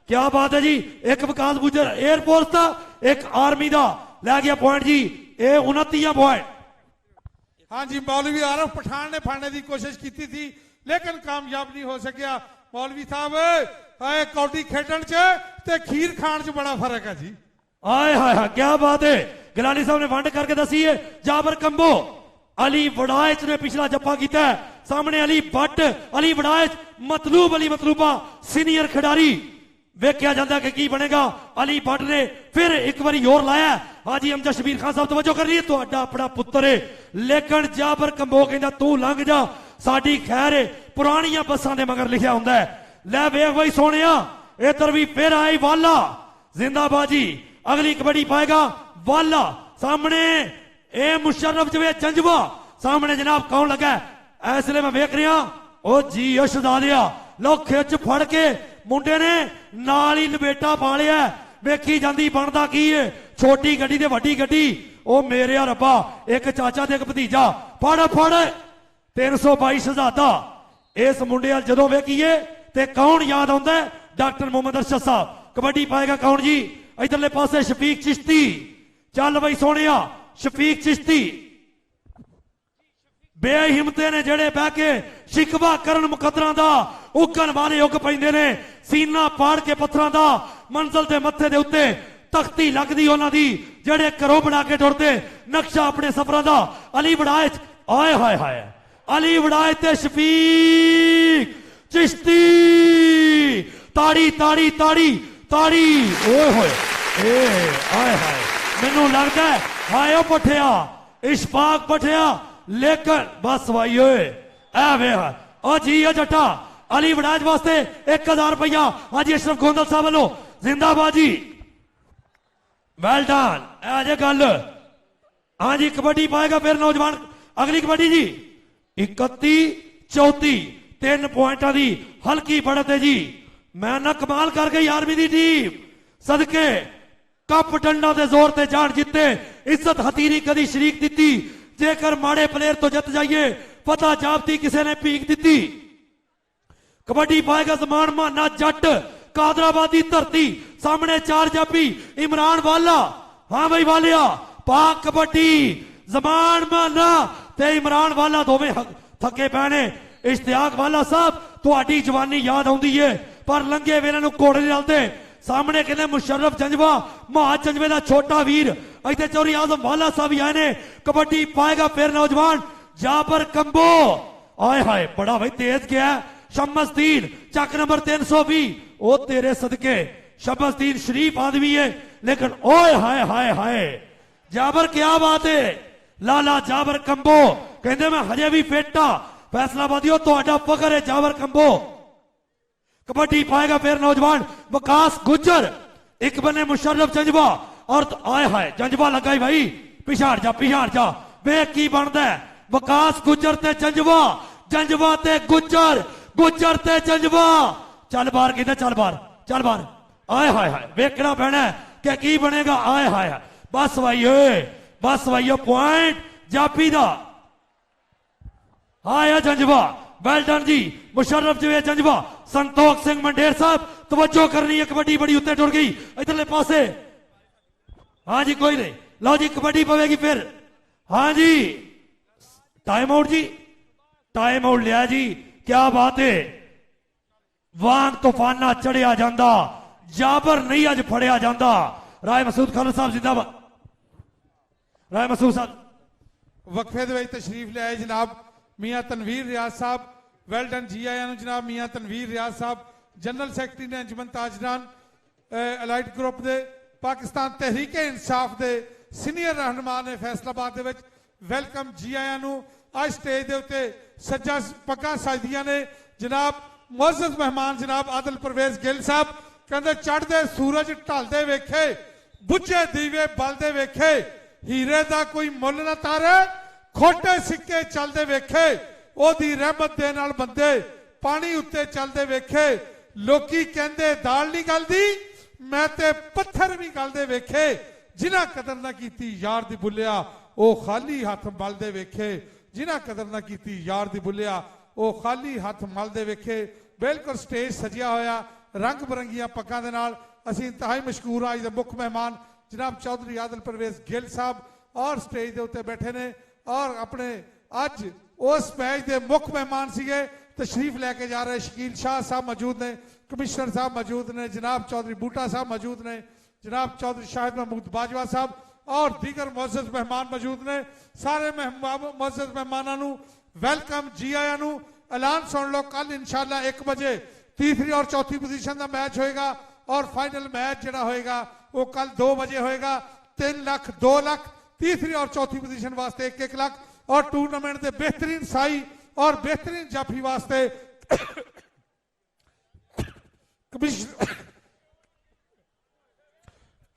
क्या बात है जी एक विकास गुज्जर एयरफोर्स का एक आर्मी का लै गया पॉइंट जी ये 29 पॉइंट। हाँ जी मौलवी आरफ पठान ने फाड़ने की कोशिश की थी लेकिन कामयाब नहीं हो सकिया। मौलवी साहब कौडी खेडन च खीर खान च बड़ा फर्क है जी। आए हाय हाय क्या बात है गिलानी साहब ने वंड करके दसी है जाबर कंबो अली वड़ाइच ने पिछला जप्पा किया सामने अली भट्ट अली वड़ाइच मतलूब अली मतलूबा सीनियर खिडारी वेख्या जाता कि की बनेगा। अली भट्ट ने फिर एक बारी जोर लाया। हाजी अमजद शबीर खान साहब तवज्जो कर रही है, तो अपना पुत्र है, लेकिन जाबर कंबो कहता तू लंघ जा, साडी खैर है। पुरानियां बसां दे मगर लिखिया हुंदा है। लै वेख बई सोनिया, इधर भी फिर आई वाला जिंदाबाजी। अगली कबड्डी पाएगा वाला, सामने ए मुशर्रफ जवेद जंजवा, सामने जनाब कौन लगा इसलिए मैं वेख रहा ओ जी शहजादिया। लो खिच फड़ के मुंडे ने नाल ही लपेटा पा लिया। वेखी जांदी बनदा की है, छोटी गड्डी ते वड्डी गड्डी। ओ मेरे रब्बा, एक चाचा ते एक भतीजा, फड़ फड़ 322 शहजादा। इस मुंडे वाल जदों वेखीए ते कौन याद आउंदा है? डॉक्टर मोहम्मद अरशद साहब। कबड्डी पाएगा कौन जी? इधरले पासे शफीक चिश्ती। चल बई सोनिया, शफीक चिश्ती। बेहिम्मते ने जेड़े बह के शिकवा करन मुकद्दरां दा, उगन वाले उग पैंदे ने, सीना पाड़ के पत्थरां दा। मंजिल दे मत्थे दे उत्ते तख्ती लगदी उन्हां दी, जेड़े घरों बना के टुरदे नक्शा अपने सफरां दा। अली वड़ाए आए हाय हाय, अली वड़ाए ते शफीक चिश्ती। ताड़ी ताड़ी ताड़ी ताड़ी, ओए होए ए आए हाय। मैनू लगदा है हाय ओ पठिया, इशफाक पठिया, लेकिन बस भाई ऐ वे ओ जी ओ जट्टा। अली वड़ाज वास्ते 1000 रुपया हाजी अशरफ गोंदल साहब वालों जिंदाबाजी। वेल डन, अजे गल। हाँ जी कबड्डी पाएगा फिर नौजवान। अगली कबड्डी जी 31-34, 3 पॉइंटा दी हल्की बढ़त है जी। मैं ना कमाल कर गई आर्मी दी टीम, सदके कप डंडा दे जोर ते जान जिते। इज्जत हतीरी कदी शरीक दिती, जेकर माड़े प्लेयर तो जित जाइए पता जापती किसी ने पीक दी। कबड्डी पाएगा जमान माना जट, कादराबादी धरती, सामने 4 जापी, इमरान वाला। हाँ भाई वालिया, पाक कबड्डी जमान माना ते इमरान वाला दोवें थके पैने। इश्तियाक वाला साहब तुहाडी जवानी याद आउंदी है, पर लंघे वेले नूं कोड़े नहीं रलदे। सामने कहते मुशर्रफ जंजवा, महा जंजवे का छोटा वीर। इतने चौरी आजम वाला साहब भी आए ने। कबड्डी पाएगा फिर नौजवान जाबर कंबो। आए हाय बड़ा भाई तेज गया। शमसदीन चक नंबर 320। ओ तेरे सदके, शमसदीन शरीफ आदमी है, लेकिन ओए हाय हाय हाय जाबर क्या बात है। लाला जाबर कंबो कहते मैं हजे भी फिट हाँ। फैसलाबादियों तो फकर है जाबर कंबो। कबड्डी पाएगा फिर नौजवान वकास गुज्जर। एक बने मुशर्रफ जंजवा और आए हाय जंजवा लगा भाई, पिछाड़ जा वे की बनता है। वकास गुज्जर ते जंजवा, जंजवा ते गुज्जर, गुज्जर ते जंजवा। चल बार कहते चल बार। आए हाय हाय वेखना पैना क्या की बनेगा। आए हाय बस भाई पॉइंट जापी दा। आया जंजवा, वेल डन जी। मुशर्रफ जवेद जंजवा, संतोख सिंह मंडेर साहब तवज्जो करनी है। कबड्डी बड़ी उत्ते टुर गई इधरले पासे। हाँ जी कोई नहीं, लो जी कबड्डी पवेगी फिर। हाँ जी टाइम आउट जी, टाइम आउट लिया जी। क्या बात है, वांग तूफाना चढ़िया जांदा, जाबर नहीं अज फड़िया जांदा। राय मसूद खान साहब जिंदाबाद। राय मसूद साहब वक्फे दे विच तशरीफ ले आए जनाब मियां तनवीर रियाज साहब। वेल डन जी आया जनाब मियां तनवीर रियाज साहब, जनरल सैकटरी ने अंजुमन ताजरान अलाइड ग्रुप दे, पाकिस्तान तहरीके इंसाफ दे सीनियर रहनुमा ने फैसलाबाद दे विच। वेलकम जी आया आज स्टेज के उत्ते सज्जा पग्गां सजदियां ने जनाब मुअज़्ज़ज़ मेहमान जनाब आदिल परवेज गिल साहब। कहते चढ़ते सूरज ढलते वेखे, बुझे दीवे बलते वेखे, हीरे का कोई मुल ना तारे, खोटे सिक्के चलते वेखे, ओदी रहमत दे नाल बंदे पानी उत्ते चलते वेखे। लोकी कहंदे दाल नहीं गलदी, मैं ते पत्थर भी गलते वेखे। जिन्हां कदर ना कीती यार दी बुलिया, ओ खाली हाथ मलदे वेखे। जिन्हां कदर ना कीती यार दी बुलिया, ओ खाली हाथ मलदे वेखे। बिल्कुल स्टेज सजिया होया रंग बिरंगियां पग्गां दे नाल। असीं इंतहाई मशकूर आज दे मुख मेहमान जनाब चौधरी आदिल परवेज गिल साहब और स्टेज के उत्ते बैठे ने और अपने अज उस मैच के मुख मेहमान सीगे तशरीफ लैके जा रहे शकील शाह साहब मौजूद ने, कमिश्नर साहब मौजूद ने, जनाब चौधरी बूटा साहब मौजूद ने, जनाब चौधरी शाहिद महमूद बाजवा साहब और दीगर मुअज़्ज़ज़ मेहमान मौजूद ने। सारे मुअज़्ज़ज़ मेहमानों वेलकम जी आया। ऐलान सुन लो, कल इंशाल्लाह 1 बजे तीसरी और चौथी पोजीशन का मैच होएगा और फाइनल मैच जड़ा होएगा वो कल 2 बजे होएगा। 3 लाख 2 लाख तीसरी और चौथी पोजीशन वास्ते 1-1 लाख और टूर्नामेंट के बेहतरीन साई और बेहतरीन जाफी वास्ते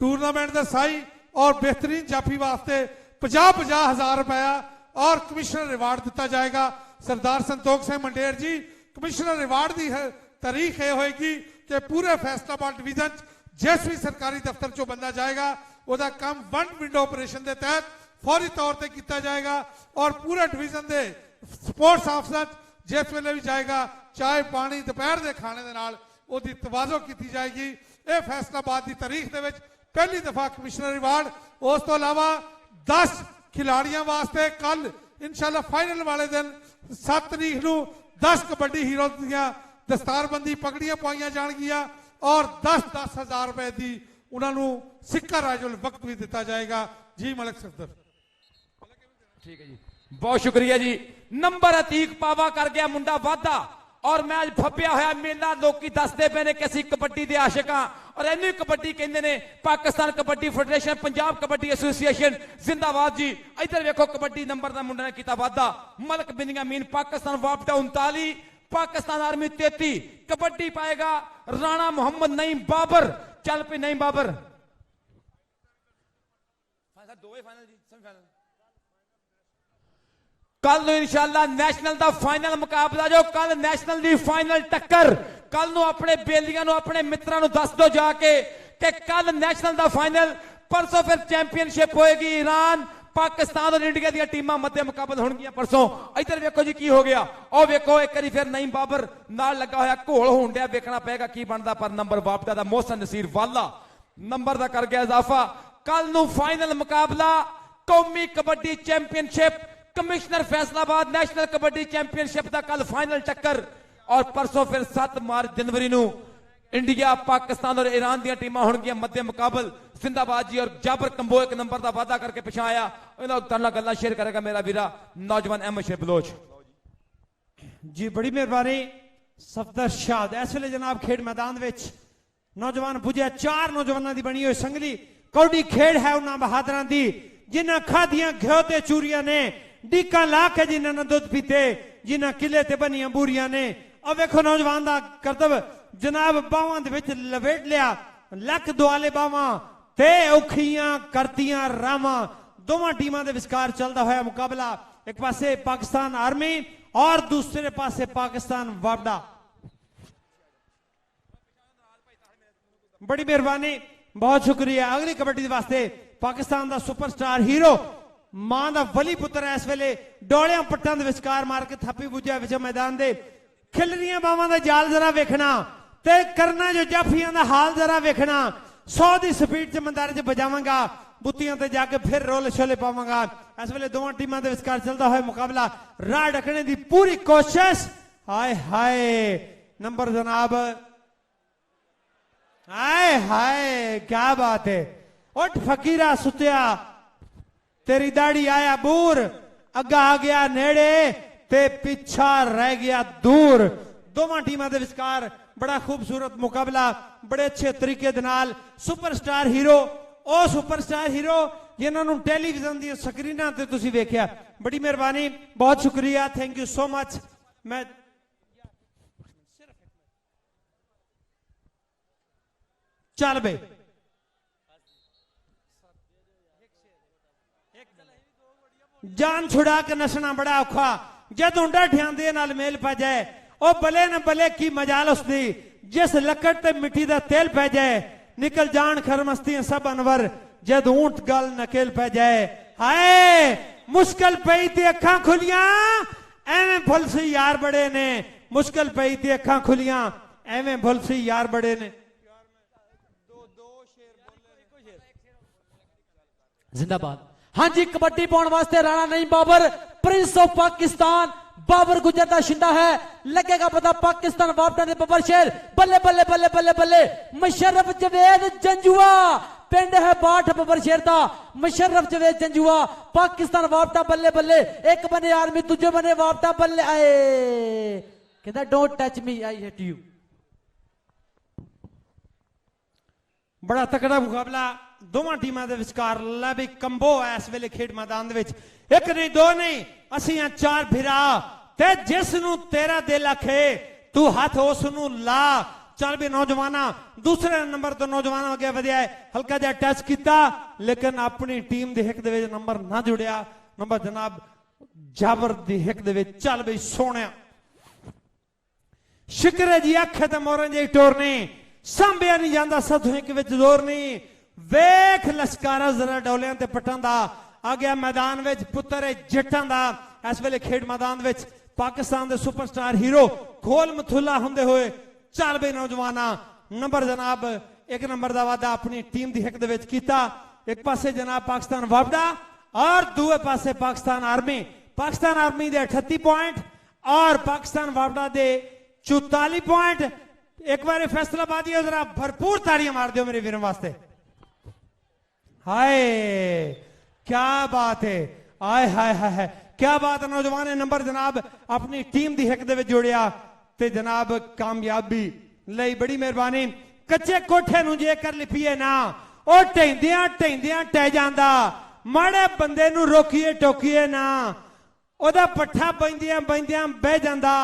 टूर्नामेंट के साई और बेहतरीन जाफी वास्ते 50-50 हजार रुपया और कमिश्नर रिवार्ड दिता जाएगा। सरदार संतोख सिंह मंडेर जी, कमिश्नर रिवार्ड की तारीख यह होगी कि पूरे फैसलाबाद डिवीजन जिस भी सरकारी दफ्तर चो बंदा जाएगा वह काम वन विंडो ऑपरेशन के तहत फौरी तौर पर किया जाएगा और पूरे डिवीजन के स्पोर्ट्स ऑफिसर जिस वेले भी जाएगा चाय पानी दोपहर के खाने के नाल उसकी तवाजो की जाएगी। यह फैसलाबाद की तारीख के पहली दफा कमिश्नर रिवार्ड। उस तो अलावा 10 खिलाड़ियों वास्ते कल इंशाल्लाह फाइनल वाले दिन 7 तारीख को 10 कबड्डी हीरो दियां दस्तारबंदी पगड़ियां पाई जाएगियां और 10-10 हजार रुपए की उन्होंने सिक्का राजुल वक्त भी दिता जाएगा। जी मलिक सफदर। ठीक है जी, बहुत शुक्रिया जी। नंबर अतीक पावा कर गया मुंडा वाधा और मैच फप्या होया मेला। लोग दसते पे ने कि असीं कबड्डी दे आशिक हां और इन्हू कबड्डी कहंदे ने। पाकिस्तान कबड्डी फेडरेशन, पंजाब कबड्डी एसोसीएशन जिंदाबाद जी। इधर वेखो कबड्डी नंबर का मुंडा ने किया वाधा। मलक बिनियामीन पाकिस्तान वापटा 39, पाकिस्तान आर्मी 33। कबड्डी पाएगा राणा मोहम्मद नईम बाबर। चल पे नईम बाबर। कल इंशाल्लाह नेशनल का फाइनल मुकाबला जो कल नेशनल की फाइनल टक्कर कल नु अपने बेलियां नु अपने मित्रों नु दस दो जाके कि कल नेशनल का फाइनल, परसों फिर चैंपियनशिप होएगी। ईरान, पाकिस्तान और इंडिया दी टीमां मध्य मुकाबला होणगियां परसों। इधर वेखो जी की हो गया। और वेखो एक बारी फिर नईम बाबर नाल लगा होया घोल होण दिया। देखना पेगा की बनता पर नंबर वापटा दा मोहसन नसीर वाला नंबर का कर गया इजाफा। कल नु फाइनल मुकाबला कौमी kabaddi championship commissioner Faisalabad national kabaddi championship का कल फाइनल टक्कर और परसों फिर 7 मार्च जनवरी नू इंडिया, पाकिस्तान और ईरान दी टीमां होणगियां मध्य मुकाबल। जिंदाबाद जी। और जाबर कंबो एक नंबर का वादा करके पिछा आया। इन्होंने गल्लां शेयर करेगा मेरा वीरा नौजवान अहमद शेर बलोच जी। बड़ी मेहरबानी सफदर शाह। इस वे जनाब खेड मैदान विच नौजवान पुजे 4 नौजवानों की बनी हुई संगली कौड़ी खेड है उन्होंने बहादुर की जिन्हें खादियां घ्यो ते चूरियां ने डीका ला के जिन्होंने दुध पीते जिन्हें किले ते बनिया बूरियां ने। अब वेखो नौजवान का करतब जनाब बावां दे विच लपेट लिया लक दुआले बावां ते औखियां करतियां रावां। दोवां टीमां दे विचकार चलदा होया मुकाबला। एक पासे पाकिस्तान आर्मी और दूसरे पासे पाकिस्तान वापडा। बड़ी मेहरबानी, बहुत शुक्रिया। अगली कबड्डी वास्ते पाकिस्तान का सुपरस्टार हीरो मां का वली पुत्र इस वेले डोलियां पट्टां दे विचकार मार के थापी बुझिया विच मैदान दे। खिलरियां बावां दा जाल जरा वेखना ते करना जो जाफियां दा हाल जरा वेखना। 100 की स्पीड च मंदार च बजावांगा बुत्तियां ते जाके फिर रोल छोले पावांगा। इस वेले दोवां टीमां दे विचकार चलदा होया मुकाबला। राह ढकने की पूरी कोशिश। हाय हाय नंबर जनाब, हाय हाय क्या बात है। उठ फकीरा सुतिया तेरी दाढ़ी आया बूर, अगा आ गया नेड़े ते पिछा रह गया दूर। दोवां टीमां दे विचकार बड़ा खूबसूरत मुकाबला बड़े अच्छे तरीके दे नाल। सुपरस्टार हीरो ओ सुपरस्टार हीरो जिन्होंने टेलीविजन दी स्क्रीनां ते तुसीं वेखिया। बड़ी मेहरबानी, बहुत शुक्रिया, थैंक यू सो मच। मैं चल बे जान छुड़ा के नसना बड़ा औखा जद उंडा ठियांदे नाल मेल पै जाए। ओ बले न बले की मजाल उसदी जिस लकड़ ते मिट्टी दा तेल पै जाए। निकल जान खरमस्ती सब अनवर जद ऊंट गल नकेल पै जाए। हाय मुश्किल पई ते अखां खुलियां एवें फुलसी यार बड़े ने। मुश्किल पई ते अखां खुलियां एवें फुलसी यार बड़े ने। जिंदाबाद। हाँ जी, कबड्डी पाने वास्ते राणा नईम बाबर प्रिंस ऑफ पाकिस्तान बाबर गुजर का शिंदा है। लगेगा पता पाकिस्तान वापटा ने बबर शेर। बल्ले बल्ले बल्ले बल्ले बल्ले मुशर्रफ जवेद जंजुआ पिंड है बाट बबर शेर का। मुशर्रफ जवेद जंजुआ पाकिस्तान वापटा बल्ले बल्ले। एक बने आर्मी दूजे बने वापटा बल्ले। आए कहता don't touch me I hit you. ਬੜਾ ਤਕੜਾ ਮੁਕਾਬਲਾ ਦੋਵਾਂ ਟੀਮਾਂ ਦੇ ਵਿਚਕਾਰ। ਲੈ ਵੀ ਕੰਬੋ ਹੈ ਇਸ ਵੇਲੇ ਖੇਡ ਮੈਦਾਨ ਦੇ ਵਿੱਚ। ਇੱਕ ਨਹੀਂ ਦੋ ਨਹੀਂ, ਅਸੀਂ ਆ ਚਾਰ ਭਰਾ, ਤੇ ਜਿਸ ਨੂੰ ਤੇਰਾ ਦਿਲ ਆਖੇ ਤੂੰ ਹੱਥ ਉਸ ਨੂੰ ਲਾ। ਚੱਲ ਵੀ ਨੌਜਵਾਨਾਂ, ਦੂਸਰੇ ਨੰਬਰ ਤੋਂ ਨੌਜਵਾਨ ਅੱਗੇ ਵਧਿਆ ਹੈ, ਹਲਕਾ ਜਿਹਾ ਟੱਚ ਕੀਤਾ ਲੇਕਿਨ ਆਪਣੀ ਟੀਮ ਦੇ ਹਿੱਕ ਦੇ ਵਿੱਚ ਨੰਬਰ ਨਾ ਜੁੜਿਆ। ਨੰਬਰ ਜਨਾਬ ਜਾਬਰ ਦੀ ਹਿੱਕ ਦੇ ਵਿੱਚ। ਚੱਲ ਬਈ ਸੋਹਣਿਆ, ਸ਼ੁਕਰ ਹੈ ਜੀ ਅੱਖ ਤੇ ਮੋਰਾਂ ਜਿਹੀ ਟੋਰਨੀ, ਸਾਂਭਿਆ ਨਹੀਂ ਜਾਂਦਾ ਸਾਧੂ ਹਿੱਕ ਵਿੱਚ ਜ਼ੋਰ ਨਹੀਂ। ਵੇਖ ਲਸ਼ਕਾਰਾ ਜ਼ਰਾ ਡੋਲਿਆਂ ਤੇ ਪੱਟਾਂ ਦਾ ਆ ਗਿਆ ਮੈਦਾਨ ਵਿੱਚ, ਪੁੱਤਰ ਜੱਟਾਂ ਦਾ। ਇਸ ਵੇਲੇ ਖੇਡ ਮੈਦਾਨ ਵਿੱਚ ਪਾਕਿਸਤਾਨ ਦੇ ਸੁਪਰਸਟਾਰ ਹੀਰੋ ਖੋਲ ਮਥੁੱਲਾ ਹੁੰਦੇ ਹੋਏ। ਚੱਲ ਬਈ ਨੌਜਵਾਨਾਂ, ਨੰਬਰ ਜਨਾਬ 1 ਨੰਬਰ ਦਾ ਵਾਅਦਾ ਆਪਣੀ ਟੀਮ ਦੀ ਹਿੱਕ ਦੇ ਵਿੱਚ ਕੀਤਾ। ਇੱਕ ਪਾਸੇ ਜਨਾਬ ਪਾਕਿਸਤਾਨ ਵਾਪਡਾ ਔਰ ਦੂਏ ਪਾਸੇ ਪਾਕਿਸਤਾਨ ਆਰਮੀ। ਪਾਕਿਸਤਾਨ ਆਰਮੀ ਦੇ 38 ਪੁਆਇੰਟ ਔਰ ਪਾਕਿਸਤਾਨ ਵਾਪਡਾ ਦੇ 44 ਪੁਆਇੰਟ। ਇੱਕ ਵਾਰੀ फैसलाबादी जरा भरपूर ताड़ियां मार दो मेरे वीरों वास्ते। हाय क्या बात है, आय हाय हाय हाय क्या बात है। नौजवान ने नंबर जनाब अपनी टीम दी हिक दे विच जोड़िया ते जनाब कामयाबी लई बड़ी मेहरबानी। कच्चे कोठे नूं जेकर लिपीए ना ओ ढैंदियां ढैंदियां टह जांदा, माड़े बंदे नूं रोकीए टोकीए ना ओदा पट्ठा बैंदियां बैंदियां बह जांदा।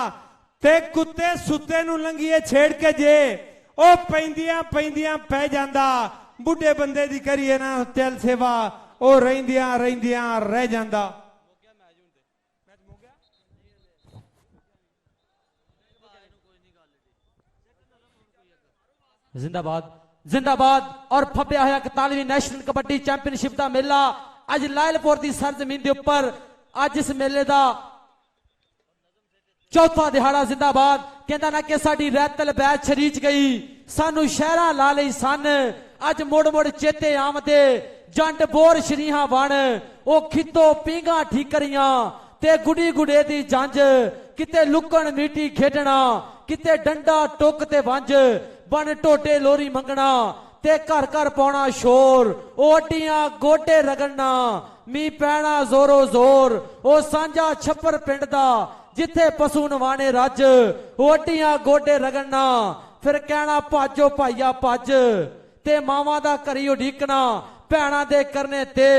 ते कुत्ते सुते नूं लंघीए छेड़ के जे ओ पैंदियां पैंदियां पै जांदा। बुढ़े बंदे दी करिए ना चल सेवा ओ रहिंदियां रहिंदियां रह जांदा। जिंदाबाद जिंदाबाद। और फब्या होया 41वीं नैशनल कबड्डी चैंपीयनशिप का मेला अज लायलपुर की सरजमीन के उपर। अज इस मेले का चौथा दिहाड़ा। जिंदाबाद कहता ना कि साडी रैतल बैच शरीच गई, सानू शहरा ला लई सन, अज मुड़ मुड़ चेते आमदे जंड बोर शरीहा बन ओ खितो पींगा ठीकरियां ते गुड़ी गुड़े दी जंज। किते लुकण मीटी खेडना, किते डंडा टुक ते वंज, बन टोटे लोरी मंगना ते घर घर पाउणा शोर। ओ अड्डियां गोटे रगड़ना, मी पैना जोरो जोर, ओ सांझा छप्पर पिंड दा जिथे पशु नवाने रज। ओटियां गोडे रगड़ना, फिर कहना भाजो भाईया भज, ते मावां दा करी उडीकना, भैणां दे करने ते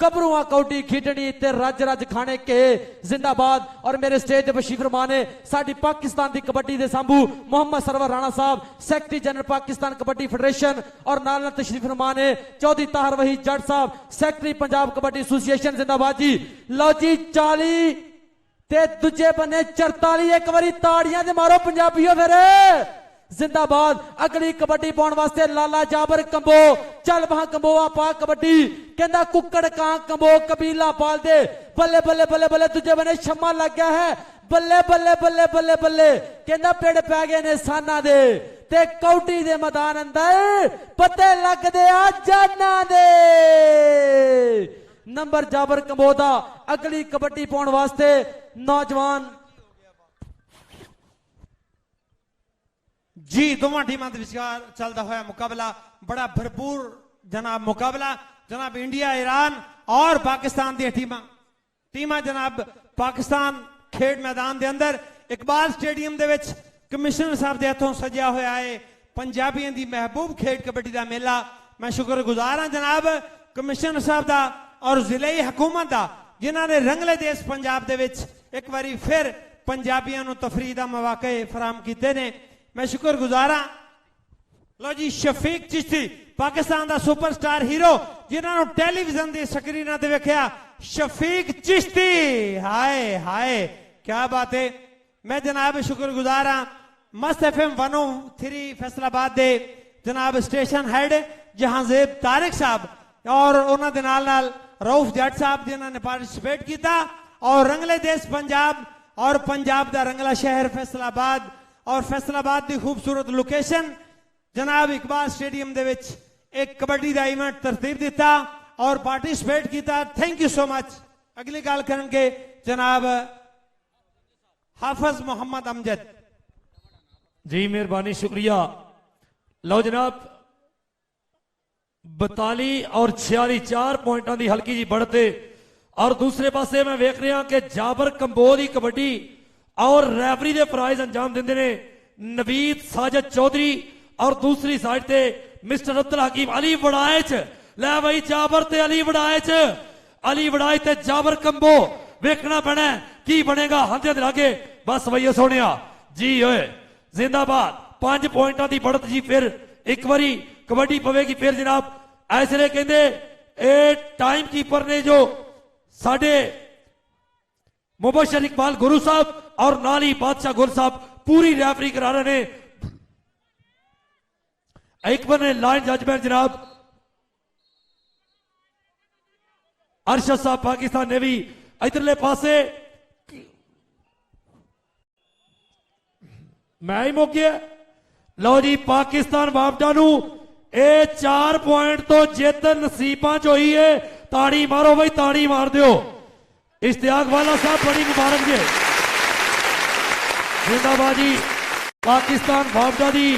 गबरूआं कौडी खिडनी ते रज रज खाने के। जिंदाबाद। और मेरे स्टेज ते तशरीफ फरमा ने साडी पाकिस्तान दी कबड्डी दे सांभू मोहम्मद सरवर राणा साहब, secretary general Pakistan kabaddi federation, और नाल तशरीफ फरमा ने चौधरी ताहर वही जट साहब, सैकटरी पंजाब कबड्डी एसोसिएशन। जिंदाबाद जी। लो जी 40 ते दूजे बने 44। एक बारी ताड़ियां दे मारो पंजाबियों फिर। जिंदाबाद। अगली कबड्डी पाउण वास्ते लाला जाबर कंबो। चल वहां कंबोआ पा कबड्डी, कहंदा कुक्कड़ कां कंबो कबीला पाल दे। बल्ले बल्ले बल्ले बल्ले दूजे बने शम्मा लग गया है। बल्ले बल्ले बल्ले बल्ले बल्ले कहंदा पेड़ पै गए ने साना दे ते कौडी दे मैदान अंदर पते लगदे आ जाना दे। नंबर जाबर कंबो दा अगली कबड्डी पाउण वास्ते नौजवान जी। दोवां टीमां दे विचकार चलदा होया मुकाबला, बड़ा भरपूर जनाब मुकाबला। जनाब इंडिया ईरान और पाकिस्तान दी टीमां जनाब पाकिस्तान खेड मैदान दे अंदर इकबाल स्टेडियम दे विच कमिश्नर साहब दे हथों सजिया होया है पंजाबियों दी महबूब खेड कबड्डी दा मेला। मैं शुक्रगुजार हां जनाब कमिश्नर साहब दा और जिले हुकूमत दा जिन्हां ने रंगले देश पंजाब दे विच एक बारी फिर पंजाबियों नूं तफरीह दा मौके फराहम कीते ने। मैं शुक्रगुजार हां। लो जी शफीक चिश्ती पाकिस्तान दा सुपरस्टार हीरो जिन्हां नूं टेलीविजन दी स्क्रीनां ते वेखिया। शफीक चिश्ती हाय हाय क्या बात है। मैं जनाब शुक्रगुजार हां मस्त FM 103 फैसलाबाद दे जनाब स्टेशन हेड जहांजेब तारिक साहब और उन्हां दे नाल नाल रऊफ जट साहब जिन्हां ने पार्टिसिपेट किया, और रंगले देश पंजाब और पंजाब दा रंगला शहर फैसलाबाद और फैसलाबाद की खूबसूरत लोकेशन जनाब इकबाल स्टेडियम दे विच एक कबड्डी का इवेंट तरतीब दिता और पार्टिसिपेट किया। Thank you so much. अगली गल करेंगे जनाब हाफिज मोहम्मद अमजद जी। मेहरबानी शुक्रिया। लो जनाब 42 और 46 4 पॉइंटों की हल्की जी बढ़ते। और दूसरे पासे मैं वेख रहा कि जाबर कंबो की कबड्डी और रैफरी दे प्राइज अंजाम देंदे ने नवीद साजिद चौधरी, और दूसरी साइड ते मिस्टर अब्दुल हकीम अली वड़ाए च लै बई जाबर ते अली वड़ाए च अली वड़ाए ते जाबर कंबो वेखना पैना की बनेगा हांदे दे लागे बस भैया सोनिया जी ओए जिंदाबाद 5 पॉइंटां दी बढ़त जी फिर एक बारी कबड्डी पवेगी फिर जनाब ऐसले कहंदे ए टाइम कीपर ने जो साडे मुबशर इकबाल गुरु साहब और नाली बादशाह गुरु साहब पूरी रेफरी करा रहे ने एक बार ने लाइन जजमेंट जनाब अरशद साहब पाकिस्तान ने भी इधरले पासे मैं ही मुक गया लो जी पाकिस्तान बापडा नू ए 4 पॉइंट तो जित नसीबां च होई है ताड़ी मारो भाई ताड़ी मार दियो इश्तियाक वाला साहब बड़ी मुबारक जे जिंदाबाद जी पाकिस्तान बापडा दी